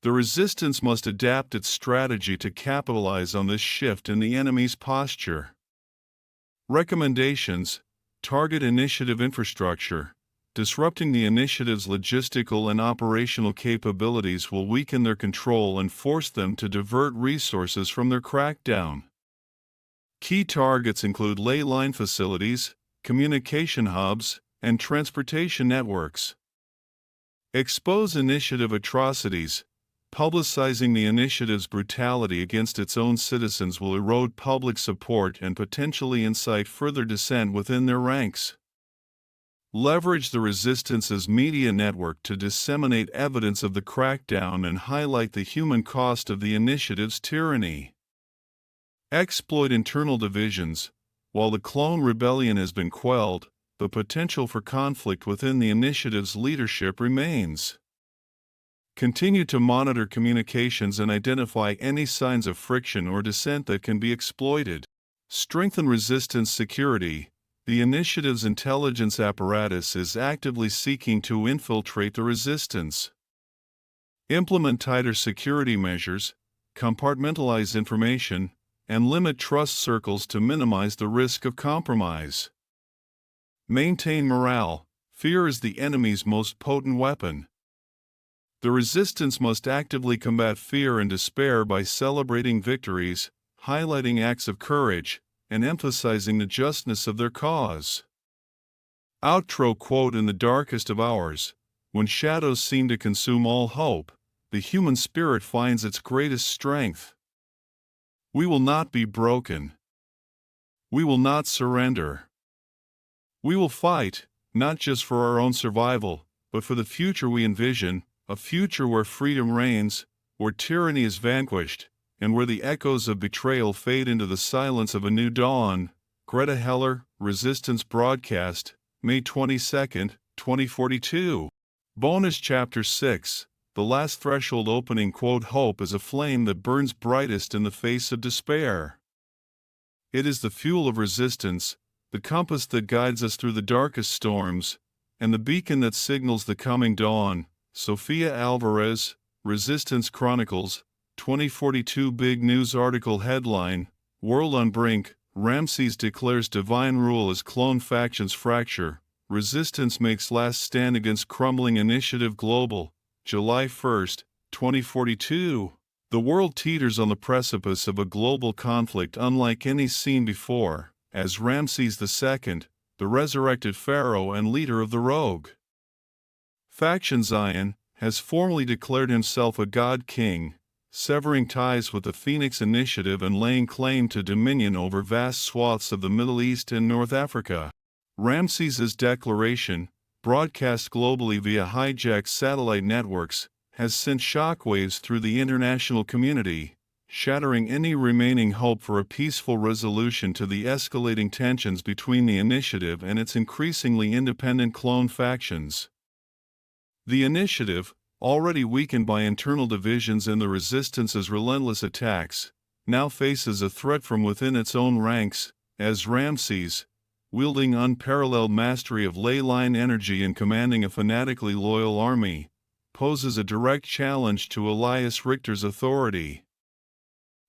S2: The resistance must adapt its strategy to capitalize on this shift in the enemy's posture. Recommendations: target initiative infrastructure. Disrupting the initiative's logistical and operational capabilities will weaken their control and force them to divert resources from their crackdown. Key targets include ley line facilities, communication hubs, and transportation networks. Expose initiative atrocities. Publicizing the initiative's brutality against its own citizens will erode public support and potentially incite further dissent within their ranks. Leverage the resistance's media network to disseminate evidence of the crackdown and highlight the human cost of the initiative's tyranny. Exploit internal divisions. While the clone rebellion has been quelled, the potential for conflict within the initiative's leadership remains. Continue to monitor communications and identify any signs of friction or dissent that can be exploited. Strengthen resistance security. The initiative's intelligence apparatus is actively seeking to infiltrate the resistance. Implement tighter security measures, compartmentalize information, and limit trust circles to minimize the risk of compromise. Maintain morale. Fear is the enemy's most potent weapon. The resistance must actively combat fear and despair by celebrating victories, highlighting acts of courage, and emphasizing the justness of their cause. Outro quote: "In the darkest of hours, when shadows seem to consume all hope, the human spirit finds its greatest strength. We will not be broken. We will not surrender. We will fight, not just for our own survival, but for the future we envision, a future where freedom reigns, where tyranny is vanquished, and where the echoes of betrayal fade into the silence of a new dawn." Greta Heller, Resistance Broadcast, May 22, 2042. Bonus Chapter 6, The Last Threshold Opening quote: "Hope is a flame that burns brightest in the face of despair. It is the fuel of resistance, the compass that guides us through the darkest storms, and the beacon that signals the coming dawn." Sophia Alvarez, Resistance Chronicles, 2042 Big News Article Headline: World on Brink, Ramses declares divine rule as clone factions fracture, Resistance makes last stand against crumbling initiative global, July 1, 2042. The world teeters on the precipice of a global conflict unlike any seen before, as Ramses II, the resurrected pharaoh and leader of the rogue faction Zion, has formally declared himself a god king, severing ties with the Phoenix Initiative and laying claim to dominion over vast swaths of the Middle East and North Africa. Ramses's declaration, broadcast globally via hijacked satellite networks, has sent shockwaves through the international community, shattering any remaining hope for a peaceful resolution to the escalating tensions between the Initiative and its increasingly independent clone factions. The Initiative, already weakened by internal divisions and the Resistance's relentless attacks, now faces a threat from within its own ranks, as Ramses, wielding unparalleled mastery of ley line energy and commanding a fanatically loyal army, poses a direct challenge to Elias Richter's authority.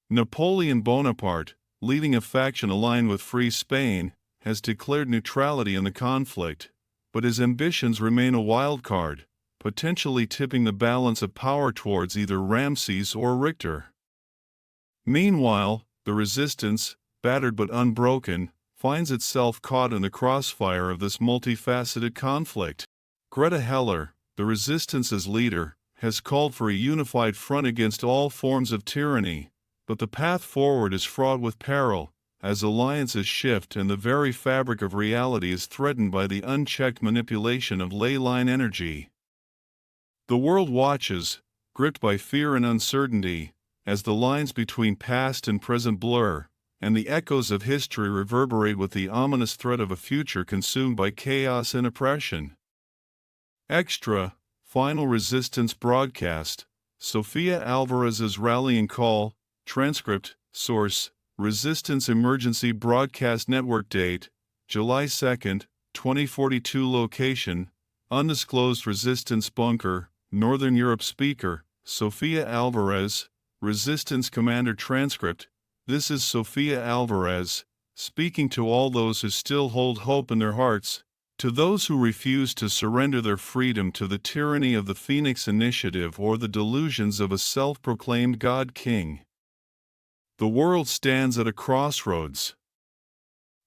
S2: Napoleon Bonaparte, leading a faction aligned with Free Spain, has declared neutrality in the conflict, but his ambitions remain a wild card, potentially tipping the balance of power towards either Ramses or Richter. Meanwhile, the Resistance, battered but unbroken, finds itself caught in the crossfire of this multifaceted conflict. Greta Heller, the Resistance's leader, has called for a unified front against all forms of tyranny, but the path forward is fraught with peril, as alliances shift and the very fabric of reality is threatened by the unchecked manipulation of ley line energy. The world watches, gripped by fear and uncertainty, as the lines between past and present blur, and the echoes of history reverberate with the ominous threat of a future consumed by chaos and oppression. Extra, final Resistance broadcast, Sofia Alvarez's rallying call, transcript, source, Resistance Emergency Broadcast Network date, July 2, 2042 location, undisclosed Resistance bunker, Northern Europe speaker, Sofia Alvarez, Resistance Commander transcript, this is Sofia Alvarez, speaking to all those who still hold hope in their hearts, to those who refuse to surrender their freedom to the tyranny of the Phoenix Initiative or the delusions of a self-proclaimed God King. The world stands at a crossroads.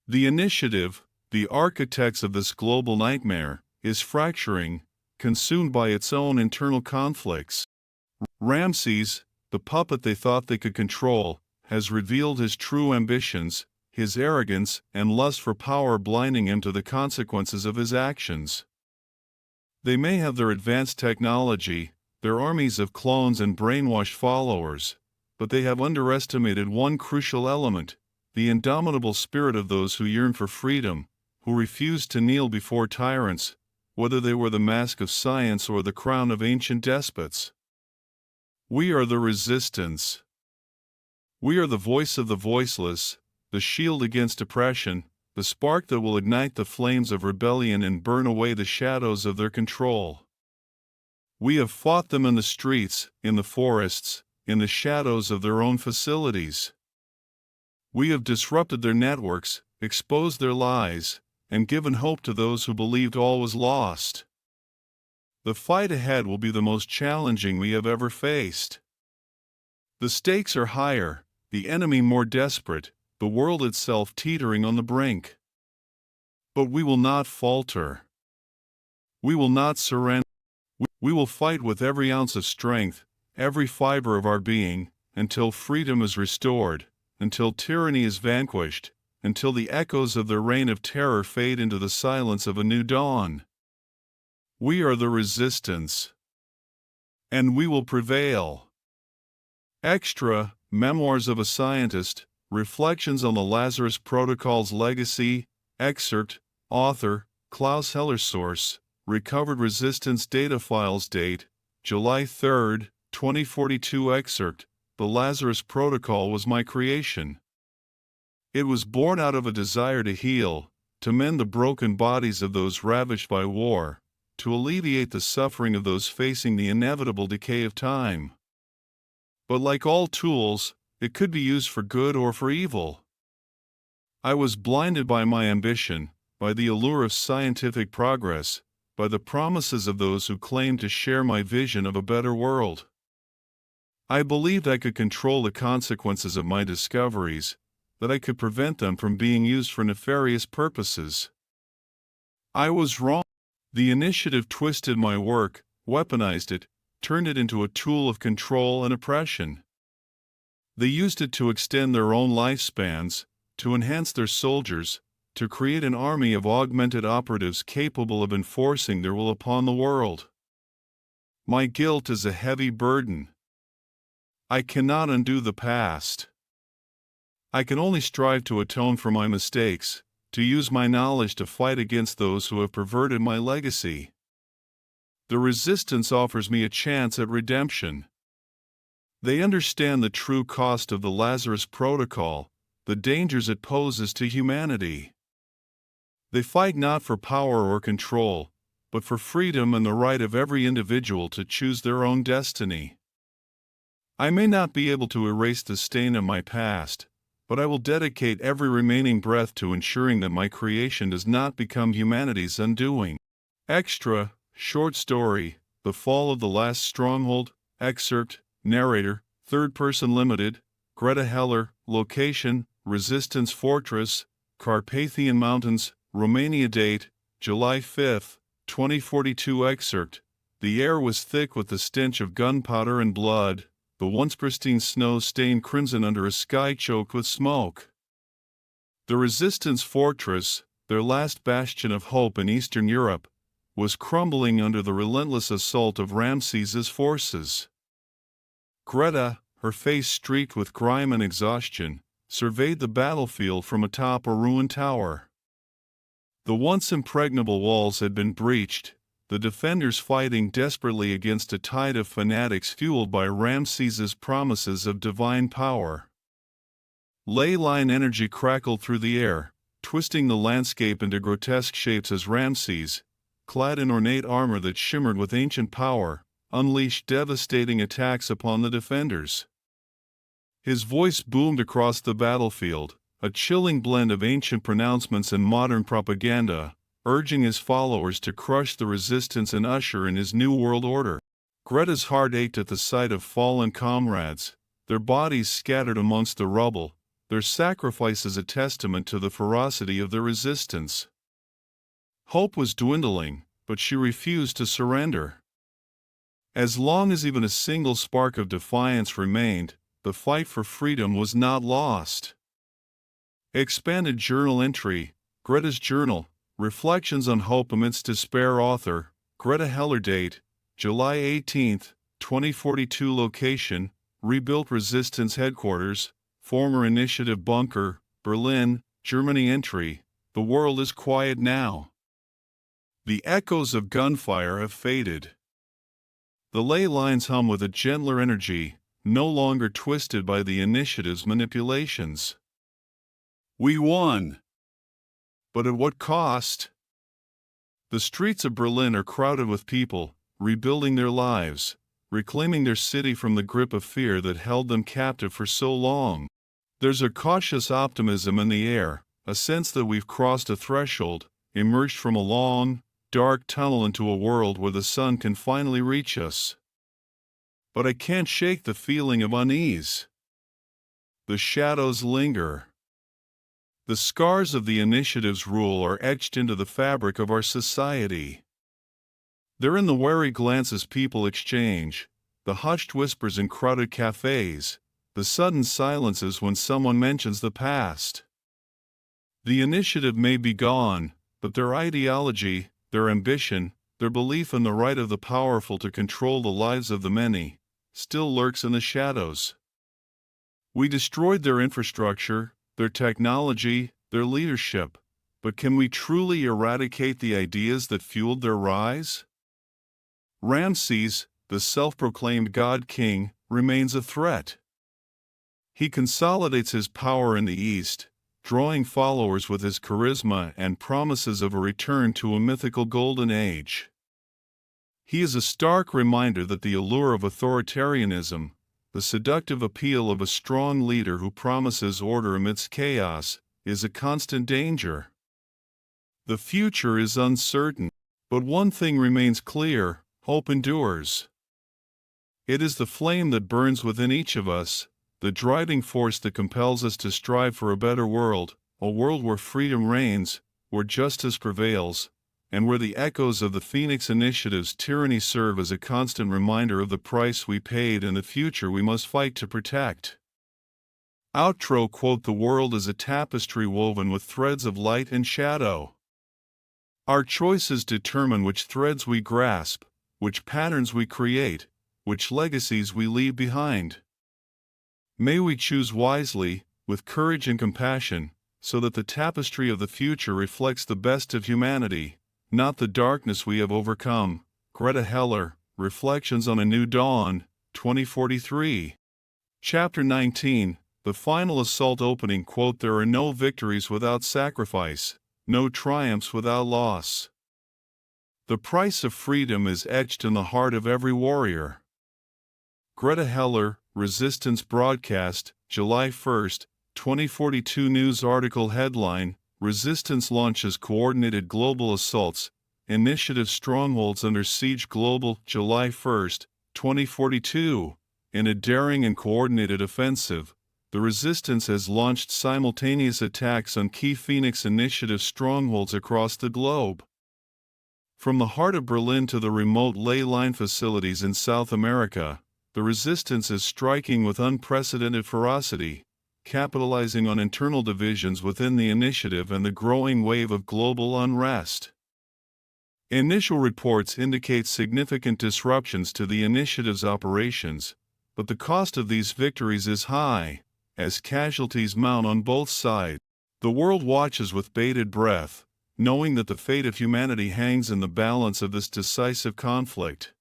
S2: The Initiative, the architects of this global nightmare, is fracturing, consumed by its own internal conflicts. Ramses, the puppet they thought they could control, has revealed his true ambitions, his arrogance and lust for power blinding him to the consequences of his actions. They may have their advanced technology, their armies of clones and brainwashed followers, but they have underestimated one crucial element, the indomitable spirit of those who yearn for freedom, who refuse to kneel before tyrants, whether they wear the mask of science or the crown of ancient despots. We are the Resistance. We are the voice of the voiceless, the shield against oppression, the spark that will ignite the flames of rebellion and burn away the shadows of their control. We have fought them in the streets, in the forests, in the shadows of their own facilities. We have disrupted their networks, exposed their lies, and given hope to those who believed all was lost. The fight ahead will be the most challenging we have ever faced. The stakes are higher, the enemy more desperate, the world itself teetering on the brink. But we will not falter. We will not surrender. We will fight with every ounce of strength, every fiber of our being, until freedom is restored, until tyranny is vanquished, until the echoes of their reign of terror fade into the silence of a new dawn. We are the Resistance. And we will prevail. Extra, Memoirs of a Scientist, Reflections on the Lazarus Protocol's Legacy, excerpt, author, Klaus Heller source, Recovered Resistance Data Files date, July 3, 2042 excerpt, The Lazarus Protocol was my creation. It was born out of a desire to heal, to mend the broken bodies of those ravaged by war, to alleviate the suffering of those facing the inevitable decay of time. But like all tools, it could be used for good or for evil. I was blinded by my ambition, by the allure of scientific progress, by the promises of those who claimed to share my vision of a better world. I believed I could control the consequences of my discoveries, that I could prevent them from being used for nefarious purposes. I was wrong. The Initiative twisted my work, weaponized it, turned it into a tool of control and oppression. They used it to extend their own lifespans, to enhance their soldiers, to create an army of augmented operatives capable of enforcing their will upon the world. My guilt is a heavy burden. I cannot undo the past. I can only strive to atone for my mistakes, to use my knowledge to fight against those who have perverted my legacy. The resistance offers me a chance at redemption. They understand the true cost of the Lazarus Protocol, the dangers it poses to humanity. They fight not for power or control, but for freedom and the right of every individual to choose their own destiny. I may not be able to erase the stain of my past, but I will dedicate every remaining breath to ensuring that my creation does not become humanity's undoing. Extra, short story, The Fall of the Last Stronghold, excerpt, narrator, third person limited, Greta Heller, location, Resistance Fortress, Carpathian Mountains, Romania. Date, July 5, 2042. Excerpt, the air was thick with the stench of gunpowder and blood, the once pristine snow stained crimson under a sky choked with smoke. The Resistance Fortress, their last bastion of hope in Eastern Europe, was crumbling under the relentless assault of Ramses's forces. Greta, her face streaked with grime and exhaustion, surveyed the battlefield from atop a ruined tower. The once impregnable walls had been breached, the defenders fighting desperately against a tide of fanatics fueled by Ramses's promises of divine power. Ley line energy crackled through the air, twisting the landscape into grotesque shapes as Ramses, clad in ornate armor that shimmered with ancient power, unleashed devastating attacks upon the defenders. His voice boomed across the battlefield, a chilling blend of ancient pronouncements and modern propaganda, urging his followers to crush the resistance and usher in his new world order. Greta's heart ached at the sight of fallen comrades, their bodies scattered amongst the rubble, their sacrifices a testament to the ferocity of the resistance. Hope was dwindling, but she refused to surrender. As long as even a single spark of defiance remained, the fight for freedom was not lost. Expanded journal entry, Greta's Journal, Reflections on Hope Amidst Despair. Author, Greta Heller. Date, July 18, 2042. Location, Rebuilt Resistance Headquarters, Former Initiative Bunker, Berlin, Germany. Entry, the world is quiet now. The echoes of gunfire have faded. The ley lines hum with a gentler energy, no longer twisted by the initiative's manipulations. We won. But at what cost? The streets of Berlin are crowded with people, rebuilding their lives, reclaiming their city from the grip of fear that held them captive for so long. There's a cautious optimism in the air, a sense that we've crossed a threshold, emerged from a long, dark tunnel into a world where the sun can finally reach us. But I can't shake the feeling of unease. The shadows linger. The scars of the initiative's rule are etched into the fabric of our society. They're in the wary glances people exchange, the hushed whispers in crowded cafes, the sudden silences when someone mentions the past. The initiative may be gone, but their ideology, their ambition, their belief in the right of the powerful to control the lives of the many, still lurks in the shadows. We destroyed their infrastructure, their technology, their leadership, but can we truly eradicate the ideas that fueled their rise? Ramses, the self-proclaimed God King, remains a threat. He consolidates his power in the East, drawing followers with his charisma and promises of a return to a mythical golden age. He is a stark reminder that the allure of authoritarianism, the seductive appeal of a strong leader who promises order amidst chaos, is a constant danger. The future is uncertain, but one thing remains clear: hope endures. It is the flame that burns within each of us, the driving force that compels us to strive for a better world, a world where freedom reigns, where justice prevails, and where the echoes of the Phoenix Initiative's tyranny serve as a constant reminder of the price we paid and the future we must fight to protect. Outro quote: "The world is a tapestry woven with threads of light and shadow. Our choices determine which threads we grasp, which patterns we create, which legacies we leave behind. May we choose wisely, with courage and compassion, so that the tapestry of the future reflects the best of humanity, not the darkness we have overcome." Greta Heller, Reflections on a New Dawn, 2043. Chapter 19, The Final Assault opening quote: "There are no victories without sacrifice, no triumphs without loss. The price of freedom is etched in the heart of every warrior." Greta Heller, Resistance Broadcast, July 1, 2042 News article headline: Resistance launches coordinated global assaults, initiative strongholds under siege. Global, July 1, 2042. In a daring and coordinated offensive, the Resistance has launched simultaneous attacks on key Phoenix Initiative strongholds across the globe. From the heart of Berlin to the remote ley line facilities in South America, the Resistance is striking with unprecedented ferocity, capitalizing on internal divisions within the initiative and the growing wave of global unrest. Initial reports indicate significant disruptions to the initiative's operations, but the cost of these victories is high, as casualties mount on both sides. The world watches with bated breath, knowing that the fate of humanity hangs in the balance of this decisive conflict.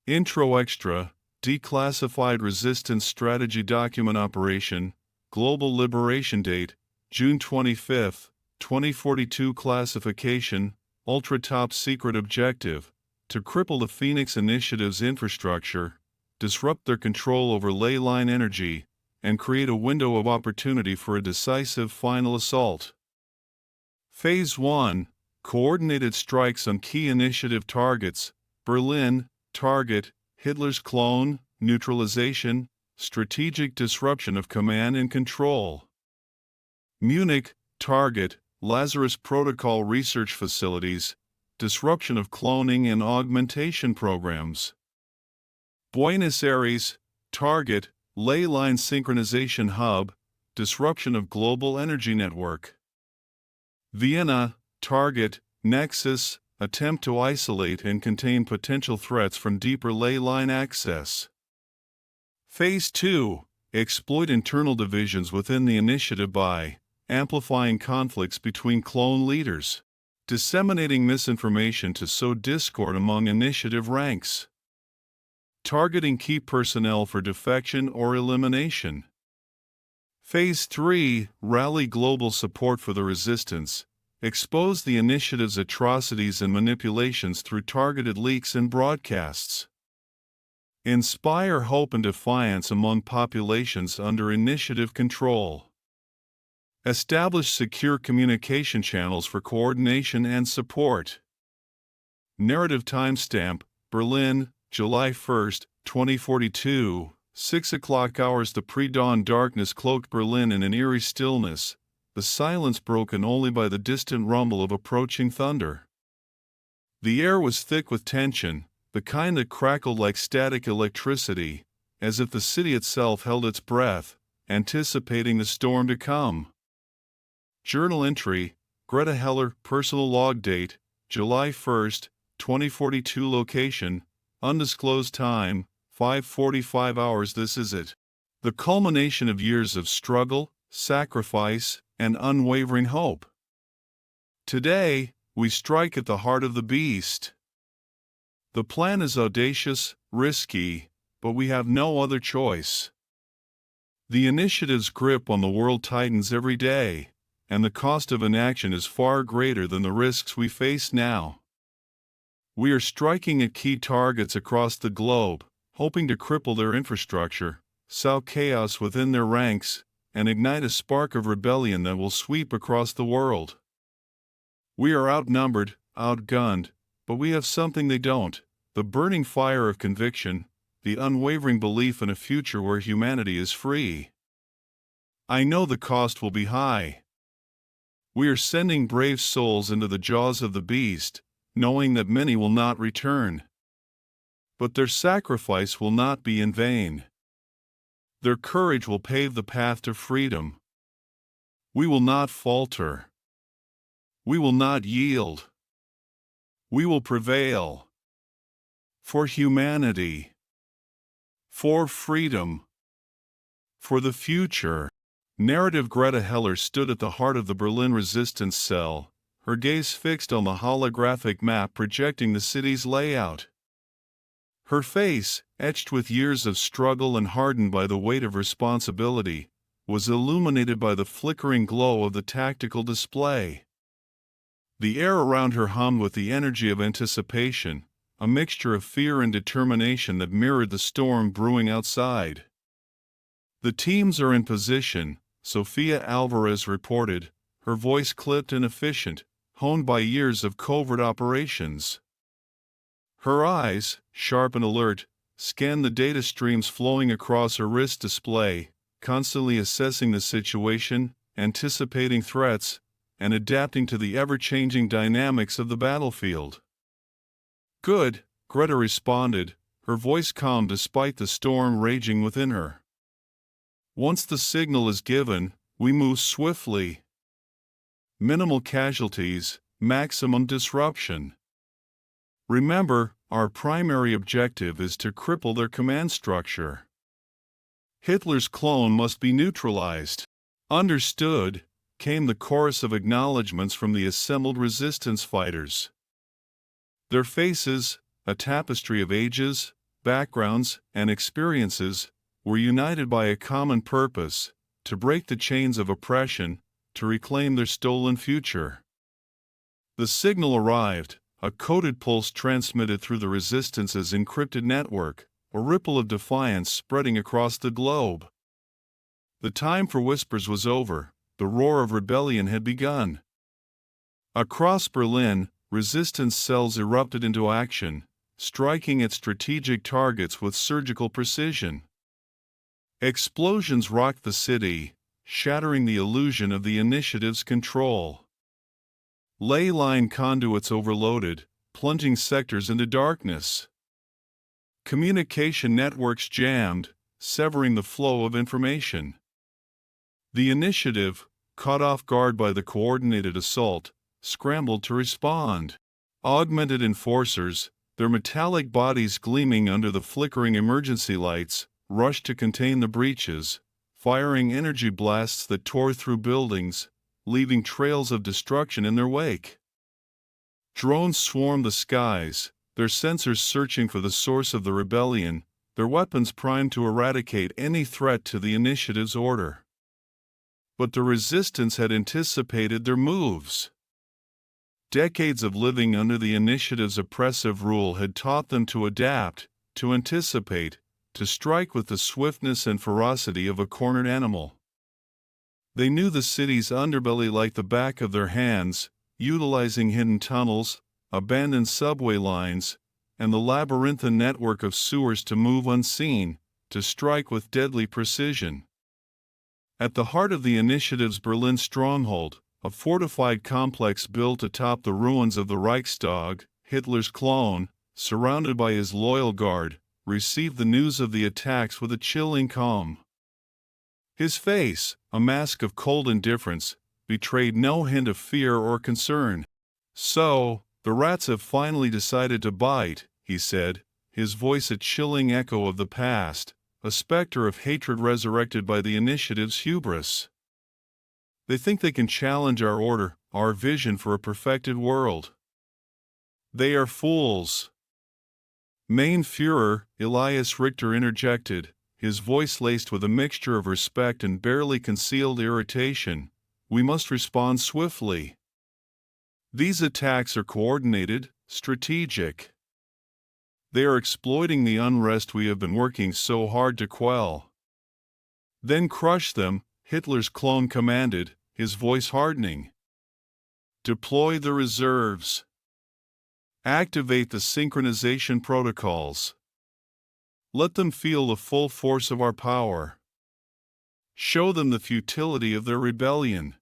S2: Intro Extra, Declassified Resistance Strategy Document Operation, Global Liberation Date, June 25, 2042. Classification, Ultra Top Secret Objective: to cripple the Phoenix Initiative's infrastructure, disrupt their control over ley line energy, and create a window of opportunity for a decisive final assault. Phase 1, Coordinated Strikes on Key Initiative Targets: Berlin, Target, Hitler's Clone, Neutralization, Strategic Disruption of Command and Control. Munich, Target, Lazarus Protocol Research Facilities, Disruption of Cloning and Augmentation Programs. Buenos Aires, Target, Ley Line Synchronization Hub, Disruption of Global Energy Network. Vienna, Target, Nexus, Attempt to isolate and contain potential threats from deeper ley line access. Phase 2, Exploit internal divisions within the initiative by amplifying conflicts between clone leaders, disseminating misinformation to sow discord among initiative ranks, targeting key personnel for defection or elimination. Phase 3, Rally global support for the Resistance, expose the initiative's atrocities and manipulations through targeted leaks and broadcasts. Inspire hope and defiance among populations under initiative control. Establish secure communication channels for coordination and support. Narrative timestamp, Berlin, July 1, 2042, 6 o'clock hours. The pre-dawn darkness cloaked Berlin in an eerie stillness, the silence broken only by the distant rumble of approaching thunder. The air was thick with tension, the kind that crackled like static electricity, as if the city itself held its breath, anticipating the storm to come. Journal entry, Greta Heller, personal log date, July 1, 2042. Location, undisclosed time, 5:45 hours. This is it. The culmination of years of struggle, sacrifice, and unwavering hope. Today, we strike at the heart of the beast. The plan is audacious, risky, but we have no other choice. The initiative's grip on the world tightens every day, and the cost of inaction is far greater than the risks we face now. We are striking at key targets across the globe, hoping to cripple their infrastructure, sow chaos within their ranks, and ignite a spark of rebellion that will sweep across the world. We are outnumbered, outgunned, but we have something they don't: the burning fire of conviction, the unwavering belief in a future where humanity is free. I know the cost will be high. We are sending brave souls into the jaws of the beast, knowing that many will not return. But their sacrifice will not be in vain. Their courage will pave the path to freedom. We will not falter. We will not yield. We will prevail. For humanity. For freedom. For the future. Narrative Greta Heller stood at the heart of the Berlin resistance cell, her gaze fixed on the holographic map projecting the city's layout. Her face, etched with years of struggle and hardened by the weight of responsibility, was illuminated by the flickering glow of the tactical display. The air around her hummed with the energy of anticipation, a mixture of fear and determination that mirrored the storm brewing outside. "The teams are in position," Sofia Alvarez reported, her voice clipped and efficient, honed by years of covert operations. Her eyes, sharp and alert, scanned the data streams flowing across her wrist display, constantly assessing the situation, anticipating threats, and adapting to the ever-changing dynamics of the battlefield. "Good," Greta responded, her voice calm despite the storm raging within her. "Once the signal is given, we move swiftly. Minimal casualties, maximum disruption. Remember, our primary objective is to cripple their command structure. Hitler's clone must be neutralized." "Understood," came the chorus of acknowledgments from the assembled resistance fighters. Their faces, a tapestry of ages, backgrounds, and experiences, were united by a common purpose: to break the chains of oppression, to reclaim their stolen future. The signal arrived, a coded pulse transmitted through the resistance's encrypted network, a ripple of defiance spreading across the globe. The time for whispers was over, the roar of rebellion had begun. Across Berlin, resistance cells erupted into action, striking at strategic targets with surgical precision. Explosions rocked the city, shattering the illusion of the initiative's control. Ley line conduits overloaded, plunging sectors into darkness. Communication networks jammed, severing the flow of information. The initiative, caught off guard by the coordinated assault, scrambled to respond. Augmented enforcers, their metallic bodies gleaming under the flickering emergency lights, rushed to contain the breaches, firing energy blasts that tore through buildings, leaving trails of destruction in their wake. Drones swarmed the skies, their sensors searching for the source of the rebellion, their weapons primed to eradicate any threat to the initiative's order. But the resistance had anticipated their moves. Decades of living under the initiative's oppressive rule had taught them to adapt, to anticipate, to strike with the swiftness and ferocity of a cornered animal. They knew the city's underbelly like the back of their hands, utilizing hidden tunnels, abandoned subway lines, and the labyrinthine network of sewers to move unseen, to strike with deadly precision. At the heart of the initiative's Berlin stronghold, a fortified complex built atop the ruins of the Reichstag, Hitler's clone, surrounded by his loyal guard, received the news of the attacks with a chilling calm. His face, a mask of cold indifference, betrayed no hint of fear or concern. "So, the rats have finally decided to bite," he said, his voice a chilling echo of the past, a specter of hatred resurrected by the initiative's hubris. "They think they can challenge our order, our vision for a perfected world. They are fools." Mein Führer, Elias Richter interjected, his voice laced with a mixture of respect and barely concealed irritation. "We must respond swiftly. These attacks are coordinated, strategic. They are exploiting the unrest we have been working so hard to quell." "Then crush them," Hitler's clone commanded, his voice hardening. "Deploy the reserves. Activate the synchronization protocols. Let them feel the full force of our power. Show them the futility of their rebellion."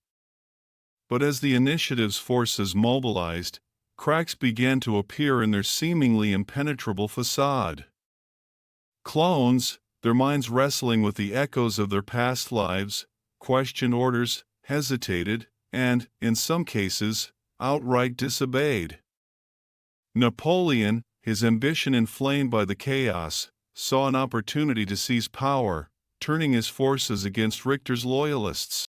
S2: But as the initiative's forces mobilized, cracks began to appear in their seemingly impenetrable facade. Clones, their minds wrestling with the echoes of their past lives, questioned orders, hesitated, and, in some cases, outright disobeyed. Napoleon, his ambition inflamed by the chaos, saw an opportunity to seize power, turning his forces against Richter's loyalists.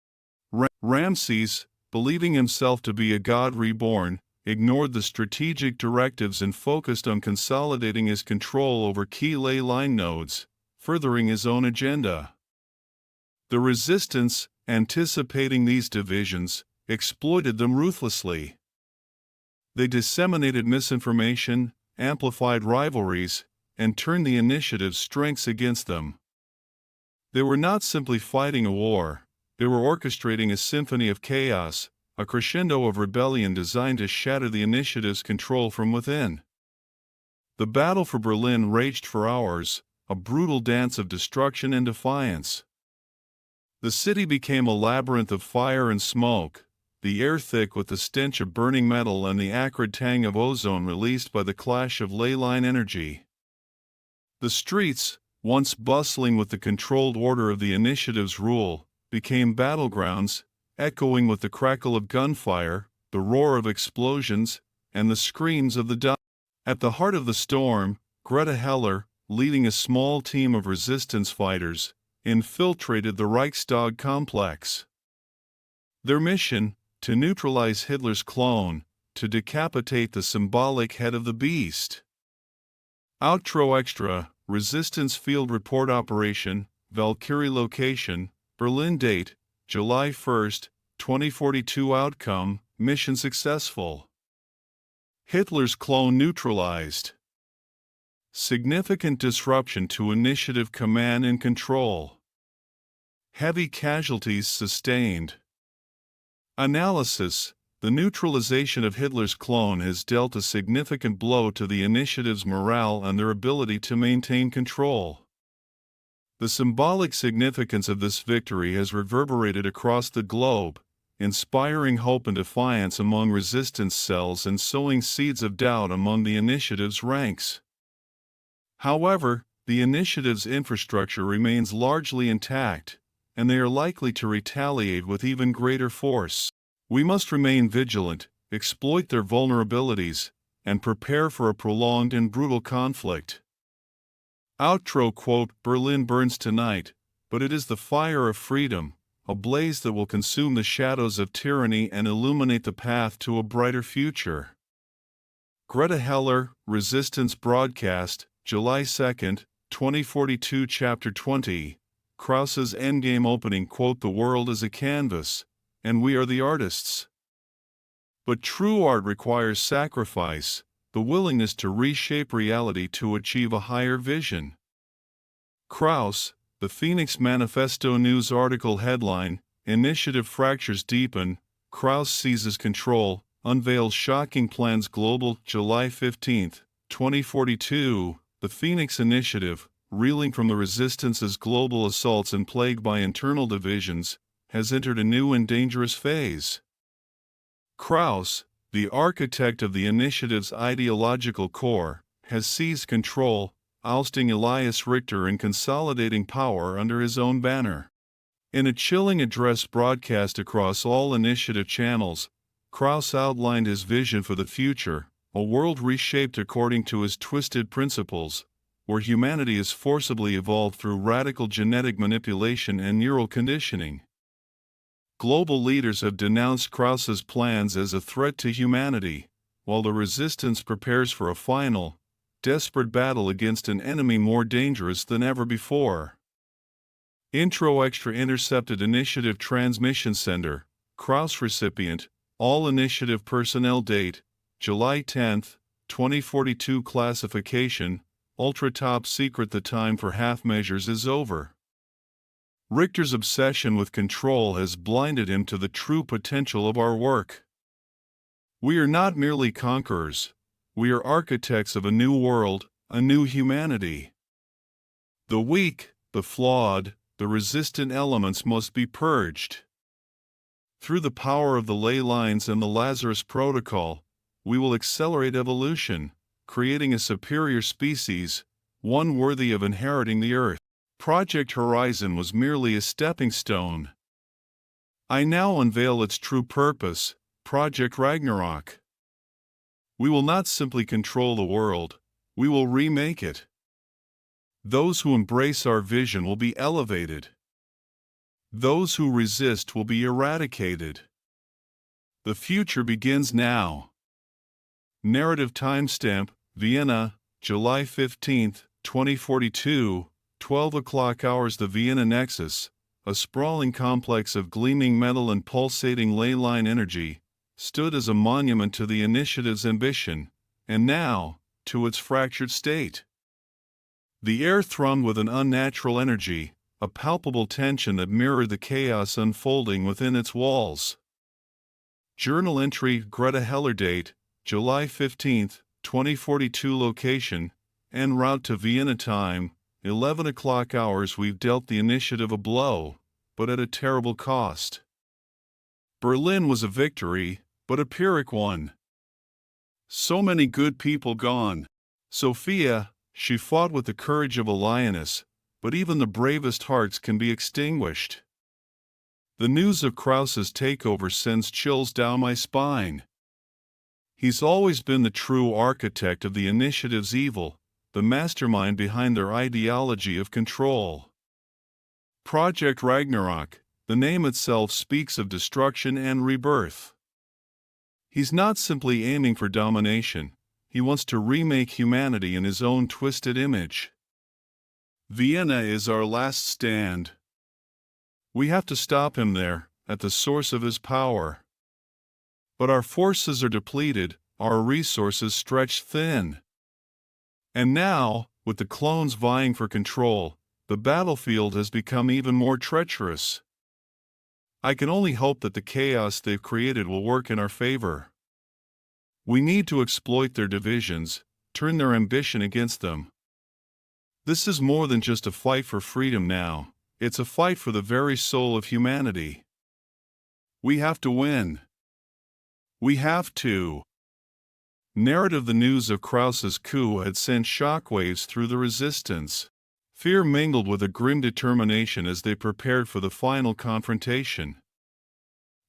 S2: Ramses, believing himself to be a god reborn, ignored the strategic directives and focused on consolidating his control over key ley line nodes, furthering his own agenda. The resistance, anticipating these divisions, exploited them ruthlessly. They disseminated misinformation, amplified rivalries, and turned the initiative's strengths against them. They were not simply fighting a war, they were orchestrating a symphony of chaos, a crescendo of rebellion designed to shatter the initiative's control from within. The battle for Berlin raged for hours, a brutal dance of destruction and defiance. The city became a labyrinth of fire and smoke, the air thick with the stench of burning metal and the acrid tang of ozone released by the clash of ley line energy. The streets, once bustling with the controlled order of the initiative's rule, became battlegrounds, echoing with the crackle of gunfire, the roar of explosions, and the screams of the dying. At the heart of the storm, Greta Heller, leading a small team of resistance fighters, infiltrated the Reichstag complex. Their mission, to neutralize Hitler's clone, to decapitate the symbolic head of the beast. Outro Extra, Resistance Field Report Operation, Valkyrie Location, Berlin Date, July 1, 2042 Outcome, Mission Successful. Hitler's clone neutralized. Significant disruption to initiative command and control. Heavy casualties sustained. Analysis: the neutralization of Hitler's clone has dealt a significant blow to the initiative's morale and their ability to maintain control. The symbolic significance of this victory has reverberated across the globe, inspiring hope and defiance among resistance cells and sowing seeds of doubt among the initiative's ranks. However, the initiative's infrastructure remains largely intact, and they are likely to retaliate with even greater force. We must remain vigilant, exploit their vulnerabilities, and prepare for a prolonged and brutal conflict. Outro quote: Berlin burns tonight, but it is the fire of freedom, a blaze that will consume the shadows of tyranny and illuminate the path to a brighter future. Greta Heller, Resistance Broadcast, July 2, 2042 Chapter 20, Krauss's Endgame opening quote: The world is a canvas, and we are the artists. But true art requires sacrifice, the willingness to reshape reality to achieve a higher vision. Krauss, The Phoenix Manifesto News article headline: Initiative Fractures Deepen, Krauss Seizes Control, Unveils Shocking Plans Global, July 15, 2042. The Phoenix Initiative, reeling from the resistance's global assaults and plagued by internal divisions, has entered a new and dangerous phase. Krauss, the architect of the initiative's ideological core, has seized control, ousting Elias Richter and consolidating power under his own banner. In a chilling address broadcast across all initiative channels, Krauss outlined his vision for the future, a world reshaped according to his twisted principles, where humanity is forcibly evolved through radical genetic manipulation and neural conditioning. Global leaders have denounced Krauss's plans as a threat to humanity, while the resistance prepares for a final, desperate battle against an enemy more dangerous than ever before. Intro Extra Intercepted Initiative Transmission Sender, Krauss Recipient, All Initiative Personnel Date, July 10, 2042 Classification, Ultra Top Secret. The time for half measures is over. Richter's obsession with control has blinded him to the true potential of our work. We are not merely conquerors, we are architects of a new world, a new humanity. The weak, the flawed, the resistant elements must be purged. Through the power of the ley lines and the Lazarus Protocol, we will accelerate evolution, creating a superior species, one worthy of inheriting the Earth. Project Horizon was merely a stepping stone. I now unveil its true purpose, Project Ragnarok. We will not simply control the world, we will remake it. Those who embrace our vision will be elevated. Those who resist will be eradicated. The future begins now. Narrative timestamp, Vienna, July 15, 2042, 12 o'clock hours. The Vienna Nexus, a sprawling complex of gleaming metal and pulsating ley line energy, stood as a monument to the initiative's ambition, and now, to its fractured state. The air thrummed with an unnatural energy, a palpable tension that mirrored the chaos unfolding within its walls. Journal entry: Greta Heller. Date: July 15, 2042. Location: en route to Vienna. Time: 11 o'clock hours. We've dealt the initiative a blow, but at a terrible cost. Berlin was a victory, but a Pyrrhic one. So many good people gone. Sophia, she fought with the courage of a lioness, but even the bravest hearts can be extinguished. The news of Klaus's takeover sends chills down my spine. He's always been the true architect of the initiative's evil, the mastermind behind their ideology of control. Project Ragnarok, the name itself speaks of destruction and rebirth. He's not simply aiming for domination, he wants to remake humanity in his own twisted image. Vienna is our last stand. We have to stop him there, at the source of his power. But our forces are depleted, our resources stretched thin. And now, with the clones vying for control, the battlefield has become even more treacherous. I can only hope that the chaos they've created will work in our favor. We need to exploit their divisions, turn their ambition against them. This is more than just a fight for freedom now, it's a fight for the very soul of humanity. We have to win. We have to. Narrative: the news of Klaus's coup had sent shockwaves through the resistance. Fear mingled with a grim determination as they prepared for the final confrontation.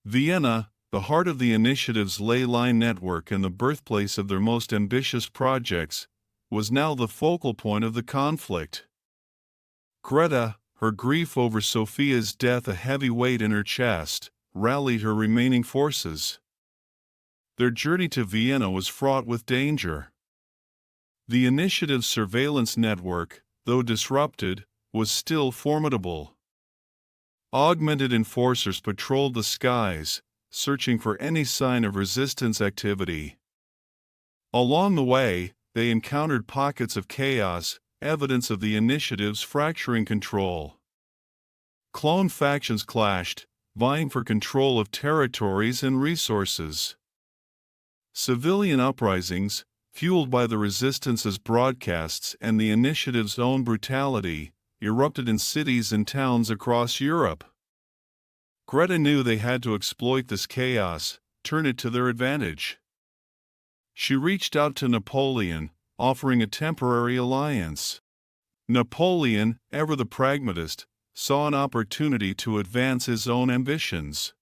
S2: Vienna, the heart of the initiative's ley line network and the birthplace of their most ambitious projects, was now the focal point of the conflict. Greta, her grief over Sophia's death a heavy weight in her chest, rallied her remaining forces. Their journey to Vienna was fraught with danger. The initiative's surveillance network, though disrupted, was still formidable. Augmented enforcers patrolled the skies, searching for any sign of resistance activity. Along the way, they encountered pockets of chaos, evidence of the initiative's fracturing control. Clone factions clashed, vying for control of territories and resources. Civilian uprisings, fueled by the resistance's broadcasts and the initiative's own brutality, erupted in cities and towns across Europe. Greta knew they had to exploit this chaos, turn it to their advantage. She reached out to Napoleon, offering a temporary alliance. Napoleon, ever the pragmatist, saw an opportunity to advance his own ambitions.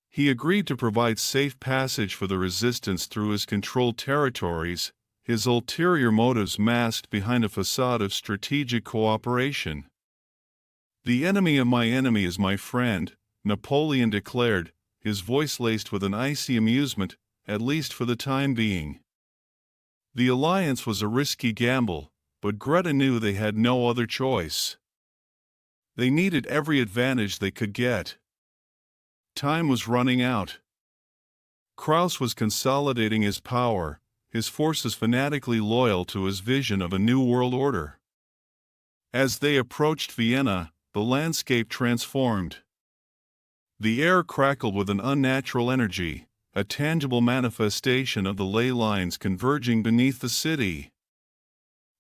S2: He agreed to provide safe passage for the resistance through his controlled territories, his ulterior motives masked behind a facade of strategic cooperation. "The enemy of my enemy is my friend," Napoleon declared, his voice laced with an icy amusement, at least for the time being. The alliance was a risky gamble, but Greta knew they had no other choice. They needed every advantage they could get. Time was running out. Klaus was consolidating his power, his forces fanatically loyal to his vision of a new world order. As they approached Vienna, the landscape transformed. The air crackled with an unnatural energy, a tangible manifestation of the ley lines converging beneath the city.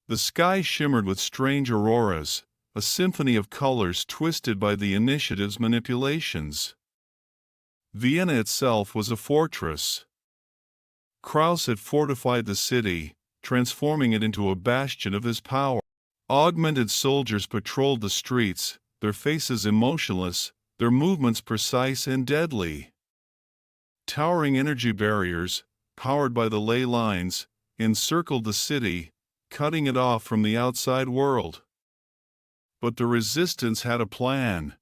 S2: The sky shimmered with strange auroras, a symphony of colors twisted by the initiative's manipulations. Vienna itself was a fortress. Klaus had fortified the city, transforming it into a bastion of his power. Augmented soldiers patrolled the streets, their faces emotionless, their movements precise and deadly. Towering energy barriers, powered by the ley lines, encircled the city, cutting it off from the outside world. But the resistance had a plan.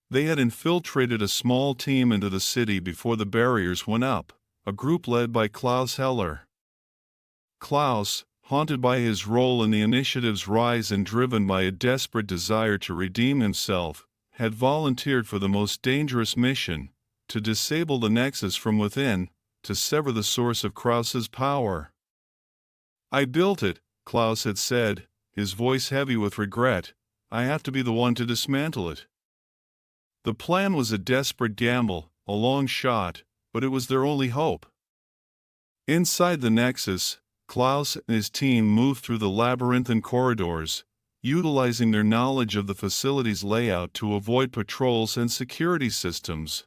S2: They had infiltrated a small team into the city before the barriers went up, a group led by Klaus Heller. Klaus, haunted by his role in the initiative's rise and driven by a desperate desire to redeem himself, had volunteered for the most dangerous mission, to disable the Nexus from within, to sever the source of Kraus's power. "I built it," Klaus had said, his voice heavy with regret. "I have to be the one to dismantle it." The plan was a desperate gamble, a long shot, but it was their only hope. Inside the Nexus, Klaus and his team moved through the labyrinthine corridors, utilizing their knowledge of the facility's layout to avoid patrols and security systems.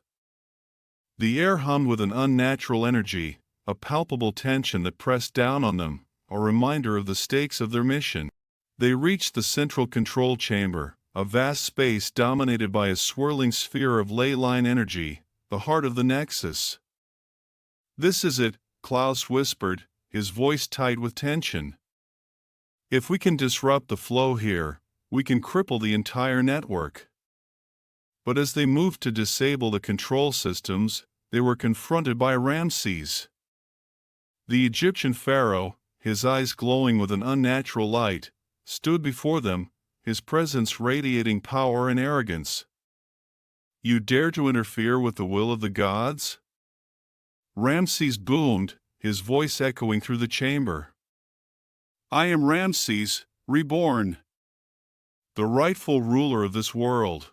S2: The air hummed with an unnatural energy, a palpable tension that pressed down on them, a reminder of the stakes of their mission. They reached the central control chamber, a vast space dominated by a swirling sphere of ley line energy, the heart of the Nexus. "This is it," Klaus whispered, his voice tight with tension. "If we can disrupt the flow here, we can cripple the entire network." But as they moved to disable the control systems, they were confronted by Ramses. The Egyptian pharaoh, his eyes glowing with an unnatural light, stood before them, his presence radiating power and arrogance. "You dare to interfere with the will of the gods?" Ramses boomed, his voice echoing through the chamber. "I am Ramses, reborn, the rightful ruler of this world.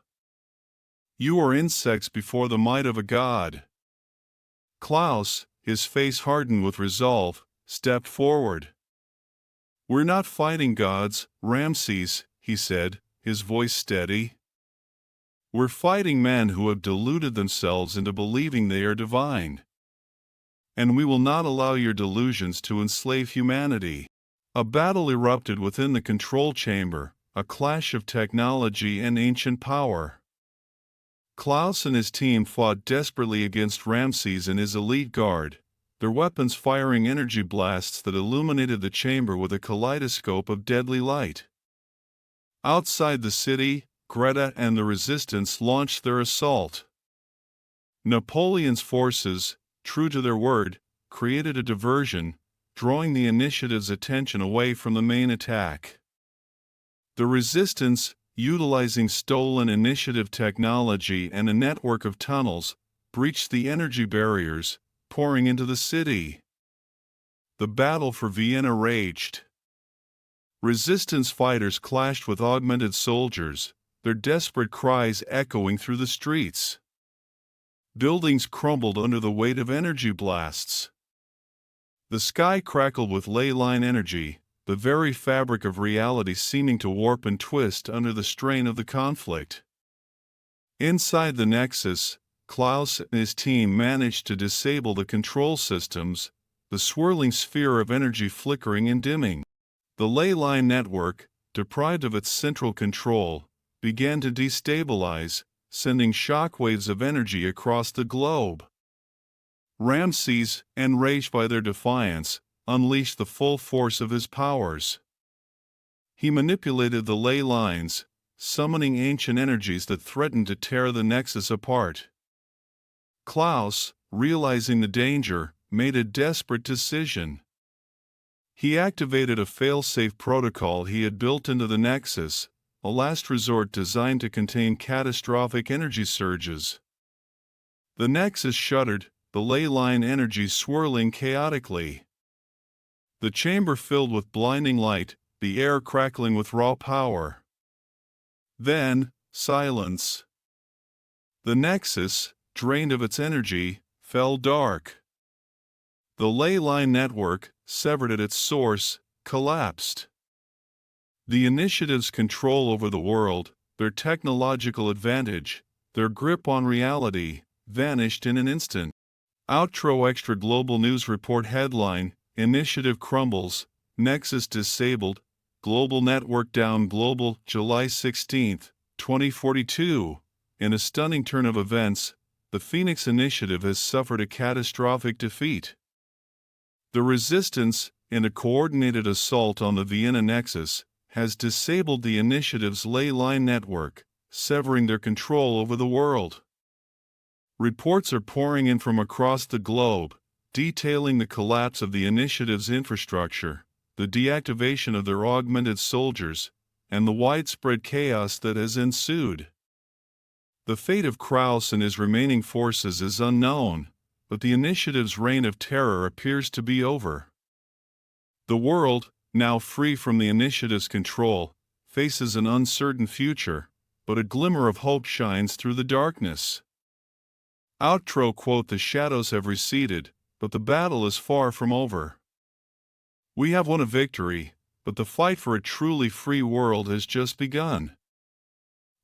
S2: You are insects before the might of a god." Klaus, his face hardened with resolve, stepped forward. "We're not fighting gods, Ramses," he said, his voice steady. "We're fighting men who have deluded themselves into believing they are divine. And we will not allow your delusions to enslave humanity." A battle erupted within the control chamber, a clash of technology and ancient power. Klaus and his team fought desperately against Ramses and his elite guard, their weapons firing energy blasts that illuminated the chamber with a kaleidoscope of deadly light. Outside the city, Greta and the resistance launched their assault. Napoleon's forces, true to their word, created a diversion, drawing the initiative's attention away from the main attack. The resistance, utilizing stolen initiative technology and a network of tunnels, breached the energy barriers, pouring into the city. The battle for Vienna raged. Resistance fighters clashed with augmented soldiers, their desperate cries echoing through the streets. Buildings crumbled under the weight of energy blasts. The sky crackled with ley line energy, the very fabric of reality seeming to warp and twist under the strain of the conflict. Inside the Nexus, Klaus and his team managed to disable the control systems, the swirling sphere of energy flickering and dimming. The ley line network, deprived of its central control, began to destabilize, sending shockwaves of energy across the globe. Ramses, enraged by their defiance, unleashed the full force of his powers. He manipulated the ley lines, summoning ancient energies that threatened to tear the Nexus apart. Klaus, realizing the danger, made a desperate decision. He activated a fail-safe protocol he had built into the Nexus, a last resort designed to contain catastrophic energy surges. The Nexus shuddered, the ley line energy swirling chaotically. The chamber filled with blinding light, the air crackling with raw power. Then, silence. The Nexus, drained of its energy, fell dark. The ley line network, severed at its source, collapsed. The initiative's control over the world, their technological advantage, their grip on reality, vanished in an instant. Outro Extra Global News Report headline: Initiative crumbles, Nexus disabled, Global Network down Global, July 16, 2042. In a stunning turn of events, the Phoenix Initiative has suffered a catastrophic defeat. The resistance, in a coordinated assault on the Vienna Nexus, has disabled the initiative's ley line network, severing their control over the world. Reports are pouring in from across the globe, detailing the collapse of the initiative's infrastructure, the deactivation of their augmented soldiers, and the widespread chaos that has ensued. The fate of Klaus and his remaining forces is unknown, but the initiative's reign of terror appears to be over. The world, now free from the initiative's control, faces an uncertain future, but a glimmer of hope shines through the darkness. Outro quote: "The shadows have receded, but the battle is far from over. We have won a victory, but the fight for a truly free world has just begun."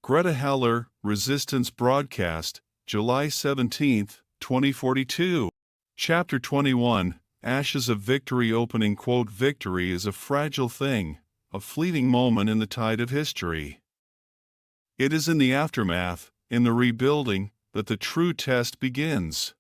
S2: Greta Heller, Resistance Broadcast, July 17, 2042. Chapter 21, Ashes of Victory. Opening quote: "Victory is a fragile thing, a fleeting moment in the tide of history. It is in the aftermath, in the rebuilding, that the true test begins."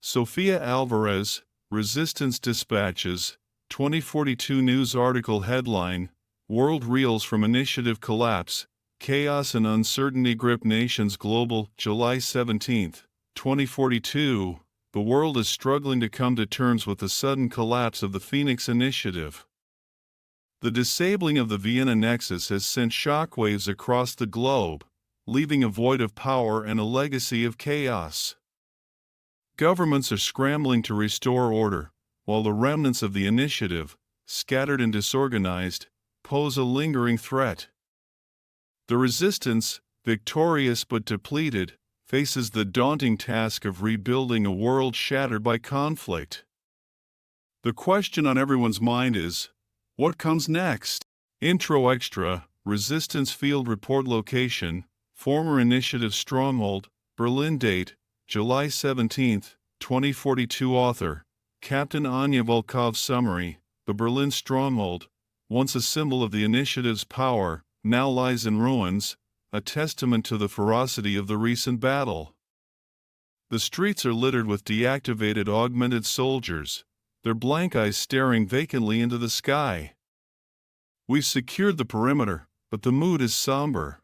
S2: Sophia Alvarez, Resistance Dispatches, 2042 news article headline: World reels from initiative collapse, chaos and uncertainty grip nations. Global, July 17, 2042. The world is struggling to come to terms with the sudden collapse of the Phoenix Initiative. The disabling of the Vienna Nexus has sent shockwaves across the globe, leaving a void of power and a legacy of chaos. Governments are scrambling to restore order, while the remnants of the initiative, scattered and disorganized, pose a lingering threat. The resistance, victorious but depleted, faces the daunting task of rebuilding a world shattered by conflict. The question on everyone's mind is, what comes next? Intro Extra, Resistance Field Report Location, Former Initiative Stronghold, Berlin. Date, July 17, 2042. Author, Captain Anya Volkov. Summary: the Berlin Stronghold, once a symbol of the initiative's power, now lies in ruins, a testament to the ferocity of the recent battle. The streets are littered with deactivated augmented soldiers, their blank eyes staring vacantly into the sky. We've secured the perimeter, but the mood is somber.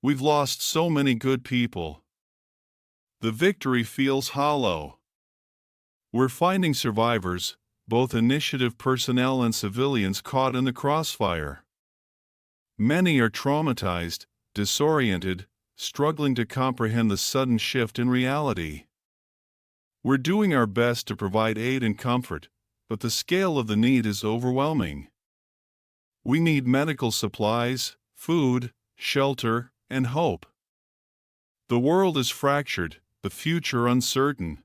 S2: We've lost so many good people. The victory feels hollow. We're finding survivors, both initiative personnel and civilians, caught in the crossfire. Many are traumatized, disoriented, struggling to comprehend the sudden shift in reality. We're doing our best to provide aid and comfort, but the scale of the need is overwhelming. We need medical supplies, food, shelter, and hope. The world is fractured, the future uncertain.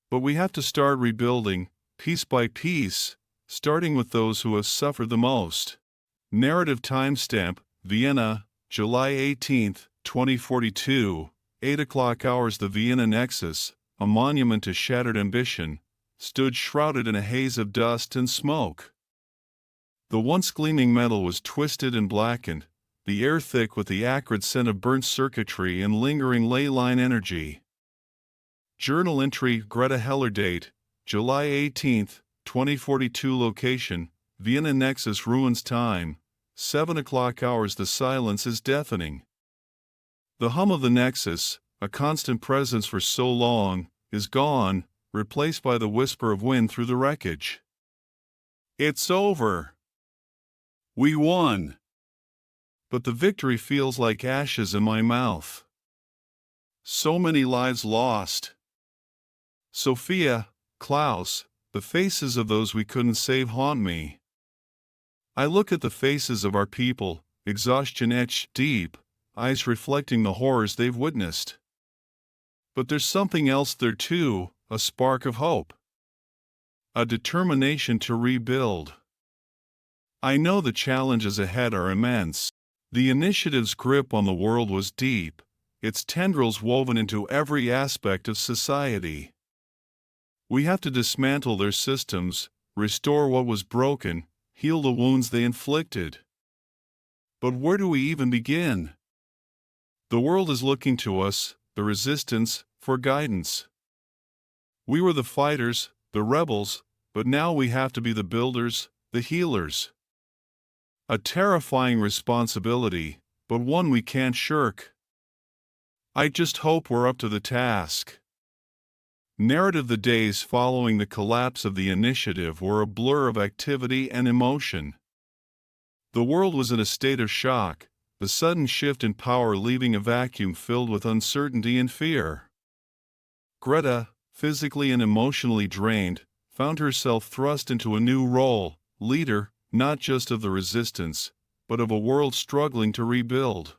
S2: But we have to start rebuilding, piece by piece, starting with those who have suffered the most. Narrative timestamp: Vienna, July 18, 2042, 8 o'clock hours. The Vienna Nexus, a monument to shattered ambition, stood shrouded in a haze of dust and smoke. The once gleaming metal was twisted and blackened, the air thick with the acrid scent of burnt circuitry and lingering ley line energy. Journal entry: Greta Heller. Date, July 18, 2042. Location, Vienna Nexus ruins. Time, 7 o'clock hours. The silence is deafening. The hum of the Nexus, a constant presence for so long, is gone, replaced by the whisper of wind through the wreckage. It's over. We won. But the victory feels like ashes in my mouth. So many lives lost. Sophia, Klaus, the faces of those we couldn't save haunt me. I look at the faces of our people, exhaustion etched deep, eyes reflecting the horrors they've witnessed. But there's something else there too, a spark of hope. A determination to rebuild. I know the challenges ahead are immense. The initiative's grip on the world was deep, its tendrils woven into every aspect of society. We have to dismantle their systems, restore what was broken, heal the wounds they inflicted. But where do we even begin? The world is looking to us, the resistance, for guidance. We were the fighters, the rebels, but now we have to be the builders, the healers. A terrifying responsibility, but one we can't shirk. I just hope we're up to the task. Narrative: the days following the collapse of the initiative were a blur of activity and emotion. The world was in a state of shock, the sudden shift in power leaving a vacuum filled with uncertainty and fear. Greta, physically and emotionally drained, found herself thrust into a new role, leader, not just of the resistance, but of a world struggling to rebuild.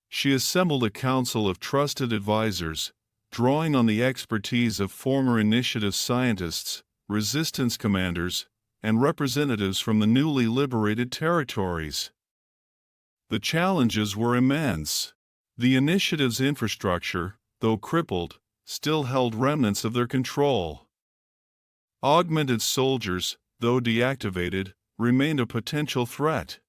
S2: She assembled a council of trusted advisors, drawing on the expertise of former initiative scientists, resistance commanders, and representatives from the newly liberated territories. The challenges were immense. The initiative's infrastructure, though crippled, still held remnants of their control. Augmented soldiers, though deactivated, remained a potential threat.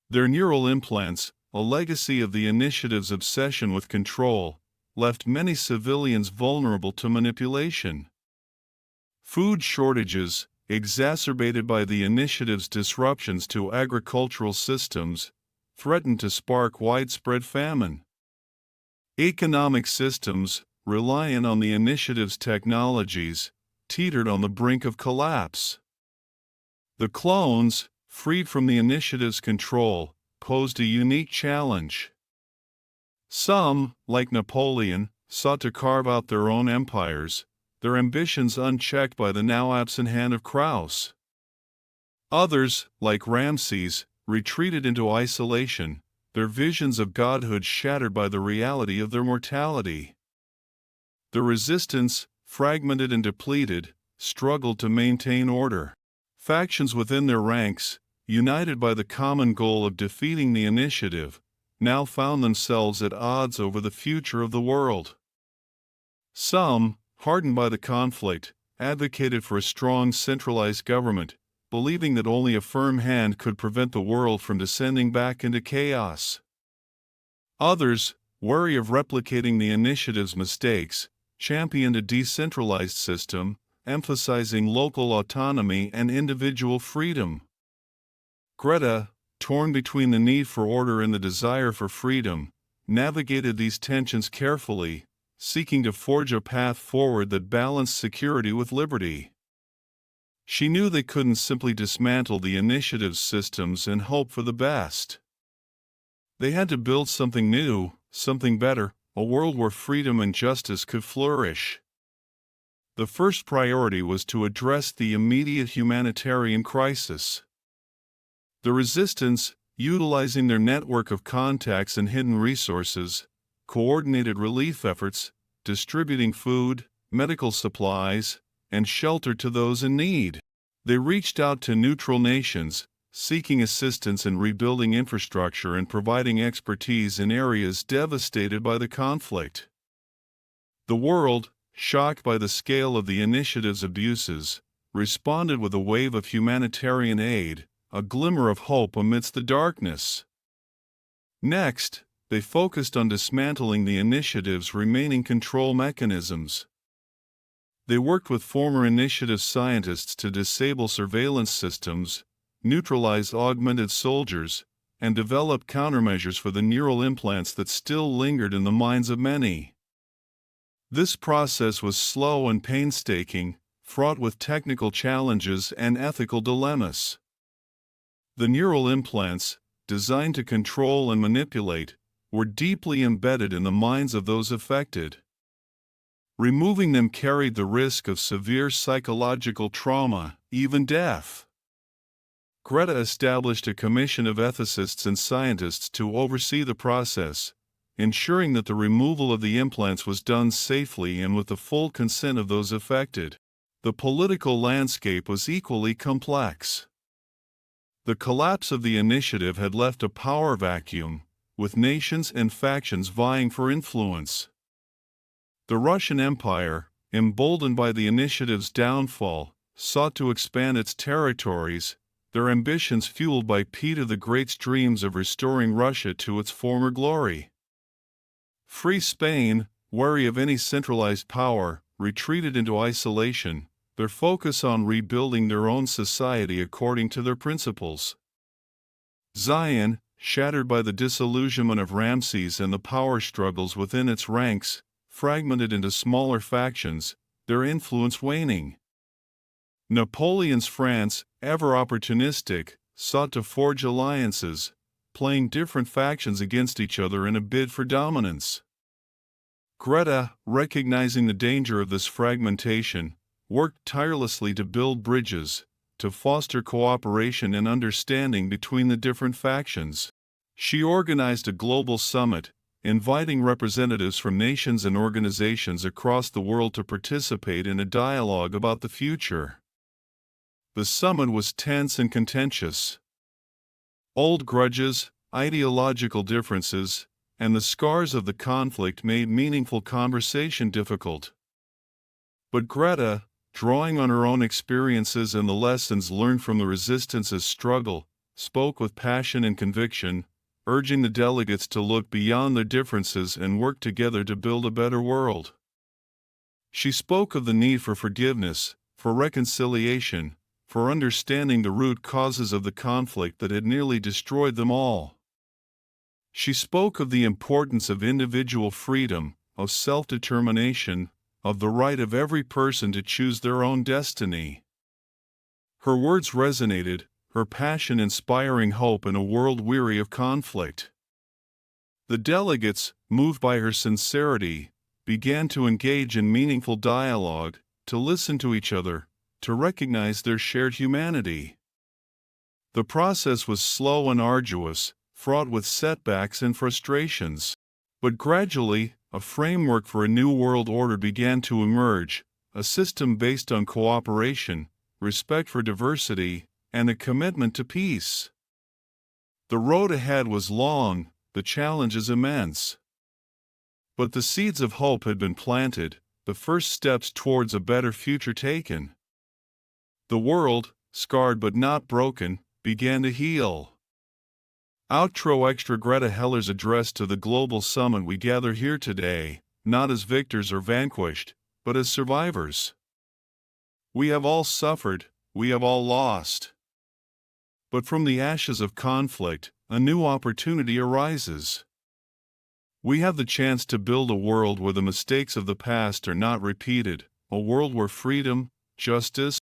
S2: Their neural implants, a legacy of the initiative's obsession with control, left many civilians vulnerable to manipulation. Food shortages, exacerbated by the initiative's disruptions to agricultural systems, threatened to spark widespread famine. Economic systems, reliant on the initiative's technologies, teetered on the brink of collapse. The clones, freed from the initiative's control, posed a unique challenge. Some, like Napoleon, sought to carve out their own empires, their ambitions unchecked by the now absent hand of Klaus. Others, like Ramses, retreated into isolation, their visions of godhood shattered by the reality of their mortality. The resistance, fragmented and depleted, struggled to maintain order. Factions within their ranks, united by the common goal of defeating the initiative, now found themselves at odds over the future of the world. Some, hardened by the conflict, advocated for a strong centralized government, believing that only a firm hand could prevent the world from descending back into chaos. Others, wary of replicating the initiative's mistakes, championed a decentralized system, emphasizing local autonomy and individual freedom. Greta, torn between the need for order and the desire for freedom, navigated these tensions carefully, seeking to forge a path forward that balanced security with liberty. She knew they couldn't simply dismantle the initiative's systems and hope for the best. They had to build something new, something better, a world where freedom and justice could flourish. The first priority was to address the immediate humanitarian crisis. The resistance, utilizing their network of contacts and hidden resources, coordinated relief efforts, distributing food, medical supplies, and shelter to those in need. They reached out to neutral nations, seeking assistance in rebuilding infrastructure and providing expertise in areas devastated by the conflict. The world, shocked by the scale of the initiative's abuses, responded with a wave of humanitarian aid, a glimmer of hope amidst the darkness. Next, they focused on dismantling the initiative's remaining control mechanisms. They worked with former initiative scientists to disable surveillance systems, neutralize augmented soldiers, and develop countermeasures for the neural implants that still lingered in the minds of many. This process was slow and painstaking, fraught with technical challenges and ethical dilemmas. The neural implants, designed to control and manipulate, were deeply embedded in the minds of those affected. Removing them carried the risk of severe psychological trauma, even death. Greta established a commission of ethicists and scientists to oversee the process, ensuring that the removal of the implants was done safely and with the full consent of those affected. The political landscape was equally complex. The collapse of the initiative had left a power vacuum, with nations and factions vying for influence. The Russian Empire, emboldened by the initiative's downfall, sought to expand its territories, their ambitions fueled by Peter the Great's dreams of restoring Russia to its former glory. Free Spain, wary of any centralized power, retreated into isolation, their focus on rebuilding their own society according to their principles. Zion, shattered by the disillusionment of Ramses and the power struggles within its ranks, fragmented into smaller factions, their influence waning. Napoleon's France, ever opportunistic, sought to forge alliances, playing different factions against each other in a bid for dominance. Greta, recognizing the danger of this fragmentation, worked tirelessly to build bridges, to foster cooperation and understanding between the different factions. She organized a global summit, inviting representatives from nations and organizations across the world to participate in a dialogue about the future. The summit was tense and contentious. Old grudges, ideological differences, and the scars of the conflict made meaningful conversation difficult. But Greta, drawing on her own experiences and the lessons learned from the resistance's struggle, spoke with passion and conviction, urging the delegates to look beyond their differences and work together to build a better world. She spoke of the need for forgiveness, for reconciliation, for understanding the root causes of the conflict that had nearly destroyed them all. She spoke of the importance of individual freedom, of self-determination, of the right of every person to choose their own destiny. Her words resonated, her passion inspiring hope in a world weary of conflict. The delegates, moved by her sincerity, began to engage in meaningful dialogue, to listen to each other, to recognize their shared humanity. The process was slow and arduous, fraught with setbacks and frustrations. But gradually, a framework for a new world order began to emerge, a system based on cooperation, respect for diversity, and a commitment to peace. The road ahead was long, the challenges immense. But the seeds of hope had been planted, the first steps towards a better future taken. The world, scarred but not broken, began to heal. Outro Extra Greta Heller's address to the global summit. We gather here today, not as victors or vanquished, but as survivors. We have all suffered, we have all lost. But from the ashes of conflict, a new opportunity arises. We have the chance to build a world where the mistakes of the past are not repeated, a world where freedom, justice,